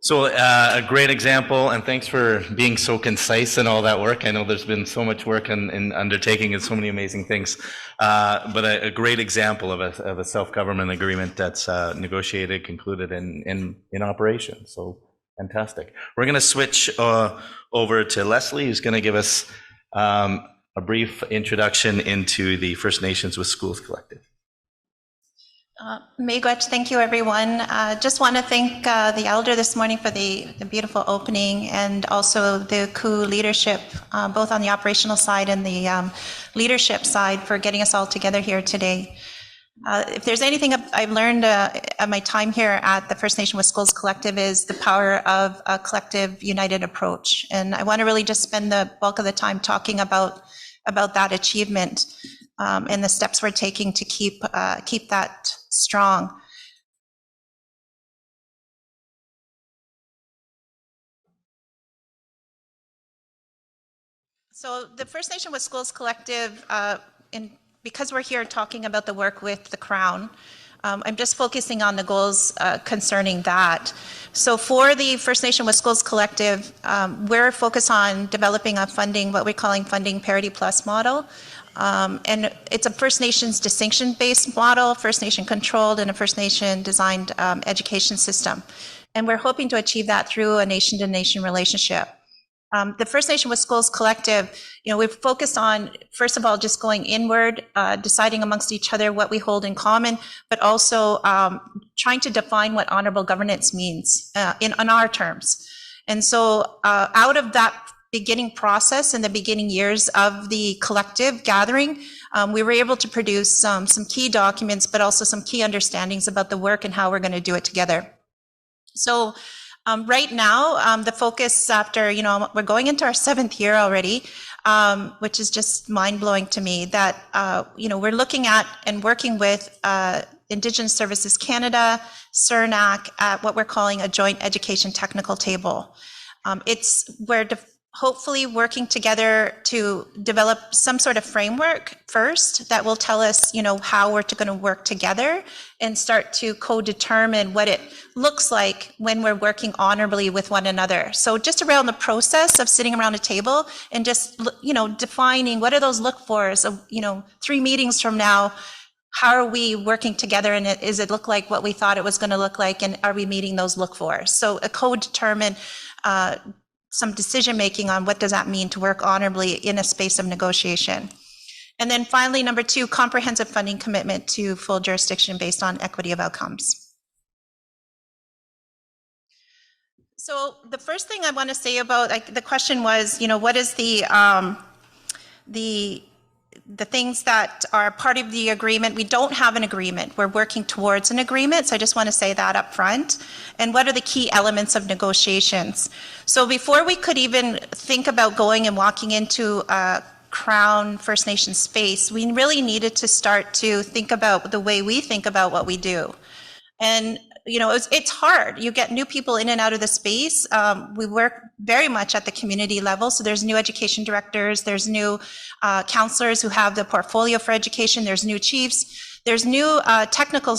So a great example, and thanks for being so concise in all that work. I know there's been so much work in undertaking and so many amazing things, but a great example of a self-government agreement that's negotiated, concluded, in operation. So fantastic. We're going to switch over to Leslie, who's going to give us a brief introduction into the First Nations with Schools Collective. Miigwech, thank you, everyone. Just want to thank the elder this morning for the beautiful opening, and also the COO leadership, both on the operational side and the leadership side, for getting us all together here today. If there's anything I've learned at my time here at the First Nation with Schools Collective, is the power of a collective, united approach. And I want to really just spend the bulk of the time talking about that achievement and the steps we're taking to keep that strong. So the First Nation with Schools Collective, because we're here talking about the work with the Crown, I'm just focusing on the goals concerning that. So for the First Nation with Schools Collective, we're focused on developing a funding, what we're calling Funding Parity Plus model. And it's a First Nations distinction-based model, First Nation controlled, and a First Nation designed education system. And we're hoping to achieve that through a nation-to-nation relationship. The First Nation with Schools Collective, we've focused on, first of all, just going inward, deciding amongst each other what we hold in common, but also trying to define what honorable governance means on our terms. And so out of that beginning process in the beginning years of the collective gathering, we were able to produce some key documents, but also some key understandings about the work and how we're going to do it together. So right now, the focus after, we're going into our 7th year already, which is just mind-blowing to me, that, we're looking at and working with Indigenous Services Canada, CERNAC, at what we're calling a joint education technical table. We're hopefully working together to develop some sort of framework first that will tell us, how we're going to work together and start to co-determine what it looks like when we're working honorably with one another. So just around the process of sitting around a table and just, defining what are those look-fors of, 3 meetings from now, how are we working together, and does it look like what we thought it was going to look like, and are we meeting those look-fors? So a co-determine some decision-making on what does that mean to work honorably in a space of negotiation. And then finally, number 2, comprehensive funding commitment to full jurisdiction based on equity of outcomes. So the first thing I want to say about, the question was, what is the things that are part of the agreement? We don't have an agreement. We're working towards an agreement. So I just want to say that up front. And what are the key elements of negotiations? So before we could even think about going and walking into a Crown First Nation space, we really needed to start to think about the way we think about what we do. And it's hard. You get new people in and out of the space. We work very much at the community level. So there's new education directors, there's new counselors who have the portfolio for education, there's new chiefs, there's new technical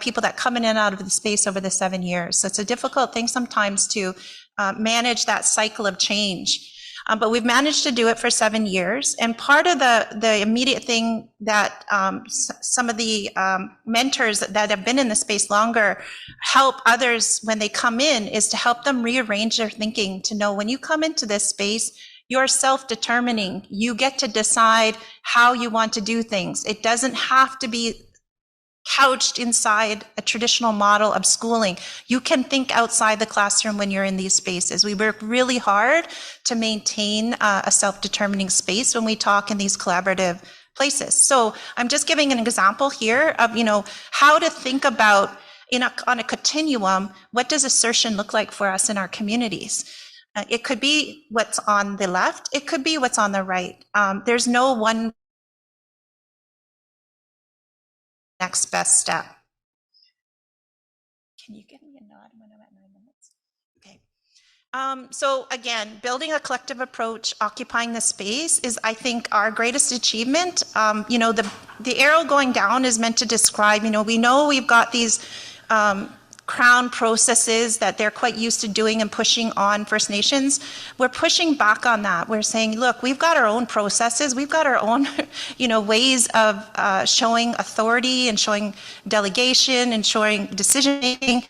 people that come in and out of the space over the 7 years. So it's a difficult thing sometimes to manage that cycle of change. But we've managed to do it for 7 years. And part of the immediate thing that some of the mentors that have been in the space longer help others when they come in is to help them rearrange their thinking, to know when you come into this space, you're self-determining. You get to decide how you want to do things. It doesn't have to be couched inside a traditional model of schooling. You can think outside the classroom when you're in these spaces. We work really hard to maintain a self-determining space when we talk in these collaborative places. So I'm just giving an example here of, how to think about on a continuum, what does assertion look like for us in our communities? It could be what's on the left. It could be what's on the right. There's no one next best step. Can you give me a nod when I'm at 9 minutes? Okay. So again, building a collective approach, occupying the space is, I think, our greatest achievement. The arrow going down is meant to describe, we know we've got these Crown processes that they're quite used to doing and pushing on First Nations. We're pushing back on that. We're saying, look, we've got our own processes. We've got our own, ways of showing authority and showing delegation and showing decision making.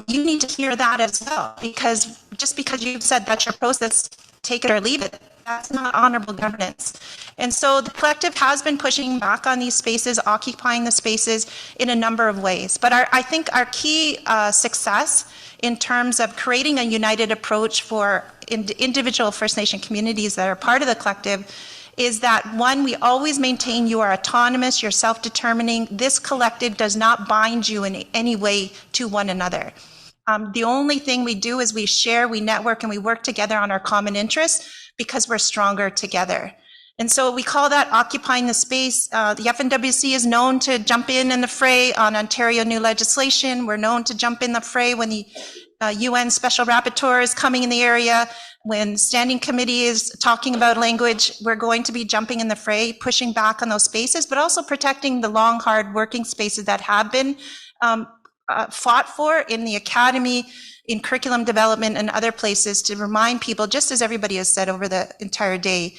You need to hear that as well, because just because you've said that's your process, take it or leave it, that's not honorable governance. And so the collective has been pushing back on these spaces, occupying the spaces in a number of ways. But I think our key success in terms of creating a united approach for individual First Nation communities that are part of the collective is that, one, we always maintain you are autonomous, you're self-determining. This collective does not bind you in any way to one another. The only thing we do is we share, we network, and we work together on our common interests because we're stronger together. And so we call that occupying the space. The FNWC is known to jump in the fray on Ontario new legislation. We're known to jump in the fray when the UN Special Rapporteur is coming in the area. When Standing Committee is talking about language, we're going to be jumping in the fray, pushing back on those spaces, but also protecting the long, hard working spaces that have been fought for in the academy, in curriculum development and other places, to remind people, just as everybody has said over the entire day,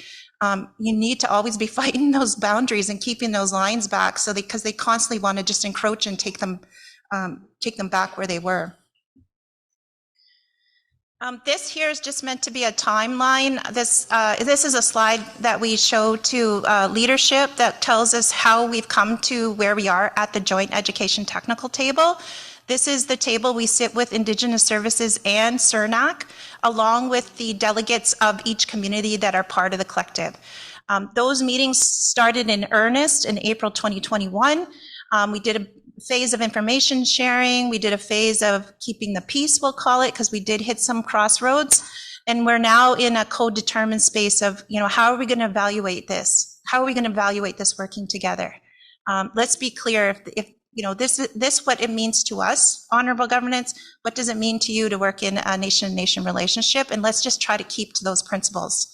you need to always be fighting those boundaries and keeping those lines back, because they constantly want to just encroach and take them back where they were. This here is just meant to be a timeline. This is a slide that we show to leadership that tells us how we've come to where we are at the Joint Education Technical Table. This is the table we sit with Indigenous Services and CERNAC, along with the delegates of each community that are part of the collective. Those meetings started in earnest in April 2021. We did a phase of information sharing. We did a phase of keeping the peace, we'll call it, because we did hit some crossroads. And we're now in a co-determined space of, how are we going to evaluate this? How are we going to evaluate this working together? Let's be clear, if this what it means to us, honorable governance, what does it mean to you to work in a nation-to-nation relationship? And let's just try to keep to those principles.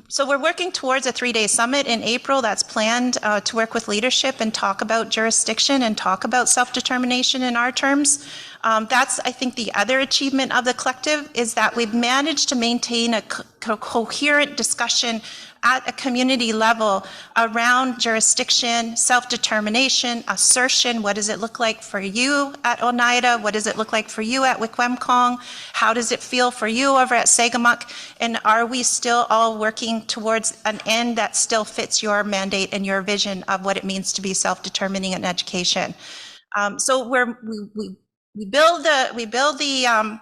So we're working towards a 3-day summit in April that's planned to work with leadership and talk about jurisdiction and talk about self-determination in our terms. That's, I think, the other achievement of the collective is that we've managed to maintain a coherent discussion at a community level around jurisdiction, self-determination, assertion. What does it look like for you at Oneida? What does it look like for you at Wikwemkong? How does it feel for you over at Sagamuk? And are we still all working towards an end that still fits your mandate and your vision of what it means to be self-determining in education? So we build the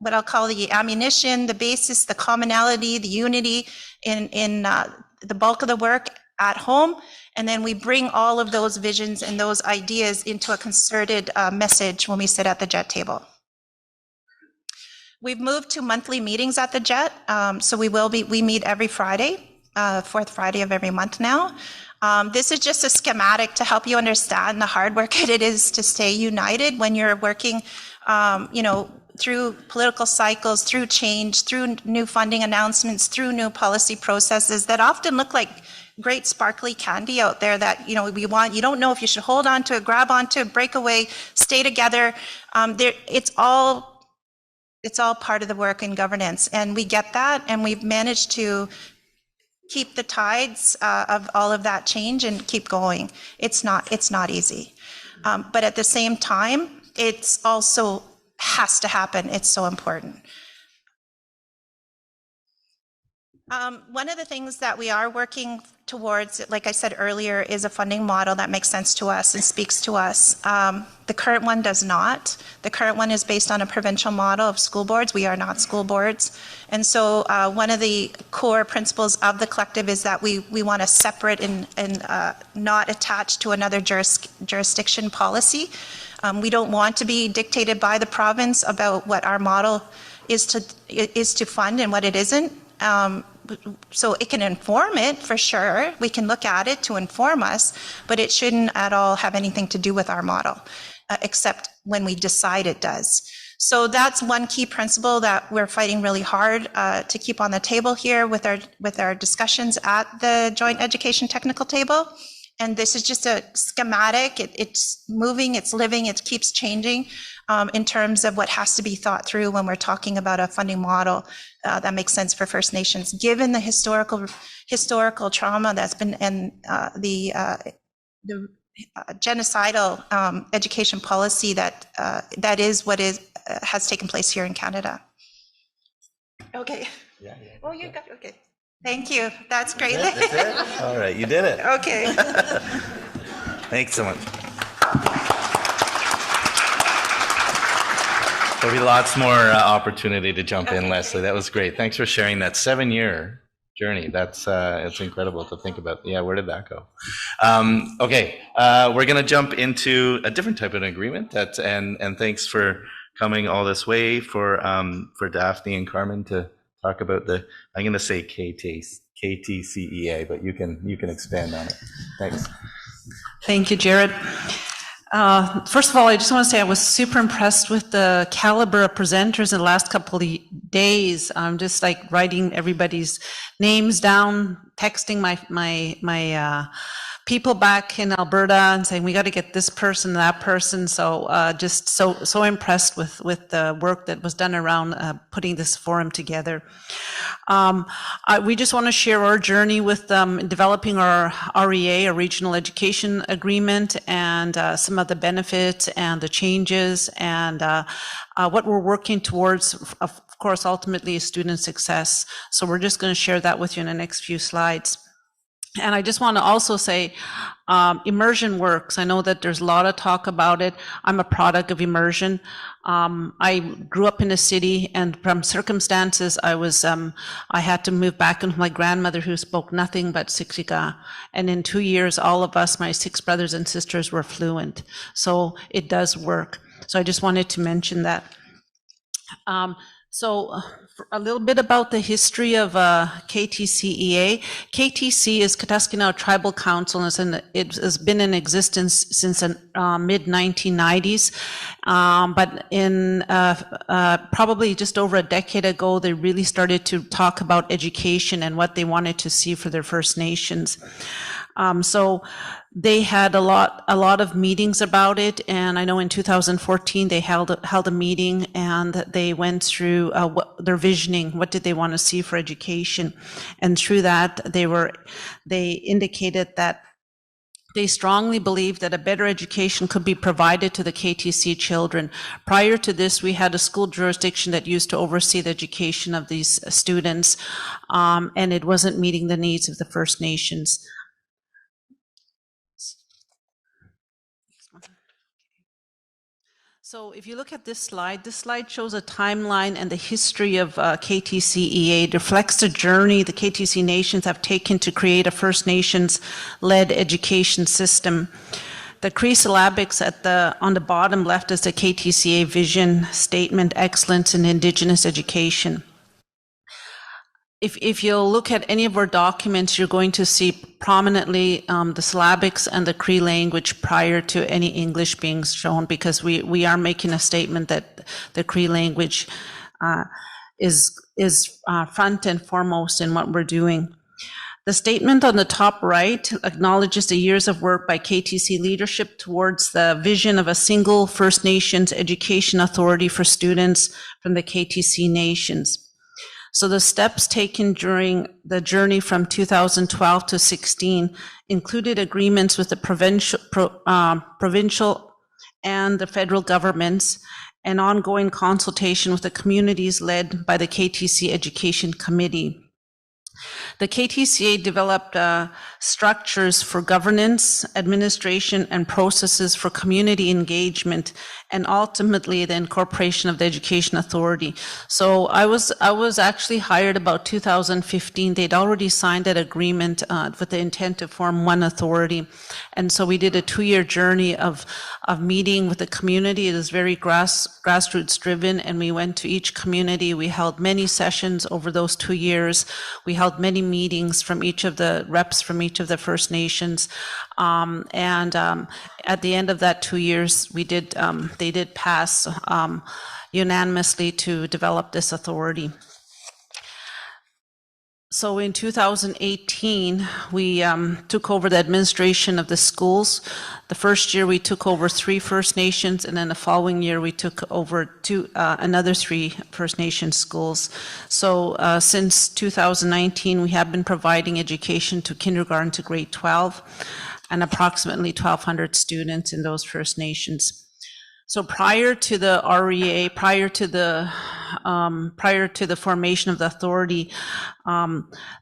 what I'll call the ammunition, the basis, the commonality, the unity in the bulk of the work at home. And then we bring all of those visions and those ideas into a concerted message when we sit at the JET table. We've moved to monthly meetings at the JET. So we meet every Friday, fourth Friday of every month now. This is just a schematic to help you understand the hard work it is to stay united when you're working, through political cycles, through change, through new funding announcements, through new policy processes that often look like great sparkly candy out there that, we want. You don't know if you should hold on to it, grab onto it, break away, stay together. It's all It's all part of the work in governance, and we get that, and we've managed to keep the tides of all of that change and keep going. It's not easy, but at the same time, it's also has to happen. It's so important. One of the things that we are working towards, like I said earlier, is a funding model that makes sense to us and speaks to us. The current one does not. The current one is based on a provincial model of school boards. We are not school boards. And so one of the core principles of the collective is that we want to separate and not attach to another jurisdiction policy. We don't want to be dictated by the province about what our model is to fund and what it isn't. So it can inform it for sure. We can look at it to inform us, but it shouldn't at all have anything to do with our model, except when we decide it does. So that's one key principle that we're fighting really hard to keep on the table here with our discussions at the Joint Education Technical Table. And this is just a schematic. It's moving, it's living, it keeps changing in terms of what has to be thought through when we're talking about a funding model that makes sense for First Nations, given the historical trauma that's been and the genocidal education policy that is what has taken place here in Canada. Okay. Yeah. Oh, you got okay. Thank you. That's great. That's it? All right, you did it. Okay. Thanks so much. There'll be lots more opportunity to jump in, Leslie. That was great. Thanks for sharing that 7-year journey. That's it's incredible to think about. Yeah, where did that go? Okay, we're going to jump into a different type of agreement. And thanks for coming all this way for Daphne and Carmen to talk about I'm going to say KTCEA, but you can expand on it. Thanks. Thank you, Jared. First of all, I just want to say I was super impressed with the caliber of presenters in the last couple of days. I'm just like writing everybody's names down, texting my people back in Alberta and saying, we got to get this person, that person. So just so impressed with the work that was done around putting this forum together. We just want to share our journey with developing our REA, a regional education agreement, and some of the benefits and the changes and what we're working towards, of course, ultimately is student success. So we're just going to share that with you in the next few slides. And I just want to also say, immersion works. I know that there's a lot of talk about it. I'm a product of immersion. I grew up in a city, and from circumstances, I had to move back in with my grandmother, who spoke nothing but Siksika. And in 2 years, all of us, my 6 brothers and sisters, were fluent. So it does work. So I just wanted to mention that. So a little bit about the history of KTCEA. KTC is Kataskinaw Tribal Council, and it has been in existence since the mid-1990s. But in probably just over a decade ago, they really started to talk about education and what they wanted to see for their First Nations. So they had a lot of meetings about it, and I know in 2014 they held a meeting and they went through their visioning. What did they want to see for education? And through that, they indicated that they strongly believed that a better education could be provided to the KTC children. Prior to this, we had a school jurisdiction that used to oversee the education of these students, and it wasn't meeting the needs of the First Nations. So if you look at this slide shows a timeline and the history of KTCEA. It reflects the journey the KTC nations have taken to create a First Nations-led education system. The Cree syllabics on the bottom left is the KTCEA vision statement, excellence in Indigenous education. If you look at any of our documents, you're going to see prominently the syllabics and the Cree language prior to any English being shown, because we are making a statement that the Cree language is front and foremost in what we're doing. The statement on the top right acknowledges the years of work by KTC leadership towards the vision of a single First Nations education authority for students from the KTC nations. So the steps taken during the journey from 2012 to 16 included agreements with the provincial and the federal governments, and ongoing consultation with the communities led by the KTC Education Committee. The KTCA developed structures for governance, administration, and processes for community engagement, and ultimately the incorporation of the Education Authority. So I was actually hired about 2015. They'd already signed that agreement with the intent to form one authority. And so we did a 2-year journey of meeting with the community. It is very grassroots driven, and we went to each community. We held many sessions over those 2 years. We held many meetings from each of the reps from each of the First Nations. At the end of that 2 years, they did pass unanimously to develop this authority. So in 2018, we took over the administration of the schools. The first year we took over 3 First Nations, and then the following year we took over another 3 First Nation schools. So since 2019, we have been providing education to kindergarten to grade 12, and approximately 1,200 students in those First Nations. So prior to the REA, prior to the formation of the authority,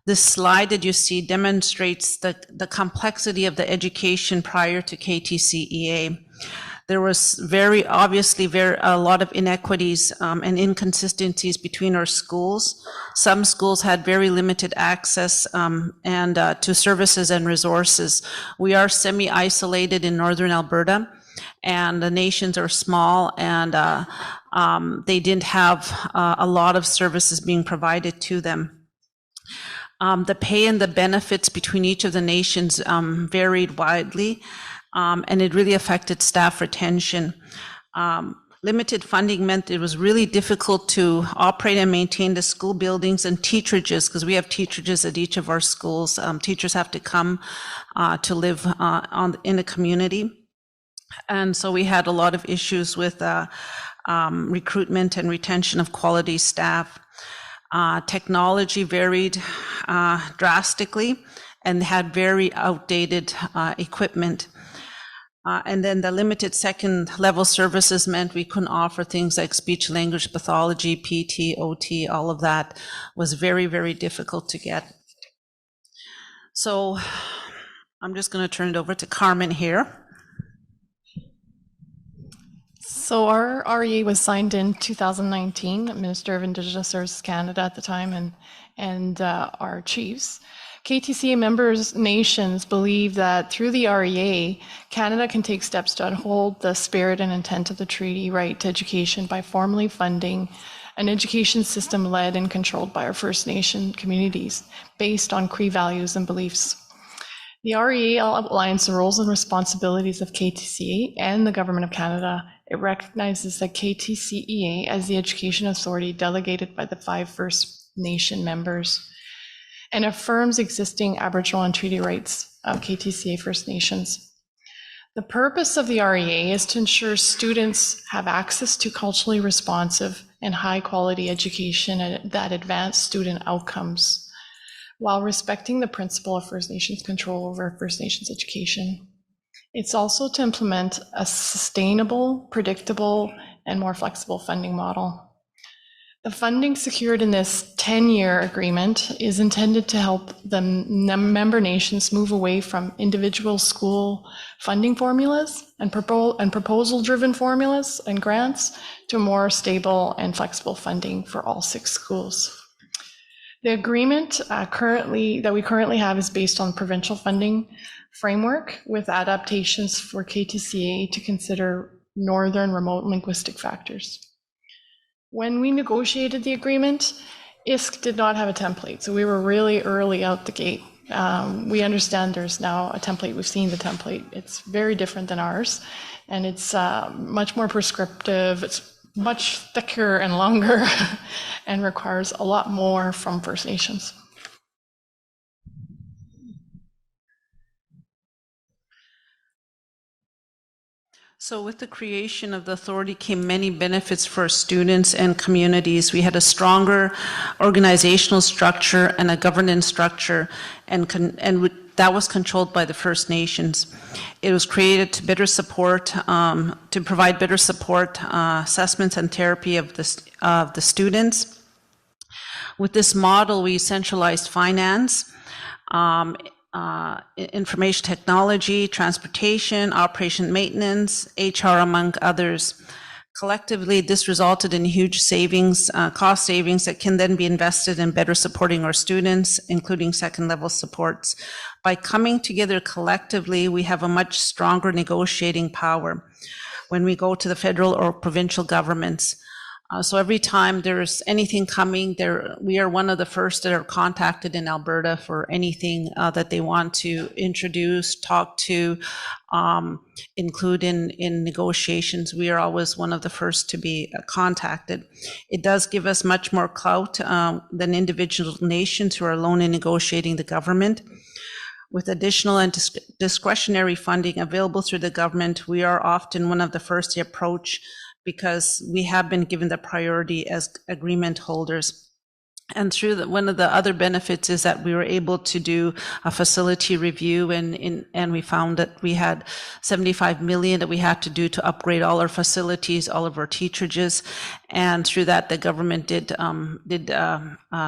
this slide that you see demonstrates the complexity of the education prior to KTCEA. There was very obviously a lot of inequities and inconsistencies between our schools. Some schools had very limited access to services and resources. We are semi-isolated in northern Alberta, and the nations are small, and they didn't have a lot of services being provided to them. The pay and the benefits between each of the nations varied widely, and it really affected staff retention. Limited funding meant it was really difficult to operate and maintain the school buildings and teacherages, because we have teacherages at each of our schools. Teachers have to come to live in a community. And so we had a lot of issues with recruitment and retention of quality staff. Technology varied drastically and had very outdated equipment. And then the limited second level services meant we couldn't offer things like speech language pathology, PT, OT, all of that was very, very difficult to get. So I'm just going to turn it over to Carmen here. So our REA was signed in 2019, Minister of Indigenous Services Canada at the time, and our chiefs. KTCA members nations believe that through the REA, Canada can take steps to uphold the spirit and intent of the treaty right to education by formally funding an education system led and controlled by our First Nation communities based on Cree values and beliefs. The REA outlines the roles and responsibilities of KTCA and the Government of Canada. It recognizes that KTCEA as the education authority delegated by the 5 First Nation members, and affirms existing Aboriginal and treaty rights of KTCA First Nations. The purpose of the REA is to ensure students have access to culturally responsive and high-quality education that advance student outcomes, while respecting the principle of First Nations control over First Nations education. It's also to implement a sustainable, predictable, and more flexible funding model. The funding secured in this 10-year agreement is intended to help the member nations move away from individual school funding formulas and proposal-driven formulas and grants to more stable and flexible funding for all 6 schools. The agreement that we currently have is based on provincial funding framework with adaptations for KTCA to consider northern remote linguistic factors. When we negotiated the agreement, ISK did not have a template, so we were really early out the gate. We understand there's now a template. We've seen the template. It's very different than ours, and it's much more prescriptive. It's much thicker and longer and requires a lot more from First Nations. So with the creation of the authority came many benefits for students and communities. We had a stronger organizational structure and a governance structure, and that was controlled by the First Nations. It was created to better support, to provide better support, assessments and therapy of the students. With this model, we centralized finance, information technology, transportation, operation maintenance, HR, among others. Collectively, this resulted in huge savings, cost savings that can then be invested in better supporting our students, including second-level supports. By coming together collectively, we have a much stronger negotiating power when we go to the federal or provincial governments. So every time there's anything coming, we are one of the first that are contacted in Alberta for anything that they want to introduce, talk to, include in negotiations. We are always one of the first to be contacted. It does give us much more clout than individual nations who are alone in negotiating the government. With additional and discretionary funding available through the government, we are often one of the first to approach, because we have been given the priority as agreement holders. And through one of the other benefits is that we were able to do a facility review, and we found that we had 75 million that we had to do to upgrade all our facilities, all of our teacherages. And through that, the government did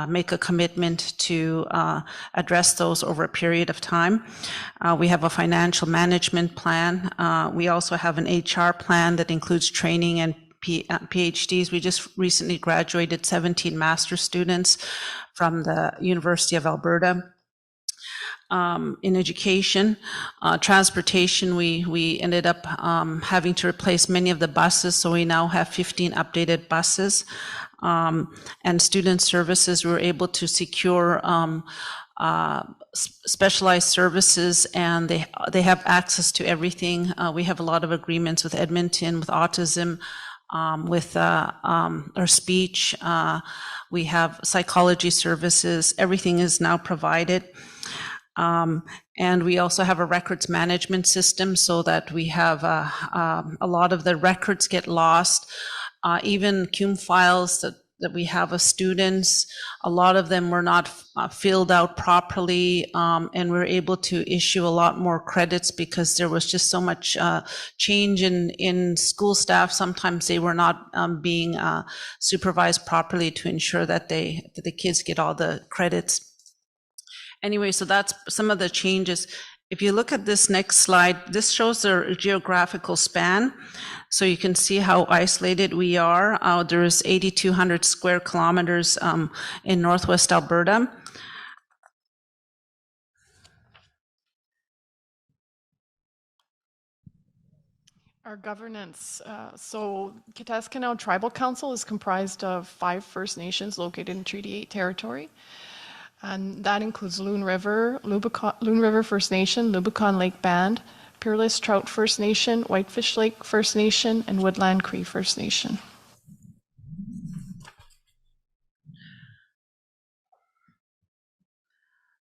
make a commitment to address those over a period of time. We have a financial management plan. We also have an HR plan that includes training and PhDs. We just recently graduated 17 master's students from the University of Alberta. In education, transportation, we ended up having to replace many of the buses, so we now have 15 updated buses. And student services, we were able to secure specialized services, and they have access to everything. We have a lot of agreements with Edmonton, with autism, with our speech. We have psychology services. Everything is now provided. And we also have a records management system, so that we have a lot of the records get lost. Even CUME files that we have of students, a lot of them were not filled out properly, and we're able to issue a lot more credits because there was just so much change in school staff. Sometimes they were not being supervised properly to ensure that the kids get all the credits. Anyway, so that's some of the changes. If you look at this next slide, this shows the geographical span. So you can see how isolated we are. There is 8,200 square kilometers in Northwest Alberta. Our governance. So Kataskanau Tribal Council is comprised of 5 First Nations located in Treaty 8 territory. And that includes Loon River First Nation, Lubicon Lake Band, Peerless Trout First Nation, Whitefish Lake First Nation, and Woodland Cree First Nation.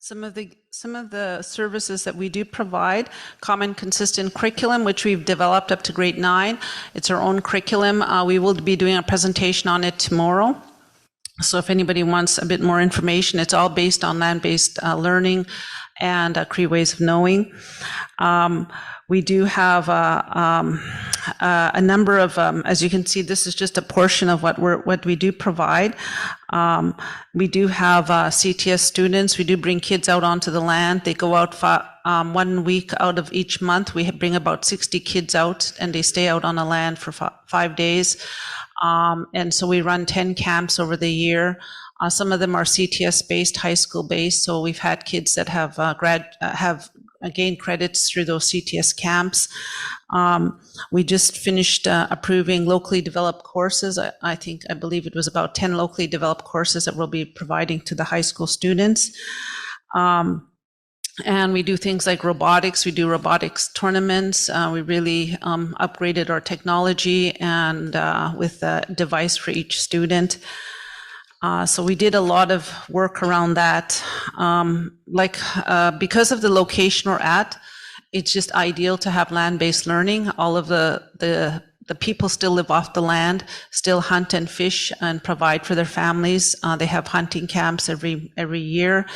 Some of the services that we do provide: common consistent curriculum, which we've developed up to grade 9. It's our own curriculum. We will be doing a presentation on it tomorrow. So if anybody wants a bit more information, it's all based on land-based learning and Cree ways of knowing. We do have a number of, as you can see, this is just a portion of what we do provide. We do have CTS students. We do bring kids out onto the land. They go out 1 week out of each month. We bring about 60 kids out, and they stay out on the land for 5 days. And so we run 10 camps over the year. Some of them are CTS based, high school based. So we've had kids that have gained credits through those CTS camps. We just finished approving locally developed courses. I believe it was about 10 locally developed courses that we'll be providing to the high school students. And we do things like robotics. We do robotics tournaments. We really upgraded our technology and with a device for each student. So we did a lot of work around that. Because of the location we're at, it's just ideal to have land-based learning. All of the people still live off the land, still hunt and fish and provide for their families. They have hunting camps every year.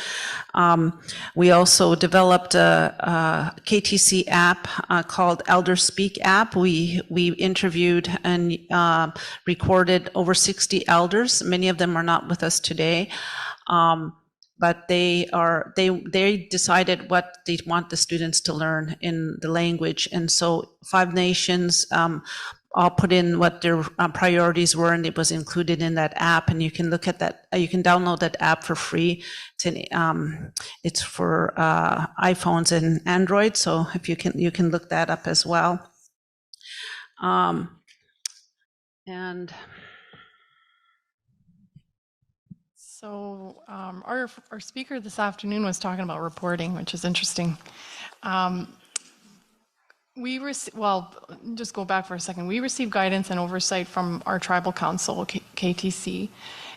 We also developed a KTC app called Elder Speak app. We interviewed and recorded over 60 elders. Many of them are not with us today. But they decided what they want the students to learn in the language. And so 5 nations all put in what their priorities were, and it was included in that app. And you can look at that, you can download that app for free. It's for iPhones and Android, so if you can look that up as well. And so our speaker this afternoon was talking about reporting, which is interesting. Just go back for a second. We received guidance and oversight from our tribal council, KTC,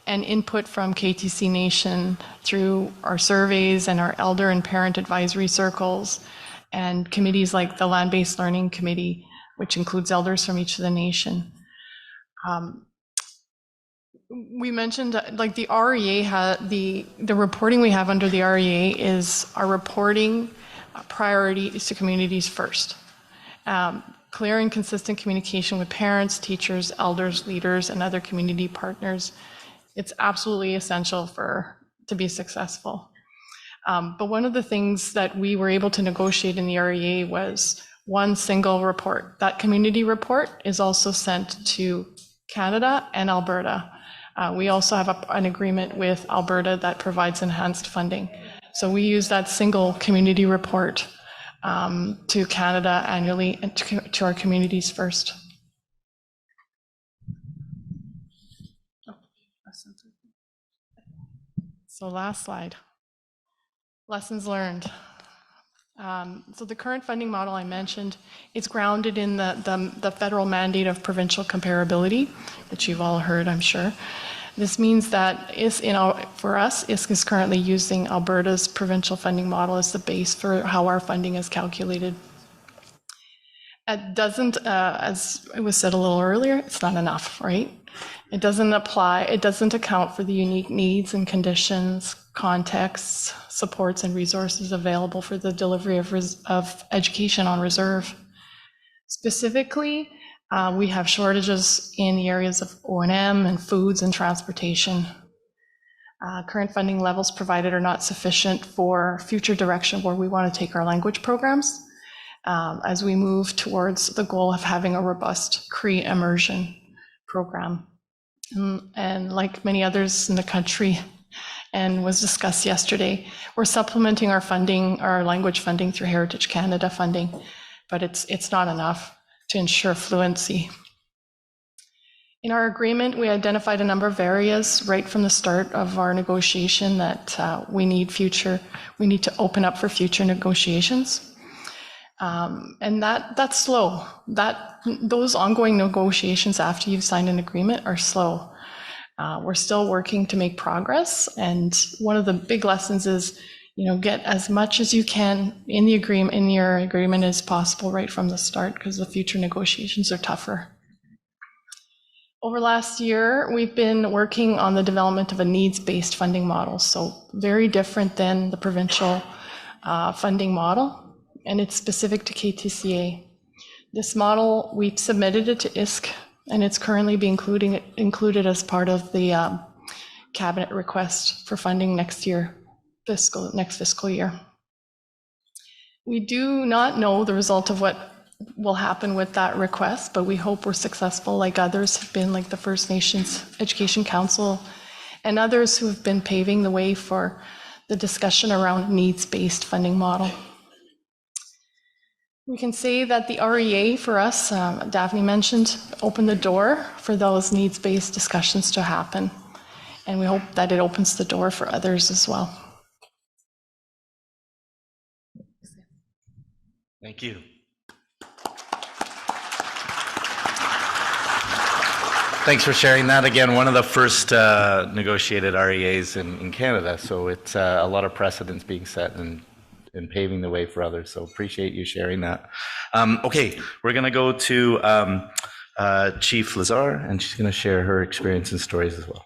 and input from KTC Nation through our surveys and our elder and parent advisory circles and committees like the Land-Based Learning Committee, which includes elders from each of the nation. We mentioned like the REA, the reporting we have under the REA is our reporting priority is to communities first. Clear and consistent communication with parents, teachers, elders, leaders, and other community partners. It's absolutely essential to be successful. But one of the things that we were able to negotiate in the REA was one single report. That community report is also sent to Canada and Alberta. We also have an agreement with Alberta that provides enhanced funding. So we use that single community report to Canada annually and to our communities first. So last slide. Lessons learned. So the current funding model I mentioned, it's grounded in the federal mandate of provincial comparability, that you've all heard, I'm sure. This means that for us, ISK is currently using Alberta's provincial funding model as the base for how our funding is calculated. It doesn't, as it was said a little earlier, it's not enough, right? It doesn't account for the unique needs and conditions, contexts, supports, and resources available for the delivery of education on reserve. Specifically, we have shortages in the areas of O&M and foods and transportation. Current funding levels provided are not sufficient for future direction where we want to take our language programs as we move towards the goal of having a robust Cree immersion program. And like many others in the country, and was discussed yesterday, we're supplementing our funding, our language funding through Heritage Canada funding, but it's not enough to ensure fluency. In our agreement, we identified a number of areas right from the start of our negotiation that we need to open up for future negotiations. And that's slow. Those ongoing negotiations after you've signed an agreement are slow. We're still working to make progress. And one of the big lessons is, get as much as you can in your agreement as possible right from the start, because the future negotiations are tougher. Over last year, we've been working on the development of a needs-based funding model, so very different than the provincial funding model, and it's specific to KTCA. This model, we've submitted it to ISK, and it's currently being included as part of the cabinet request for funding next fiscal year. We do not know the result of what will happen with that request, but we hope we're successful like others have been, like the First Nations Education Council and others who have been paving the way for the discussion around needs-based funding model. We can say that the REA for us, Daphne mentioned, opened the door for those needs-based discussions to happen. And we hope that it opens the door for others as well. Thank you. Thanks for sharing that. Again, one of the first negotiated REAs in Canada, so it's a lot of precedents being set, and and paving the way for others. So appreciate you sharing that. Okay, we're going to go to Chief Lazar, and she's going to share her experience and stories as well.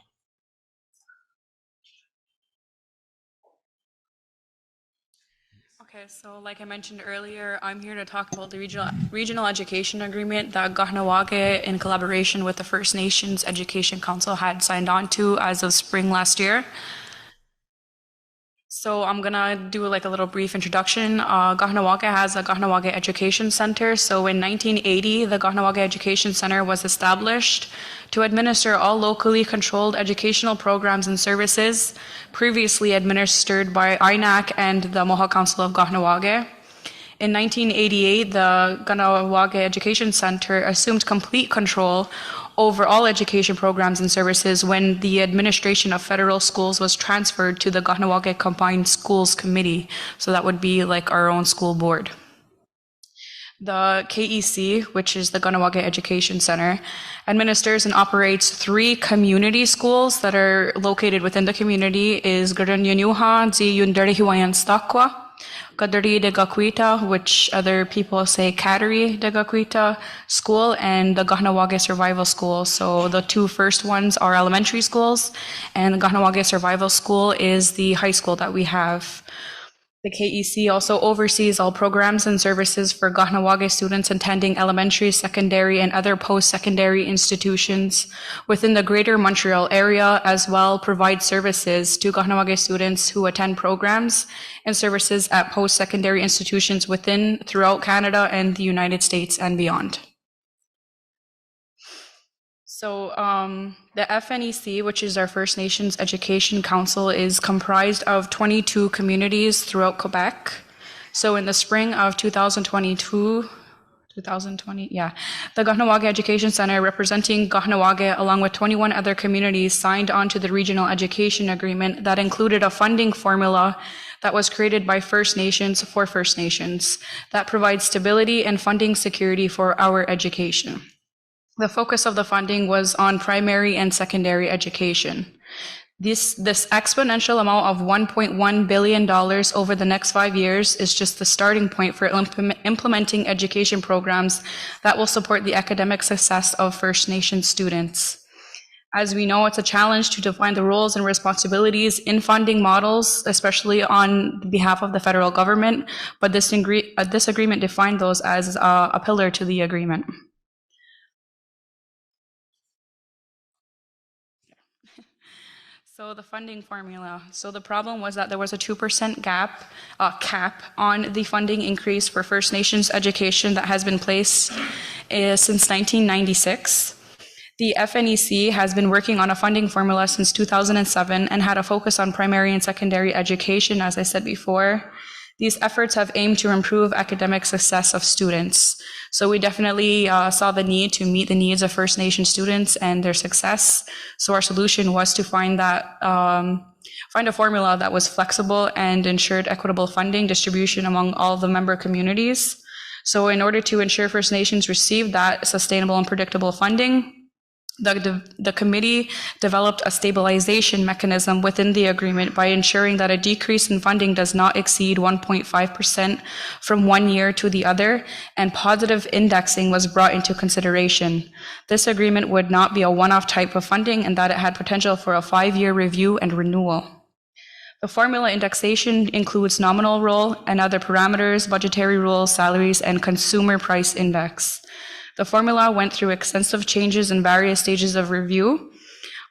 Okay, so like I mentioned earlier, I'm here to talk about the regional education agreement that Kahnawake, in collaboration with the First Nations Education Council, had signed on to as of spring last year. So I'm gonna do like a little brief introduction. Kahnawake has a Kahnawake Education Center. So in 1980, the Kahnawake Education Center was established to administer all locally controlled educational programs and services previously administered by INAC and the Mohawk Council of Kahnawake. In 1988, the Kahnawake Education Center assumed complete control over all education programs and services when the administration of federal schools was transferred to the Kahnawake Combined Schools Committee. So that would be like our own school board. The KEC, which is the Kahnawake Education Center, administers and operates 3 community schools that are located within the community is Garanyanyuha, Zi Yundari Hiwayan Stakwa, Kadari de Gakwita, which other people say Katari de Gakwita School, and the Kahnawake Survival School. So the 2 first ones are elementary schools, and the Kahnawake Survival School is the high school that we have. The KEC also oversees all programs and services for Kahnawake students attending elementary, secondary, and other post-secondary institutions within the Greater Montreal area, as well provides services to Kahnawake students who attend programs and services at post-secondary institutions throughout Canada and the United States and beyond. So the FNEC, which is our First Nations Education Council, is comprised of 22 communities throughout Quebec. So in the spring of 2020, the Kahnawake Education Center, representing Kahnawake, along with 21 other communities, signed on to the Regional Education Agreement that included a funding formula that was created by First Nations for First Nations that provides stability and funding security for our education. The focus of the funding was on primary and secondary education. This exponential amount of $1.1 billion over the next 5 years is just the starting point for implementing education programs that will support the academic success of First Nation students. As we know, it's a challenge to define the roles and responsibilities in funding models, especially on behalf of the federal government, but this agreement defined those as a pillar to the agreement. So the funding formula. So the problem was that there was a 2% cap on the funding increase for First Nations education that has been placed since 1996. The FNEC has been working on a funding formula since 2007 and had a focus on primary and secondary education, as I said before. These efforts have aimed to improve academic success of students. So we definitely saw the need to meet the needs of First Nation students and their success. So our solution was to find a formula that was flexible and ensured equitable funding distribution among all the member communities. So in order to ensure First Nations received that sustainable and predictable funding, the committee developed a stabilization mechanism within the agreement by ensuring that a decrease in funding does not exceed 1.5% from one year to the other, and positive indexing was brought into consideration. This agreement would not be a one-off type of funding, and that it had potential for a 5-year review and renewal. The formula indexation includes nominal roll and other parameters, budgetary rules, salaries, and consumer price index. The formula went through extensive changes in various stages of review.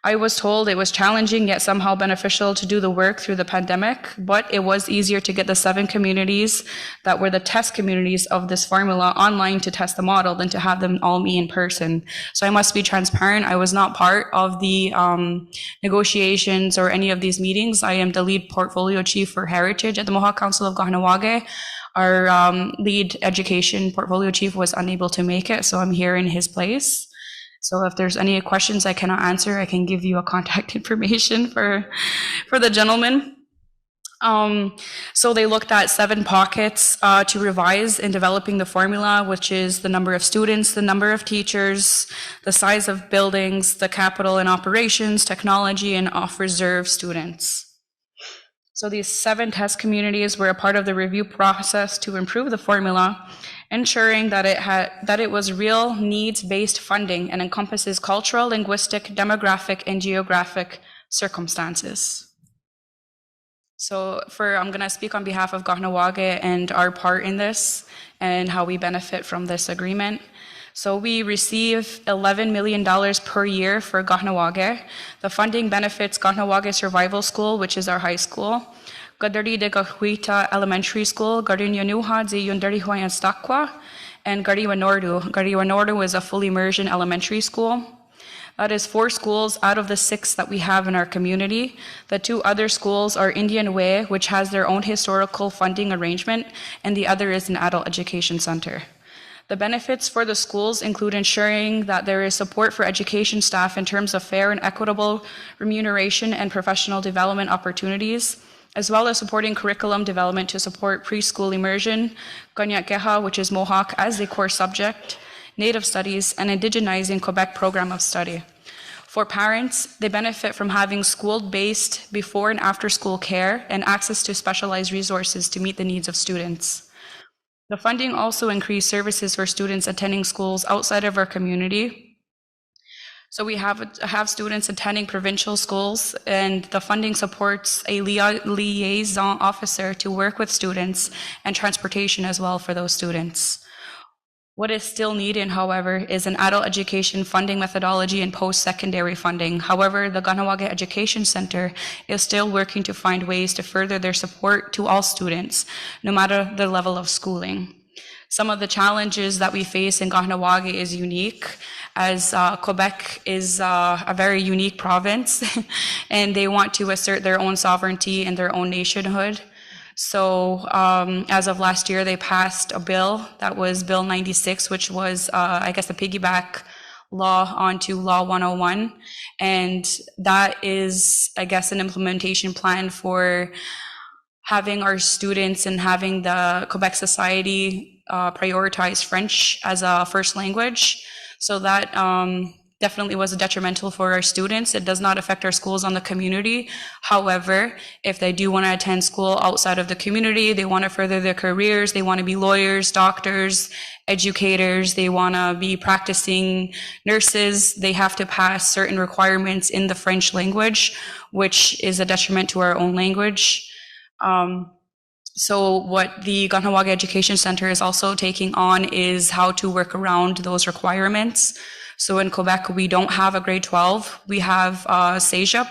I was told it was challenging yet somehow beneficial to do the work through the pandemic, but it was easier to get the 7 communities that were the test communities of this formula online to test the model than to have them all meet in person. So I must be transparent. I was not part of the negotiations or any of these meetings. I am the lead portfolio chief for Heritage at the Mohawk Council of Kahnawake. Our lead education portfolio chief was unable to make it, so I'm here in his place. So if there's any questions I cannot answer, I can give you a contact information for the gentleman. So they looked at 7 pockets to revise in developing the formula, which is the number of students, the number of teachers, the size of buildings, the capital and operations, technology, and off-reserve students. So these 7 test communities were a part of the review process to improve the formula, ensuring that it was real needs-based funding and encompasses cultural, linguistic, demographic, and geographic circumstances. So I'm going to speak on behalf of Kahnawake and our part in this and how we benefit from this agreement. So we receive $11 million per year for Kahnawake. The funding benefits Kahnawake Survival School, which is our high school, Gadari de Gahuita Elementary School, Gardenia Nuha de Yundari Hoyan Stakwa, and Gariwa Nordu. Gariwa Nordu is a full immersion elementary school. That is 4 schools out of the 6 that we have in our community. The 2 other schools are Indian Way, which has their own historical funding arrangement, and the other is an adult education center. The benefits for the schools include ensuring that there is support for education staff in terms of fair and equitable remuneration and professional development opportunities, as well as supporting curriculum development to support preschool immersion, Ganyak Geha, which is Mohawk as a core subject, Native Studies, and Indigenizing Quebec program of study. For parents, they benefit from having school-based before and after school care and access to specialized resources to meet the needs of students. The funding also increased services for students attending schools outside of our community. So we have students attending provincial schools, and the funding supports a liaison officer to work with students and transportation as well for those students. What is still needed, however, is an adult education funding methodology and post-secondary funding. However, the Kahnawake Education Center is still working to find ways to further their support to all students, no matter the level of schooling. Some of the challenges that we face in Kahnawake is unique, as Quebec is a very unique province, and they want to assert their own sovereignty and their own nationhood. So as of last year, they passed a bill that was Bill 96, which was, I guess, the piggyback law onto Law 101. And that is, I guess, an implementation plan for having our students and having the Quebec society prioritize French as a first language. So that definitely was detrimental for our students. It does not affect our schools on the community. However, if they do want to attend school outside of the community, they want to further their careers, they want to be lawyers, doctors, educators, they want to be practicing nurses, they have to pass certain requirements in the French language, which is a detriment to our own language. So what the Kahnawake Education Center is also taking on is how to work around those requirements. So in Quebec, we don't have a grade 12. We have CEGEP,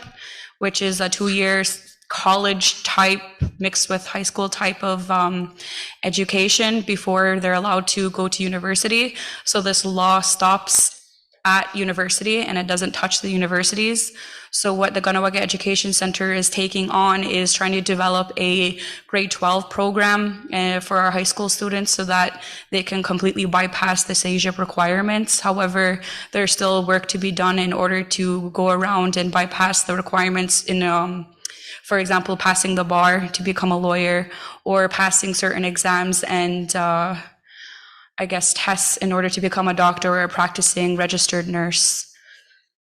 which is a 2-year college type mixed with high school type of education before they're allowed to go to university. So this law stops at university and it doesn't touch the universities. So what the Kahnawake Education Center is taking on is trying to develop a grade 12 program for our high school students so that they can completely bypass the CEGEP requirements. However, there's still work to be done in order to go around and bypass the requirements in, for example, passing the bar to become a lawyer or passing certain exams and I guess tests in order to become a doctor or a practicing registered nurse.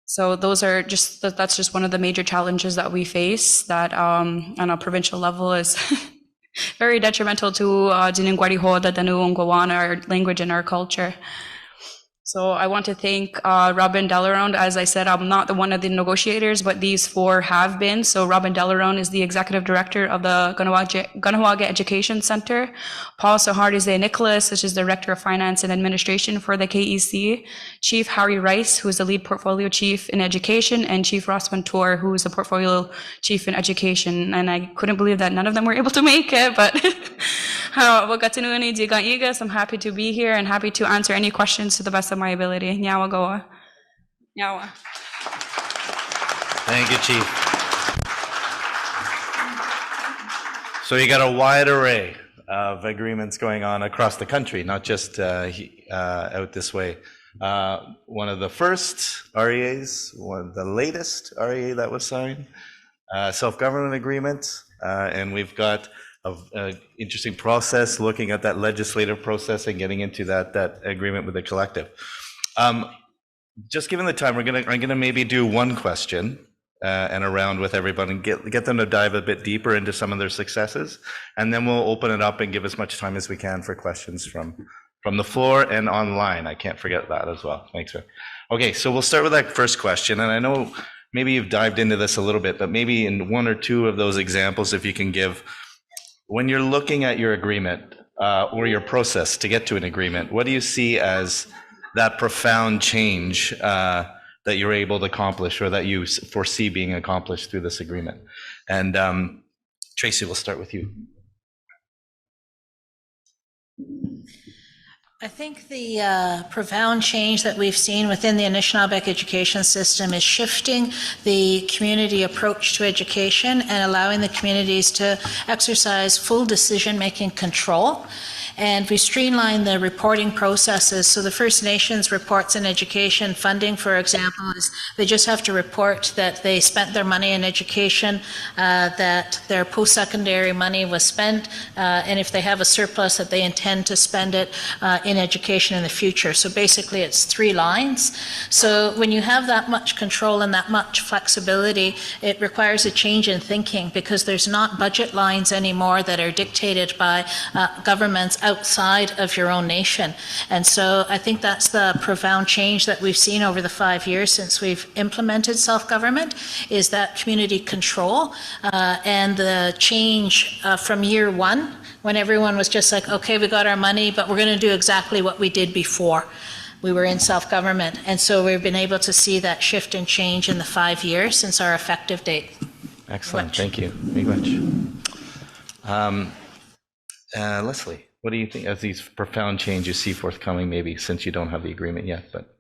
So that's just one of the major challenges that we face that on a provincial level is very detrimental to Diningwarihoda, Danuongwana, our language and our culture. So I want to thank Robin Delarone. As I said, I'm not one of the negotiators, but these 4 have been. So Robin Delarone is the executive director of the Kahnawake Education Center. Paul Sahardizé Nicholas, which is the director of finance and administration for the KEC. Chief Harry Rice, who is the lead portfolio chief in education, and Chief Ross Ventura, who is the portfolio chief in education. And I couldn't believe that none of them were able to make it, but I'm happy to be here and happy to answer any questions to the best of my ability. Nyawa goa. Nyawa. Thank you, Chief. So you got a wide array of agreements going on across the country, not just out this way. One of the first REAs, one of the latest REA that was signed, self-government agreement, and we've got an interesting process looking at that legislative process and getting into that agreement with the collective. Just given the time, I'm gonna maybe do one question, and around with everybody and get them to dive a bit deeper into some of their successes. And then we'll open it up and give as much time as we can for questions from the floor and online. I can't forget that as well. Thanks, Rick. Okay, so we'll start with that first question. And I know maybe you've dived into this a little bit, but maybe in one or two of those examples, if you can give, when you're looking at your agreement or your process to get to an agreement, what do you see as that profound change that you're able to accomplish or that you foresee being accomplished through this agreement? And Tracy, we'll start with you. I think the profound change that we've seen within the Anishinaabeg education system is shifting the community approach to education and allowing the communities to exercise full decision-making control. And we streamlined the reporting processes. So the First Nations reports in education funding, for example, is they just have to report that they spent their money in education, that their post-secondary money was spent, and if they have a surplus, that they intend to spend it in education in the future. So basically it's 3 lines. So when you have that much control and that much flexibility, it requires a change in thinking, because there's not budget lines anymore that are dictated by governments outside of your own nation. And so I think that's the profound change that we've seen over the 5 years since we've implemented self-government, is that community control and the change from year 1, when everyone was just like, okay, we got our money, but we're going to do exactly what we did before we were in self-government. And so we've been able to see that shift and change in the 5 years since our effective date. Excellent, thank you. Leslie, what do you think as these profound changes you see forthcoming, maybe since you don't have the agreement yet? But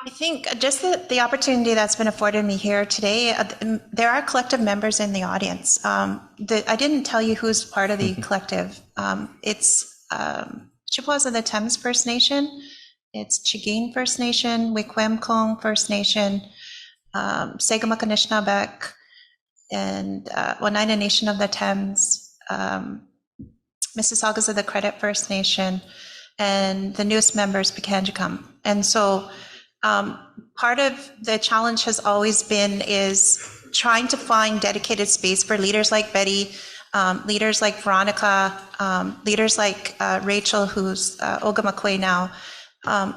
I think just the opportunity that's been afforded me here today, there are collective members in the audience. I didn't tell you who's part of the collective. It's Chippewas of the Thames First Nation, it's Chagin First Nation, Wikwemkong First Nation, Sagamuk Anishinaabeg, and Oneida Nation of the Thames, Mississaugas of the Credit First Nation, and the newest members, Pikangikum. And so part of the challenge has always been is trying to find dedicated space for leaders like Betty, leaders like Veronica, leaders like Rachel, who's Ogamakwe now,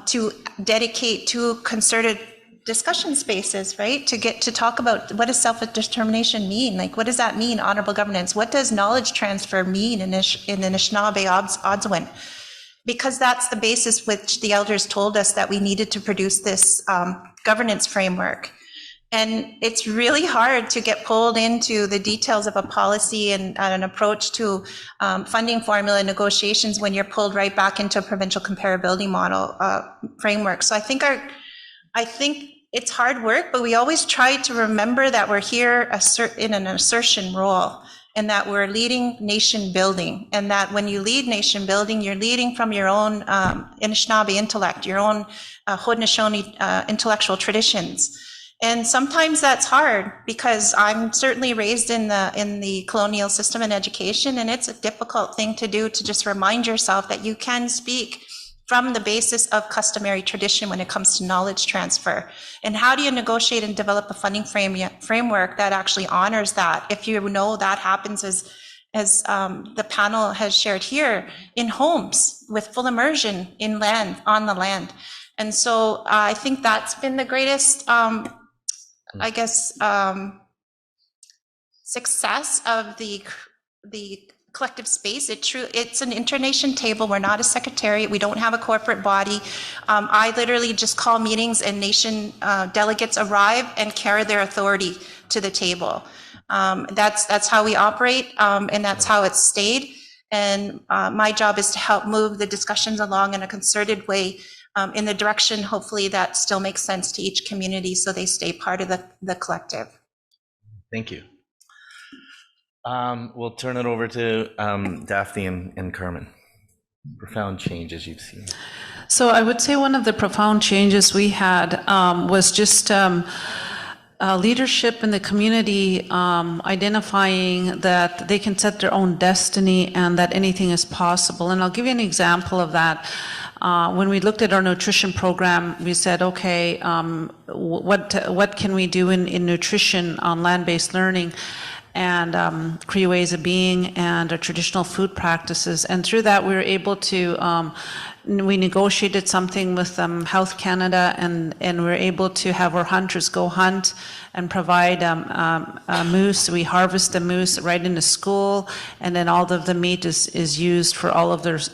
to dedicate to concerted discussion spaces, right? To get to talk about what does self-determination mean? Like, what does that mean, honorable governance? What does knowledge transfer mean in Anishinaabe Odsawin? Because that's the basis which the elders told us that we needed to produce this governance framework. And it's really hard to get pulled into the details of a policy and an approach to funding formula negotiations when you're pulled right back into a provincial comparability model framework. So I think it's hard work, but we always try to remember that we're here in an assertion role, and that we're leading nation building, and that when you lead nation building, you're leading from your own Anishinaabe intellect, your own Haudenosaunee intellectual traditions. And sometimes that's hard, because I'm certainly raised in the colonial system in education, and it's a difficult thing to do, to just remind yourself that you can speak from the basis of customary tradition when it comes to knowledge transfer. And how do you negotiate and develop a funding framework that actually honors that, if you know that happens, as the panel has shared here, in homes with full immersion in land, on the land. And so I think that's been the greatest, success of the collective space. It's an internation table. We're not a secretariat. We don't have a corporate body. I literally just call meetings, and nation delegates arrive and carry their authority to the table. That's how we operate, and that's how it's stayed. And my job is to help move the discussions along in a concerted way, in the direction, hopefully, that still makes sense to each community, so they stay part of the collective. thank you. We'll turn it over to Daphne and Carmen. Profound changes you've seen. So I would say one of the profound changes we had was just leadership in the community, identifying that they can set their own destiny and that anything is possible. And I'll give you an example of that. when we looked at our nutrition program, we said, okay, what can we do in nutrition on land-based learning? And Cree ways of being and our traditional food practices. And through that, we were able to, we negotiated something with Health Canada, and we were able to have our hunters go hunt and provide moose. We harvest the moose right in the school, and then all of the meat is used for all of the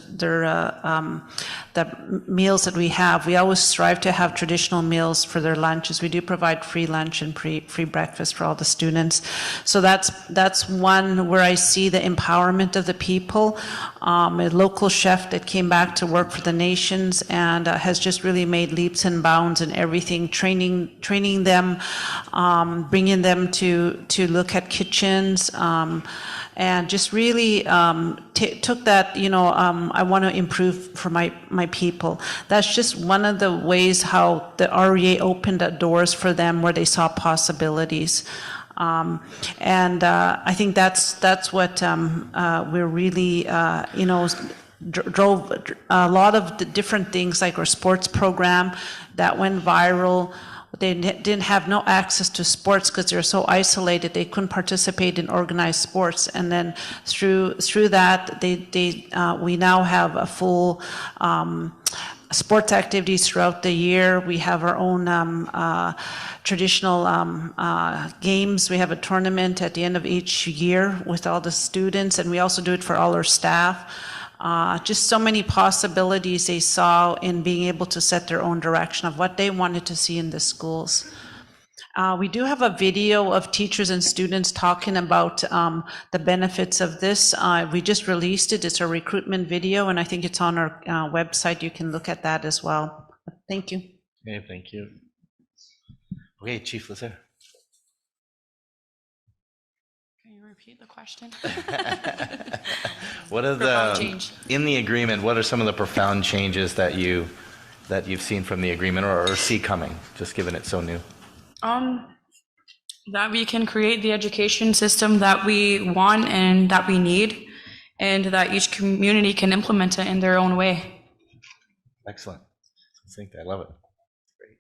meals that we have. We always strive to have traditional meals for their lunches. We do provide free lunch and free breakfast for all the students. So that's one where I see the empowerment of the people. A local chef that came back to work for the nations and has just really made leaps and bounds in everything, training them, bringing them to look at kitchens, and just really took that, I want to improve for my people. That's just one of the ways how the REA opened up doors for them where they saw possibilities. And I think that's what we're really, drove a lot of the different things, like our sports program that went viral. They didn't have no access to sports because they're so isolated. They couldn't participate in organized sports. And then through that, we now have a full sports activities throughout the year. We have our own traditional games. We have a tournament at the end of each year with all the students, and we also do it for all our staff. Just so many possibilities they saw in being able to set their own direction of what they wanted to see in the schools. We do have a video of teachers and students talking about the benefits of this. We just released it. It's a recruitment video, and I think it's on our website. You can look at that as well. Thank you. Okay, thank you. Okay, Chief Lazaire. Can you repeat the question? What are in the agreement, what are some of the profound changes that you've seen from the agreement or see coming, just given it's so new? That we can create the education system that we want and that we need, and that each community can implement it in their own way. Excellent. I love it. Great.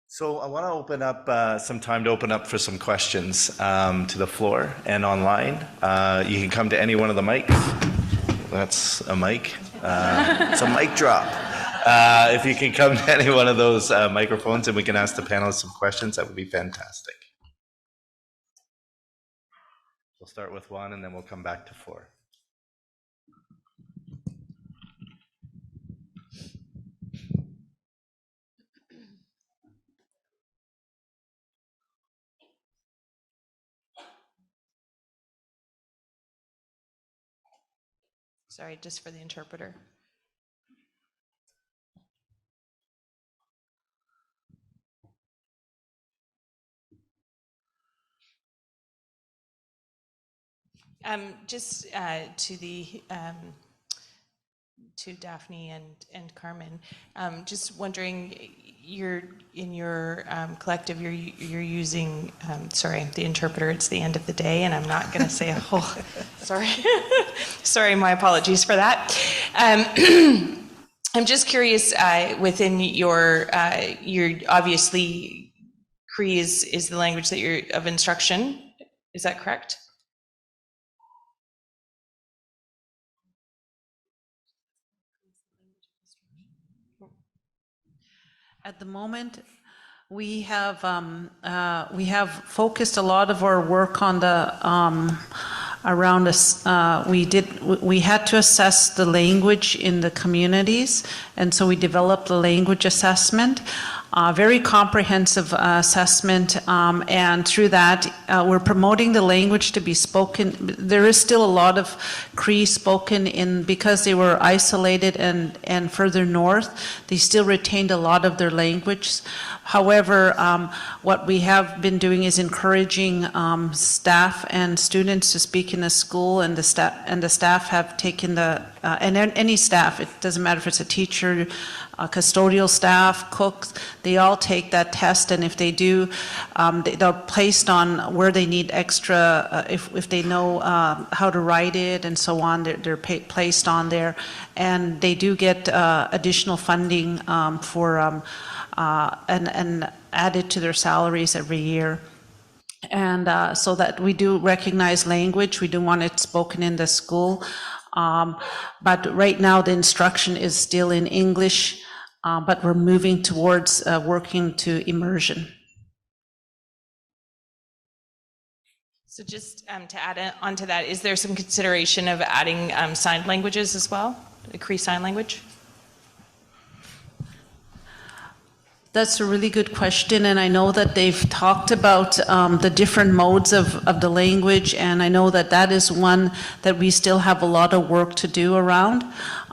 So I want to open up some time to open up for some questions to the floor and online. You can come to any one of the mics. That's a mic. It's a mic drop. If you can come to any one of those microphones and we can ask the panelists some questions, that would be fantastic. We'll start with one and then we'll come back to four. Sorry, just for the interpreter. Just to Daphne and Carmen, just wondering, in your collective, you're using, sorry, the interpreter, it's the end of the day, and I'm not going to say a whole, sorry, sorry, my apologies for that. I'm just curious, within your obviously, Cree is the language that you're of instruction, is that correct? At the moment, we have focused a lot of our work on the around us. We had to assess the language in the communities, and so we developed a language assessment. Very comprehensive assessment, and through that, we're promoting the language to be spoken. There is still a lot of Cree spoken because they were isolated and further north. They still retained a lot of their language. However, what we have been doing is encouraging staff and students to speak in the school, and the staff have taken and any staff. It doesn't matter if it's a teacher, custodial staff, cooks, they all take that test, and if they do, they're placed on where they need extra, if they know how to write it and so on, they're placed on there, and they do get additional funding and added to their salaries every year. And so that we do recognize language, we do want it spoken in the school. But right now the instruction is still in English, but we're moving towards working to immersion. So just to add on to that, is there some consideration of adding sign languages as well, the Cree Sign Language? That's a really good question, and I know that they've talked about the different modes of the language, and I know that that is one that we still have a lot of work to do around.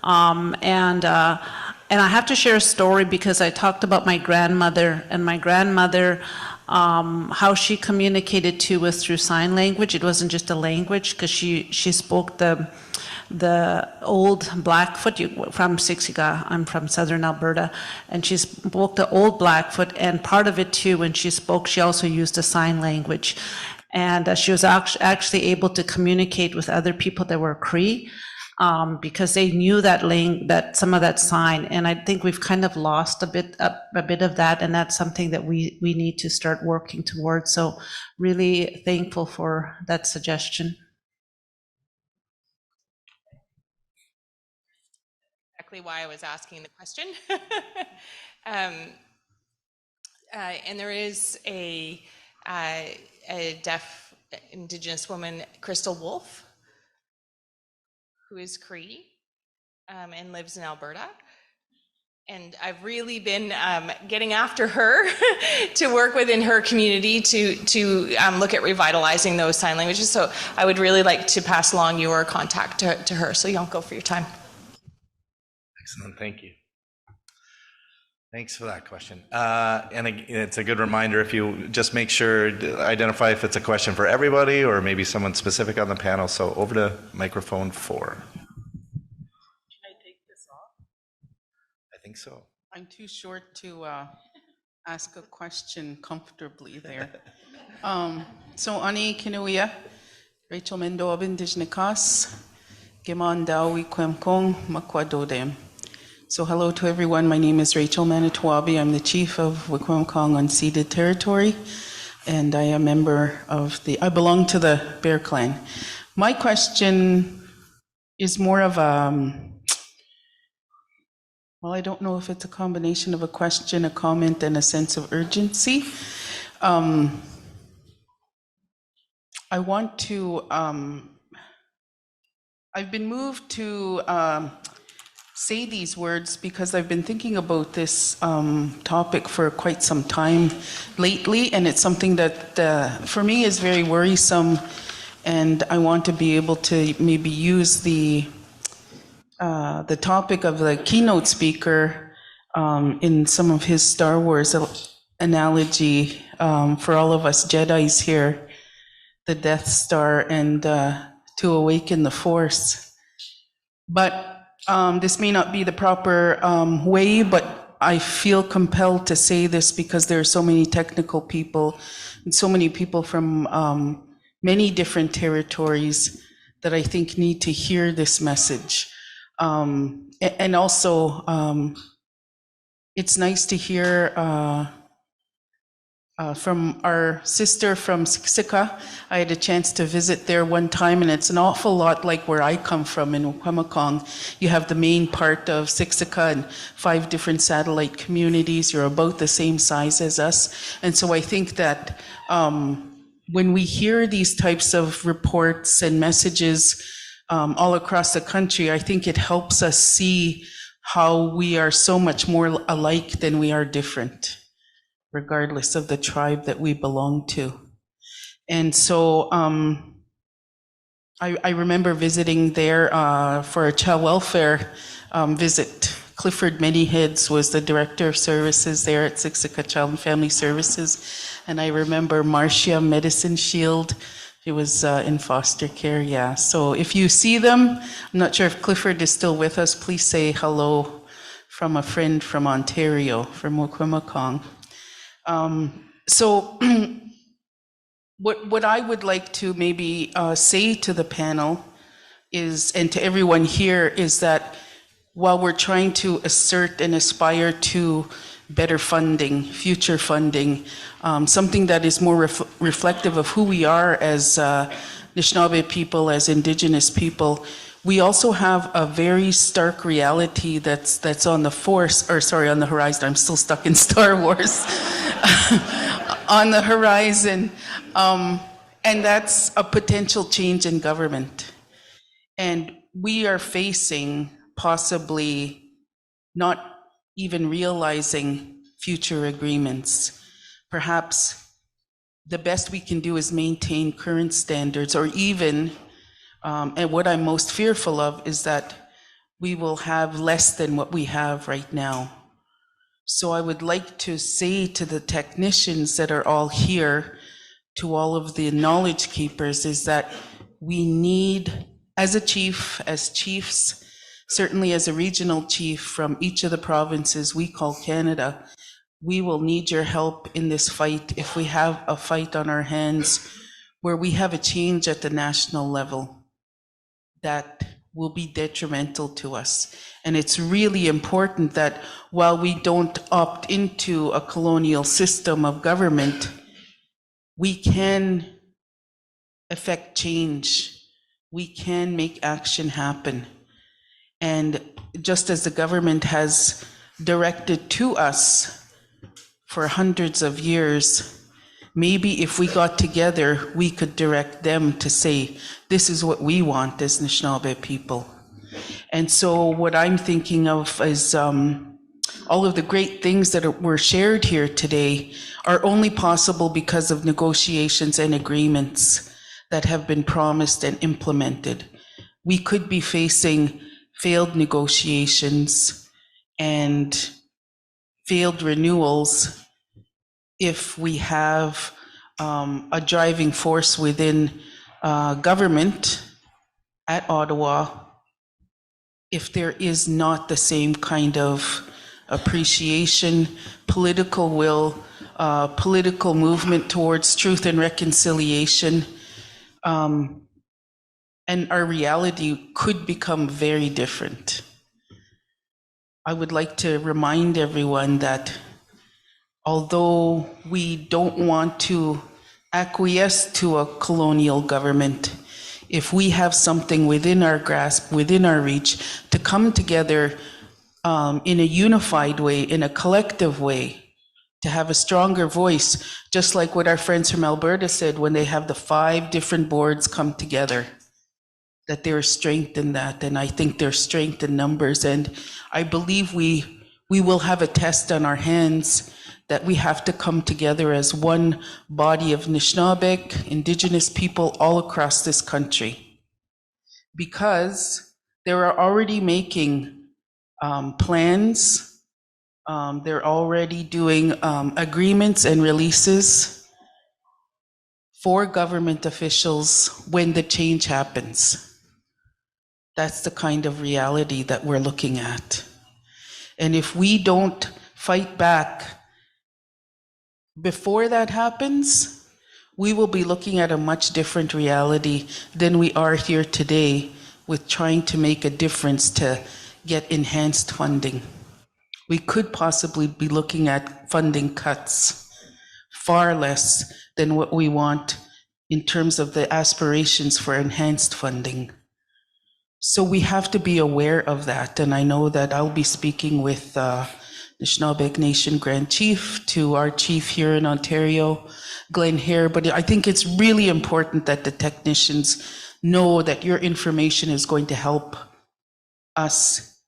And I have to share a story because I talked about my grandmother, and my grandmother, how she communicated to us through sign language. It wasn't just a language, because she spoke the old Blackfoot from Siksika. I'm from southern Alberta, and she spoke the old Blackfoot, and part of it too, when she spoke, she also used a sign language. And she was actually able to communicate with other people that were Cree, because they knew that some of that sign. And I think we've kind of lost a bit of that, and that's something that we need to start working towards. So really thankful for that suggestion. Why I was asking the question. And there is a deaf Indigenous woman, Crystal Wolf, who is Cree and lives in Alberta. And I've really been getting after her to work within her community to look at revitalizing those sign languages. So I would really like to pass along your contact to her. So Yonko, for your time. Excellent, thank you. Thanks for that question. And it's a good reminder, if you just make sure, identify if it's a question for everybody or maybe someone specific on the panel. So over to microphone 4. Can I take this off? I think so. I'm too short to ask a question comfortably there. So Ani Kinuia, Rachel Mendo of Indigenous, Giman Dawi Kwemkong Makwadodem. So hello to everyone. My name is Rachel Manitowabi. I'm the chief of Wikwemkong unceded territory, and I am a member of I belong to the Bear Clan. My question is more of well, I don't know if it's a combination of a question, a comment, and a sense of urgency. I want to, I've been moved to say these words because I've been thinking about this topic for quite some time lately, and it's something that for me is very worrisome, and I want to be able to maybe use the topic of the keynote speaker in some of his Star Wars analogy for all of us Jedis here, the Death Star, and to awaken the Force. But this may not be the proper way, but I feel compelled to say this because there are so many technical people and so many people from many different territories that I think need to hear this message. And also, it's nice to hear from our sister from Siksika. I had a chance to visit there one time, and it's an awful lot like where I come from in Wikwemkong. You have the main part of Siksika and 5 different satellite communities. You're about the same size as us. And so I think that when we hear these types of reports and messages all across the country, I think it helps us see how we are so much more alike than we are different, regardless of the tribe that we belong to. And so I remember visiting there for a child welfare visit. Clifford Manyheads was the director of services there at Siksika Child and Family Services. And I remember Marcia Medicine Shield. She was in foster care, yeah. So if you see them, I'm not sure if Clifford is still with us, please say hello from a friend from Ontario, from Wikwemekong. So what I would like to maybe say to the panel is, and to everyone here, is that while we're trying to assert and aspire to better funding, future funding, something that is more reflective of who we are as Anishinaabe people, as Indigenous people, we also have a very stark reality that's on the on the horizon. I'm still stuck in Star Wars. On the horizon, and that's a potential change in government. And we are facing possibly not even realizing future agreements. Perhaps the best we can do is maintain current standards, or even, and what I'm most fearful of is that we will have less than what we have right now. So I would like to say to the technicians that are all here, to all of the knowledge keepers, is that we need, as a chief, as chiefs, certainly as a regional chief from each of the provinces we call Canada, we will need your help in this fight if we have a fight on our hands where we have a change at the national level that will be detrimental to us. And it's really important that while we don't opt into a colonial system of government, we can affect change. We can make action happen. And just as the government has directed to us for hundreds of years, maybe if we got together, we could direct them to say, this is what we want as Anishinaabe people. And so what I'm thinking of is all of the great things that were shared here today are only possible because of negotiations and agreements that have been promised and implemented. We could be facing failed negotiations and failed renewals if we have a driving force within government at Ottawa, if there is not the same kind of appreciation, political will, political movement towards truth and reconciliation, and our reality could become very different. I would like to remind everyone that although we don't want to acquiesce to a colonial government, if we have something within our grasp, within our reach, to come together in a unified way, in a collective way, to have a stronger voice, just like what our friends from Alberta said when they have the 5 different boards come together, that there is strength in that. And I think there's strength in numbers. And I believe we will have a test on our hands that we have to come together as one body of Anishinaabe, Indigenous people all across this country. Because they are already making plans, they're already doing agreements and releases for government officials when the change happens. That's the kind of reality that we're looking at. And if we don't fight back before that happens, we will be looking at a much different reality than we are here today with trying to make a difference to get enhanced funding. We could possibly be looking at funding cuts, far less than what we want in terms of the aspirations for enhanced funding. So we have to be aware of that. And I know that I'll be speaking with Anishinaabe Nation Grand Chief, to our chief here in Ontario, Glenn Hare. But I think it's really important that the technicians know that your information is going to help us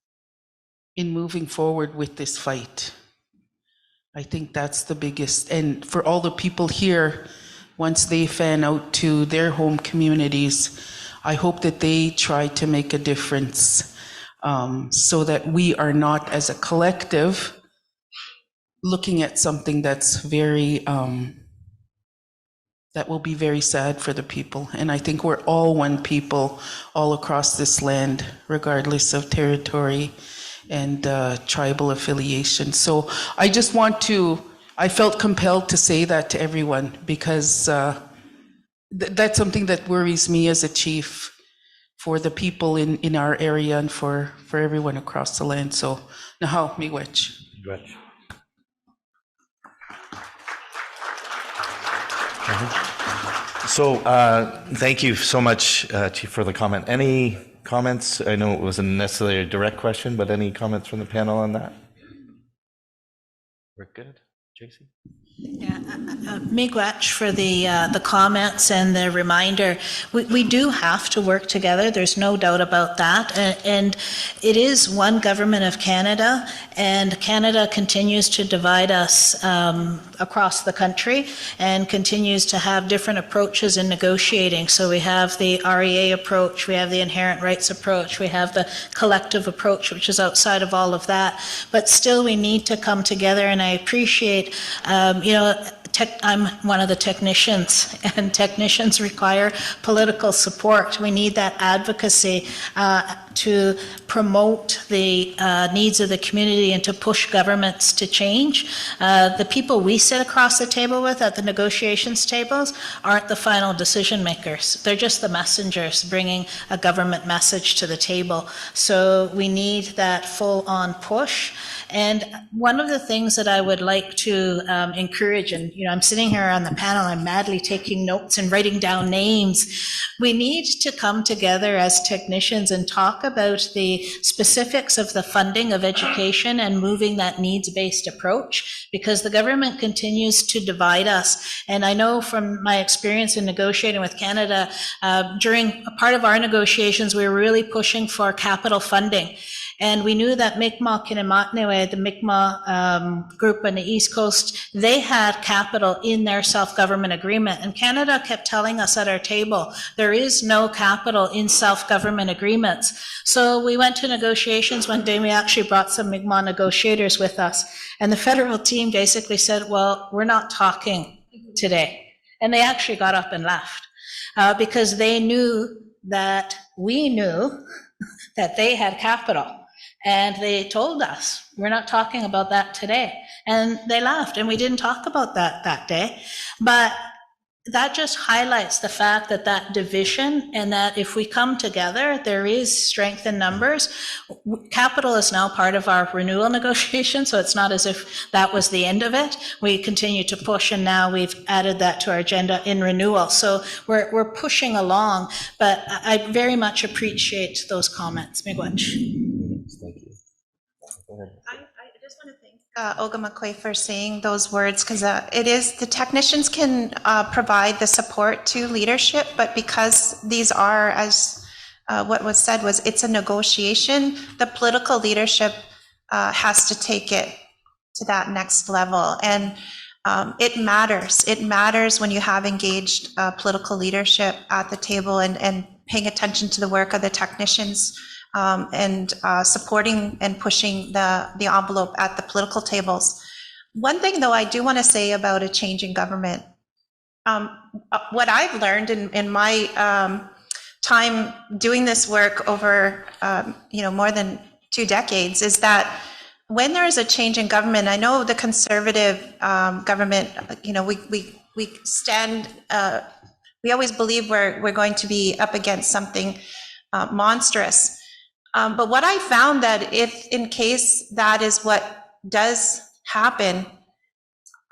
in moving forward with this fight. I think that's the biggest. And for all the people here, once they fan out to their home communities, I hope that they try to make a difference so that we are not, as a collective, looking at something that's very, that will be very sad for the people. And I think we're all one people all across this land, regardless of territory and tribal affiliation. So I just I felt compelled to say that to everyone because that's something that worries me as a chief for the people in our area and for everyone across the land. So, nahaw, miigwech. So, thank you so much, Chief, for the comment. Any comments? I know it wasn't necessarily a direct question, but any comments from the panel on that? We're good. JC? Yeah, miigwech for the comments and the reminder. We do have to work together. There's no doubt about that. And it is one government of Canada, and Canada continues to divide us across the country and continues to have different approaches in negotiating. So we have the REA approach, we have the inherent rights approach, we have the collective approach, which is outside of all of that. But still, we need to come together, and I appreciate I'm one of the technicians, and technicians require political support. We need that advocacy to promote the needs of the community and to push governments to change. The people we sit across the table with at the negotiations tables aren't the final decision makers. They're just the messengers bringing a government message to the table. So we need that full-on push. And one of the things that I would like to encourage, and I'm sitting here on the panel, I'm madly taking notes and writing down names. We need to come together as technicians and talk about the specifics of the funding of education and moving that needs-based approach, because the government continues to divide us. And I know from my experience in negotiating with Canada, during a part of our negotiations, we were really pushing for capital funding. And we knew that Mi'kmaq Kinamatniwe, the Mi'kmaq group on the East Coast, they had capital in their self-government agreement. And Canada kept telling us at our table, there is no capital in self-government agreements. So we went to negotiations one day, and we actually brought some Mi'kmaq negotiators with us. And the federal team basically said, well, we're not talking today. And they actually got up and left because they knew that we knew that they had capital. And they told us, we're not talking about that today. And they left, and we didn't talk about that day. But that just highlights the fact that that division, and that if we come together, there is strength in numbers. Capital is now part of our renewal negotiation, so it's not as if that was the end of it. We continue to push, and now we've added that to our agenda in renewal. So we're pushing along, but I very much appreciate those comments. Miigwech. Thank you. I just want to thank Olga McQuay for saying those words, because it is, the technicians can provide the support to leadership, but because these are, as what was said, was it's a negotiation, the political leadership has to take it to that next level. And it matters. It matters when you have engaged political leadership at the table and paying attention to the work of the technicians. And supporting and pushing the envelope at the political tables. One thing, though, I do want to say about a changing government, what I've learned in my time doing this work over more than 2 decades is that when there is a change in government, I know the conservative government, we stand, we always believe we're going to be up against something monstrous. But what I found that if in case that is what does happen,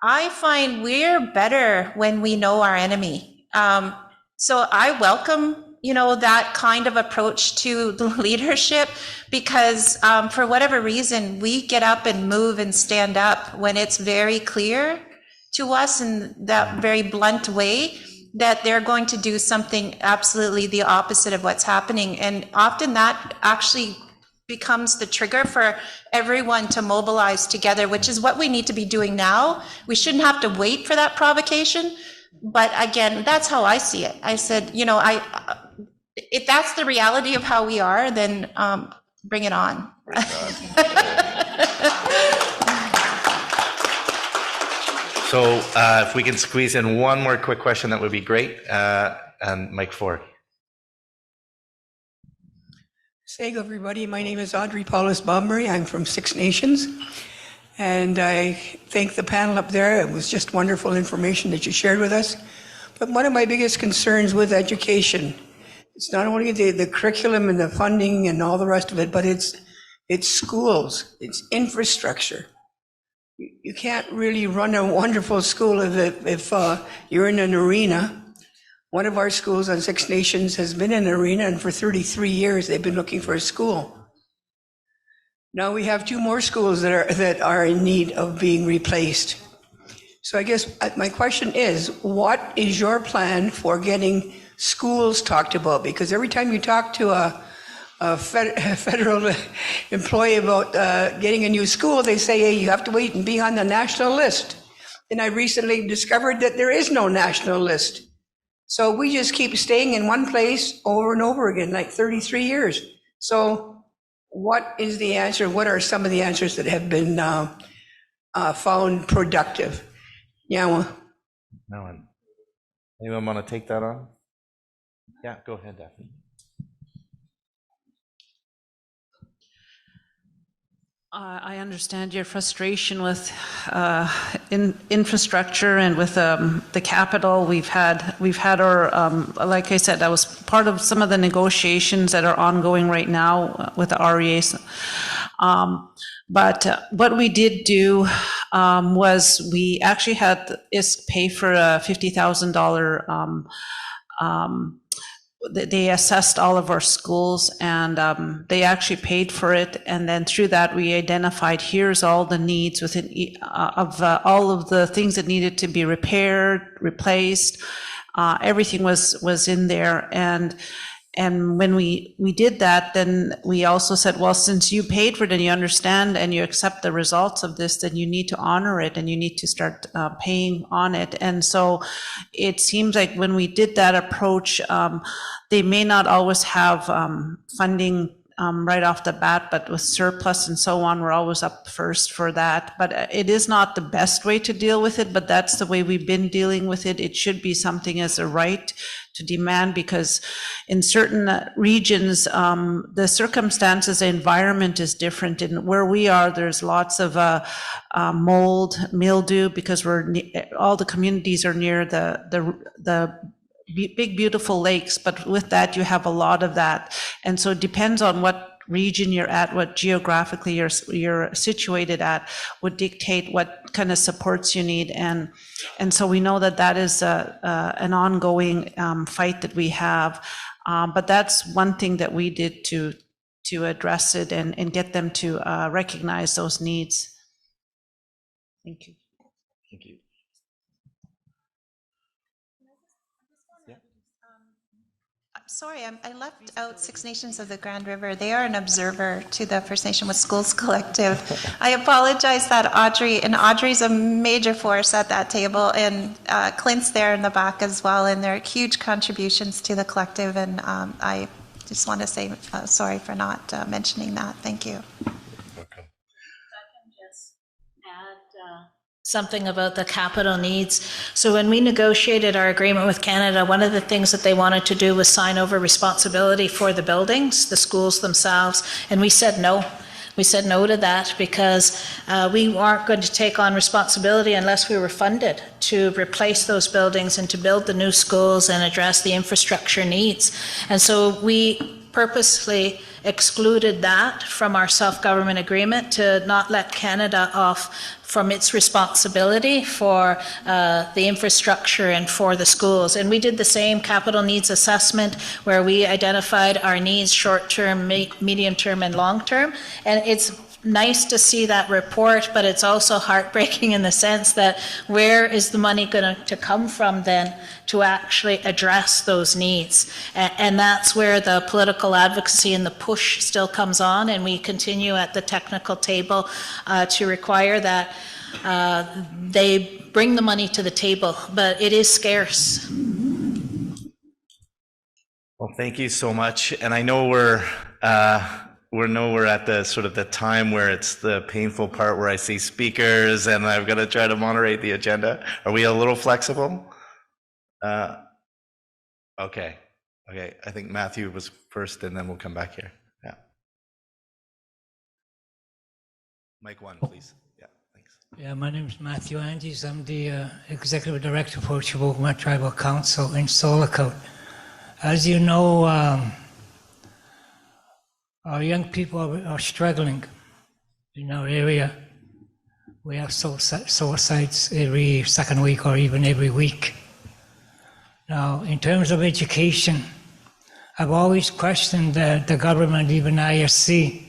I find we're better when we know our enemy. So I welcome, that kind of approach to the leadership, because for whatever reason, we get up and move and stand up when it's very clear to us in that very blunt way that they're going to do something absolutely the opposite of what's happening. And often that actually becomes the trigger for everyone to mobilize together, which is what we need to be doing now. We shouldn't have to wait for that provocation. But again, that's how I see it. I said, if that's the reality of how we are, then bring it on. So if we can squeeze in one more quick question, that would be great. And Mike Ford. Sego, everybody. My name is Audrey Paulus Bobbury. I'm from Six Nations. And I thank the panel up there. It was just wonderful information that you shared with us. But one of my biggest concerns with education, it's not only the curriculum and the funding and all the rest of it, but it's schools, it's infrastructure. You can't really run a wonderful school if you're in an arena. One of our schools on Six Nations has been in an arena, and for 33 years they've been looking for a school. Now we have 2 more schools that are in need of being replaced. So I guess my question is, what is your plan for getting schools talked about? Because every time you talk to a federal employee about getting a new school, they say, hey, you have to wait and be on the national list. And I recently discovered that there is no national list. So we just keep staying in one place over and over again, like 33 years. So what is the answer? What are some of the answers that have been found productive? Yeah. Anyone want to take that on? Yeah, go ahead, Daphne. I understand your frustration with infrastructure and with the capital. We've had our, like I said, that was part of some of the negotiations that are ongoing right now with the REAs. But what we did do was we actually had ISK pay for a $50,000 they assessed all of our schools, and they actually paid for it. And then through that, we identified here's all the needs within all of the things that needed to be repaired, replaced. Everything was in there. And when we did that, then we also said, well, since you paid for it and you understand and you accept the results of this, then you need to honor it and you need to start paying on it. And so it seems like when we did that approach, they may not always have funding right off the bat, but with surplus and so on, we're always up first for that. But it is not the best way to deal with it, but that's the way we've been dealing with it. It should be something as a right to demand, because in certain regions, the circumstances, the environment is different. And where we are, there's lots of mold, mildew, because all the communities are near the big, beautiful lakes, but with that, you have a lot of that. And so it depends on what region you're at, what geographically you're situated at, would dictate what kind of supports you need. And so we know that is an ongoing fight that we have. But that's one thing that we did to address it and get them to recognize those needs. Thank you. Thank you. Sorry, I left out Six Nations of the Grand River. They are an observer to the First Nation with Schools Collective. I apologize that Audrey's a major force at that table, and Clint's there in the back as well, and they're huge contributions to the collective, and I just want to say sorry for not mentioning that. Thank you. Something about the capital needs. So when we negotiated our agreement with Canada, one of the things that they wanted to do was sign over responsibility for the buildings, the schools themselves, and we said no. We said no to that because we weren't going to take on responsibility unless we were funded to replace those buildings and to build the new schools and address the infrastructure needs. And so we purposely excluded that from our self-government agreement to not let Canada off from its responsibility for the infrastructure and for the schools. And we did the same capital needs assessment where we identified our needs short-term, medium-term, and long-term. And it's nice to see that report, but it's also heartbreaking in the sense that where is the money going to come from then to actually address those needs? And that's where the political advocacy and the push still comes on, and we continue at the technical table to require that they bring the money to the table, but it is scarce. Well, thank you so much. And I know we're at the sort of the time where it's the painful part where I see speakers and I've got to try to moderate the agenda. Are we a little flexible? Okay. I think Matthew was first and then we'll come back here. Yeah. Mic 1, please. Yeah, thanks. Yeah, my name is Matthew Andes. I'm the Executive Director for Chibougamau Tribal Council in Solicote. As you know, our young people are struggling in our area. We have suicides every second week or even every week. Now, in terms of education, I've always questioned the government, even ISC.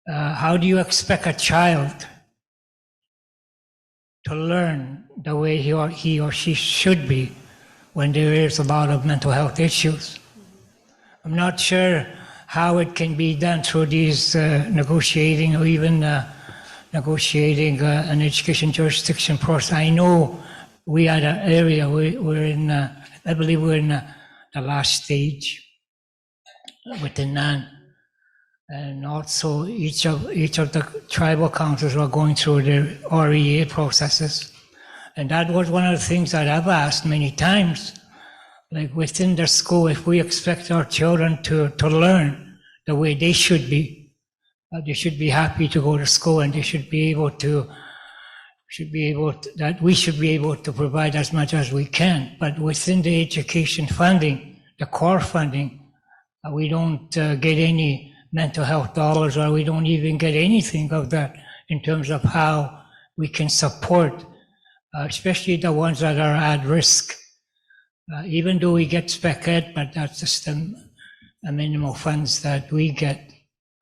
How do you expect a child to learn the way he or she should be when there is a lot of mental health issues? I'm not sure how it can be done through these negotiating or even negotiating an education jurisdiction process. I know we are the area, we're in, I believe we're in the last stage with the NAN. And also each of the tribal councils are going through their REA processes. And that was one of the things that I've asked many times. Like within the school, if we expect our children to learn the way they should be happy to go to school, and they should be able to, that we should be able to provide as much as we can. But within the education funding, the core funding, we don't get any mental health dollars, or we don't even get anything of that in terms of how we can support, especially the ones that are at risk. Even though we get spec ed, but that's just the minimal funds that we get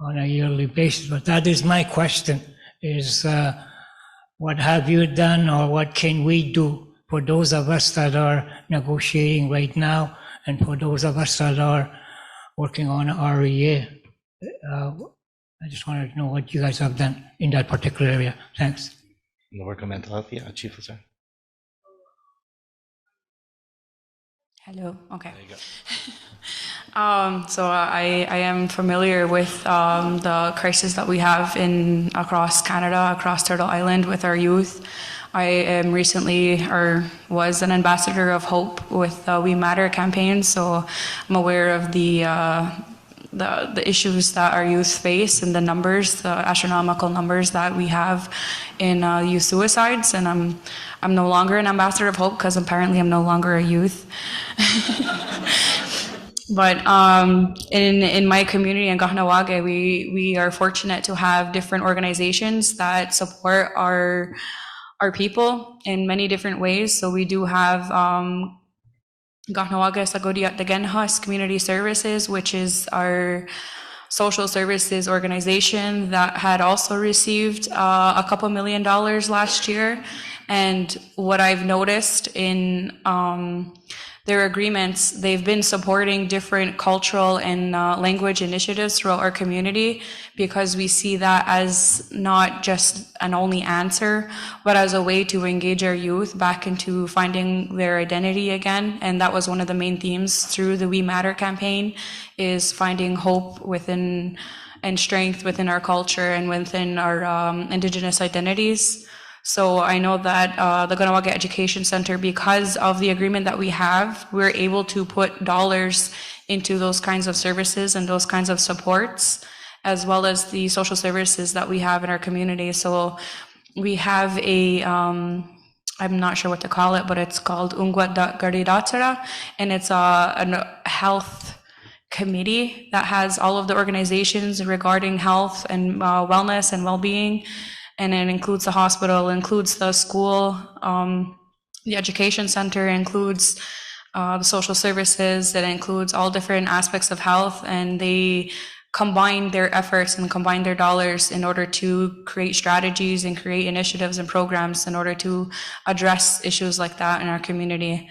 on a yearly basis. But that is my question, is what have you done, or what can we do for those of us that are negotiating right now, and for those of us that are working on REA? I just wanted to know what you guys have done in that particular area. Thanks. The work on mental health, yeah, Chief Lazar. Hello. Okay. There you go. So I am familiar with the crisis that we have across Canada, across Turtle Island with our youth. I am recently, or was an ambassador of hope with the We Matter campaign, so I'm aware of the issues that our youth face and the numbers, the astronomical numbers that we have in youth suicides. And I'm no longer an ambassador of hope because apparently I'm no longer a youth. But in my community in Kahnawake, we are fortunate to have different organizations that support our people in many different ways. So we do have Kahnawake Sagodiat Dagenhas Community Services, which is our social services organization that had also received a couple $1 million last year. And what I've noticed in their agreements, they've been supporting different cultural and language initiatives throughout our community, because we see that as not just an only answer, but as a way to engage our youth back into finding their identity again. And that was one of the main themes through the We Matter campaign, is finding hope within and strength within our culture and within our Indigenous identities. So I know that the Kahnawake Education Center, because of the agreement that we have, we're able to put dollars into those kinds of services and those kinds of supports, as well as the social services that we have in our community. So we have I'm not sure what to call it, but it's called Ungwat Garidatara, and it's a health committee that has all of the organizations regarding health and wellness and well-being. And it includes the hospital, includes the school, the education center, includes the social services, it includes all different aspects of health, and they combine their efforts and combine their dollars in order to create strategies and create initiatives and programs in order to address issues like that in our community.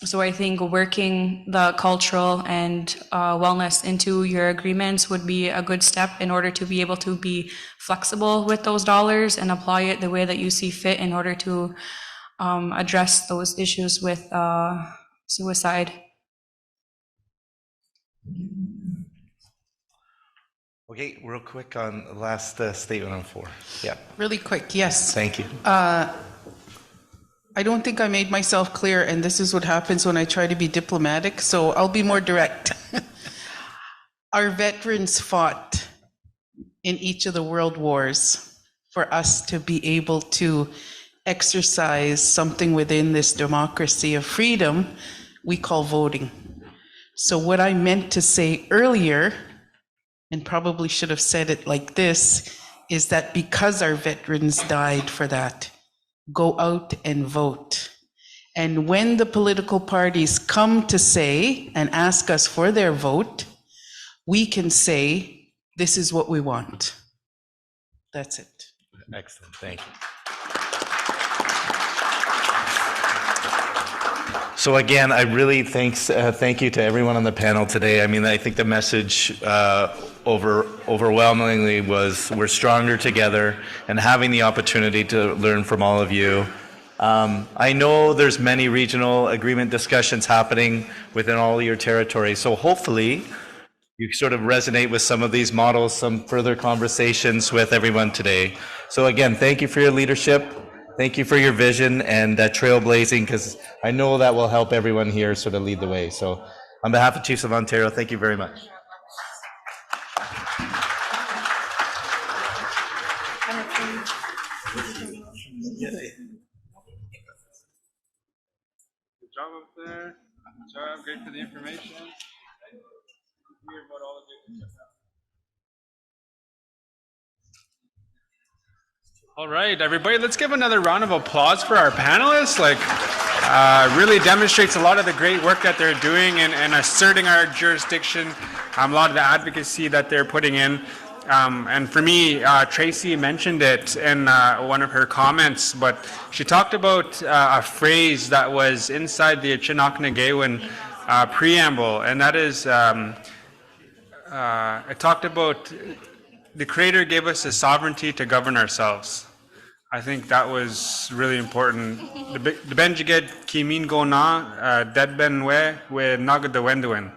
So I think working the cultural and wellness into your agreements would be a good step in order to be able to be flexible with those dollars and apply it the way that you see fit in order to address those issues with suicide. Okay, real quick on the last statement on 4. Yeah. Really quick, yes. Thank you. I don't think I made myself clear, and this is what happens when I try to be diplomatic, so I'll be more direct. Our veterans fought in each of the world wars for us to be able to exercise something within this democracy of freedom we call voting. So what I meant to say earlier, and probably should have said it like this, is that because our veterans died for that, go out and vote. And when the political parties come to say and ask us for their vote, we can say, this is what we want. That's it. Excellent, thank you. So again, I really thank you to everyone on the panel today. I mean, I think the message overwhelmingly was we're stronger together, and having the opportunity to learn from all of you. I know there's many regional agreement discussions happening within all your territories, so hopefully you sort of resonate with some of these models, some further conversations with everyone today. So again, thank you for your leadership. Thank you for your vision and trailblazing, because I know that will help everyone here sort of lead the way. So on behalf of Chiefs of Ontario, thank you very much. Good job up there. Good job. Great for the information. Hear about all the good stuff. All right, everybody, let's give another round of applause for our panelists. Really demonstrates a lot of the great work that they're doing in asserting our jurisdiction, a lot of the advocacy that they're putting in. And for me, Tracy mentioned it in one of her comments, but she talked about a phrase that was inside the Chinoknagewin preamble, and that is, it talked about the Creator gave us the sovereignty to govern ourselves. I think that was really important. The Benjiged Kimin Go Na, Deadben We Nagadawenduen.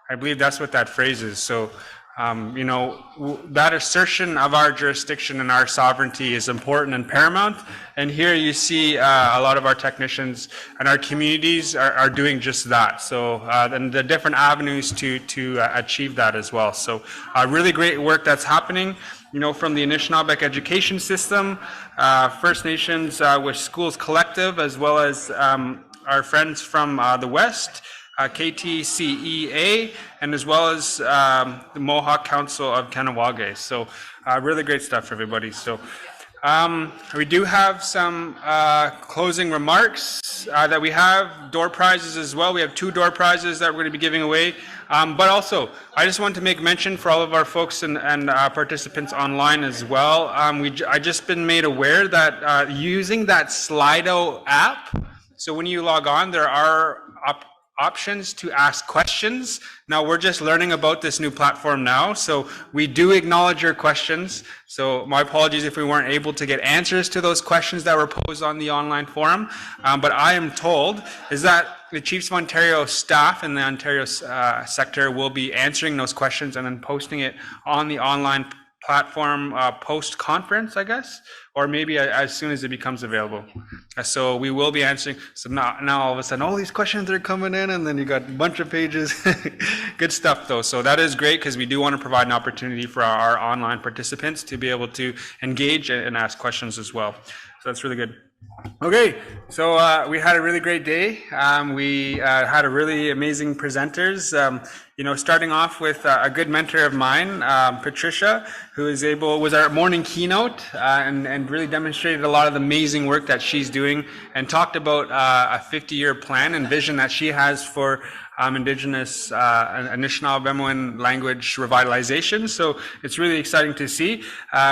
I believe that's what that phrase is. So, that assertion of our jurisdiction and our sovereignty is important and paramount. And here you see a lot of our technicians and our communities are doing just that. So, and the different avenues to achieve that as well. So, really great work that's happening, from the Anishinaabeg education system, First Nations with Schools Collective, as well as our friends from the West, KTCEA, and as well as the Mohawk Council of Kahnawake. So really great stuff, everybody. So we do have some closing remarks that we have, door prizes as well. We have 2 door prizes that we're going to be giving away. But also, I just want to make mention for all of our folks and participants online as well. I just been made aware that using that Slido app, so when you log on, there are options to ask questions. Now we're just learning about this new platform now, so we do acknowledge your questions. So my apologies if we weren't able to get answers to those questions that were posed on the online forum. But I am told is that the Chiefs of Ontario staff in the Ontario sector will be answering those questions and then posting it on the online platform post-conference, I guess, or maybe as soon as it becomes available. So we will be answering. So now all of a sudden, all these questions are coming in, and then you got a bunch of pages. Good stuff, though. So that is great, because we do want to provide an opportunity for our online participants to be able to engage and ask questions as well. So that's really good. Okay, so we had a really great day. We had a really amazing presenters. Starting off with a good mentor of mine, Patricia, who was our morning keynote and really demonstrated a lot of the amazing work that she's doing, and talked about a 50-year plan and vision that she has for Indigenous Anishinaabe language revitalization. So it's really exciting to see.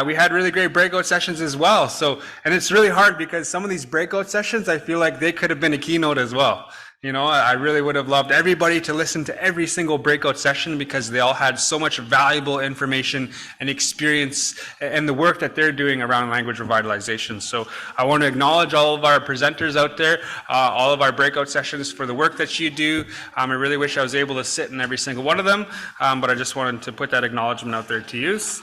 We had really great breakout sessions as well. And it's really hard because some of these breakout sessions, I feel like they could have been a keynote as well. I really would have loved everybody to listen to every single breakout session, because they all had so much valuable information and experience in the work that they're doing around language revitalization. So I want to acknowledge all of our presenters out there, all of our breakout sessions, for the work that you do. I really wish I was able to sit in every single one of them, but I just wanted to put that acknowledgement out there to use.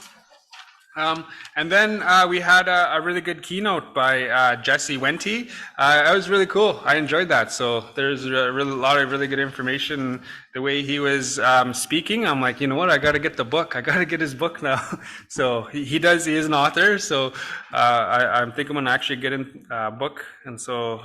And then we had a really good keynote by Jesse Wente. It was really cool. I enjoyed that. So there's a lot of really good information the way he was speaking, I'm like, you know what, I got to get the book. I got to get his book now. So he is an author. So I'm thinking I'm going to actually get him a book. And so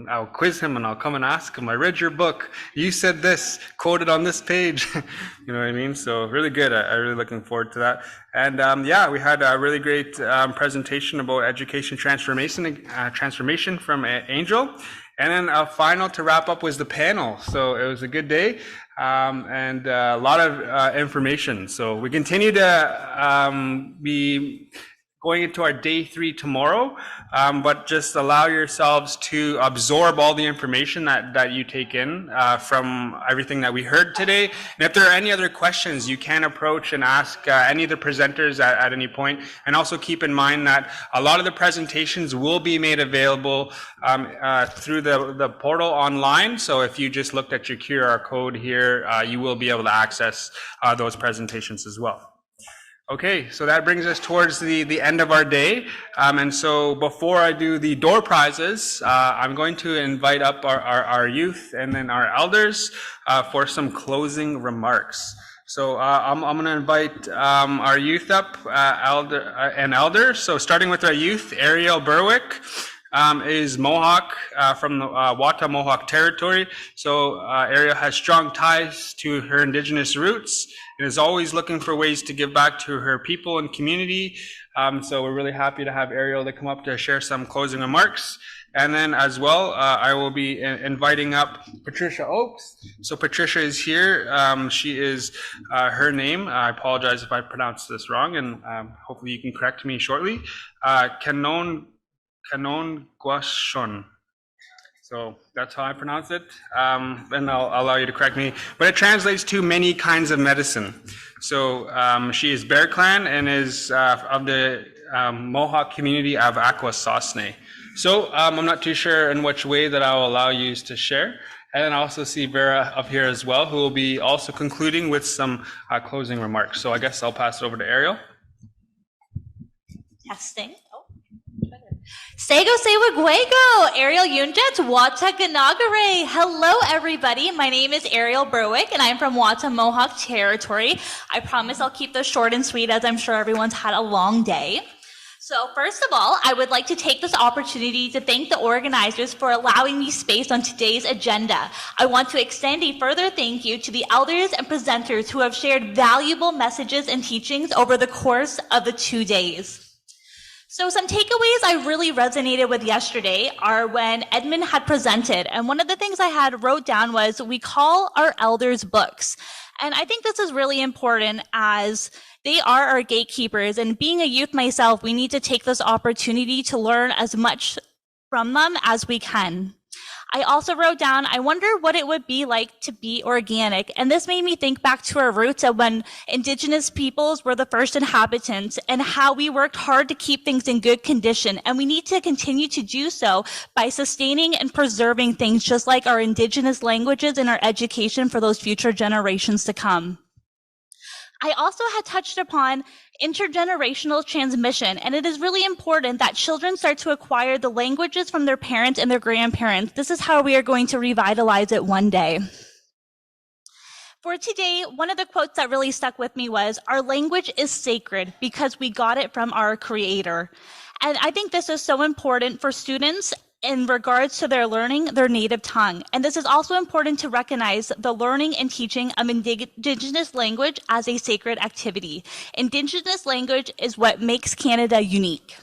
I'll quiz him and I'll come and ask him, I read your book. You said this, quoted on this page. You know what I mean? So really good. I'm really looking forward to that. And yeah, we had a really great presentation about education transformation from Angel. And then a final to wrap up was the panel. So it was a good day and a lot of information. So we continue to be going into our day 3 tomorrow, but just allow yourselves to absorb all the information that you take in from everything that we heard today. And if there are any other questions, you can approach and ask any of the presenters at any point. And also keep in mind that a lot of the presentations will be made available through the portal online. So if you just looked at your QR code here, you will be able to access those presentations as well. Okay, so that brings us towards the end of our day. And so before I do the door prizes, I'm going to invite up our youth and then our elders for some closing remarks. So I'm going to invite our youth up, elders. So starting with our youth, Ariel Berwick. Is Mohawk from the Wata Mohawk territory. So Ariel has strong ties to her Indigenous roots and is always looking for ways to give back to her people and community. So we're really happy to have Ariel to come up to share some closing remarks. And then as well, I will be inviting up Patricia Oakes. So Patricia is here. She is her name. I apologize if I pronounced this wrong, and hopefully you can correct me shortly. Kanon Guashon. So that's how I pronounce it. And I'll allow you to correct me. But it translates to many kinds of medicine. So she is Bear Clan and is of the Mohawk community of Akwesasne. So I'm not too sure in which way that I'll allow you to share. And then I also see Vera up here as well, who will be also concluding with some closing remarks. So I guess I'll pass it over to Ariel. Testing. Sego Sewagwego, Ariel Yunjets, Wata Ganagare. Hello, everybody. My name is Ariel Berwick, and I'm from Wata Mohawk territory. I promise I'll keep this short and sweet, as I'm sure everyone's had a long day. So first of all, I would like to take this opportunity to thank the organizers for allowing me space on today's agenda. I want to extend a further thank you to the elders and presenters who have shared valuable messages and teachings over the course of the 2 days. So some takeaways I really resonated with yesterday are when Edmund had presented. And one of the things I had wrote down was we call our elders books. And I think this is really important as they are our gatekeepers. And being a youth myself, we need to take this opportunity to learn as much from them as we can. I also wrote down, I wonder what it would be like to be organic. And this made me think back to our roots of when Indigenous peoples were the first inhabitants and how we worked hard to keep things in good condition. And we need to continue to do so by sustaining and preserving things just like our Indigenous languages and our education for those future generations to come. I also had touched upon intergenerational transmission, and it is really important that children start to acquire the languages from their parents and their grandparents. This is how we are going to revitalize it one day. For today, one of the quotes that really stuck with me was, our language is sacred because we got it from our Creator. And I think this is so important for students in regards to their learning their native tongue. And this is also important to recognize the learning and teaching of Indigenous language as a sacred activity. Indigenous language is what makes Canada unique.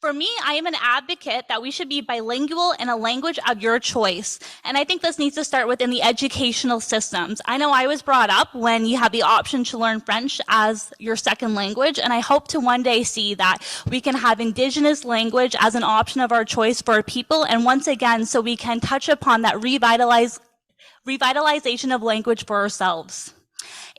For me, I am an advocate that we should be bilingual in a language of your choice. And I think this needs to start within the educational systems. I know I was brought up when you have the option to learn French as your second language, and I hope to one day see that we can have Indigenous language as an option of our choice for our people, and once again, so we can touch upon that revitalization of language for ourselves.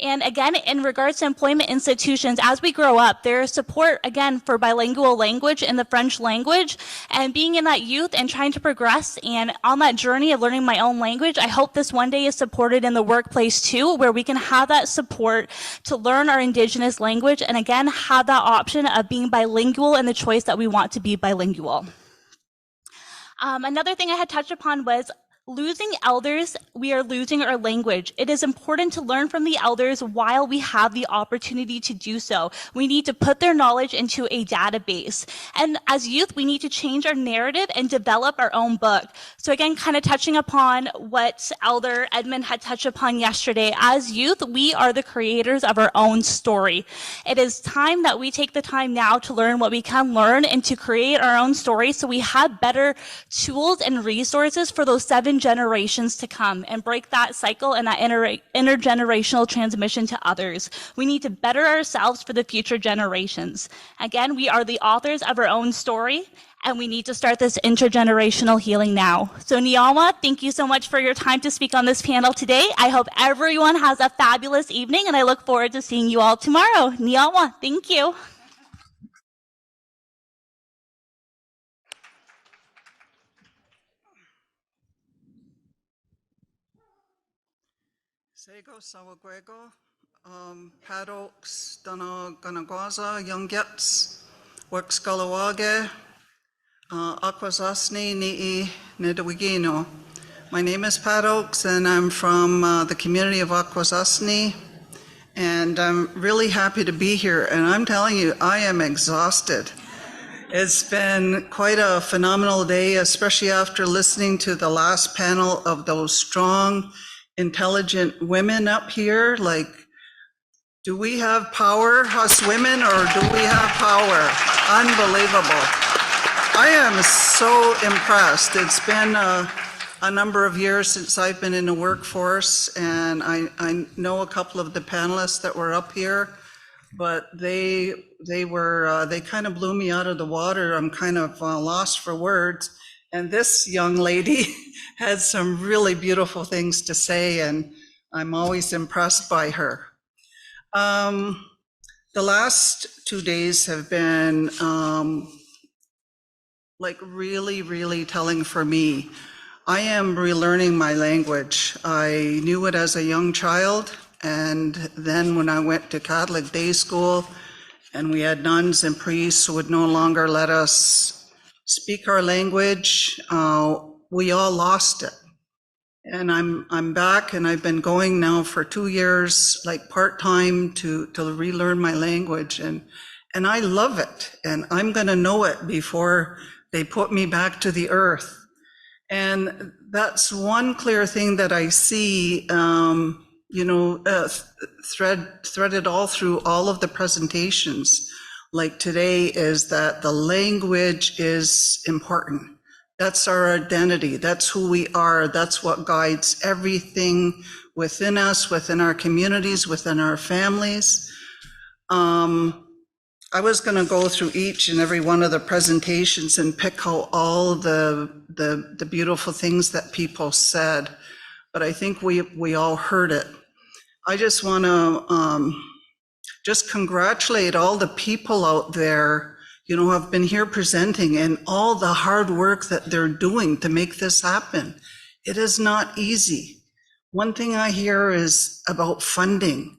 And again, in regards to employment institutions, as we grow up, there is support, again, for bilingual language in the French language. And being in that youth and trying to progress and on that journey of learning my own language, I hope this one day is supported in the workplace too, where we can have that support to learn our Indigenous language and again, have that option of being bilingual and the choice that we want to be bilingual. Another thing I had touched upon was Losing elders, we are losing our language. It is important to learn from the elders while we have the opportunity to do so. We need to put their knowledge into a database. And as youth, we need to change our narrative and develop our own book. So again, kind of touching upon what Elder Edmund had touched upon yesterday, as youth, we are the creators of our own story. It is time that we take the time now to learn what we can learn and to create our own story so we have better tools and resources for those 7 generations to come and break that cycle and that intergenerational transmission to others. We need to better ourselves for the future generations. Again, we are the authors of our own story, and we need to start this intergenerational healing now. So Niawa, thank you so much for your time to speak on this panel today. I hope everyone has a fabulous evening, and I look forward to seeing you all tomorrow. Niawa, thank you. Sego Sawagwego, Paddocks, Dana Ganagwaza, Youngets, Works Galawage, Akwesasne, Ni'i, Nedawigino. My name is Pat Oakes, and I'm from the community of Akwesasne, and I'm really happy to be here. And I'm telling you, I am exhausted. It's been quite a phenomenal day, especially after listening to the last panel of those strong, intelligent women up here. Like, do we have power, us women, or do we have power? Unbelievable. I am so impressed. It's been a number of years since I've been in the workforce, and I know a couple of the panelists that were up here, but they kind of blew me out of the water. I'm kind of lost for words. And this young lady had some really beautiful things to say, and I'm always impressed by her. The last 2 days have been like really, really telling for me. I am relearning my language. I knew it as a young child, and then when I went to Catholic day school and we had nuns and priests who would no longer let us speak our language, we all lost it. And I'm back, and I've been going now for 2 years, like part-time, to relearn my language, and I love it, and I'm gonna know it before they put me back to the earth. And that's one clear thing that I see, threaded all through all of the presentations, like today, is that the language is important. That's our identity. That's who we are. That's what guides everything within us, within our communities, within our families. I was going to go through each and every one of the presentations and pick out all the beautiful things that people said, but I think we all heard it. I just want to just congratulate all the people out there, who have been here presenting, and all the hard work that they're doing to make this happen. It is not easy. One thing I hear is about funding,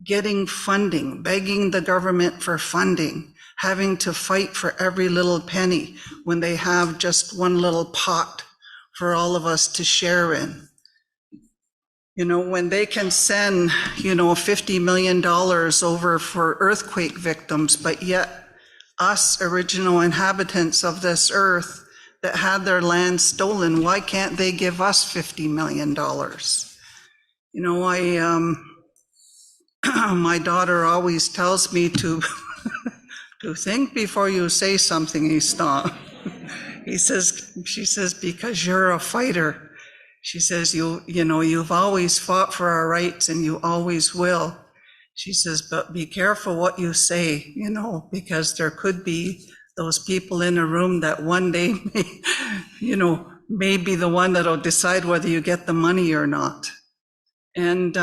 getting funding, begging the government for funding, having to fight for every little penny when they have just one little pot for all of us to share in. When they can send, $50 million over for earthquake victims, but yet us original inhabitants of this earth that had their land stolen, why can't they give us $50 million? My daughter always tells me to to think before you say something, she says, because you're a fighter. She says, you've always fought for our rights, and you always will. She says, but be careful what you say, because there could be those people in a room that one day may be the one that'll decide whether you get the money or not. And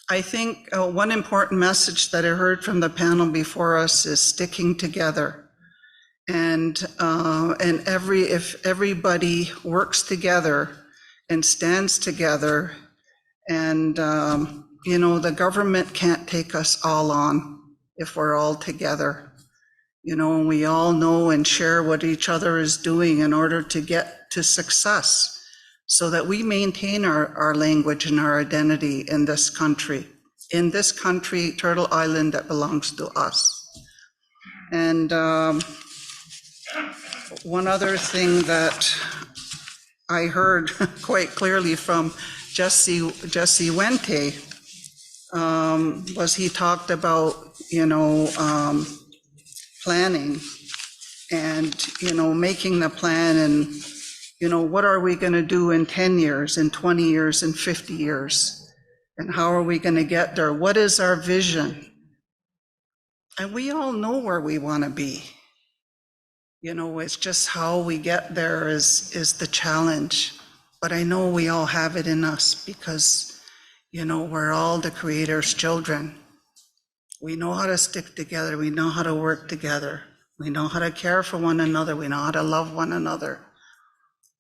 I think one important message that I heard from the panel before us is sticking together. And if everybody works together and stands together, and the government can't take us all on if we're all together. And we all know and share what each other is doing in order to get to success. so that we maintain our language and our identity in this country, Turtle Island, that belongs to us. And one other thing that I heard quite clearly from Jesse Wente was he talked about, planning and, making the plan and, what are we going to do in 10 years, in 20 years, in 50 years? And how are we going to get there? What is our vision? And we all know where we want to be. It's just how we get there is the challenge. But I know we all have it in us because, we're all the Creator's children. We know how to stick together. We know how to work together. We know how to care for one another. We know how to love one another.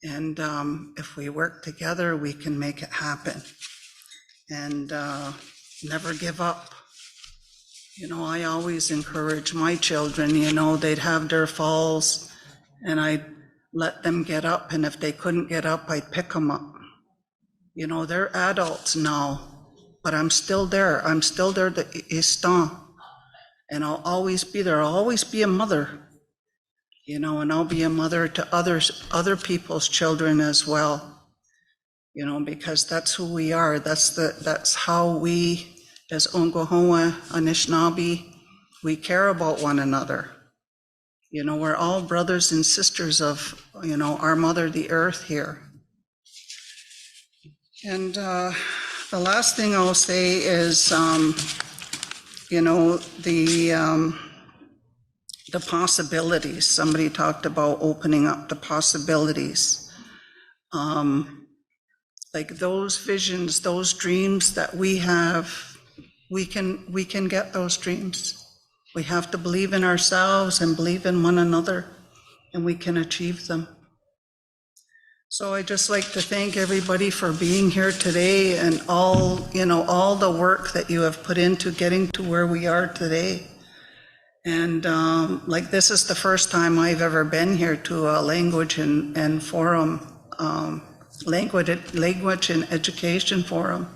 And if we work together, we can make it happen. And never give up. I always encourage my children, they'd have their falls and I'd let them get up. And if they couldn't get up, I'd pick them up. They're adults now, but I'm still there. I'm still there, the Istan. And I'll always be there. I'll always be a mother, and I'll be a mother to other people's children as well, because that's who we are. That's how we, as Ongohoa, Anishinaabe, we care about one another. We're all brothers and sisters of, our mother, the earth here. And the last thing I'll say is, the possibilities. Somebody talked about opening up the possibilities. Like those visions, those dreams that we have, we can get those dreams. We have to believe in ourselves and believe in one another, and we can achieve them. So I'd just like to thank everybody for being here today and all the work that you have put into getting to where we are today. And this is the first time I've ever been here to a language and forum, language and education forum.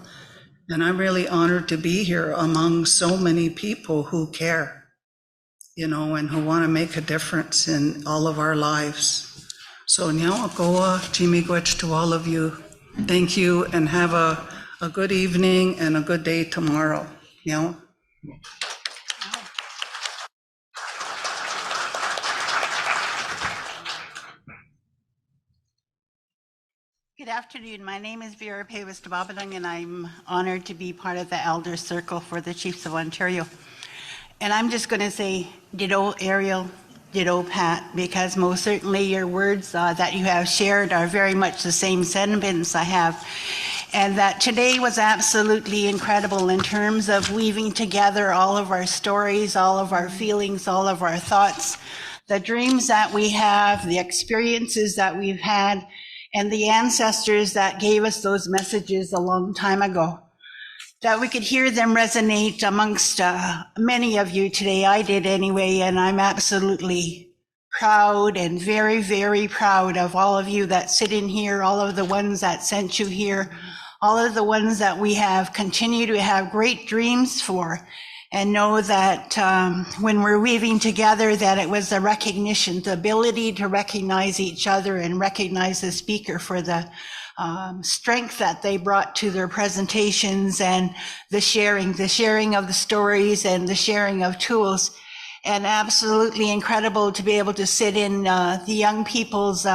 And I'm really honored to be here among so many people who care, and who want to make a difference in all of our lives. So Nyawakoa, Chimigwech to all of you. Thank you, and have a good evening and a good day tomorrow. Nyawa. Good afternoon. My name is Vera Pavis Tababadang, and I'm honored to be part of the Elder Circle for the Chiefs of Ontario. And I'm just going to say ditto Ariel, ditto Pat, because most certainly your words that you have shared are very much the same sentiments I have. And that today was absolutely incredible in terms of weaving together all of our stories, all of our feelings, all of our thoughts, the dreams that we have, the experiences that we've had, and the ancestors that gave us those messages a long time ago. That we could hear them resonate amongst many of you today. I did anyway, and I'm absolutely proud and very, very proud of all of you that sit in here, all of the ones that sent you here, all of the ones that we have continue to have great dreams for, and know that when we're weaving together, that it was the recognition, the ability to recognize each other and recognize the speaker for the strength that they brought to their presentations, and the sharing of the stories and the sharing of tools. And absolutely incredible to be able to sit in the young people's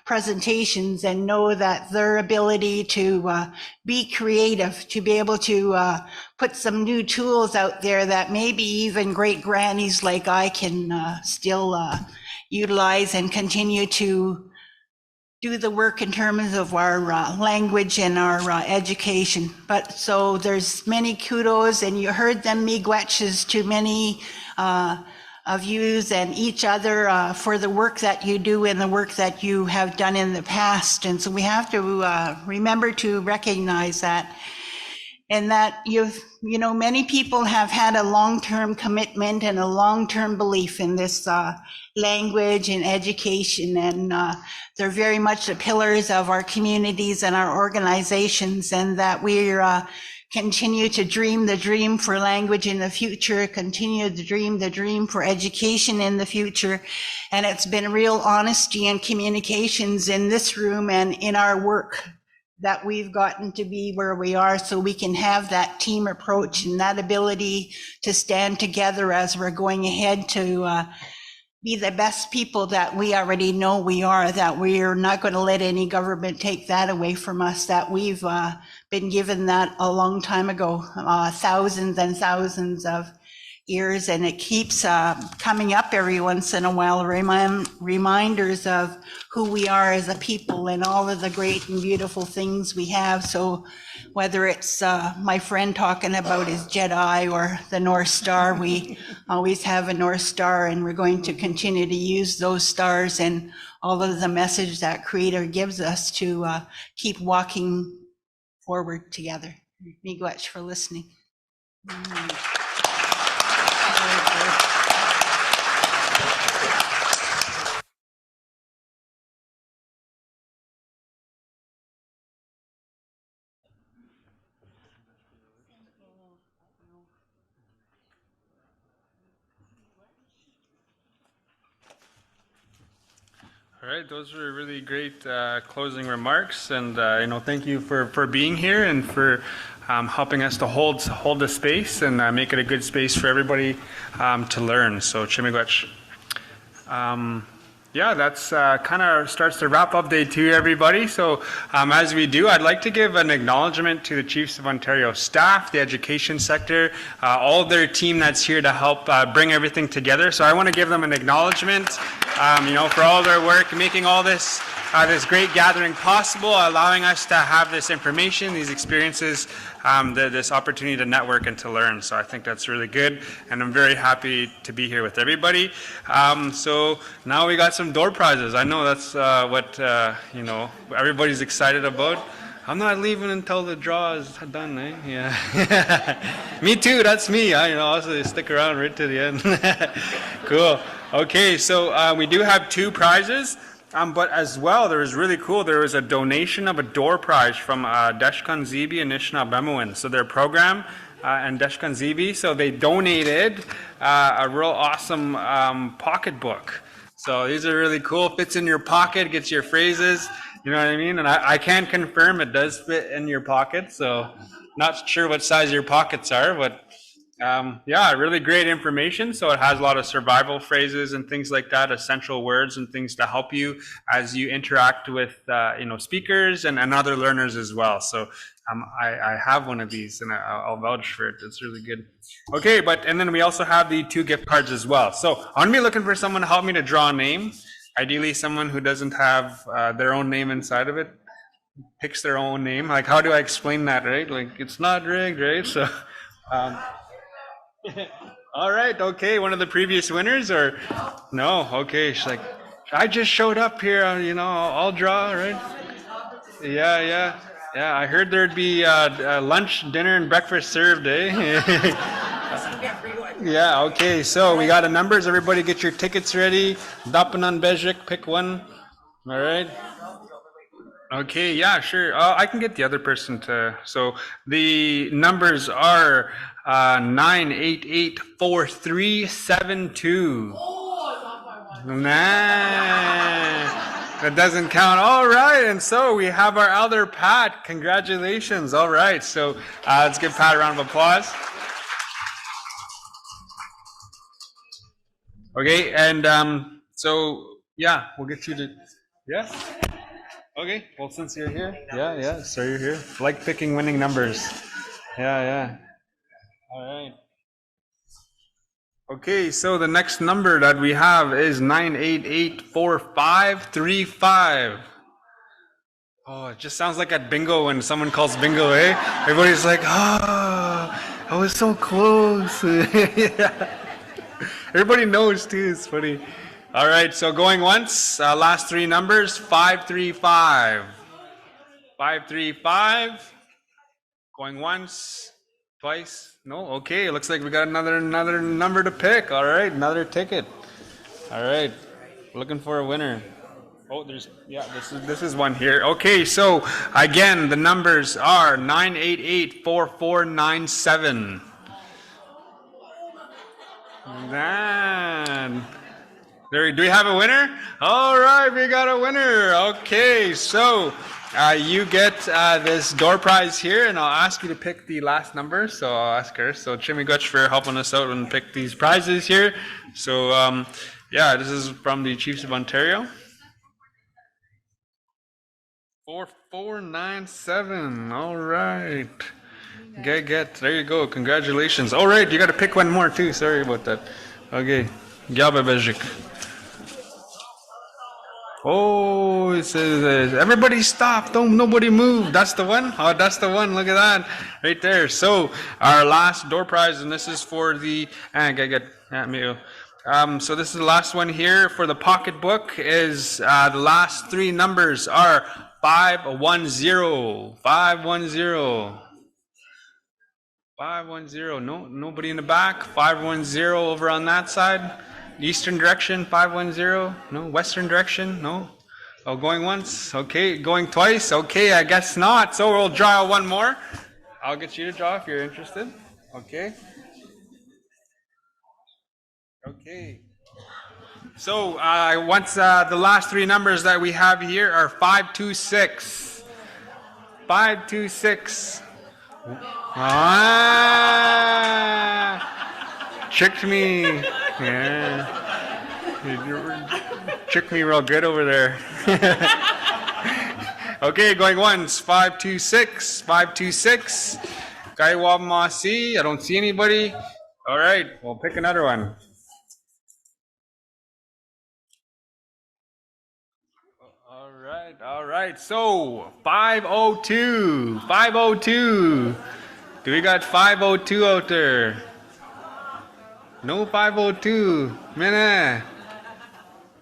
presentations and know that their ability to be creative, to be able to put some new tools out there that maybe even great grannies like I can still utilize and continue to do the work in terms of our language and our education. But so there's many kudos, and you heard them miigwetches to many of yous and each other for the work that you do and the work that you have done in the past. And so we have to remember to recognize that. and that many people have had a long-term commitment and a long-term belief in this language and education, and they're very much the pillars of our communities and our organizations, and that we're continue to dream the dream for language in the future, continue to dream the dream for education in the future. And it's been real honesty and communications in this room and in our work that we've gotten to be where we are, so we can have that team approach and that ability to stand together as we're going ahead to be the best people that we already know we are, that we're not going to let any government take that away from us, that we've been given that a long time ago, thousands and thousands of years, and it keeps coming up every once in a while, reminders of who we are as a people and all of the great and beautiful things we have. So whether it's my friend talking about his Jedi or the North Star, we always have a North Star, and we're going to continue to use those stars and all of the message that Creator gives us to keep walking forward together. Miigwech for listening. All right, those were really great closing remarks, and thank you for being here and for helping us to hold the space and make it a good space for everybody to learn. So Chimigwech. Yeah, that's kind of starts to wrap up day 2, everybody. So as we do, I'd like to give an acknowledgement to the Chiefs of Ontario staff, the education sector, all of their team that's here to help bring everything together. So I want to give them an acknowledgement, for all their work, making all this great gathering possible, allowing us to have this information, these experiences, this opportunity to network and to learn. So I think that's really good, and I'm very happy to be here with everybody. So now we got some door prizes. I know that's what everybody's excited about. I'm not leaving until the draw is done, eh? Yeah. Me too, that's me. I'll stick around right to the end. Cool. Okay, so we do have 2 prizes. But as well, there was really cool. There was a donation of a door prize from Deshkan Zibi and Anishinaabe. So their program and Deshkan Zibi, so they donated a real awesome pocketbook. So these are really cool. Fits in your pocket, gets your phrases. You know what I mean? And I can confirm it does fit in your pocket. So not sure what size your pockets are, but yeah, really great information. So it has a lot of survival phrases and things like that, essential words and things to help you as you interact with, speakers and other learners as well. So I have one of these, and I'll vouch for it. It's really good. Okay, and then we also have the 2 gift cards as well. So I'm going to be looking for someone to help me to draw a name. Ideally, someone who doesn't have their own name inside of it, picks their own name. Like, how do I explain that, right? Like, it's not rigged, right? So, all right, okay, one of the previous winners, or no? Okay, she's like, I just showed up here, I'll draw, right? Yeah, I heard there'd be lunch, dinner, and breakfast served, eh? Yeah, okay, so we got a numbers. Everybody get your tickets ready. Dapanan Bejik, pick one. All right. Okay, yeah, sure. I can get the other person to. So the numbers are 9884372. Nah, that doesn't count. All right, and so we have our elder Pat. Congratulations. All right, so let's give Pat a round of applause. Okay, and so yeah, we'll get you to, yeah. Okay, well, since you're here, yeah, so you're here. Like picking winning numbers. Yeah. All right. Okay, so the next number that we have is 9884535. Oh, it just sounds like at bingo when someone calls bingo, eh? Everybody's like, oh, I was so close. Yeah. Everybody knows too, it's funny. All right, so going once, last 3 numbers, 535. 535. Going once, twice. No, okay. Looks like we got another number to pick. All right, another ticket. All right, looking for a winner. Oh, this is one here. Okay, so again, the numbers are 988-4497. Man. Do we have a winner? All right, we got a winner. Okay, so you get this door prize here, and I'll ask you to pick the last number. So I'll ask her. So Chimigutch for helping us out and pick these prizes here. So yeah, this is from the Chiefs of Ontario. 4497. All right. Get. There you go. Congratulations. All right, you got to pick one more too. Sorry about that. Okay. Gaba Bejic. Oh, it says everybody stop. Don't nobody move. That's the one. Oh, that's the one. Look at that right there. So our last door prize, and this is for the so this is the last one here for the pocketbook. Is the last three numbers are 510. 510. 510. No, nobody in the back. 510 over on that side. Eastern direction. 510. No, western direction. No. Oh, going once. Okay, going twice. Okay, I guess not. So we'll draw one more. I'll get you to draw if you're interested. Okay. Okay. So once the last three numbers that we have here are 526. 526. Ah, tricked me. Yeah. You tricked me real good over there. Okay, going once. 526. 526. Kaiwamasi. I don't see anybody. All right, we'll pick another one. All right. So 502. 502. Do we got 502 out there? No 502. Mena.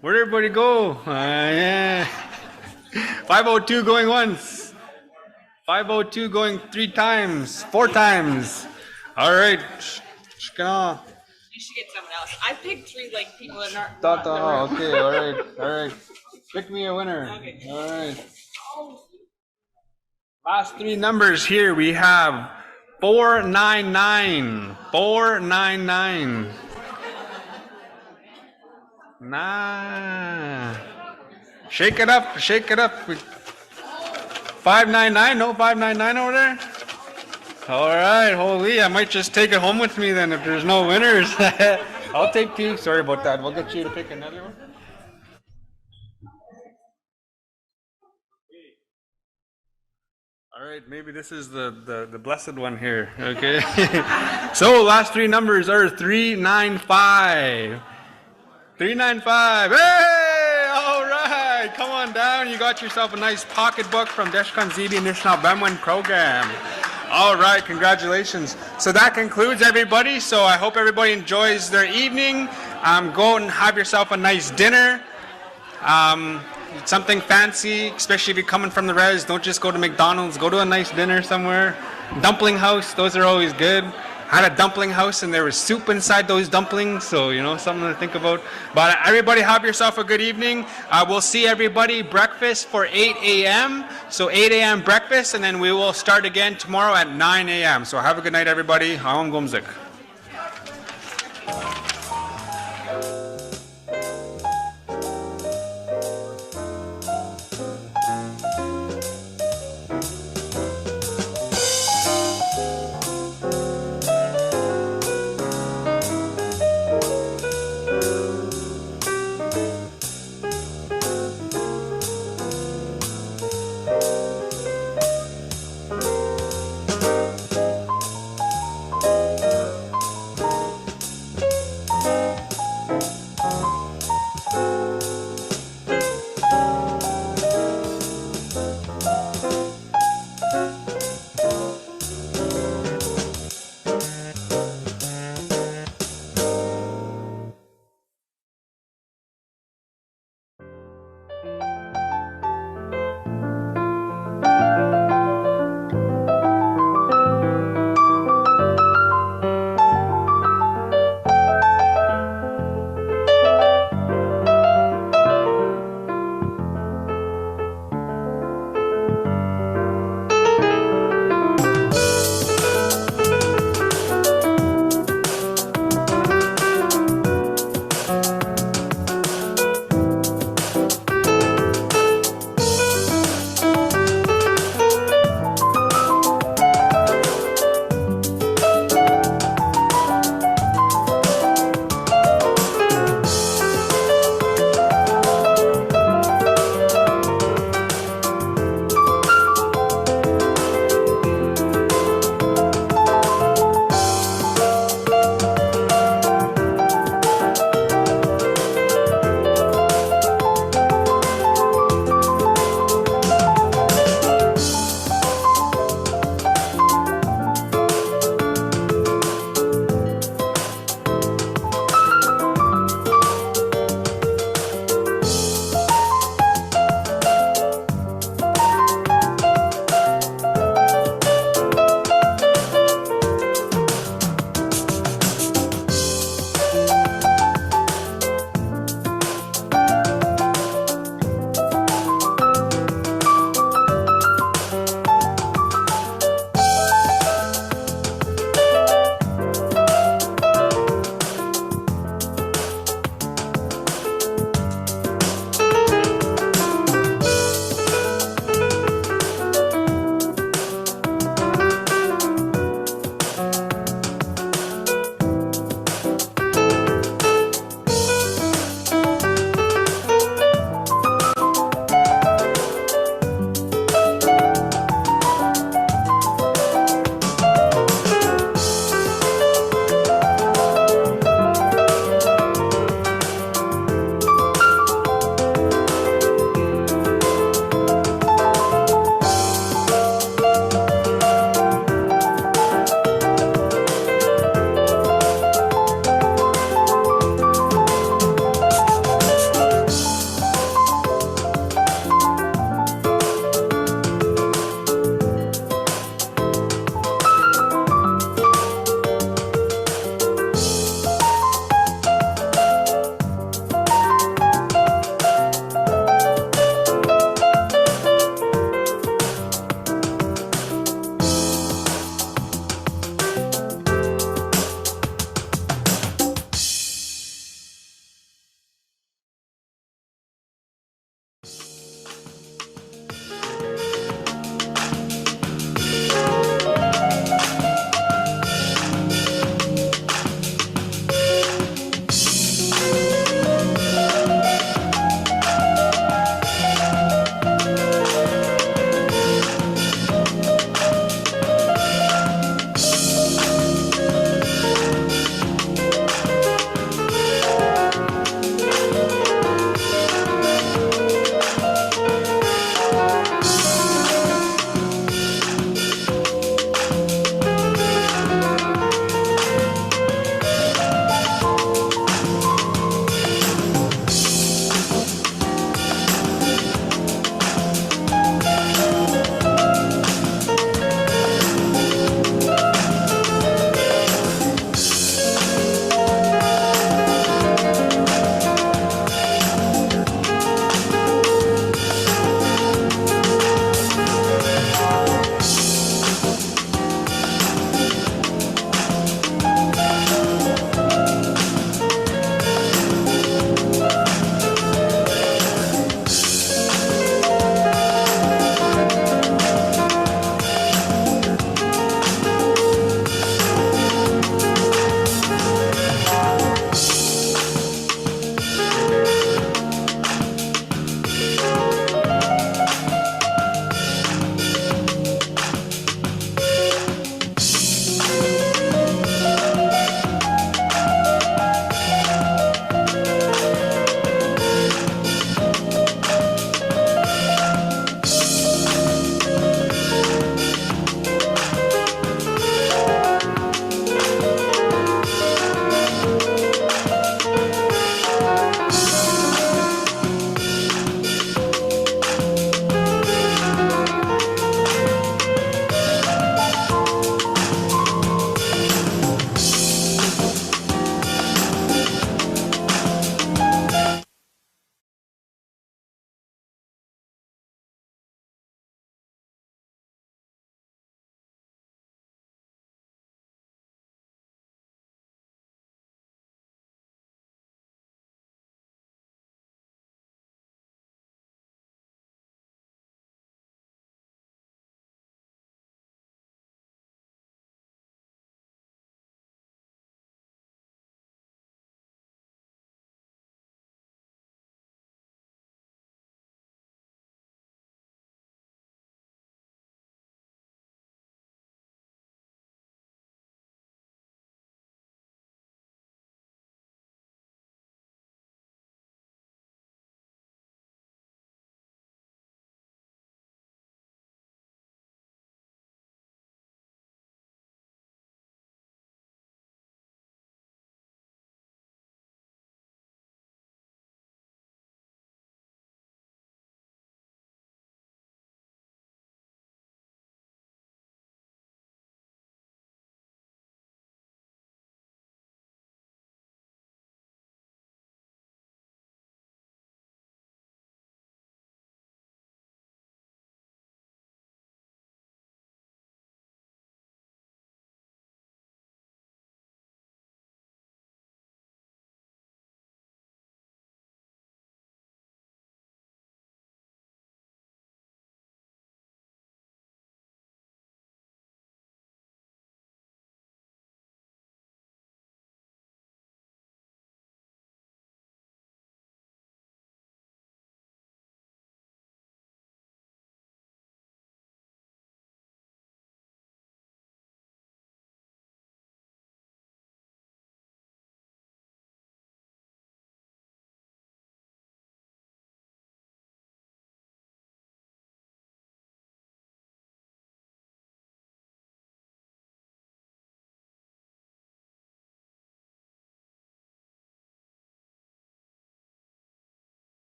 Where'd everybody go? Yeah. 502 going once. 502 going 4 times. All right. You should get someone else. I picked 3 like people that aren't. Okay. All right. Pick me a winner. Okay. All right. Last 3 numbers here we have 499. 499. Nah. Shake it up. 599. No 599 over there. All right. Holy, I might just take it home with me then if there's no winners. I'll take 2. Sorry about that. We'll get you to pick another one. All right, maybe this is the blessed one here, okay? So last 3 numbers are 395. 395. Hey! All right, come on down. You got yourself a nice pocketbook from Deshkan Zibi Nishnal Bemwan program. All right, congratulations. So that concludes everybody. So I hope everybody enjoys their evening. Go and have yourself a nice dinner. Something fancy, especially if you're coming from the res. Don't just go to McDonald's. Go to a nice dinner somewhere. Dumpling house, those are always good. I had a dumpling house and there was soup inside those dumplings, so something to think about. But everybody have yourself a good evening. We'll see everybody breakfast for 8 a.m. So 8 a.m. breakfast, and then we will start again tomorrow at 9 a.m. So have a good night, everybody. Hawam Gomzik.